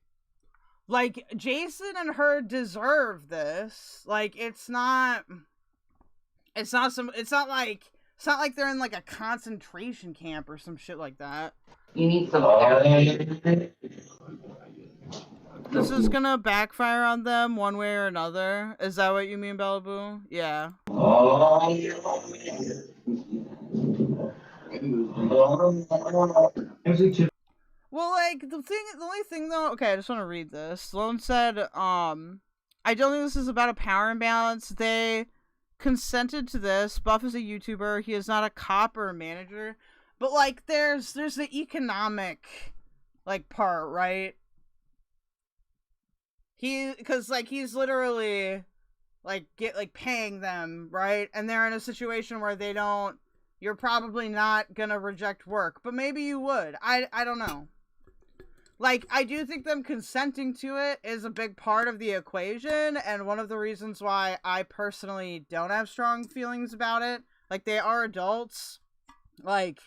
Jason and her deserve this. Like, it's not like they're in, like, a concentration camp or some shit like that. You need some. This is gonna backfire on them one way or another. Is that what you mean, Bellaboo? Yeah. Well, like, the only thing though, okay, I just want to read this. Sloan said, I don't think this is about a power imbalance. They consented to this. Buff is a YouTuber. He is not a cop or a manager. But like, there's the economic like part, right? Because like he's literally like paying them, right? And they're in a situation where they don't. You're probably not gonna reject work, but maybe you would. I don't know. Like, I do think them consenting to it is a big part of the equation, and one of the reasons why I personally don't have strong feelings about it. Like, they are adults. Like,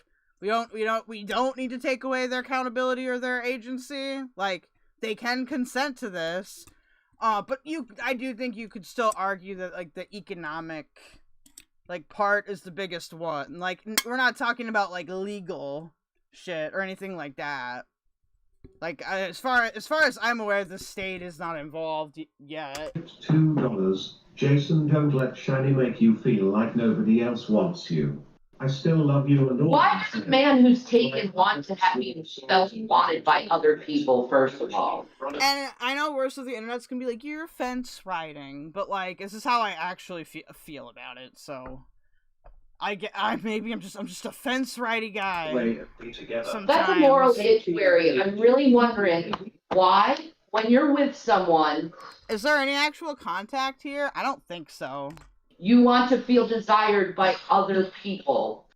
we don't need to take away their accountability or their agency. Like, they can consent to this. But I do think you could still argue that, like, the economic, like, part is the biggest one. Like, we're not talking about, like, legal shit or anything like that. Like, as far as I'm aware, the state is not involved yet. $2. Jason, don't let Shanny make you feel like nobody else wants you. I still love you and all. Why does a man who's taken want to have me felt wanted by other people, first of all? And I know worse of the internet's gonna be like, you're fence riding, but like, this is how I actually feel about it, so... maybe I'm just a fence righty guy. That's a moral inquiry. I'm really wondering why, when you're with someone, is there any actual contact here? I don't think so. You want to feel desired by other people.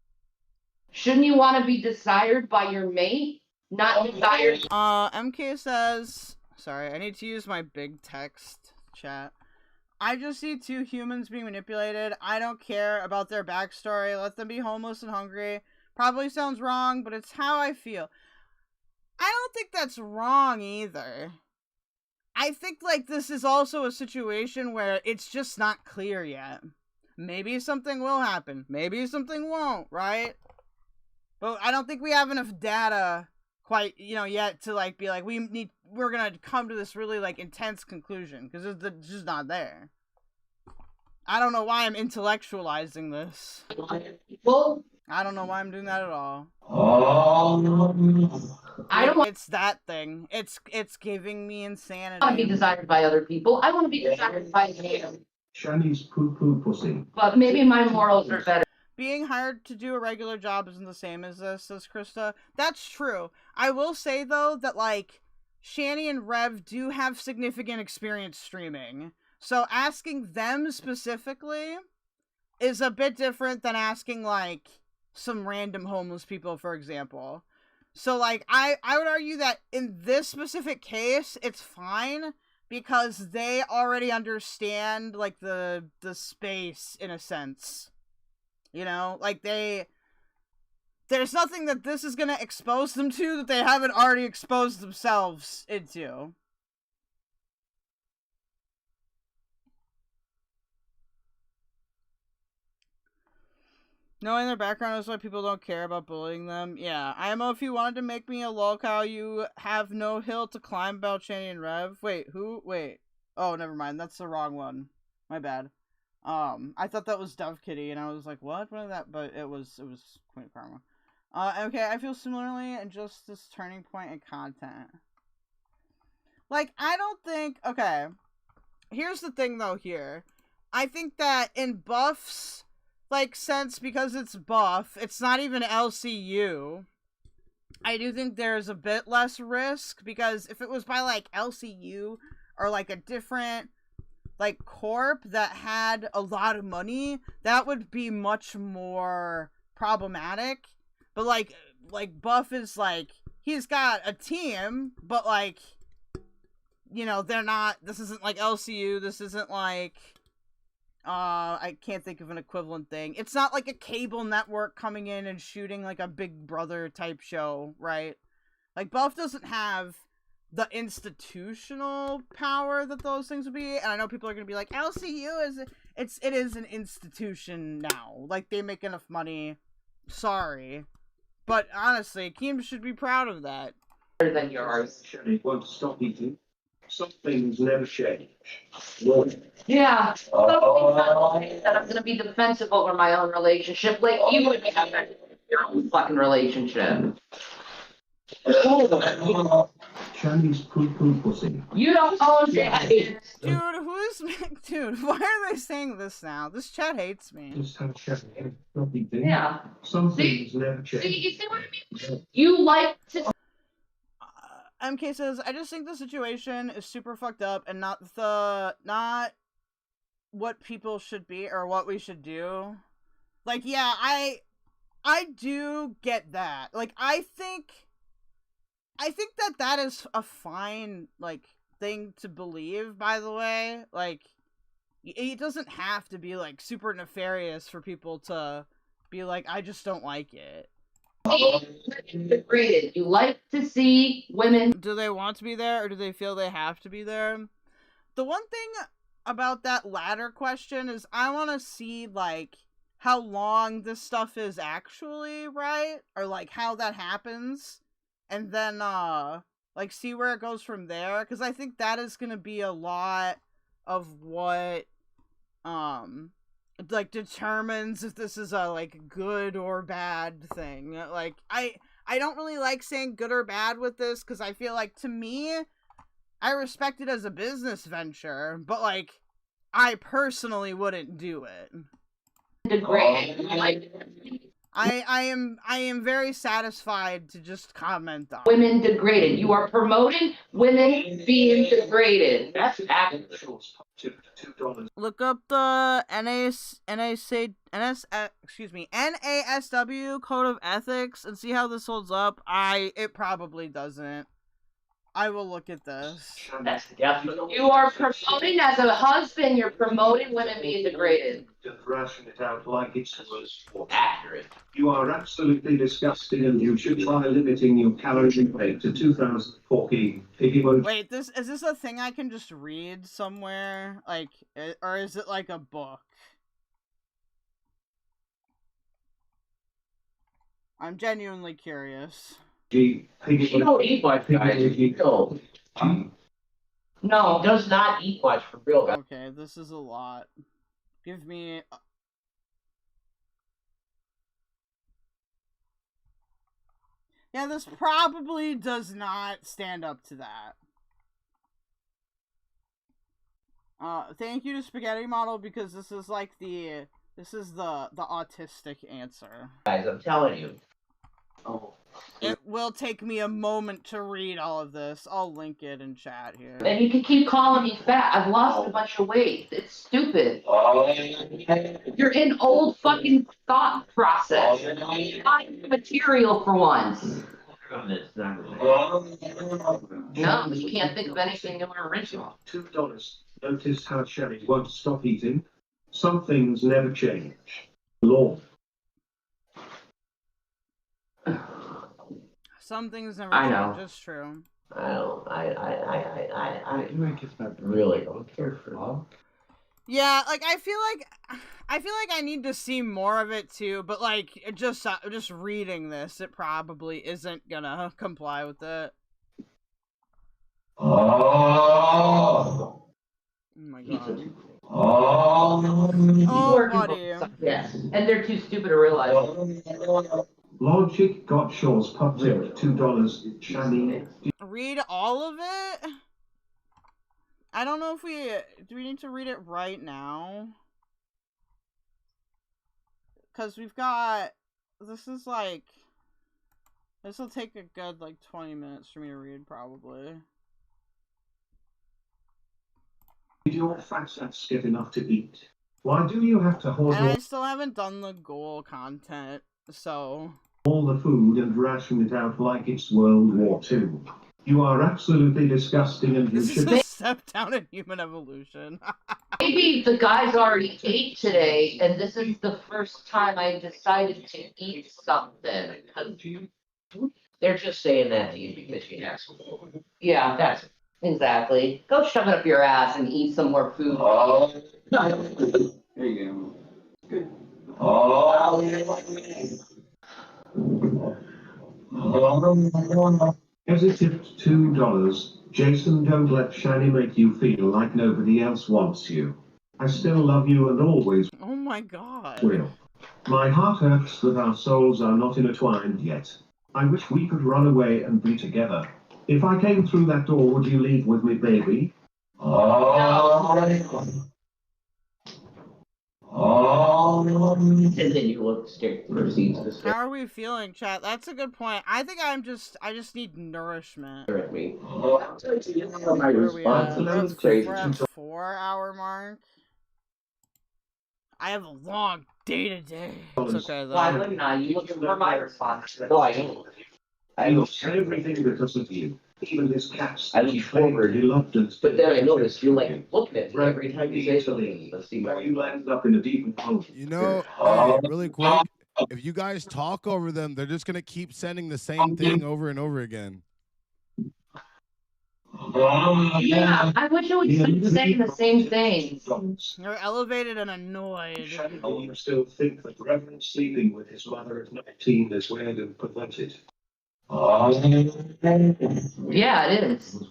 Shouldn't you want to be desired by your mate? Not desired. MK says, sorry, I need to use my big text chat. I just see two humans being manipulated. I don't care about their backstory. Let them be homeless and hungry. Probably sounds wrong, but it's how I feel. I don't think that's wrong either. I think, like, this is also a situation where it's just not clear yet. Maybe something will happen. Maybe something won't, right? But I don't think we have enough data quite, yet to, like, be like, we're gonna come to this really, like, intense conclusion, because it's just not there. I don't know why I'm intellectualizing this. Well, I don't know why I'm doing that at all. I don't want It's that thing. It's giving me insanity. to be desired by other people. I want to be desired by you. Shanny's poo-poo pussy. But maybe my morals are better. Being hired to do a regular job isn't the same as this, says Krista. That's true. I will say, though, that, like, Shanny and Rev do have significant experience streaming. So asking them specifically is a bit different than asking, like, some random homeless people, for example. So, like, I would argue that in this specific case, it's fine, because they already understand, like, the space, in a sense. You know? Like, there's nothing that this is gonna expose them to that they haven't already exposed themselves into. Knowing their background is why people don't care about bullying them. Yeah, IMO, if you wanted to make me a lolcow, you have no hill to climb about Shanny and Rev. Wait, who? Wait. Oh, never mind. That's the wrong one. My bad. I thought that was Dove Kitty, and I was like, what? What is that? But it was Queen of Karma. Okay, I feel similarly, and just this turning point in content. Like, I don't think... Okay. Here's the thing, though, here. I think that in Buff's, like, sense, because it's Buff, it's not even LCU. I do think there's a bit less risk, because if it was by, like, LCU, or, like, a different, like, corp that had a lot of money, that would be much more problematic. But, like Buff is, like, he's got a team, but, like, they're not, this isn't, like, LCU, this isn't, like, I can't think of an equivalent thing. It's not, like, a cable network coming in and shooting, like, a Big Brother type show, right? Like, Buff doesn't have the institutional power that those things would be, and I know people are gonna be like, LCU it is an institution now. Like, they make enough money. Sorry. But honestly, Keem should be proud of that. Better than yours. Shanny won't stop eating. Some things never change. Yeah. That I'm gonna be defensive over my own relationship, like you would be having your own fucking relationship. Shanny's poo-poo pussy. You don't own Shanny. Dude, why are they saying this now? this chat hates me. Just have Shanny. Nothing. Yeah. Some things never change. See, you see what I mean? You like to. MK says, I just think the situation is super fucked up and not what people should be or what we should do. Like, yeah, I do get that. Like, I think that is a fine, like, thing to believe, by the way. Like, it doesn't have to be, like, super nefarious for people to be like, I just don't like it. Degraded. You like to see women. Do they want to be there or do they feel they have to be there? The one thing about that latter question is I want to see, like, how long this stuff is actually, right? Or, like, how that happens. And then, like, see where it goes from there. Because I think that is going to be a lot of what, like, determines if this is a, like, good or bad thing. Like, I don't really like saying good or bad with this, because I feel like, to me, I respect it as a business venture, but, like, I personally wouldn't do it. Degraded. I am very satisfied to just comment on Women degraded. You are promoting women being degraded. That's actual. Look up the NASW Code of Ethics and see how this holds up. It probably doesn't. I will look at this. That's definitely. You are promoting, as a husband, you're promoting women being degraded. Just ration it out like it was accurate. You are absolutely disgusting and you should try limiting your calorie intake to 2014. Wait, is this a thing I can just read somewhere? Like, or is it like a book? I'm genuinely curious. You don't eat much, guys. You don't. No. He does not eat much for real, guys. Okay, this is a lot. Give me... Yeah, this probably does not stand up to that. Thank you to Spaghetti Model, because this is like the autistic answer. Guys, I'm telling you. Oh. It will take me a moment to read all of this. I'll link it in chat here. And you can keep calling me fat. I've lost a bunch of weight. It's stupid. You're in old fucking thought process. Not material for once. No, you can't think of anything new or original. $2. Notice how Shanny won't stop eating. Some things never change. Law. Some things never I know. change, it's true. I really don't care for law. Yeah, like, I feel like I need to see more of it too, but like, just reading this, it probably isn't gonna comply with it. Oh my god. Oh, buddy. Yes, and they're too stupid to realize. Logic got Shaw's pub tip $2. Shanny. Read all of it? I don't know if do we need to read it right now? Because we've got, this will take a good, like, 20 minutes for me to read, probably. Did your fat sats get enough to eat? Why do you have to hold And I still haven't done the goal content, so... all the food and ration it out like it's World War II? You are absolutely disgusting and you This should... is a step down in human evolution. Maybe the guys already ate today, and this is the first time I decided to eat something. They're just saying that to you because you have some. Yeah, that's exactly. Go shove it up your ass and eat some more food. There you go. Good. As it tipped $2. Jason, don't let Shanny make you feel like nobody else wants you. I still love you and always Oh my god. will. My heart hurts that our souls are not intertwined yet. I wish we could run away and be together. If I came through that door, would you leave with me, baby? And then you look straight proceeds to stare How are we feeling, chat? That's a good point. I think I just need nourishment. at me. My Where are we response at? is crazy. We're at 4-hour mark. I have a long day today. It's okay though. Why wouldn't I? You look for my response. No, I don't. I lost everything because of you. Even his cats. I look forward. He loved it. But then I notice you like looking at me every time you say something. Let's see where you landed up in a deep hole. You know, hey, really quick, if you guys talk over them, they're just gonna keep sending the same thing over and over again. Yeah, I wish it would stop saying the same things. You're elevated and annoyed. You still think that Reverend sleeping with his mother at 19 is weird and perverted? Yeah, it is.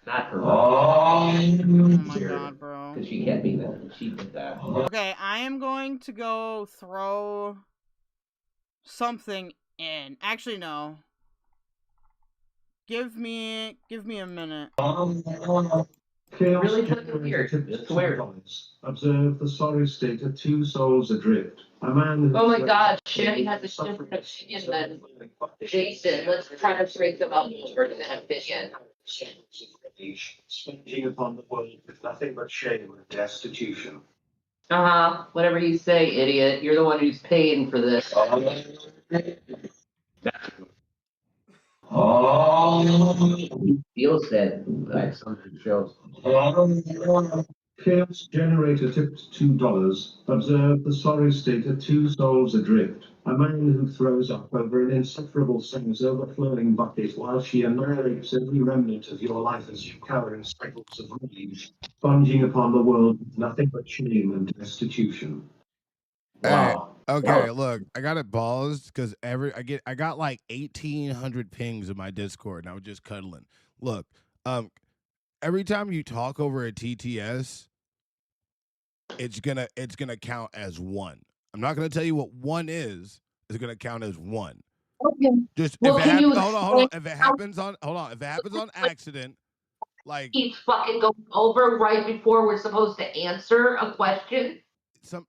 Not her. Oh my god, bro. Because she can't be that. She did that. Okay, I am going to go throw something in. Actually, no. Give me a minute. Really took it weird. It's weird. Observe the sorry state of two souls adrift. A man. Oh my god, Shanny has a different opinion than Jason. Let's try to break them up over that opinion. Sponging upon the world with nothing but shame and destitution. Whatever you say, idiot. You're the one who's paying for this. Feels said like something shows. Chaos generator tipped $2. Observe the sorry state of two souls adrift. A man who throws up over an insufferable sin's overflowing bucket while she annihilates every remnant of your life as you cower in cycles of rage, sponging upon the world with nothing but shame and destitution. Wow. Hey, okay, look, I got it paused because I got like 1,800 pings in my Discord, and I was just cuddling. Look, every time you talk over a TTS, it's gonna count as 1. I'm not gonna tell you what 1 is. It's gonna count as 1. Okay. Just well, if it happens, hold on. If it happens on accident, like keep fucking going over right before we're supposed to answer a question.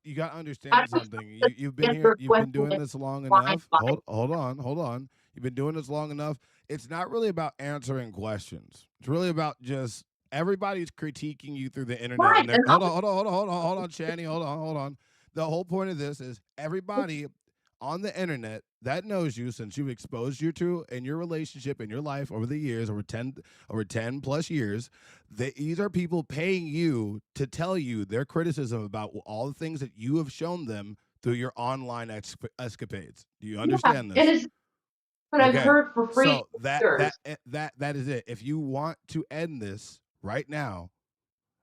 You gotta understand something. You've been here. You've been doing this long enough. Hold on. You've been doing this long enough. It's not really about answering questions. It's really about just everybody's critiquing you through the internet. Right. And hold on, Shanny. Hold on. The whole point of this is everybody on the internet that knows you, since you've exposed you to in your relationship in your life over the years, over 10 plus years, these are people paying you to tell you their criticism about all the things that you have shown them through your online escapades. Do you understand this? But I've heard for free. So that is it. If you want to end this right now,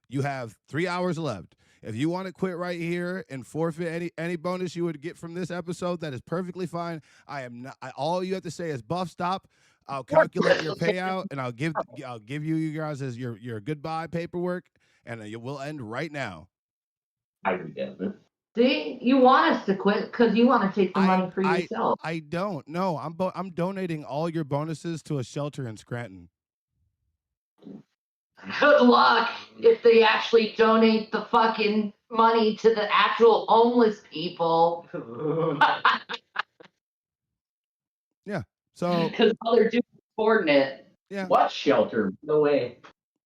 you have 3 hours left. If you want to quit right here and forfeit any bonus you would get from this episode, that is perfectly fine. I am not. All you have to say is buff stop. I'll calculate your payout and I'll give you guys as your goodbye paperwork, and we'll end right now. I regret it. See, you want us to quit because you want to take the money for yourself. I don't. No, I'm donating all your bonuses to a shelter in Scranton. Good luck if they actually donate the fucking money to the actual homeless people. Yeah. So because all they're doing is supporting it. Yeah. What shelter? No way.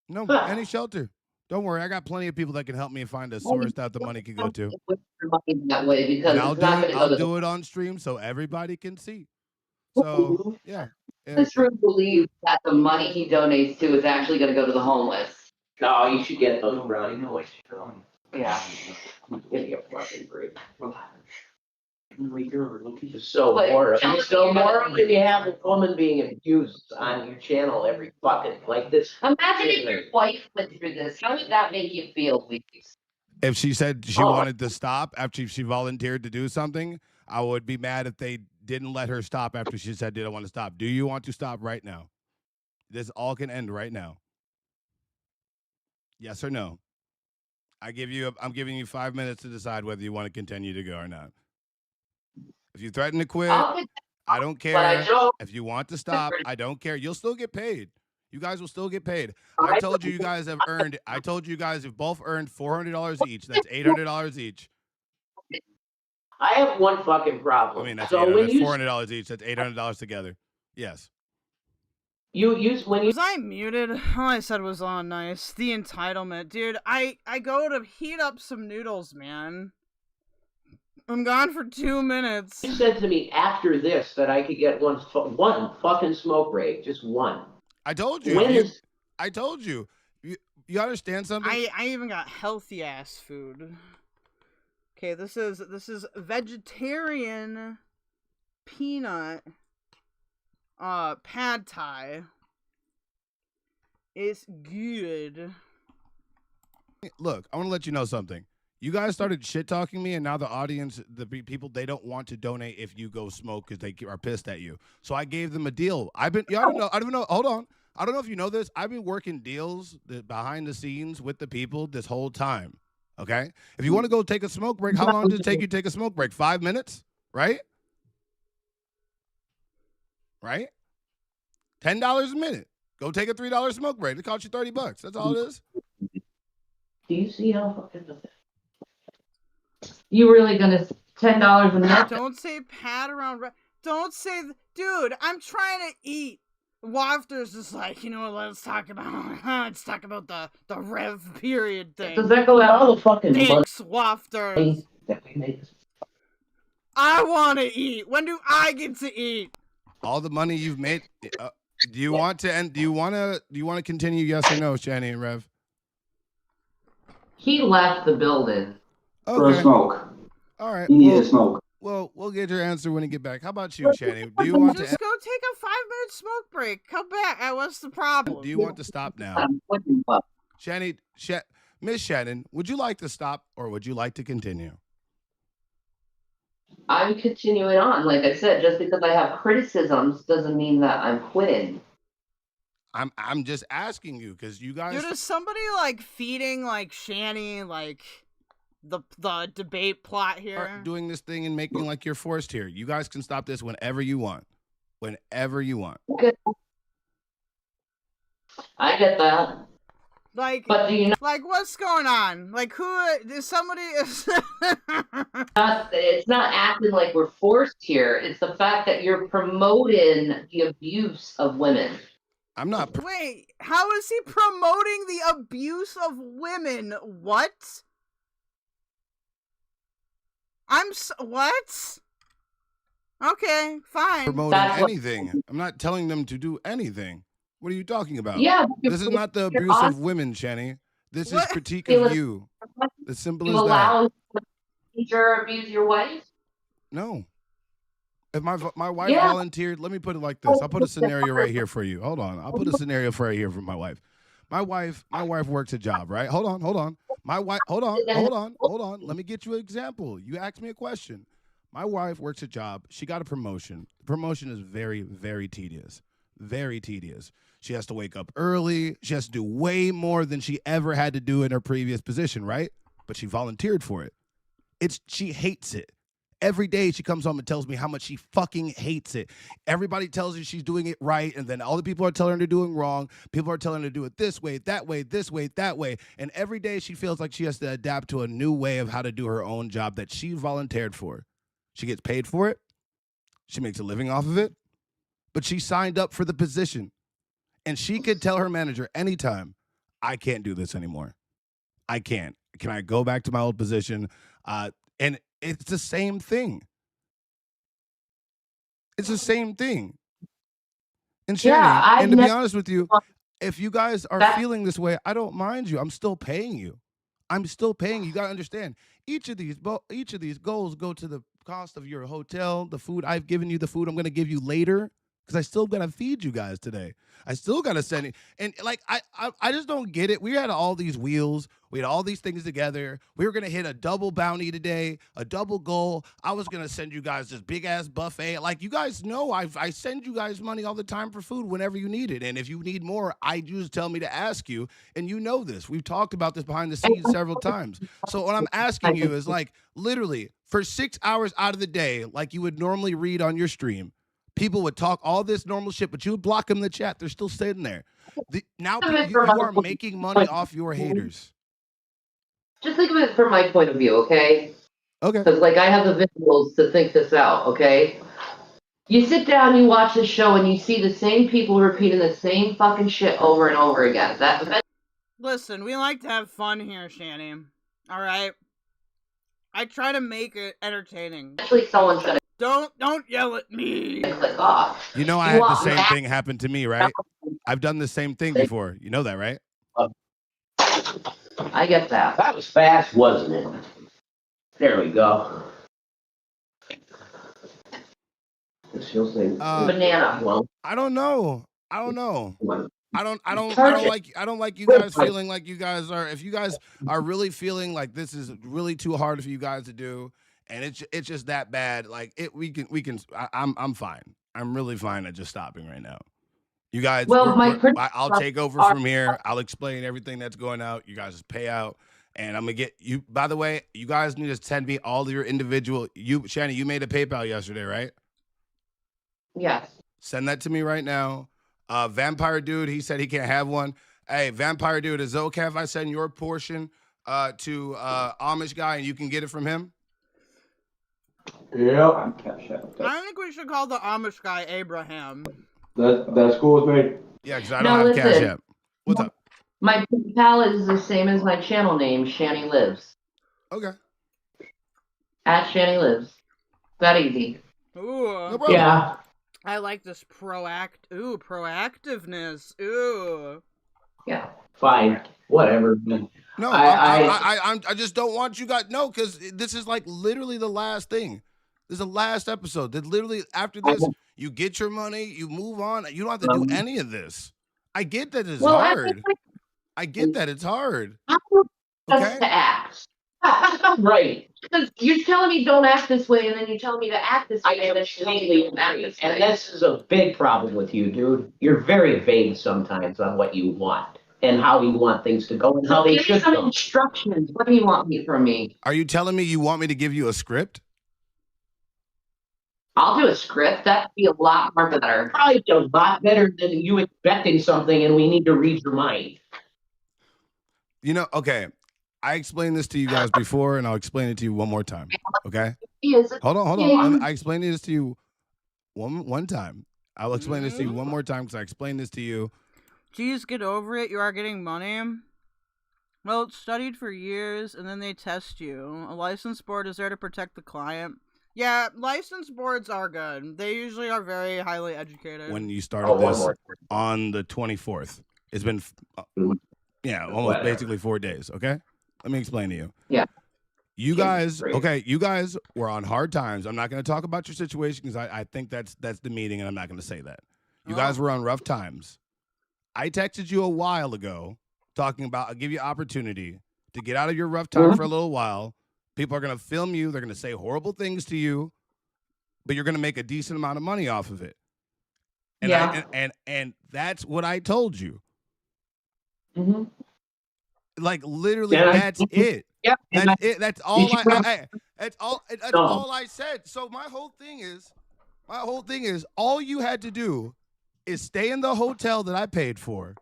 No, any shelter. Don't worry, I got plenty of people that can help me find a source that the money can go to. That way because I'll do it on stream so everybody can see. So yeah. This room believes that the money he donates to is actually going to go to the homeless. No, you should get those brownie noise. Yeah. Give me a fucking break. So moral. So moral when you have a woman being abused on your channel every fucking like this. Imagine if your wife went through this. How would that make you feel, please? If she said she wanted to stop after she volunteered to do something, I would be mad if they didn't let her stop after she said, "Did I want to stop?" Do you want to stop right now? This all can end right now. Yes or no? I'm giving you 5 minutes to decide whether you want to continue to go or not. If you threaten to quit, I don't care. If you want to stop, I don't care. You'll still get paid. You guys will still get paid. I told you guys have earned. I told you guys have both earned $400 each. That's $800 each. I have one fucking problem. I mean, that's so when that's you $400 each. That's $800 together. Yes. Was I muted? All I said was, "Oh, nice." The entitlement, dude. I go to heat up some noodles, man. I'm gone for 2 minutes. You said to me after this that I could get one fucking smoke break, just one. I told you. I told you. You understand something? I even got healthy ass food. Okay, this is vegetarian peanut pad thai. It's good. Look, I want to let you know something. You guys started shit talking me, and now the audience, the people, they don't want to donate if you go smoke because they are pissed at you. So I gave them a deal. I don't know. Hold on. I don't know if you know this. I've been working deals behind the scenes with the people this whole time. Okay? If you want to go take a smoke break, how long does it take you to take a smoke break? 5 minutes? Right? Right? $10 a minute. Go take a $3 smoke break. It costs you $30. That's all it is. Do you see how fucking you really gonna $10 a minute? Don't say pat around. Don't say, dude. I'm trying to eat. Wafter's just like, you know what? Let's talk about the rev period thing. Does that go out all the fucking Thanks, Wafters. I want to eat. When do I get to eat? All the money you've made. Do you want to end? Do you want to continue? Yes or no, Shanny and Rev? He left the building. Okay. For a smoke. All right. He needed a smoke. Well, we'll get your answer when you get back. How about you, Shanny? Do you want Just go take a 5-minute smoke break. Come back. What's the problem? Do you want to stop now? Shanny, Miss Shannon, would you like to stop or would you like to continue? I'm continuing on. Like I said, just because I have criticisms doesn't mean that I'm quitting. I'm just asking you because you guys. Dude, is somebody like feeding like Shanny like the debate plot here? Are doing this thing and making like you're forced here. You guys can stop this whenever you want. Whenever you want. I get that. Like, but do you know, like what's going on? Like, who is somebody? It's not acting like we're forced here. It's the fact that you're promoting the abuse of women. I'm not. Wait, how is he promoting the abuse of women? What? What? Okay, fine. Promoting anything. I'm not telling them to do anything. What are you talking about? Yeah, this is not the abuse of women, Shanny. This is critique of you. As simple as that. You allow teacher abuse your wife? No. If my wife volunteered, let me put it like this. I'll put a scenario right here for you. Hold on. I'll put a scenario right here for my wife. My wife works a job, right? Hold on. My wife, hold on. Let me get you an example. You asked me a question. My wife works a job. She got a promotion. The promotion is very, very tedious. Very tedious. She has to wake up early. She has to do way more than she ever had to do in her previous position, right? But she volunteered for it. She hates it. Every day she comes home and tells me how much she fucking hates it. Everybody tells her she's doing it right, and then all the people are telling her they're doing wrong. People are telling her to do it this way, that way, this way, that way. And every day she feels like she has to adapt to a new way of how to do her own job that she volunteered for. She gets paid for it. She makes a living off of it. But she signed up for the position. And she could tell her manager anytime, I can't do this anymore. I can't. Can I go back to my old position? And it's the same thing. It's the same thing. And Shanny, and to be honest with you, if you guys are feeling this way, I don't mind you. I'm still paying you. You got to understand. Each of these goals go to the cost of your hotel, the food. I've given you the food I'm going to give you later. Because I still gotta feed you guys today. I still gotta send it. And like I just don't get it. We had all these wheels. We had all these things together. We were gonna hit a double bounty today, a double goal. I was gonna send you guys this big ass buffet. Like you guys know, I send you guys money all the time for food whenever you need it. And if you need more, you just tell me to ask you. And you know this. We've talked about this behind the scenes several times. So what I'm asking you is like literally for 6 hours out of the day, like you would normally read on your stream. people would talk all this normal shit, but you would block them in the chat. They're still sitting there. Now Think of it you from are my making money point off your haters. Just think of it from my point of view, okay? Okay. Because, like, I have the visuals to think this out, okay? You sit down, you watch the show, and you see the same people repeating the same fucking shit over and over again. Listen, we like to have fun here, Shanny. Alright? I try to make it entertaining. Actually, someone said it. Don't yell at me. Click off. You know, I had the same thing happen to me, right? I've done the same thing before. You know that, right? I get that. That was fast, wasn't it? There we go. She'll say banana. Well, I don't know. I don't like you guys feeling like you guys are. If you guys are really feeling like this is really too hard for you guys to do, and it's just that bad, like we can. I'm fine. I'm really fine at just stopping right now. You guys, I'll take over from here. I'll explain everything that's going out. You guys just pay out, and I'm gonna get you. By the way, you guys need to send me all of your individual. Shanny, you made a PayPal yesterday, right? Yes. Send that to me right now. Vampire Dude, he said he can't have one. Hey, Vampire Dude, is it okay if I send your portion to Amish guy and you can get it from him? Yeah. I think we should call the Amish guy Abraham. That's cool with me. Yeah, because I don't have Cash App. What's up? My PayPal is the same as my channel name, Shanny Lives. Okay. At Shanny Lives. That easy. Ooh. No yeah. I like this proactiveness. Ooh. Yeah. Fine. Whatever. No, I just don't want you guys. No, because this is like literally the last thing. This is the last episode. That literally after this, you get your money, you move on. You don't have to do any of this. I get that it's hard. I get that it's hard. Just to act. Right. Because you're telling me don't act this way, and then you're telling me to act this way, and then completely agree. And this is a big problem with you, dude. You're very vague sometimes on what you want and how you want things to go and how they give should me some go. instructions. What do you want from me? Are you telling me you want me to give you a script? I'll do a script. That'd be a lot more better. Probably a lot better than you expecting something and we need to read your mind. You know, okay. I explained this to you guys before, and I'll explain it to you one more time. Okay? Hold on. I explained this to you one time. I'll explain this to you one more time because I explained this to you. Geez, get over it. You are getting money. Well, it's studied for years, and then they test you. A license board is there to protect the client. Yeah, license boards are good. They usually are very highly educated. When you started this on the 24th, it's been almost basically 4 days. Okay, let me explain to you. Yeah, you guys. Okay, you guys were on hard times. I'm not going to talk about your situation because I think that's the meeting, and I'm not going to say that. You guys were on rough times. I texted you a while ago talking about I'll give you opportunity to get out of your rough time for a little while. People are going to film you. They're going to say horrible things to you, but you're going to make a decent amount of money off of it. And and that's what I told you. Mm-hmm. Like literally, that's it. Yep. That's it. That's all that's all I said. So my whole thing is, all you had to do is stay in the hotel that I paid for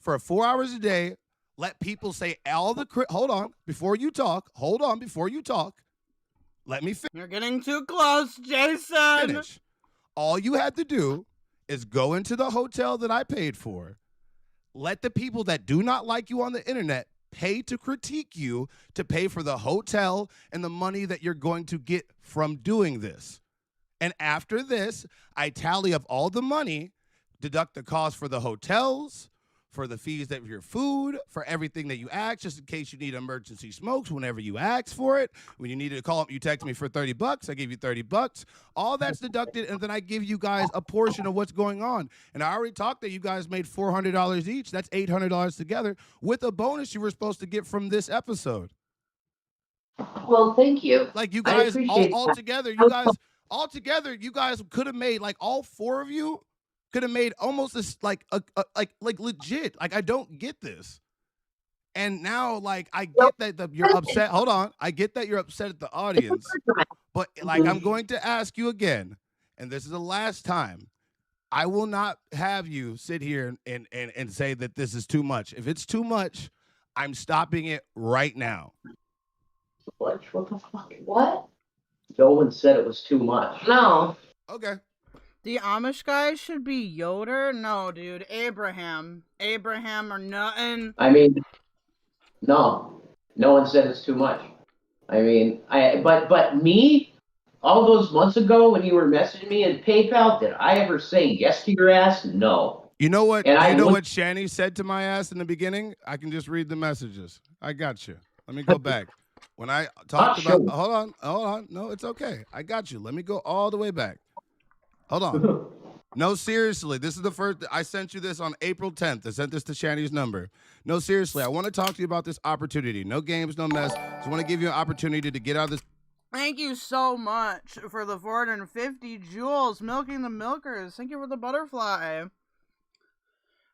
4 hours a day. Let people say all the hold on before you talk. Let me finish. You're getting too close, Jason. Finish. All you had to do is go into the hotel that I paid for. Let the people that do not like you on the internet pay to critique you to pay for the hotel and the money that you're going to get from doing this. And after this, I tally up all the money, deduct the cost for the hotels, for the fees that your food, for everything that you ask, just in case you need emergency smokes whenever you ask for it. When you needed to call up, you text me for $30, I give you $30. All that's deducted, and then I give you guys a portion of what's going on. And I already talked that you guys made $400 each. That's $800 together with a bonus you were supposed to get from this episode. Well, thank you. Like you guys all together, you guys could have made, like all four of you could have made almost this like legit. Like I don't get this. And now like I get that you're upset. Hold on. I get that you're upset at the audience. But like I'm going to ask you again. and this is the last time, I will not have you sit here and say that this is too much. If it's too much, I'm stopping it right now. What the fuck? What? No one said it was too much. No. Okay. The Amish guy should be Yoder? No, dude. Abraham. Abraham or nothing. I mean, no. No one said it's too much. I mean, but me, all those months ago when you were messaging me in PayPal, did I ever say yes to your ass? No. You know what? And you know what Shanny said to my ass in the beginning? I can just read the messages. I got you. Let me go back. When I talked about, hold on. No, it's okay. I got you. Let me go all the way back. Hold on. No, seriously. This is the first. I sent you this on April 10th. I sent this to Shanny's number. No, seriously. I want to talk to you about this opportunity. No games, no mess. Just want to give you an opportunity to get out of this. Thank you so much for the 450 jewels, milking the milkers. Thank you for the butterfly.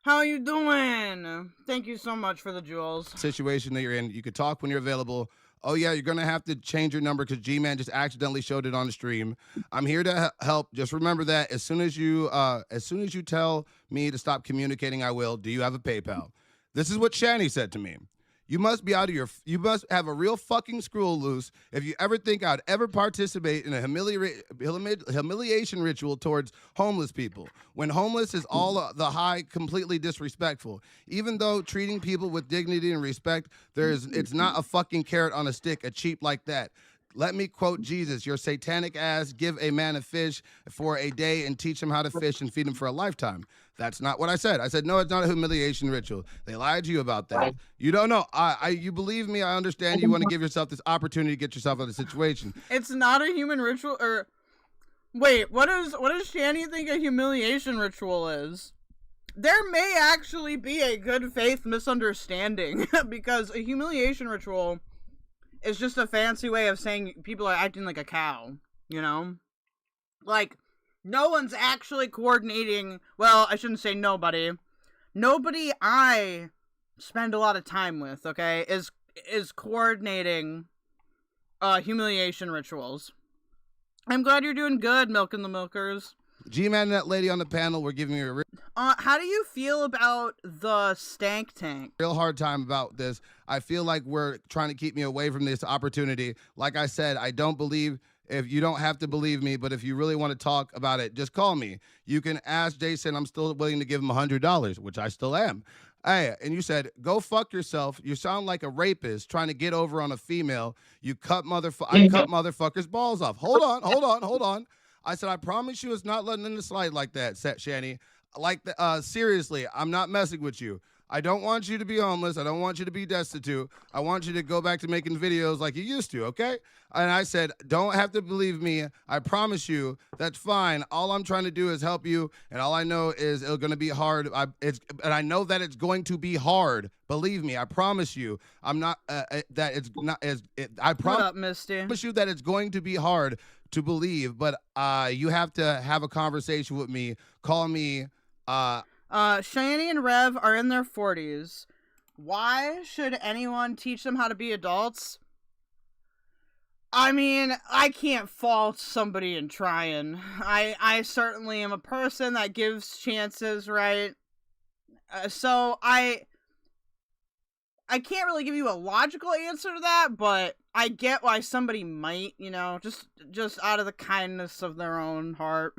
How you doing? Thank you so much for the jewels. Situation that you're in. You could talk when you're available. Oh yeah, you're gonna have to change your number because Gman just accidentally showed it on the stream. I'm here to help. Just remember that as soon as you tell me to stop communicating, I will. Do you have a PayPal? This is what Shanny said to me. You must be out of your. You must have a real fucking screw loose if you ever think I'd ever participate in a humiliation ritual towards homeless people. When homeless is all the high, completely disrespectful. Even though treating people with dignity and respect, it's not a fucking carrot on a stick, a cheap like that. Let me quote Jesus, your satanic ass, give a man a fish for a day and teach him how to fish and feed him for a lifetime. That's not what I said. I said, no, it's not a humiliation ritual. They lied to you about that. You don't know. You believe me. I understand you want to give yourself this opportunity to get yourself out of the situation. It's not a human ritual, or wait, what does Shanny think a humiliation ritual is? There may actually be a good faith misunderstanding because a humiliation ritual is just a fancy way of saying people are acting like a cow, you know? Like, no one's actually coordinating. Well, I shouldn't say nobody. Nobody I spend a lot of time with, okay, is coordinating humiliation rituals. I'm glad you're doing good, milking the milkers. G-Man and that lady on the panel were giving me a how do you feel about the Stank Tank? Real hard time about this. I feel like we're trying to keep me away from this opportunity. Like I said, I don't believe. If you don't have to believe me, but if you really want to talk about it, just call me. You can ask Jason. I'm still willing to give him $100, which I still am. Hey, and you said, go fuck yourself. You sound like a rapist trying to get over on a female. You cut motherfuckers' balls off. Hold on. I said, I promise you it's not letting in the slide like that, Shanny. Seriously, I'm not messing with you. I don't want you to be homeless. I don't want you to be destitute. I want you to go back to making videos like you used to, okay? And I said, don't have to believe me. I promise you, that's fine. All I'm trying to do is help you, and all I know is it's going to be hard. And I know that it's going to be hard. Believe me, I promise you. I'm not that it's not as. I promise you that it's going to be hard to believe, but you have to have a conversation with me. Call me. Shanny and Rev are in their 40s. Why should anyone teach them how to be adults? I mean, I can't fault somebody in trying. I certainly am a person that gives chances, right? So I can't really give you a logical answer to that, but I get why somebody might, you know, just out of the kindness of their own heart.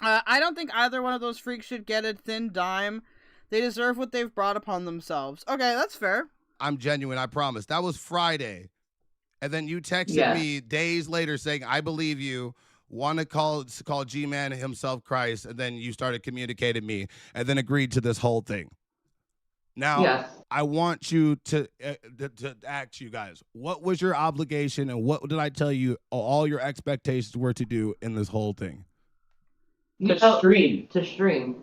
I don't think either one of those freaks should get a thin dime. They deserve what they've brought upon themselves. Okay, that's fair. I'm genuine, I promise. That was Friday. And then you texted me days later saying, I believe you, want to call G-Man himself Christ, and then you started communicating me, and then agreed to this whole thing. Now, I want you to ask you guys, what was your obligation, and what did I tell you all your expectations were to do in this whole thing? To stream.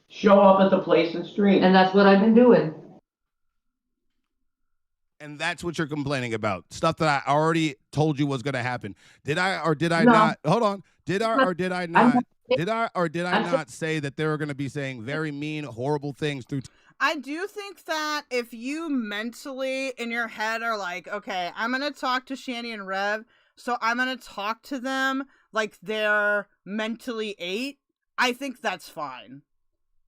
Show up at the place and stream. And that's what I've been doing. And that's what you're complaining about. Stuff that I already told you was going to happen. Did I or did I not? Hold on. Did I or did I not? Did I or did I not say that they were going to be saying very mean, horrible things through? I do think that if you mentally in your head are like, okay, I'm going to talk to Shanny and Rev, so I'm going to talk to them like they're mentally 8, I think that's fine.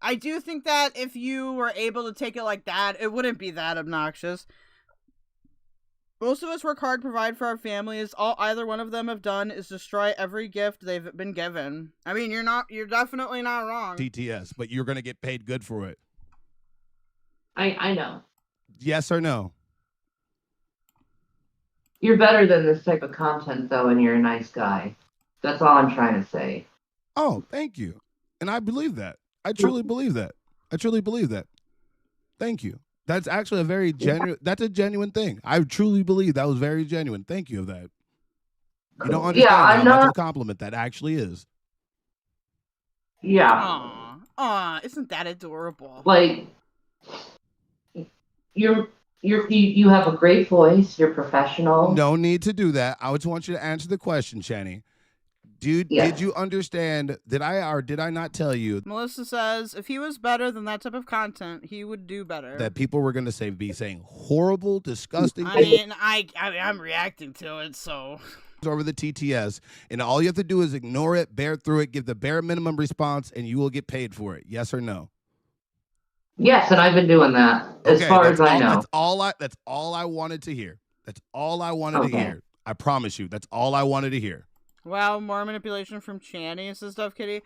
I do think that if you were able to take it like that, it wouldn't be that obnoxious. Most of us work hard to provide for our families. All either one of them have done is destroy every gift they've been given. I mean, you're definitely not wrong. TTS, but you're gonna get paid good for it. I know. Yes or no? You're better than this type of content, though, and you're a nice guy. That's all I'm trying to say. Oh, thank you. And I believe that. I truly believe that. I truly believe that. Thank you. That's actually a very genuine, that's a genuine thing. I truly believe that was very genuine. Thank you of that. You don't understand I'm that's a not. compliment. That actually is. Yeah. Aw, isn't that adorable? Like, you have a great voice. You're professional. No need to do that. I just want you to answer the question, Shanny. Dude, Yeah. did you understand? Did I or did I not tell you Melissa says, if he was better than that type of content, he would do better. that people were going to be saying horrible, disgusting I mean, I'm reacting to it, so... over the TTS, and all you have to do is ignore it, bear through it, give the bare minimum response, and you will get paid for it. Yes or no? Yes, and I've been doing that as far as I know. That's all I wanted to hear. That's all I wanted to hear. I promise you. That's all I wanted to hear. Wow, more manipulation from Channy, says Dove Kitty.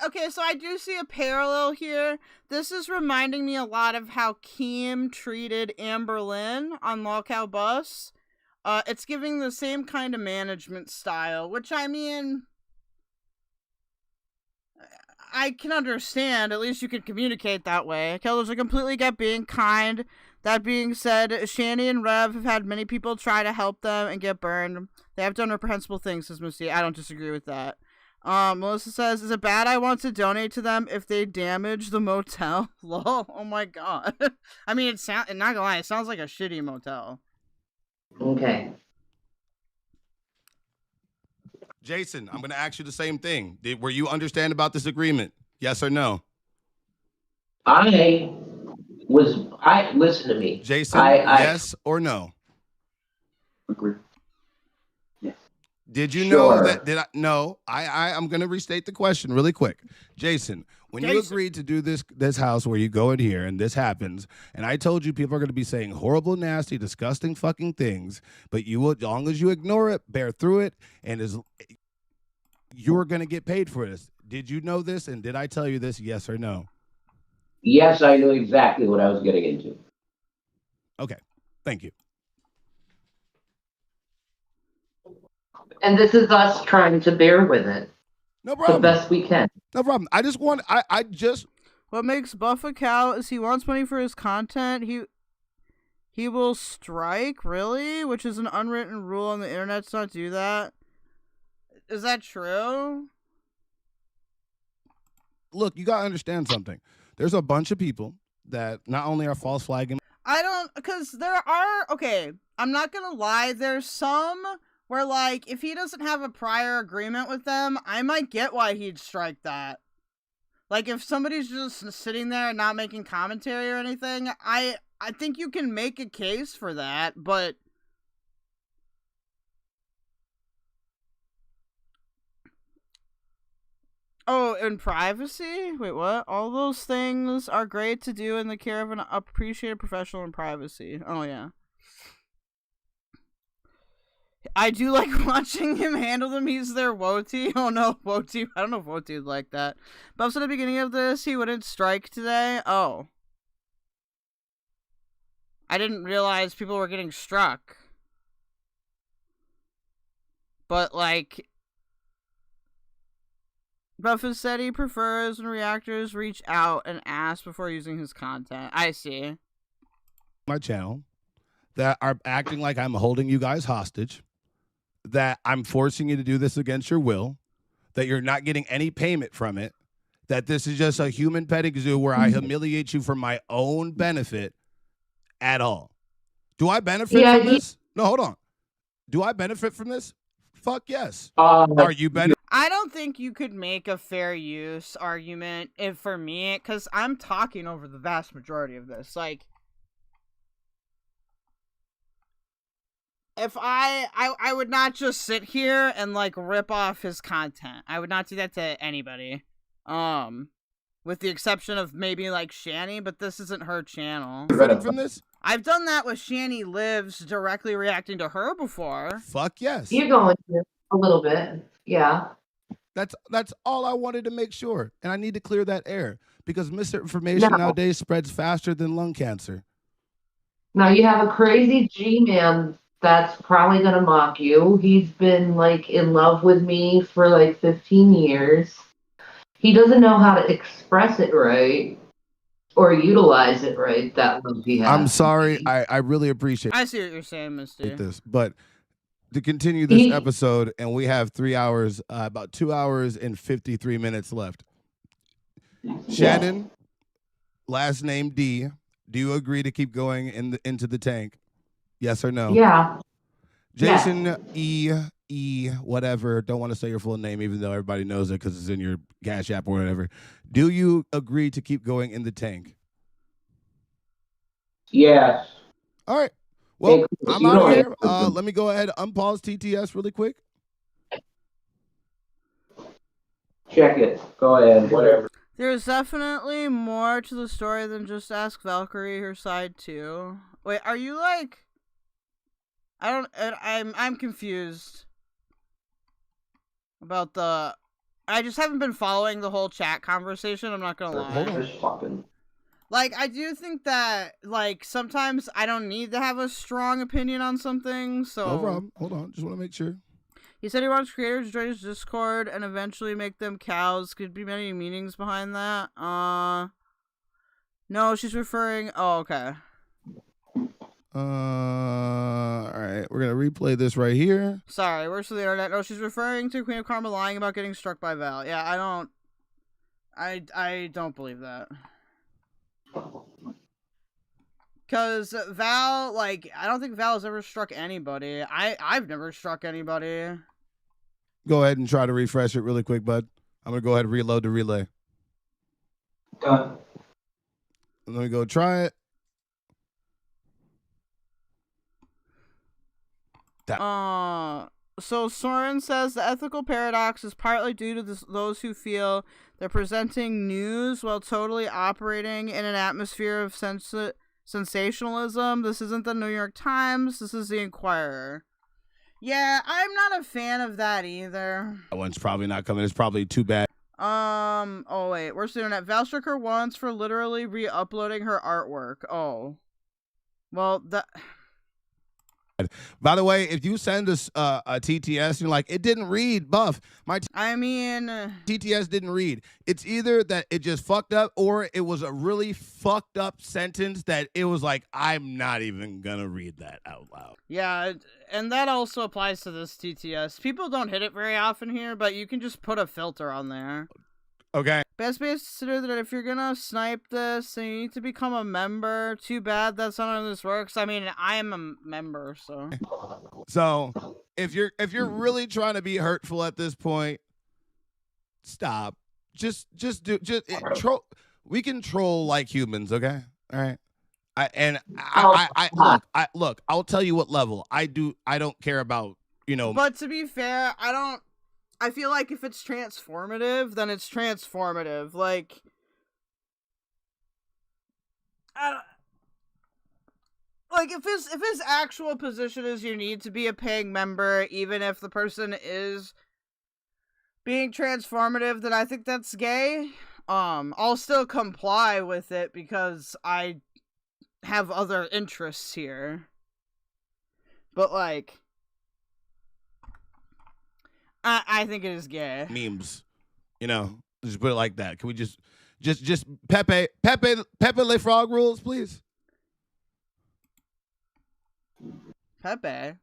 Okay, so I do see a parallel here. This is reminding me a lot of how Keem treated Amber Lynn on Lolcow Bus. It's giving the same kind of management style, which, I mean, I can understand. At least you can communicate that way. Killers I completely get being kind. That being said, Shanny and Rev have had many people try to help them and get burned. They have done reprehensible things, says Moosey. I don't disagree with that. Melissa says, is it bad I want to donate to them if they damage the motel? Lol. Oh my god. I mean, not gonna lie, it sounds like a shitty motel. Okay. Jason, I'm going to ask you the same thing. Were you understand about this agreement? Yes or no? Listen to me. Jason, yes or no? Yes. Did you know that, I'm going to restate the question really quick. Jason, when you agreed to do this house where you go in here and this happens, and I told you people are going to be saying horrible, nasty, disgusting fucking things, but you will, as long as you ignore it, bear through it, and you're going to get paid for this. Did you know this, and did I tell you this, yes or no? Yes, I knew exactly what I was getting into. Okay, thank you. And this is us trying to bear with it. No problem. The best we can. No problem. I just What makes Buff a cow is he wants money for his content. He will strike, really? Which is an unwritten rule on the internet to not do that. Is that true? Look, you gotta understand something. There's a bunch of people that not only are false flagging. Because there are, okay, I'm not gonna lie, there's some where, like, if he doesn't have a prior agreement with them, I might get why he'd strike that. Like, if somebody's just sitting there and not making commentary or anything, I think you can make a case for that, but... Oh, and privacy? Wait, what? All those things are great to do in the care of an appreciated professional in privacy. Oh, yeah. I do like watching him handle them. He's their Woti. Oh, no, Woti. I don't know if Woti would like that. But at the beginning of this, he wouldn't strike today. Oh. I didn't realize people were getting struck. But, like... Buffett said he prefers when reactors reach out and ask before using his content. I see. My channel that are acting like I'm holding you guys hostage, that I'm forcing you to do this against your will, that you're not getting any payment from it, that this is just a human petting zoo where I humiliate you for my own benefit at all. Do I benefit from this? No, hold on. Do I benefit from this? Fuck yes. Are you benefiting? I don't think you could make a fair use argument for me, because I'm talking over the vast majority of this. Like, if I would not just sit here and like rip off his content. I would not do that to anybody. With the exception of maybe like SHANNY, but this isn't her channel. From this? I've done that with SHANNY Lives directly reacting to her before. Fuck yes. You're going to a little bit. Yeah. That's all I wanted to make sure. And I need to clear that air because misinformation nowadays spreads faster than lung cancer. Now you have a crazy G-man that's probably gonna mock you. He's been like in love with me for like 15 years. He doesn't know how to express it right or utilize it right, that love he has. I'm sorry. I really appreciate I see what you're saying, Misty. this. But to continue this episode, and we have 3 hours, about 2 hours and 53 minutes left. Shannon, last name D. Do you agree to keep going into the tank? Yes or no? Yeah. Jason E, whatever. Don't want to say your full name, even though everybody knows it because it's in your Cash App or whatever. Do you agree to keep going in the tank? Yes. All right. Well, I'm out of here. Let me go ahead and unpause TTS really quick. Check it. Go ahead. Whatever. There's definitely more to the story than just ask Valkyrie her side too. Wait, are you like? I'm confused about the. I just haven't been following the whole chat conversation. I'm not gonna lie. Like, I do think that, like, sometimes I don't need to have a strong opinion on something, so. No problem. Hold on. Just want to make sure. He said he wants creators to join his Discord and eventually make them cows. Could be many meanings behind that. No, she's referring. Oh, okay. All right. We're gonna replay this right here. Sorry, worse to the internet. No, she's referring to Queen of Karma lying about getting struck by Val. Yeah, I don't believe that. Cause Val, like, I don't think Val has ever struck anybody. I've never struck anybody. Go ahead and try to refresh it really quick, bud. I'm gonna go ahead and reload the relay. Done. Let me go try it. So Soren says the ethical paradox is partly due to those who feel they're presenting news while totally operating in an atmosphere of sensationalism. This isn't the New York Times. This is the Inquirer. Yeah, I'm not a fan of that either. That one's probably not coming. It's probably too bad. Oh wait, where's the internet? Val struck her once for literally re-uploading her artwork. Oh. Well, that... By the way, if you send us a TTS, you're like, it didn't read, buff. I mean, TTS didn't read. It's either that it just fucked up or it was a really fucked up sentence that it was like, I'm not even gonna read that out loud. Yeah, and that also applies to this TTS. People don't hit it very often here, but you can just put a filter on there. Okay. Best be consider that if you're gonna snipe this, then you need to become a member. Too bad that's not how this works. I mean, I am a member, so. So, if you're really trying to be hurtful at this point, stop. Troll. We can troll like humans, okay? All right. Look. I'll tell you what level. I don't care about, you know. But to be fair, I feel like if it's transformative, then it's transformative. Like, if his actual position is you need to be a paying member, even if the person is being transformative, then I think that's gay. I'll still comply with it because I have other interests here. But like, I think it is gay. Memes, you know, just put it like that. Can we just Pepe Le Frog rules, please? Pepe?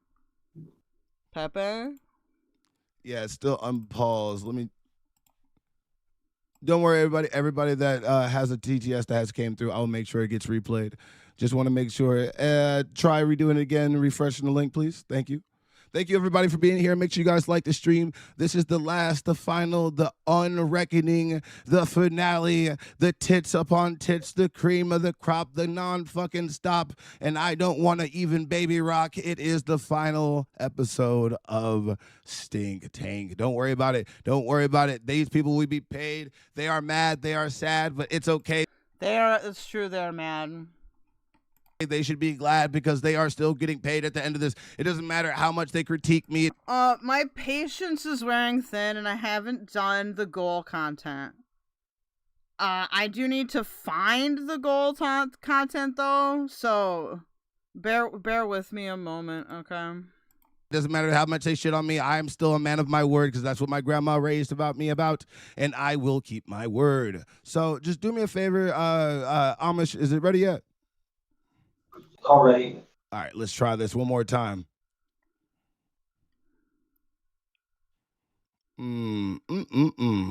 Yeah, it's still unpaused. Let me. Don't worry, everybody that has a TTS that has came through, I'll make sure it gets replayed. Just want to make sure. Try redoing it again, refreshing the link, please. Thank you. Thank you, everybody, for being here. Make sure you guys like the stream. This is the last, the final, the unreckoning, the finale, the tits upon tits, the cream of the crop, the non-fucking stop, and I don't want to even baby rock. It is the final episode of Stank Tank. Don't worry about it. Don't worry about it. These people will be paid. They are mad. They are sad, but it's okay. It's true, they're mad. They should be glad because they are still getting paid at the end of this. It doesn't matter how much they critique me. My patience is wearing thin and I haven't done the goal content. I do need to find the goal content though, so bear with me a moment, okay? Doesn't matter how much they shit on me. I am still a man of my word because that's what my grandma raised me about, and I will keep my word. So just do me a favor, Amish, is it ready yet? Already. All right, let's try this one more time. One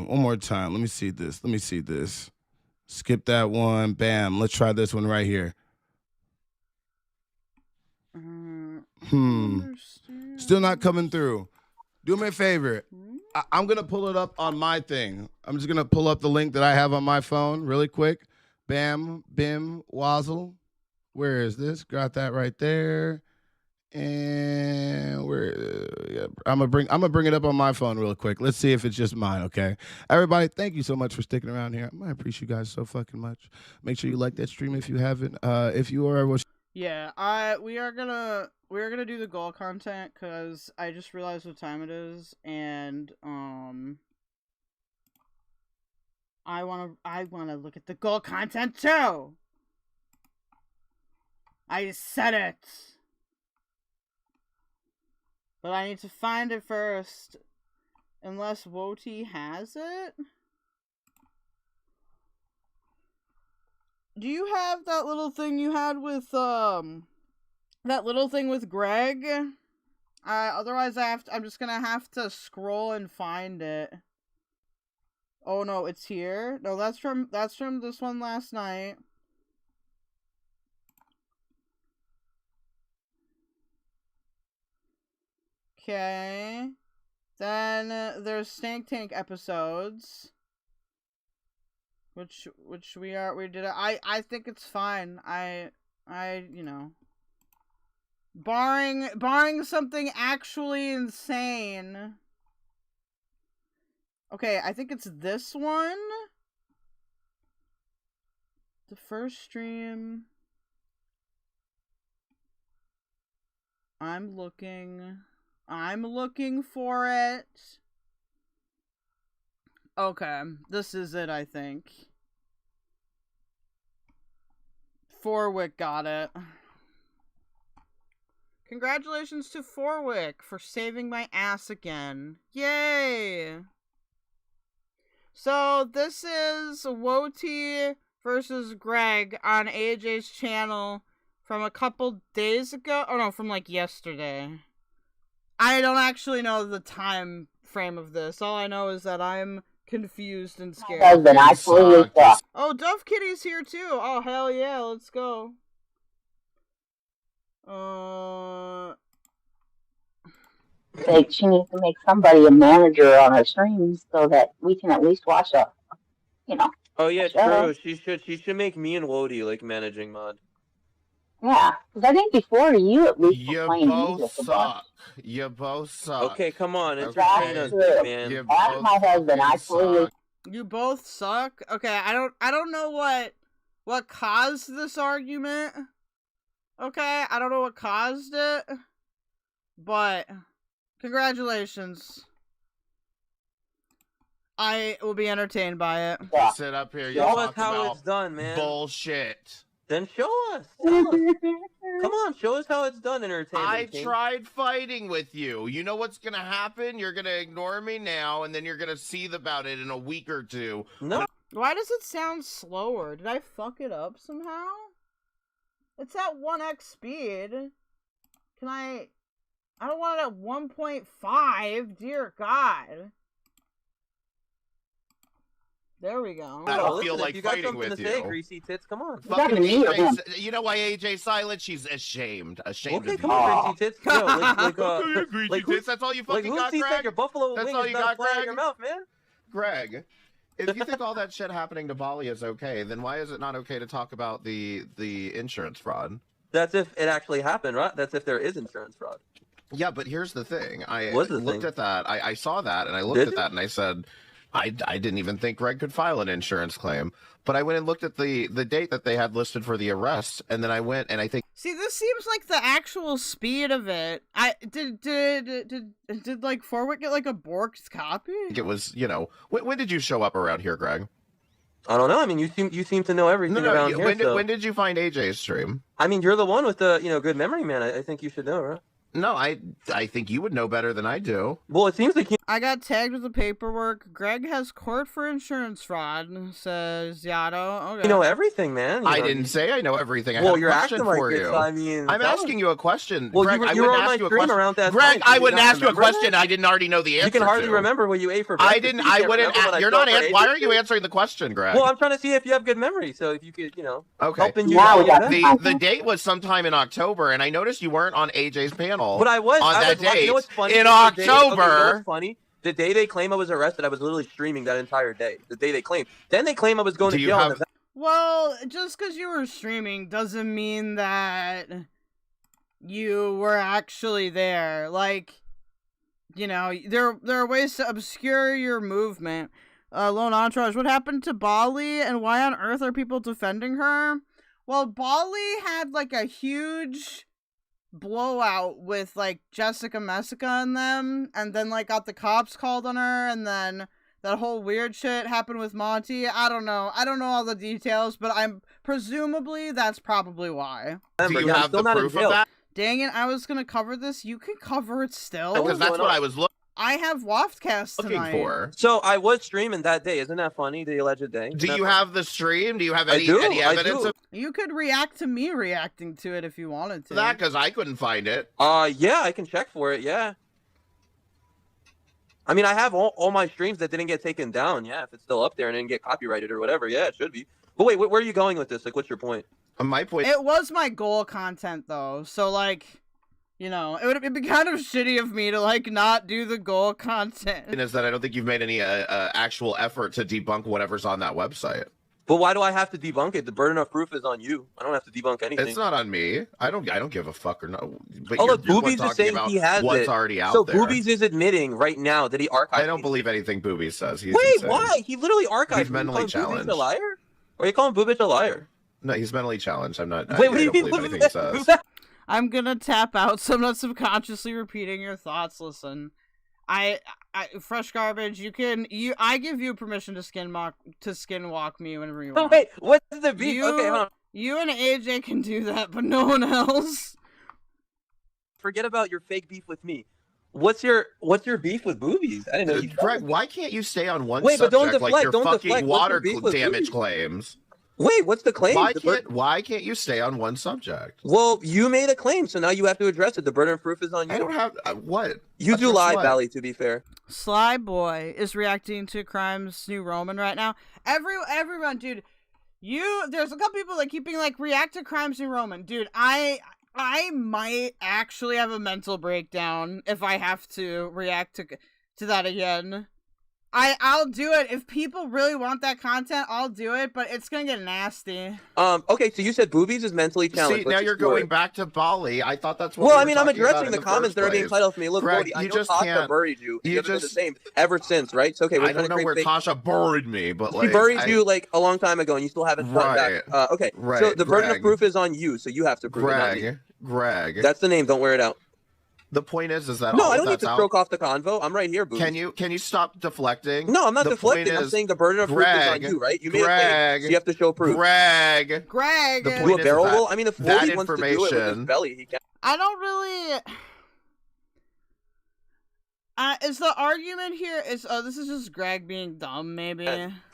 more time. Let me see this. Skip that one. Bam. Let's try this one right here. Still not coming through. Do me a favor. I'm going to pull it up on my thing. I'm just going to pull up the link that I have on my phone really quick. Bam, bim, wazzle. Where is this? Got that right there. And I'm gonna bring it up on my phone real quick. Let's see if it's just mine, okay? Everybody, thank you so much for sticking around here. I appreciate you guys so fucking much. Make sure you like that stream if you haven't. If you are, yeah, we are gonna do the goal content because I just realized what time it is, and I wanna look at the goal content too. I said it. But I need to find it first. Unless Woti has it? Do you have that little thing you had with, that little thing with Greg? Otherwise I'm just gonna have to scroll and find it. Oh no, it's here? No, that's from this one last night. Okay. Then there's Stank Tank episodes. Which we did. I think it's fine. I you know, barring something actually insane. Okay, I think it's this one. The first stream. I'm looking for it. Okay, this is it, I think. Forwick got it. Congratulations to Forwick for saving my ass again. Yay! So, this is Woti versus Greg on AJ's channel from a couple days ago. Oh no, from like yesterday. I don't actually know the time frame of this. All I know is that I'm confused and scared. Oh, Dove Kitty's here too. Oh, hell yeah, let's go. Like, she needs to make somebody a manager on her streams so that we can at least watch a, you know. Oh yeah, show. true. She should make me and Woti like managing mod. Yeah, because I think before you at least were playing music a bunch. You both suck. Okay, come on, entertain us, man. Ask my husband. I totally. You both suck. Okay, I don't know what caused this argument. Okay, I don't know what caused it, but congratulations. I will be entertained by it. You sit up here. Show us how it's done, man. Bullshit. Then show us. Come on, show us how it's done, entertainment. I tried fighting with you. You know what's gonna happen? You're gonna ignore me now, and then you're gonna seethe about it in a week or two. No. Why does it sound slower? Did I fuck it up somehow? It's at 1x speed. Can I don't want it at 1.5. Dear God. There we go. I don't feel listen, like if you got fighting something with to you. say, greasy tits, come on. Fucking me or him? AJ, you know why AJ's silent? She's ashamed. Ashamed Okay, of come you. on, greasy tits. Yo, Greasy like tits, that's all you like fucking who got, sees Greg? that your buffalo That's wing all is you not got, flying out Greg? your mouth, man? Greg, if you think all that shit happening to Bali is okay, then why is it not okay to talk about the insurance fraud? That's if it actually happened, right? That's if there is insurance fraud. Yeah, but here's the thing. I What's the looked thing? at that. I saw that, and I looked Did at you? that, and I said, I didn't even think Greg could file an insurance claim. But I went and looked at the date that they had listed for the arrest, and then I went and I think See, this seems like the actual speed of it. I did like Forward get like a borked copy? it was, you know, when did you show up around here, Greg? I don't know. I mean, you seem to know everything No, around you- here. when did you find AJ's stream? I mean, you're the one with the good memory, man. I think you should know, right? No, I think you would know better than I do. Well, it seems like I got tagged with the paperwork. Greg has court for insurance fraud, says Yato. Okay. you know everything, man. You I know, didn't say I know everything. I Well, had a you're question acting like for it, you. so I mean, I'm that asking you a question. Well, Greg, you I were wouldn't on my ask you a stream question. around that Greg, time. I Do you wouldn't not ask you a remember that? question I didn't already know the answer You can hardly to. remember what you ate for I breakfast. didn't. You I can't wouldn't. remember what I You're not. felt for Why aren't ages. you answering the question, Greg? Well, I'm trying to see if you have good memory. So if you could, Okay. helping you. Now we got The date was sometime in October, and I noticed you weren't on AJ's panel. But I was on I that was watching- date You know what's funny? in The day- okay, you know October. what's funny? The day they claim I was arrested, I was literally streaming that entire day. The day they claimed. Then they claim I was going Do to you jail. have- Well, just because you were streaming doesn't mean that you were actually there. Like, there are ways to obscure your movement. Lone Entourage, what happened to Bali and why on earth are people defending her? Well, Bali had like a huge blowout with like Jessica Messica and them, and then like got the cops called on her, and then that whole weird shit happened with Monty. I don't know all the details, but I'm presumably that's probably why. Do you Yeah, I'm have still the not in proof of jail. that? Dang it, I was gonna cover this. You can cover it still. Because that's what I was I have Waftcast looking tonight. for. So I was streaming that day. Isn't that funny? The alleged day. Do Isn't you that have the stream? Do you have I any do, any I evidence do. of You could react to me reacting to it if you wanted to. that? Because I couldn't find it. Yeah, I can check for it. Yeah. I mean, I have all my streams that didn't get taken down. Yeah, if it's still up there and didn't get copyrighted or whatever. Yeah, it should be. But wait, where are you going with this? Like, what's your point? My point. It was my goal content though, so like, it'd be kind of shitty of me to like not do the goal content. Is that I don't think you've made any actual effort to debunk whatever's on that website. But why do I have to debunk it? The burden of proof is on you. I don't have to debunk anything. It's not on me. I don't give a fuck or no. But Oh, you're look, the one Boobies is talking saying about he has what's it. already out so there. Boobies is admitting right now that he archived. I don't believe anything Boobies says. He's Wait, insane. why? He literally archived. He's me. mentally You calling Boobies challenged. a liar? Or are you calling Boobies a liar? No, he's mentally challenged. I'm not. Wait, I what do you don't mean? believe anything he says. I'm gonna tap out, so I'm not subconsciously repeating your thoughts. Listen, I fresh garbage. I give you permission to skinwalk me whenever you Oh want. wait, what's the beef? Okay, hold on. You and AJ can do that, but no one else. Forget about your fake beef with me. What's your beef with Boobies? I didn't know you. Greg, why can't you stay on one Wait, but subject don't deflect, like your don't fucking deflect. What's water your beef with damage Boobies? claims? Wait, what's the claim? Why can't you stay on one subject? Well, you made a claim, so now you have to address it. The burden of proof is on you. I don't have what? You do Address lie, what? Valley. To be fair. Sly Boy is reacting to Crimes New Roman right now. Everyone, dude. There's a couple people that keeping like react to Crimes New Roman, dude. I might actually have a mental breakdown if I have to react to that again. I'll do it if people really want that content. I'll do it, but it's gonna get nasty. Okay, so you said Boobies is mentally challenged. See, now Let's you're explore going it. back to Bali. I thought that's what. Well, we I were mean, I'm talking about addressing in the comments first that are being place. titled for me. Look, Greg, Brody, I you know just Tasha can't. buried you. You You've been the just. same ever since, right? So okay, we're I trying don't to know create where fake. Tasha buried me, but like She buried you like a long time ago, and you still haven't brought it back. Okay, Right, so the burden of Greg. proof is on you, so you have to prove it, not me. Greg. That's the name. Don't wear it out. The point is that No, all I of don't need that's to out. stroke off the convo. I'm right here, Boobies. Can you stop deflecting? No, I'm not The deflecting. point I'm is- saying the burden of proof is on Greg, you, right? You made a claim, Greg, so you have to show proof. Greg. Do point a is barrel that roll? I mean, if that Wolby wants to do it with his information- belly, he can. I don't really. Is the argument here is this is just Greg being dumb, maybe?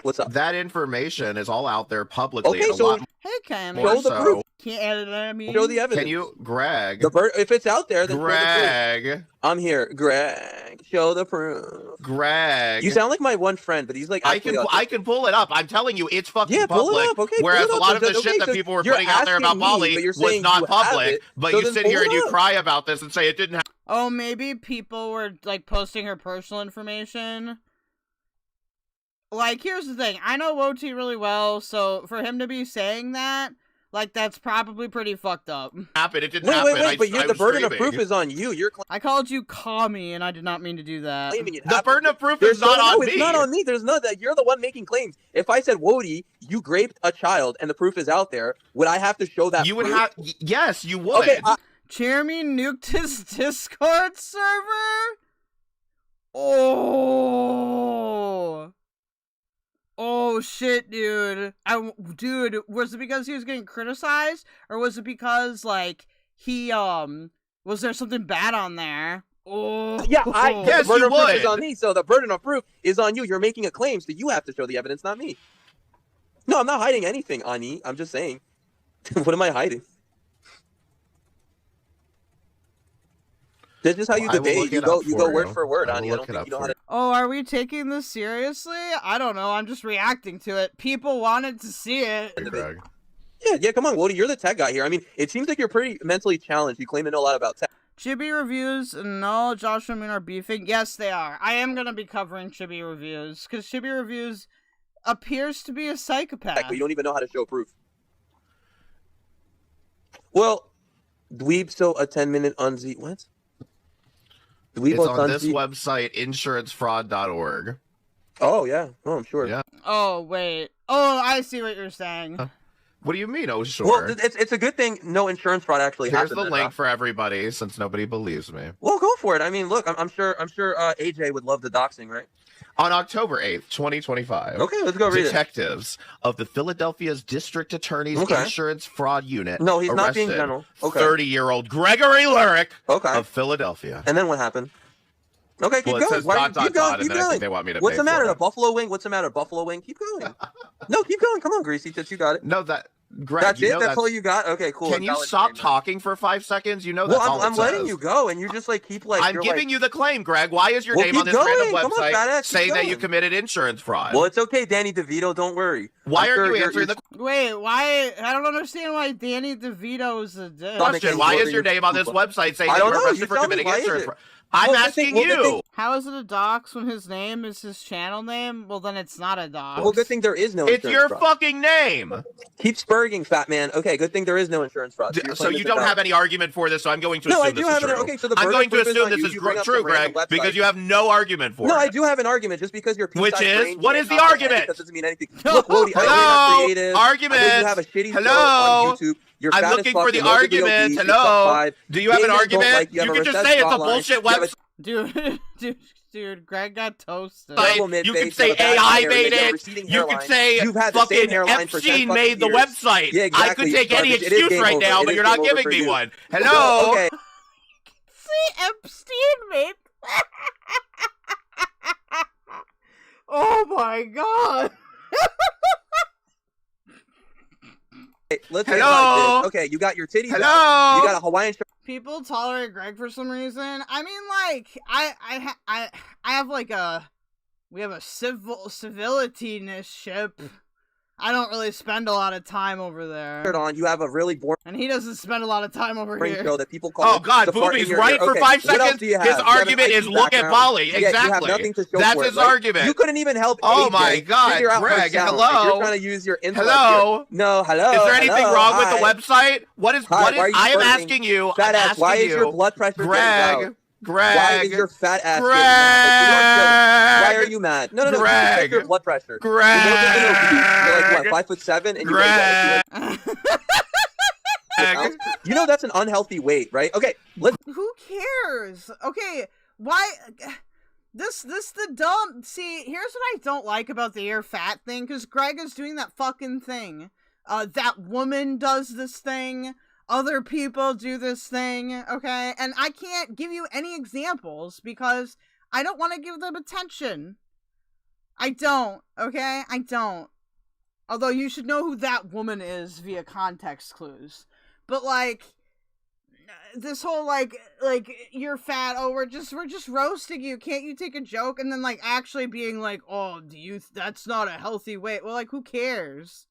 What's up? That information is all out there publicly. Okay, a so lot Hey, Cam. more show the so. proof. Can't edit it, I mean. Show the evidence. Can you, Greg? If it's out there, then show the proof. Greg. I'm here, Greg. Show the proof. Greg. You sound like my one friend, but he's like, I can pull it up. I'm telling you, it's fucking pull public. it up. Okay, whereas pull it a lot up. of the Okay, shit that so people were you're putting out there about asking me, Polly but you're was saying not you have public. it, But so you then sit pull here it and you up. cry about this and say it didn't happen. Oh, maybe people were like posting her personal information. Like, here's the thing. I know Woti really well, so for him to be saying that, like, that's probably pretty fucked up. It didn't happen. Wait, but the burden of proof is on you. You're I called you commie, and I did not mean to do that. The burden of proof is not on me. It's not on me. There's no that. You're the one making claims. If I said, Woti, you raped a child, and the proof is out there, would I have to show that? You would proof? have. Yes, you would. Okay. Jeremy nuked his Discord server? Oh. Oh shit, dude. Dude, was it because he was getting criticized? Or was it because, like, he, was there something bad on there? Oh. Yeah, Yes, the burden you of proof would. is on me, so the burden of proof is on you. You're making a claim, so you have to show the evidence, not me. No, I'm not hiding anything, Ani. I'm just saying. What am I hiding? This is how you debate. You go word for word, Ani. I don't think you know how to. Oh, are we taking this seriously? I don't know. I'm just reacting to it. People wanted to see it. Yeah, come on, Woti. You're the tech guy here. I mean, it seems like you're pretty mentally challenged. You claim to know a lot about tech. Chibi reviews, no, Joshua and Moon are beefing. Yes, they are. I am going to be covering Chibi reviews, because Chibi reviews appears to be a psychopath. But you don't even know how to show proof. Well, Dweeb, so a 10-minute unz. What? Dweeb It's on this unz- website, insurancefraud.org. Oh, yeah. Oh, I'm sure. Yeah. Oh, wait. Oh, I see what you're saying. What do you mean? Oh, sure. Well, it's a good thing no insurance fraud actually Here's happened. the link for everybody, since nobody believes me. Well, go for it. I mean, look, I'm sure AJ would love the doxing, right? On October 8th, 2025, Okay, let's go read it. detectives of the Philadelphia's District Attorney's Okay. Insurance Fraud Unit No, he's not being arrested general. Okay. 30-year-old Gregory Lurik Okay. of Philadelphia. And then what happened? Okay, keep Well, it going. says Why- dot, dot, keep going. dot, Keep and then I going. think they want me to What's pay the matter? for A it. buffalo wing? What's the matter? Buffalo wing? Keep going. No, keep going. Come on, Greasy Tits. You got it. No, that Greg, That's you it. know That's all you got. Okay, cool. Can you Acknowledge stop statement. talking for 5 seconds? You know that's Well, all I'm it letting says. you go, and you just like keep like. I'm you're, giving you the claim, Greg. Why is your Well, name keep on this random going. Come on, website fat ass, keep saying that you going. committed insurance fraud? Well, it's okay, Danny DeVito. Don't worry. Why I'm are sure you you're- answering the Wait, why? I don't understand why Danny DeVito is a dick. question? Why is your name on this website saying I that don't you're know. arrested You for tell me. committing Why is insurance it? fraud? I'm Well, asking good thing- you. How is it a dox when his name is his channel name? Well, then it's not a dox. Well, good thing there is no. It's insurance your fraud. fucking name. Keep spurging, fat man. Okay, good thing there is no insurance fraud. your So claim you is don't invalid. have any argument for this, so I'm going to No, I assume do this have is an. true. Okay, so the I'm burden going of to proof assume on this you. is You bring up true, the random Greg, website. because you have no argument for No, it. I do have an argument. Just because you're Which is? What is the argument? That doesn't mean anything. Look, Wody, I know you're not Hello? creative. Argument. I know you have a shitty show Hello? on YouTube. You're I'm fat as looking fuck, for the you're morbidly argument. obese, you're Hello? sub 5. Do you have Gay an men don't argument? like You have can a just recessed say it's a jawline. bullshit You have website. Dude, Greg got toasted. Double mid You face, can say you have a bad AI hair, made you have a it. receding You can hairline. say You've had the fucking same hairline for 10 Epstein fucking made the years. website. Yeah, I exactly. could take any Garbage. It is excuse game right over. now, It but is you're not game over giving for me you. one. Hello? Okay. See Epstein made. Oh my god. Hey, let's Hello? analyze this. Okay, you got your titties Hello? out. You got a Hawaiian shirt. People tolerate Greg for some reason. I mean, like, I have like we have a civility-ness ship. I don't really spend a lot of time over there. on. You have a really boring And he doesn't spend a lot of time over here. show that people call. Oh God, Booby's right for 5 seconds. His argument is look at Polly. Yeah, you have Exactly. nothing to show That's for it, his right? argument. You couldn't even help. Oh AJ my God, figure out her Greg, sound. hello? You're trying to use your intellect. Hello? No, hello. Is there anything hello, wrong with the hi. website? What is? Hi, What is? why are you I am flirting? asking you. Fat I'm ass, why asking is your you, blood pressure getting Greg? loud? Greg. Why is your fat ass Greg. getting loud? Why are you mad? No, Greg. check your blood pressure. Greg. You're like what, 5'7", and you weigh what? You know that's an unhealthy weight, right? Okay, let's. Who cares? Okay, why? This the dumb. See, here's what I don't like about the you're fat thing, because Greg is doing that fucking thing. That woman does this thing. Other people do this thing, okay? And I can't give you any examples because I don't want to give them attention. I don't, okay? I don't. Although you should know who that woman is via context clues. But, like, this whole like you're fat. Oh, we're just roasting you. Can't you take a joke? And then like actually being like, oh, that's not a healthy weight. Well, like who cares?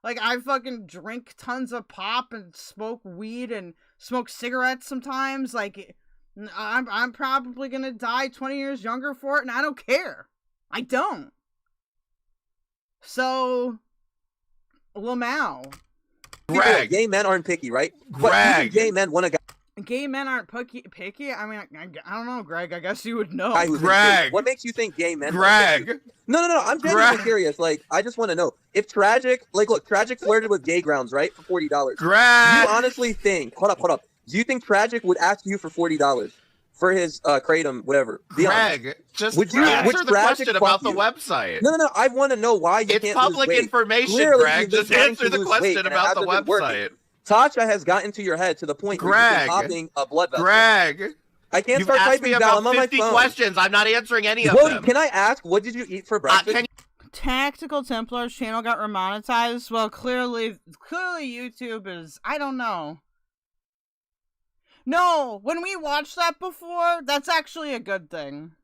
Like I fucking drink tons of pop and smoke weed and smoke cigarettes sometimes. Like I'm probably gonna die 20 years younger for it, and I don't care. I don't. So, Lamau. Greg. Gay men aren't picky, right? Greg. Gay men want a guy. Gay men aren't picky? I mean, I don't know, Greg. I guess you would know. Greg. What makes you think gay men? Greg. No. I'm genuinely curious. Like, I just want to know if Tragic, look, Tragic flirted with Gay Grounds, right, for $40. Greg. Do you honestly think? Hold up. Do you think Tragic would ask you for $40 for his kratom, whatever? Greg, just answer the question about the website. No. I want to know why you can't. It's public information, Greg. Just answer the question about the website. Tasha has gotten to your head to the point where you're popping a blood vessel. Greg, I can't you've start asked typing me down. about I'm on 50 my phone. questions. I'm not answering any of Well, them. can I ask, what did you eat for breakfast? Tactical Templar's channel got remonetized. Well, clearly YouTube is, I don't know. No, when we watched that before, that's actually a good thing.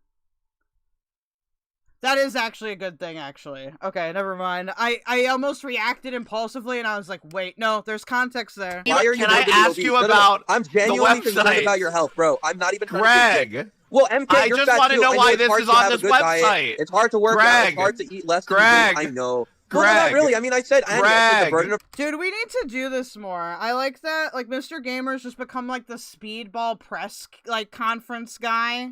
That is actually a good thing, actually. Okay, never mind. I almost reacted impulsively, and I was like, wait, no, there's context there. Why are you Can I ask you about I'm genuinely the concerned website? about your health, bro. I'm not even trying to be Greg, well, MK, I you're just fat want to too. know I why it's this hard is to on have a this good diet. website. It's hard to work out. Greg. It's hard to eat less Greg. food. I know. Greg. No, not really. I mean, I said the burden of Dude, we need to do this more. I like that. Like, Mr. Gamer's just become, like, the speedball press, like, conference guy.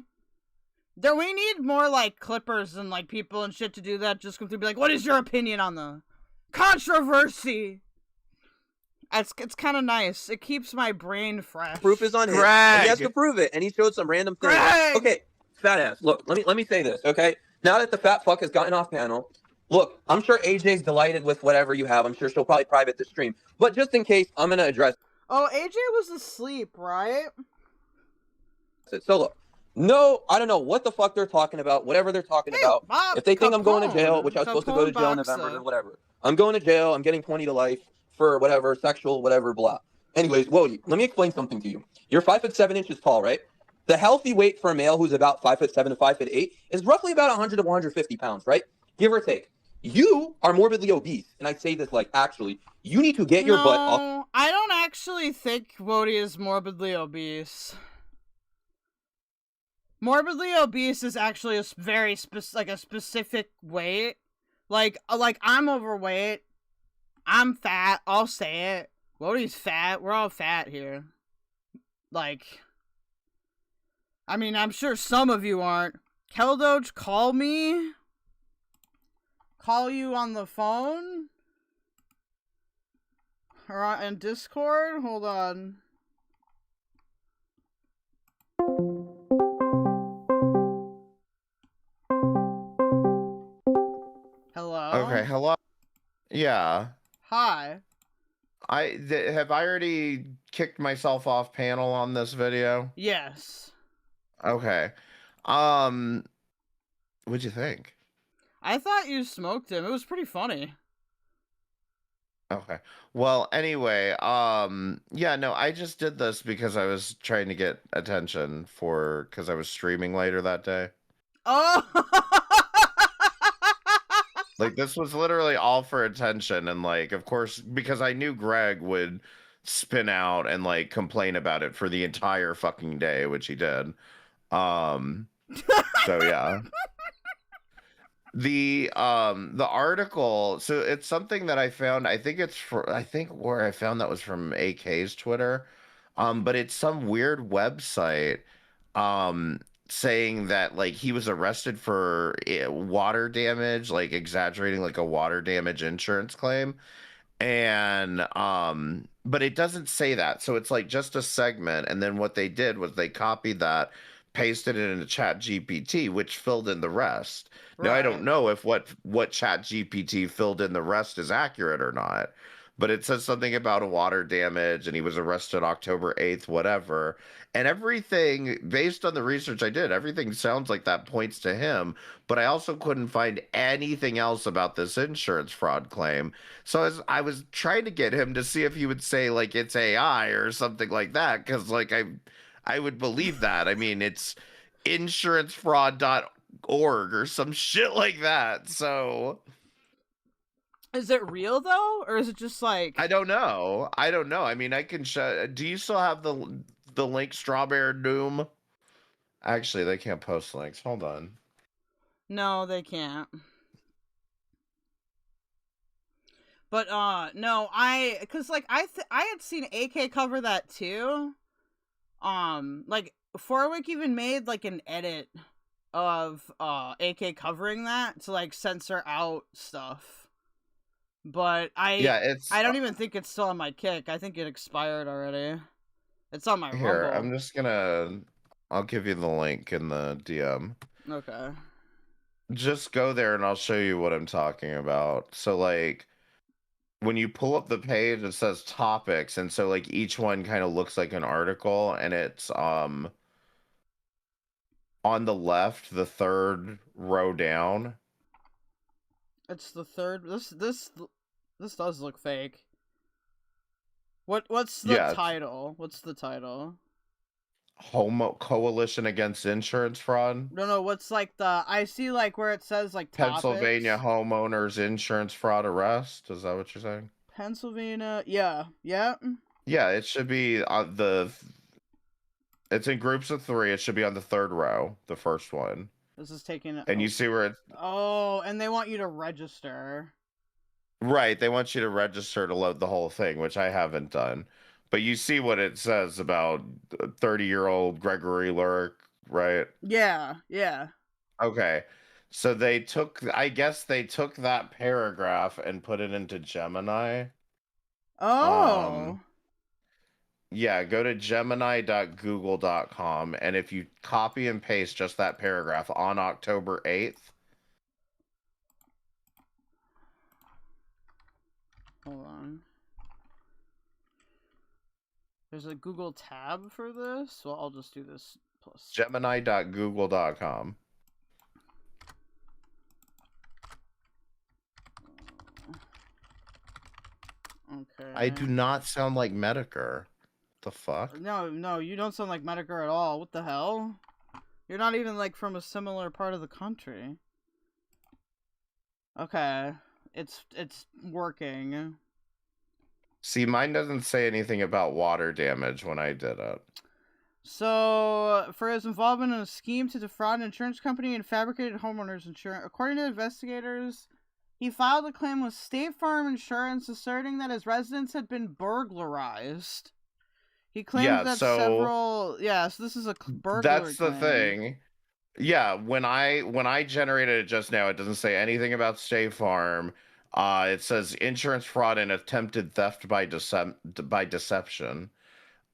We need more, like, clippers and, like, people and shit to do that. Just come through and be like, what is your opinion on the controversy? It's kind of nice. It keeps my brain fresh. proof is on him. Greg. And he has to prove it, and he showed some random thing. Greg. Okay, fat ass. Look, let me say this. Okay, now that the fat fuck has gotten off panel, look, I'm sure AJ's delighted with whatever you have. I'm sure she'll probably private the stream, but just in case, I'm gonna address Oh, AJ was asleep, right? it. So look. No, I don't know what the fuck they're talking about, whatever they're talking about. Bob If they think I'm going to jail, Capone. which I was supposed to go to jail in Capone November boxer. or whatever. I'm going to jail, I'm getting 20 to life for whatever, sexual, whatever, blah. Anyways, Wody, let me explain something to you. You're 5'7" tall, right? The healthy weight for a male who's about 5'7" to 5'8" is roughly about 100 to 150 pounds, right? Give or take. You are morbidly obese, and I say this like, actually, you need to get your butt off. No, I don't actually think Wody is morbidly obese. Morbidly obese is actually a very specific weight. Like I'm overweight. I'm fat. I'll say it. Wody's fat. We're all fat here. Like, I mean, I'm sure some of you aren't. Keldoge, call me. Call you on the phone. Or on Discord. Hold on. Hello? Okay, hello. Yeah. Hi. Have I already kicked myself off panel on this video? Yes. Okay. What'd you think? I thought you smoked him. It was pretty funny. Okay. Well, anyway, yeah, no, I just did this because I was trying to get attention because I was streaming later that day. Oh! Like, this was literally all for attention, and, like, of course, because I knew Greg would spin out and, like, complain about it for the entire fucking day, which he did. So, yeah. The article, so it's something that I found, I think where I found that was from AK's Twitter, but it's some weird website, saying that, like, he was arrested for water damage, like exaggerating like a water damage insurance claim, and but it doesn't say that, so it's like just a segment, and then what they did was they copied that, pasted it into ChatGPT, which filled in the rest. Now, I don't know if what ChatGPT filled in the rest is accurate or not, but it says something about a water damage and he was arrested October 8th, whatever. And everything, based on the research I did, everything sounds like that points to him. But I also couldn't find anything else about this insurance fraud claim. So I was trying to get him to see if he would say, like, it's AI or something like that. Because, like, I would believe that. I mean, it's insurancefraud.org or some shit like that. So... Is it real though, or is it just like? I don't know. I mean, I can show. Do you still have the link, Strawberry Doom? Actually, they can't post links. Hold on. No, they can't. But no, cause like I had seen AK cover that too. Like Forwick even made like an edit of AK covering that to like censor out stuff. But I don't even think it's still on my Kick. I think it expired already. It's on my Here, Rumble. I'm just gonna... I'll give you the link in the DM. Okay. Just go there and I'll show you what I'm talking about. So, like, when you pull up the page, it says topics, and so, like, each one kind of looks like an article, and it's, on the left, the third row down. It's the third. This does look fake. What's the title? What's the title? Coalition Against Insurance Fraud. No, what's like the... I see like where it says like Pennsylvania topics. homeowners insurance fraud arrest. Is that what you're saying? Pennsylvania, yeah. Yeah, it should be on it's in groups of 3. It should be on the third row, the first one. This is taking... And you see where it's... Oh, and they want you to register. Right, they want you to register to load the whole thing, which I haven't done. But you see what it says about 30-year-old Gregory Lurik, right? Yeah. Okay. So I guess they took that paragraph and put it into Gemini. Oh. Yeah, go to gemini.google.com, and if you copy and paste just that paragraph on October 8th. Hold on. There's a Google tab for this, so I'll just do this plus. Gemini.google.com. Okay. I do not sound like Medicare. The fuck? No, you don't sound like Medicare at all. What the hell? You're not even like from a similar part of the country. Okay. It's working. See, mine doesn't say anything about water damage when I did it. So, for his involvement in a scheme to defraud an insurance company and fabricated homeowners insurance, according to investigators, he filed a claim with State Farm Insurance asserting that his residence had been burglarized. He claimed that several... Yeah, so this is a burglary That's the claim. thing. Yeah, when I generated it just now, it doesn't say anything about State Farm. It says insurance fraud and attempted theft by deception.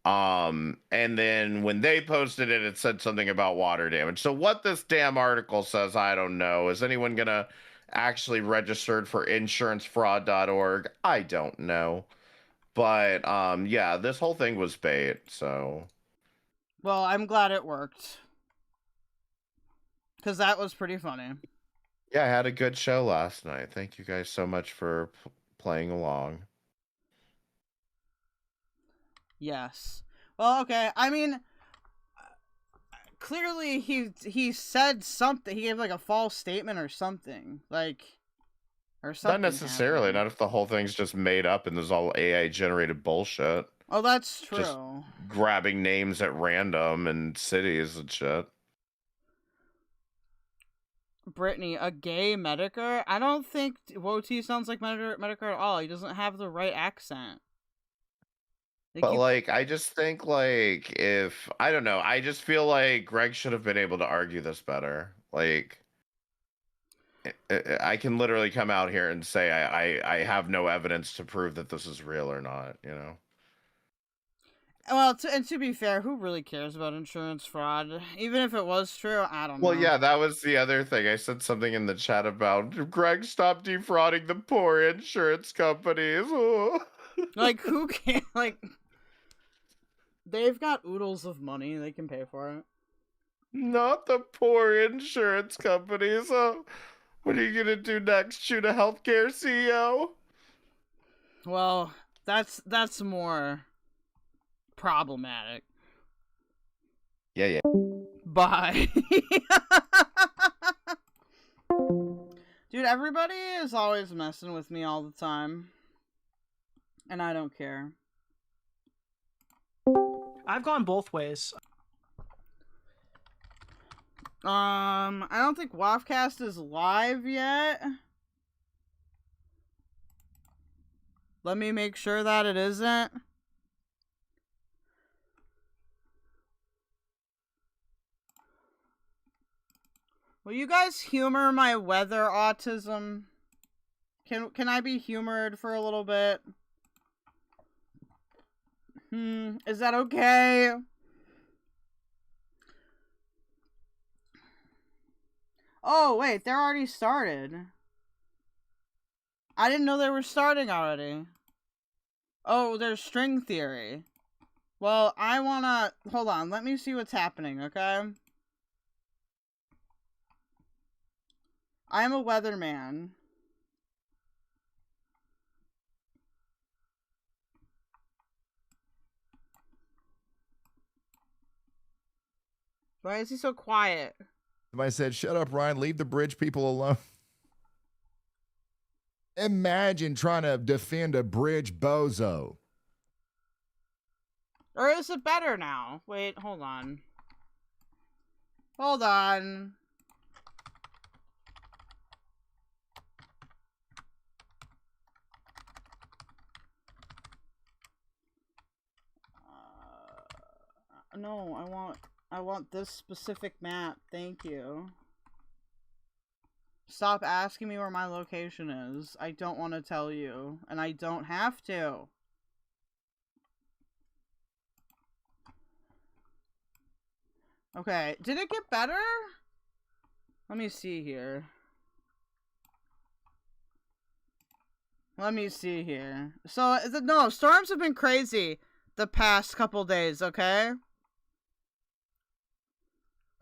And then when they posted it, it said something about water damage. So what this damn article says, I don't know. Is anyone gonna actually registered for insurancefraud.org? I don't know. But yeah, this whole thing was bait, so. Well, I'm glad it worked. Because that was pretty funny. Yeah, I had a good show last night. Thank you guys so much for playing along. Yes. Well, okay. I mean, clearly he said something. He gave like a false statement or something. Like, or something. Not necessarily. happened. Not if the whole thing's just made up and there's all AI generated bullshit. Oh, that's true. Just grabbing names at random and cities and shit. Brittany, a gay Medicare? I don't think Woti sounds like Medicare at all. He doesn't have the right accent. But like, I just think like I don't know, I just feel like Greg should have been able to argue this better. Like, I can literally come out here and say I have no evidence to prove that this is real or not, you know? Well, to be fair, who really cares about insurance fraud? Even if it was true, I don't know. Well, yeah, that was the other thing. I said something in the chat about Greg, stop defrauding the poor insurance companies. Like, who can, like, they've got oodles of money, they can pay for it. Not the poor insurance companies. What are you gonna do next? Shoot a healthcare CEO? Well, that's more problematic. Yeah. Bye. Dude, everybody is always messing with me all the time. And I don't care. I've gone both ways. I don't think WAFcast is live yet. Let me make sure that it isn't. Will you guys humor my weather autism? Can I be humored for a little bit? Is that okay? Oh, wait, they're already started. I didn't know they were starting already. Oh, there's string theory. Well, I wanna... Hold on, let me see what's happening, okay? I'm a weatherman. Why is he so quiet? Somebody said, shut up, Ryan. Leave the bridge people alone. Imagine trying to defend a bridge bozo. Or is it better now? Wait, hold on. Hold on. No, I want this specific map. Thank you. Stop asking me where my location is. I don't want to tell you, and I don't have to. Okay, did it get better? Let me see here. Let me see here. So, no, storms have been crazy the past couple days, okay?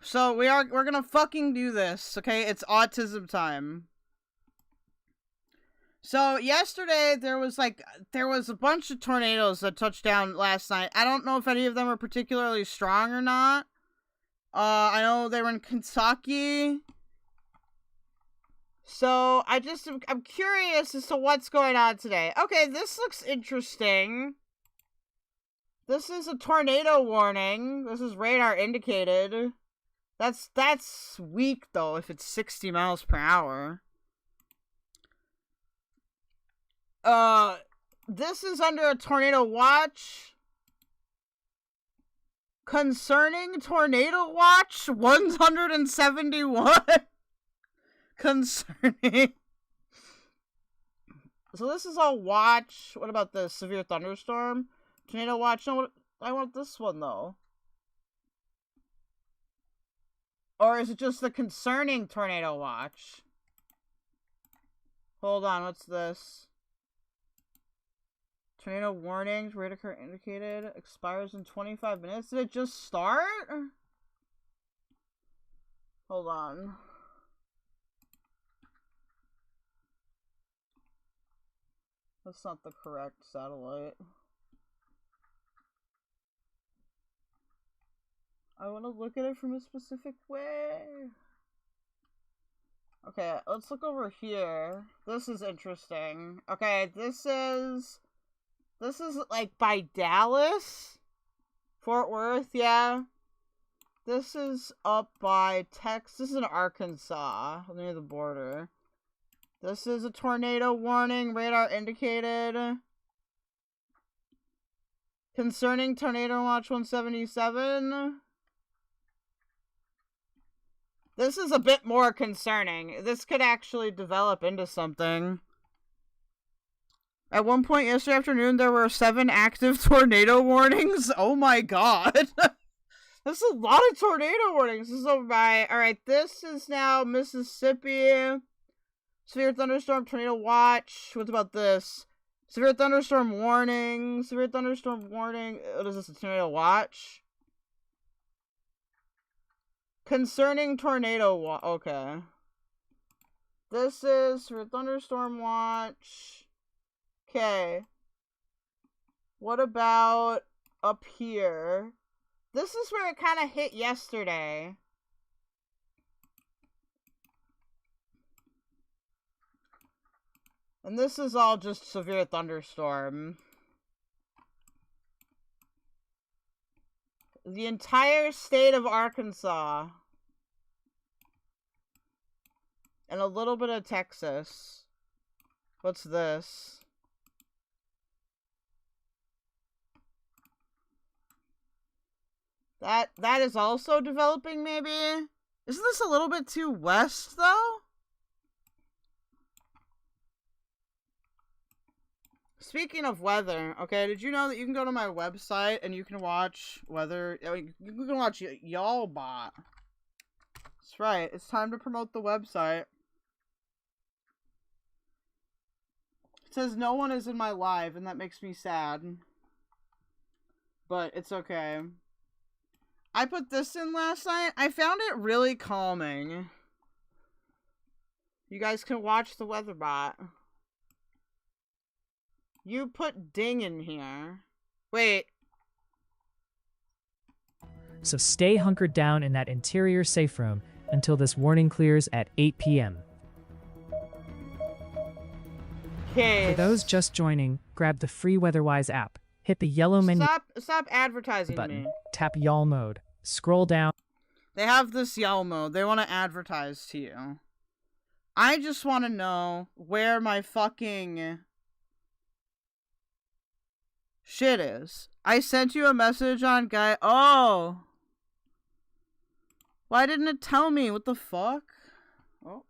So we're gonna fucking do this, okay? It's autism time. So yesterday there was a bunch of tornadoes that touched down last night. I don't know if any of them are particularly strong or not. I know they were in Kentucky. So I'm curious as to what's going on today. Okay, this looks interesting. This is a tornado warning. This is radar indicated. That's weak, though, if it's 60 miles per hour. This is under a tornado watch. Concerning tornado watch 171. Concerning. So this is all watch. What about the severe thunderstorm? Tornado watch. No, I want this one, though. Or is it just the concerning tornado watch? Hold on, what's this? Tornado warnings, radar indicated, expires in 25 minutes. Did it just start? Hold on. That's not the correct satellite. I want to look at it from a specific way. Okay, let's look over here. This is interesting. Okay, this is like by Dallas? Fort Worth, yeah. This is up by Texas. This is in Arkansas, near the border. This is a tornado warning, radar indicated. Concerning tornado watch 177. This is a bit more concerning. This could actually develop into something. At one point yesterday afternoon, there were 7 active tornado warnings. Oh my god. That's a lot of tornado warnings. This is alright, this is now Mississippi. Severe thunderstorm, tornado watch. What about this? Severe thunderstorm warning. Severe thunderstorm warning. What is this, a tornado watch? Concerning tornado watch. Okay. This is severe thunderstorm watch. Okay. What about up here? This is where it kind of hit yesterday. And this is all just severe thunderstorm. The entire state of Arkansas. And a little bit of Texas. What's this? That is also developing, maybe? Isn't this a little bit too west, though? Speaking of weather, okay, did you know that you can go to my website and you can watch weather? I mean, you can watch Y'all Bot. That's right. It's time to promote the website. It says no one is in my live, and that makes me sad. But it's okay. I put this in last night. I found it really calming. You guys can watch the weather bot. You put ding in here. Wait. So stay hunkered down in that interior safe room until this warning clears at 8 p.m. Okay. For those just joining, grab the free WeatherWise app. Hit the yellow menu Stop advertising button. me. Tap y'all mode. Scroll down. They have this y'all mode. They want to advertise to you. I just want to know where my fucking shit is. I sent you a message on guy. Oh. Why didn't it tell me? What the fuck? Oh.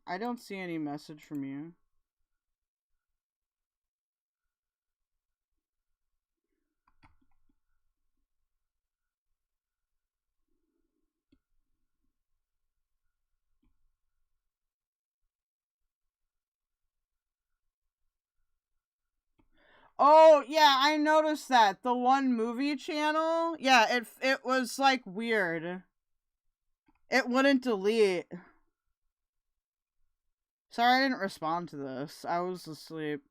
I don't see any message from you. Oh, yeah, I noticed that. The one movie channel, yeah, it was, like, weird. It wouldn't delete. Sorry I didn't respond to this. I was asleep.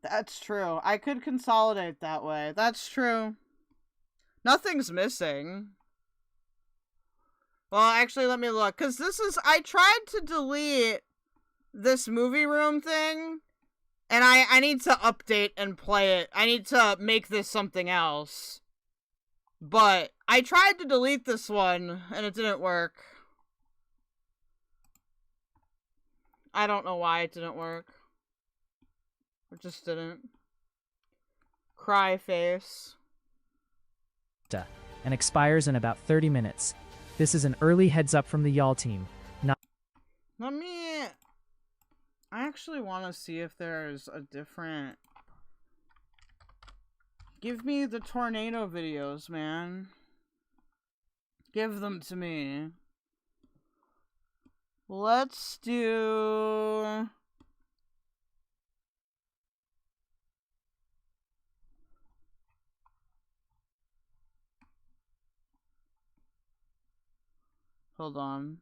That's true. I could consolidate that way. That's true. Nothing's missing. Well, actually, let me look. Because this is... I tried to delete this movie room thing. And I need to update and play it. I need to make this something else. But I tried to delete this one, and it didn't work. I don't know why it didn't work. It just didn't. Cry face. And expires in about 30 minutes. This is an early heads up from the y'all team. Let me... I actually want to see if there's a different... Give me the tornado videos, man. Give them to me. Let's do... Hold on.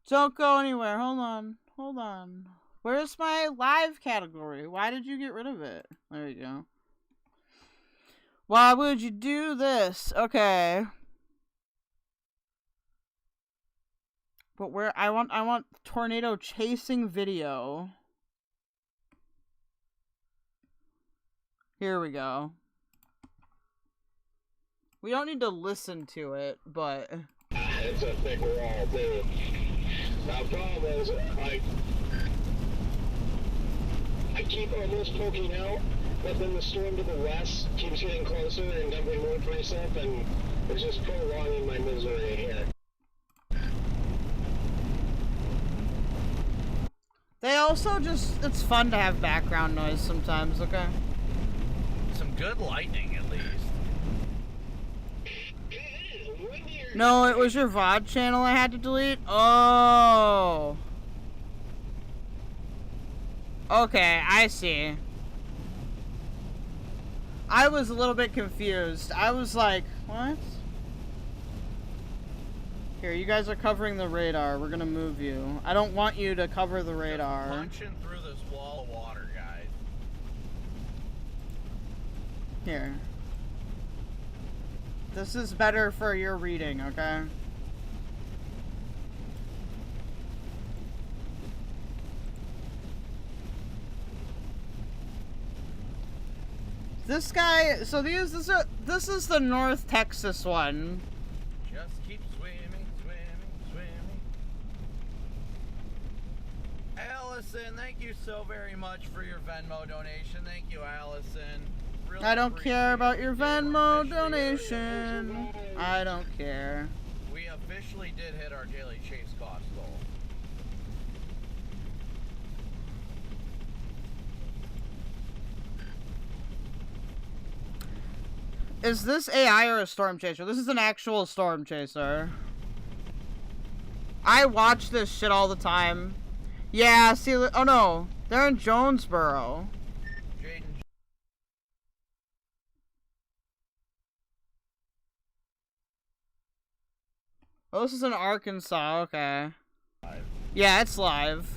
Don't go anywhere. Hold on. Hold on. Where's my live category? Why did you get rid of it? There you go. Why would you do this? Okay. But where I want tornado chasing video. Here we go. We don't need to listen to it, but It's a thing we're all doing. Now, problem is, I keep almost poking out, but then the storm to the west keeps getting closer and dumping more precip, and it's just prolonging my misery here. They also just, it's fun to have background noise sometimes, okay? Some good lightning, at least. No, it was your VOD channel I had to delete? Oh. Okay, I see. I was a little bit confused. I was like, what? Here, you guys are covering the radar. We're gonna move you. I don't want you to cover the radar. Punching through this wall of water, guys. Here. This is better for your reading, okay? This guy, so this is the North Texas one. Just keep swimming, swimming, swimming. Allison, thank you so very much for your Venmo donation. Thank you, Allison. Really I don't care about your Venmo donation. I don't care. We officially did hit our daily chase cost goal. Is this AI or a storm chaser? This is an actual storm chaser. I watch this shit all the time. Yeah, see, oh no, they're in Jonesboro. Oh, this is in Arkansas, okay. Yeah, it's live.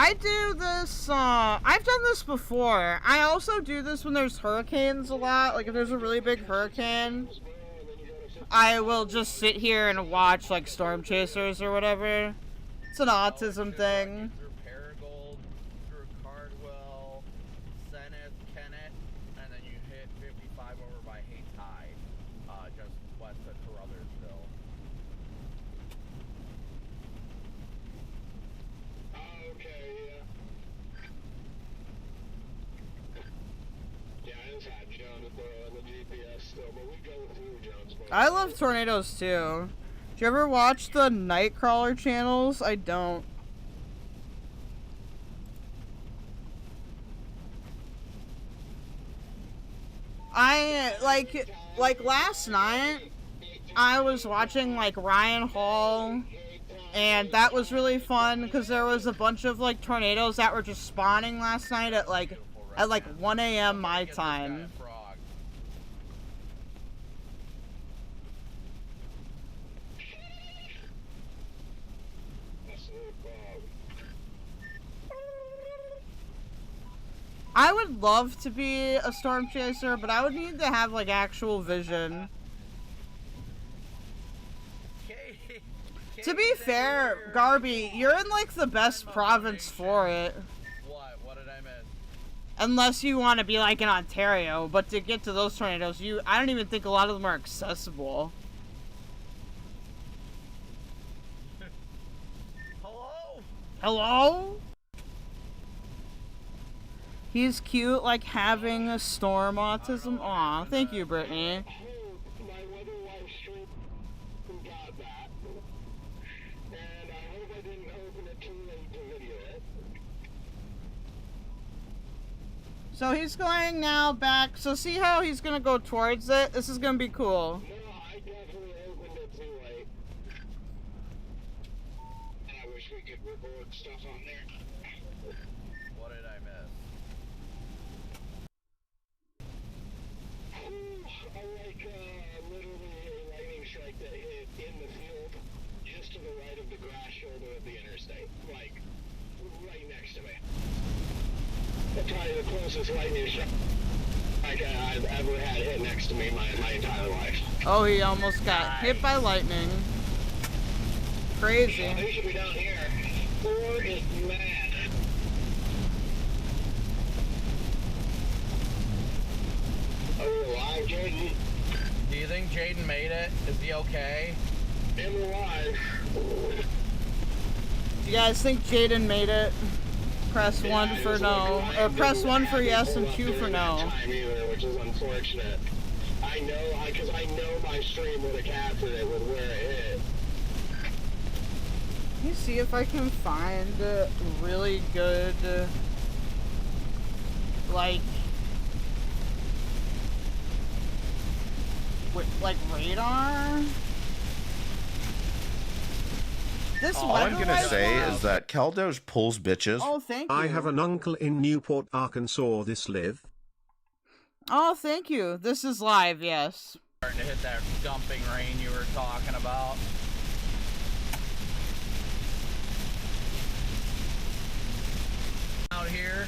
I do this, I've done this before. I also do this when there's hurricanes a lot. Like, if there's a really big hurricane, I will just sit here and watch, like, storm chasers or whatever. It's an autism thing. Through Paragold, through Cardwell, Senate, Kennett, and then you hit 55 over by Hayes High, just west of Caruthersville. I love tornadoes too. Do you ever watch the Nightcrawler channels? I don't. Like last night, I was watching like Ryan Hall, and that was really fun because there was a bunch of like tornadoes that were just spawning last night at like 1 a.m. my time. I would love to be a storm chaser, but I would need to have like actual vision. To be fair, Garby, you're in like the best province for it. What did I miss? Unless you want to be like in Ontario, but to get to those tornadoes, I don't even think a lot of them are accessible. Hello? Hello? He's cute, like having a storm autism. Aw, thank you, Brittany. So he's going now back. So see how he's gonna go towards it? This is gonna be cool. I definitely opened it too late. I wish we could record stuff on there. What did I miss? Literally a lightning strike that hit in the field, just to the right of the grass shoulder of the interstate, like right next to me. That's probably the closest lightning strike I've ever had hit next to me my entire life. Oh, he almost got hit by lightning. Crazy. They should be down here. Thor is mad. Are you alive, Jaden? Do you think Jaden made it? Is he okay? I'm alive. You guys think Jaden made it? Press 1 for no. Or press 1 for yes and 2 for no. Time either, which is unfortunate. I know, because I know my stream would have captured it with where it hit. Let me see if I can find really good, like radar. This All I'm gonna say is that keldoge pulls bitches. Oh, thank you. I have an uncle in Newport, Arkansas. This live. Oh, thank you. This is live, yes. Starting to hit that dumping rain you were talking about. Out here.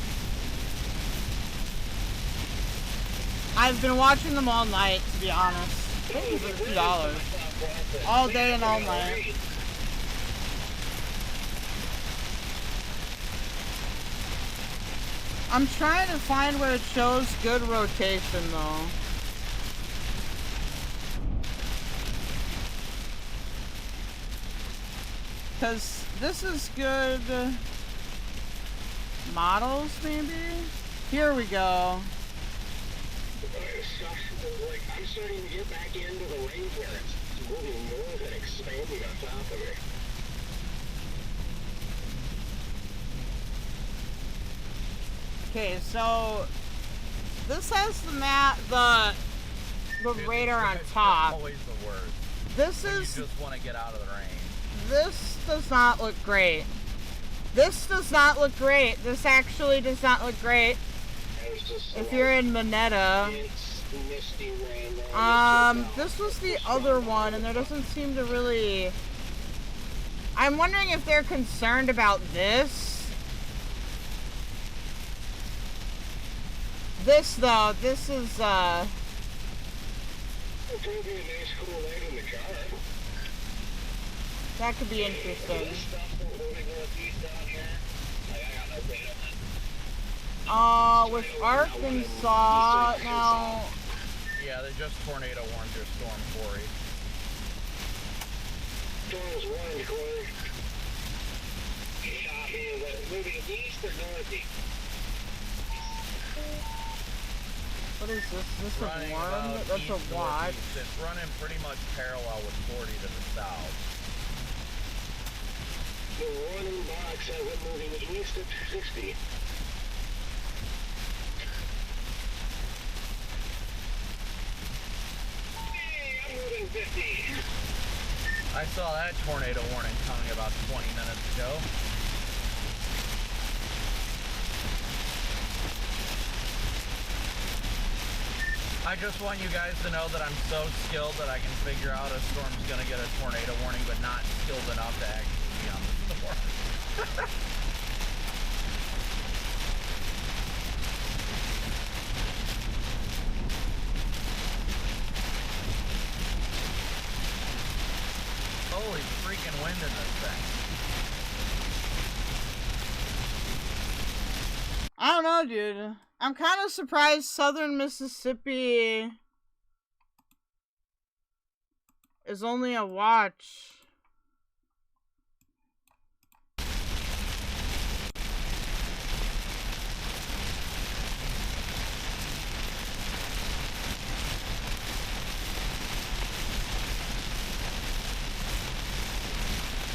I've been watching them all night, to be honest. Thank you for the $2. All day and all night. I'm trying to find where it shows good rotation, though. Because this is good models, maybe? Here we go. I'm starting to get back into the range where it's moving north and expanding on top of me. Okay, so this has the radar on top. Always the worst. This when is. You just want to get out of the rain. This does not look great. This does not look great. This actually does not look great. If you're in Moneta. This was the other one, and there doesn't seem to really. I'm wondering if they're concerned about this. This though, this is that could be interesting. With Arkansas now. Yeah, they just tornado warned your storm quarry. Storm's warned, Corey. Copy, is it moving east or northeast? What is this? This is Running one? That's a watch. It's running pretty much parallel with 40 to the south. The warning box has it moving east at 60. Hey, I'm moving 50. I saw that tornado warning coming about 20 minutes ago. I just want you guys to know that I'm so skilled that I can figure out a storm's gonna get a tornado warning, but not skilled enough to actually be on the storm. Holy freaking wind in this thing. I don't know, dude. I'm kind of surprised Southern Mississippi is only a watch.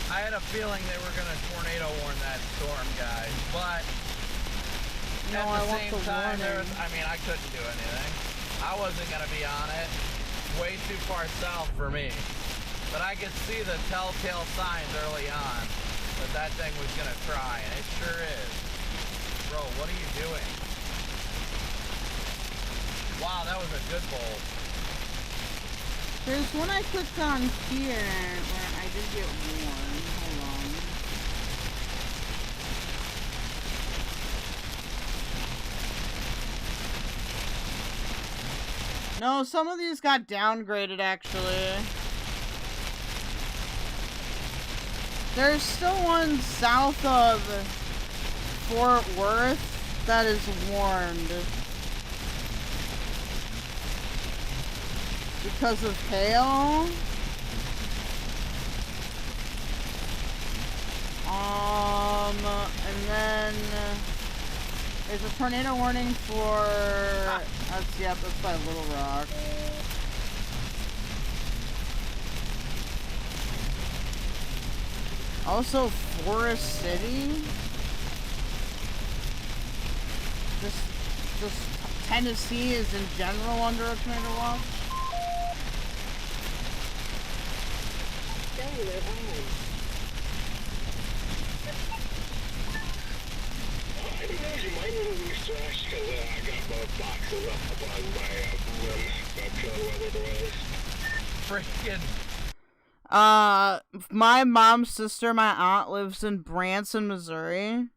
I had a feeling they were gonna tornado warn that storm, guys, but No, at I the want same the time, warning. I couldn't do anything. I wasn't gonna be on it. Way too far south for me. But I could see the telltale signs early on that that thing was gonna try, and it sure is. Bro, what are you doing? Wow, that was a good bolt. There's one I clicked on here where I did get warned. Hold on. No, some of these got downgraded actually. There's still one south of Fort Worth that is warned because of hail. And then there's a tornado warning for. That's by Little Rock. Also, Forest City. Just Tennessee is in general under a tornado watch. I don't know, you might need a refresh because I got both boxes up on my MacBook showing whether it was. Freaking. My mom's sister, my aunt, lives in Branson, Missouri.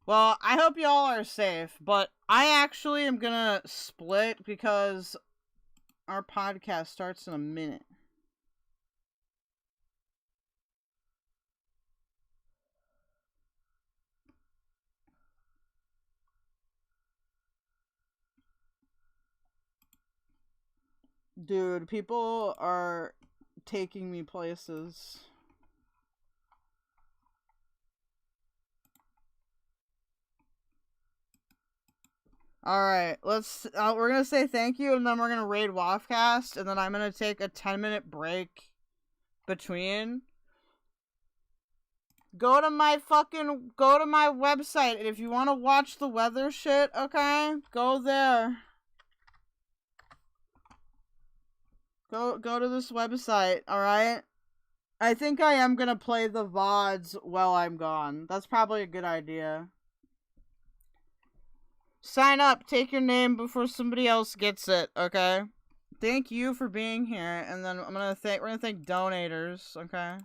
Well, I hope y'all are safe, but I actually am gonna split because our podcast starts in a minute. Dude, people are taking me places. Alright, let's, we're gonna say thank you, and then we're gonna raid Wafcast, and then I'm gonna take a 10-minute break between. Go to my website, and if you want to watch the weather shit, okay, go there. Go to this website, alright? I think I am gonna play the VODs while I'm gone. That's probably a good idea. Sign up, take your name before somebody else gets it, okay? Thank you for being here, and then we're gonna thank donators, okay?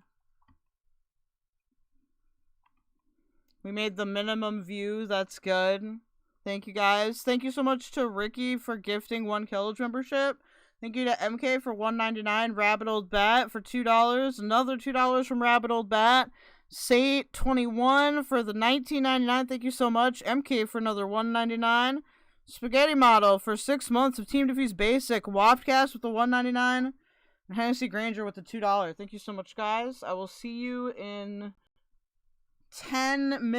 We made the minimum view, that's good. Thank you guys. Thank you so much to Ricky for gifting 1 Keldoge membership. Thank you to MK for $1.99, Rabbit Old Bat for $2, another $2 from Rabbit Old Bat, Sate21 for the $19.99, thank you so much, MK for another $1.99, Spaghetti Model for 6 months of Team Diffys Basic, Wapcast with the $1.99, and Hennessy Granger with the $2. Thank you so much, guys. I will see you in 10 minutes.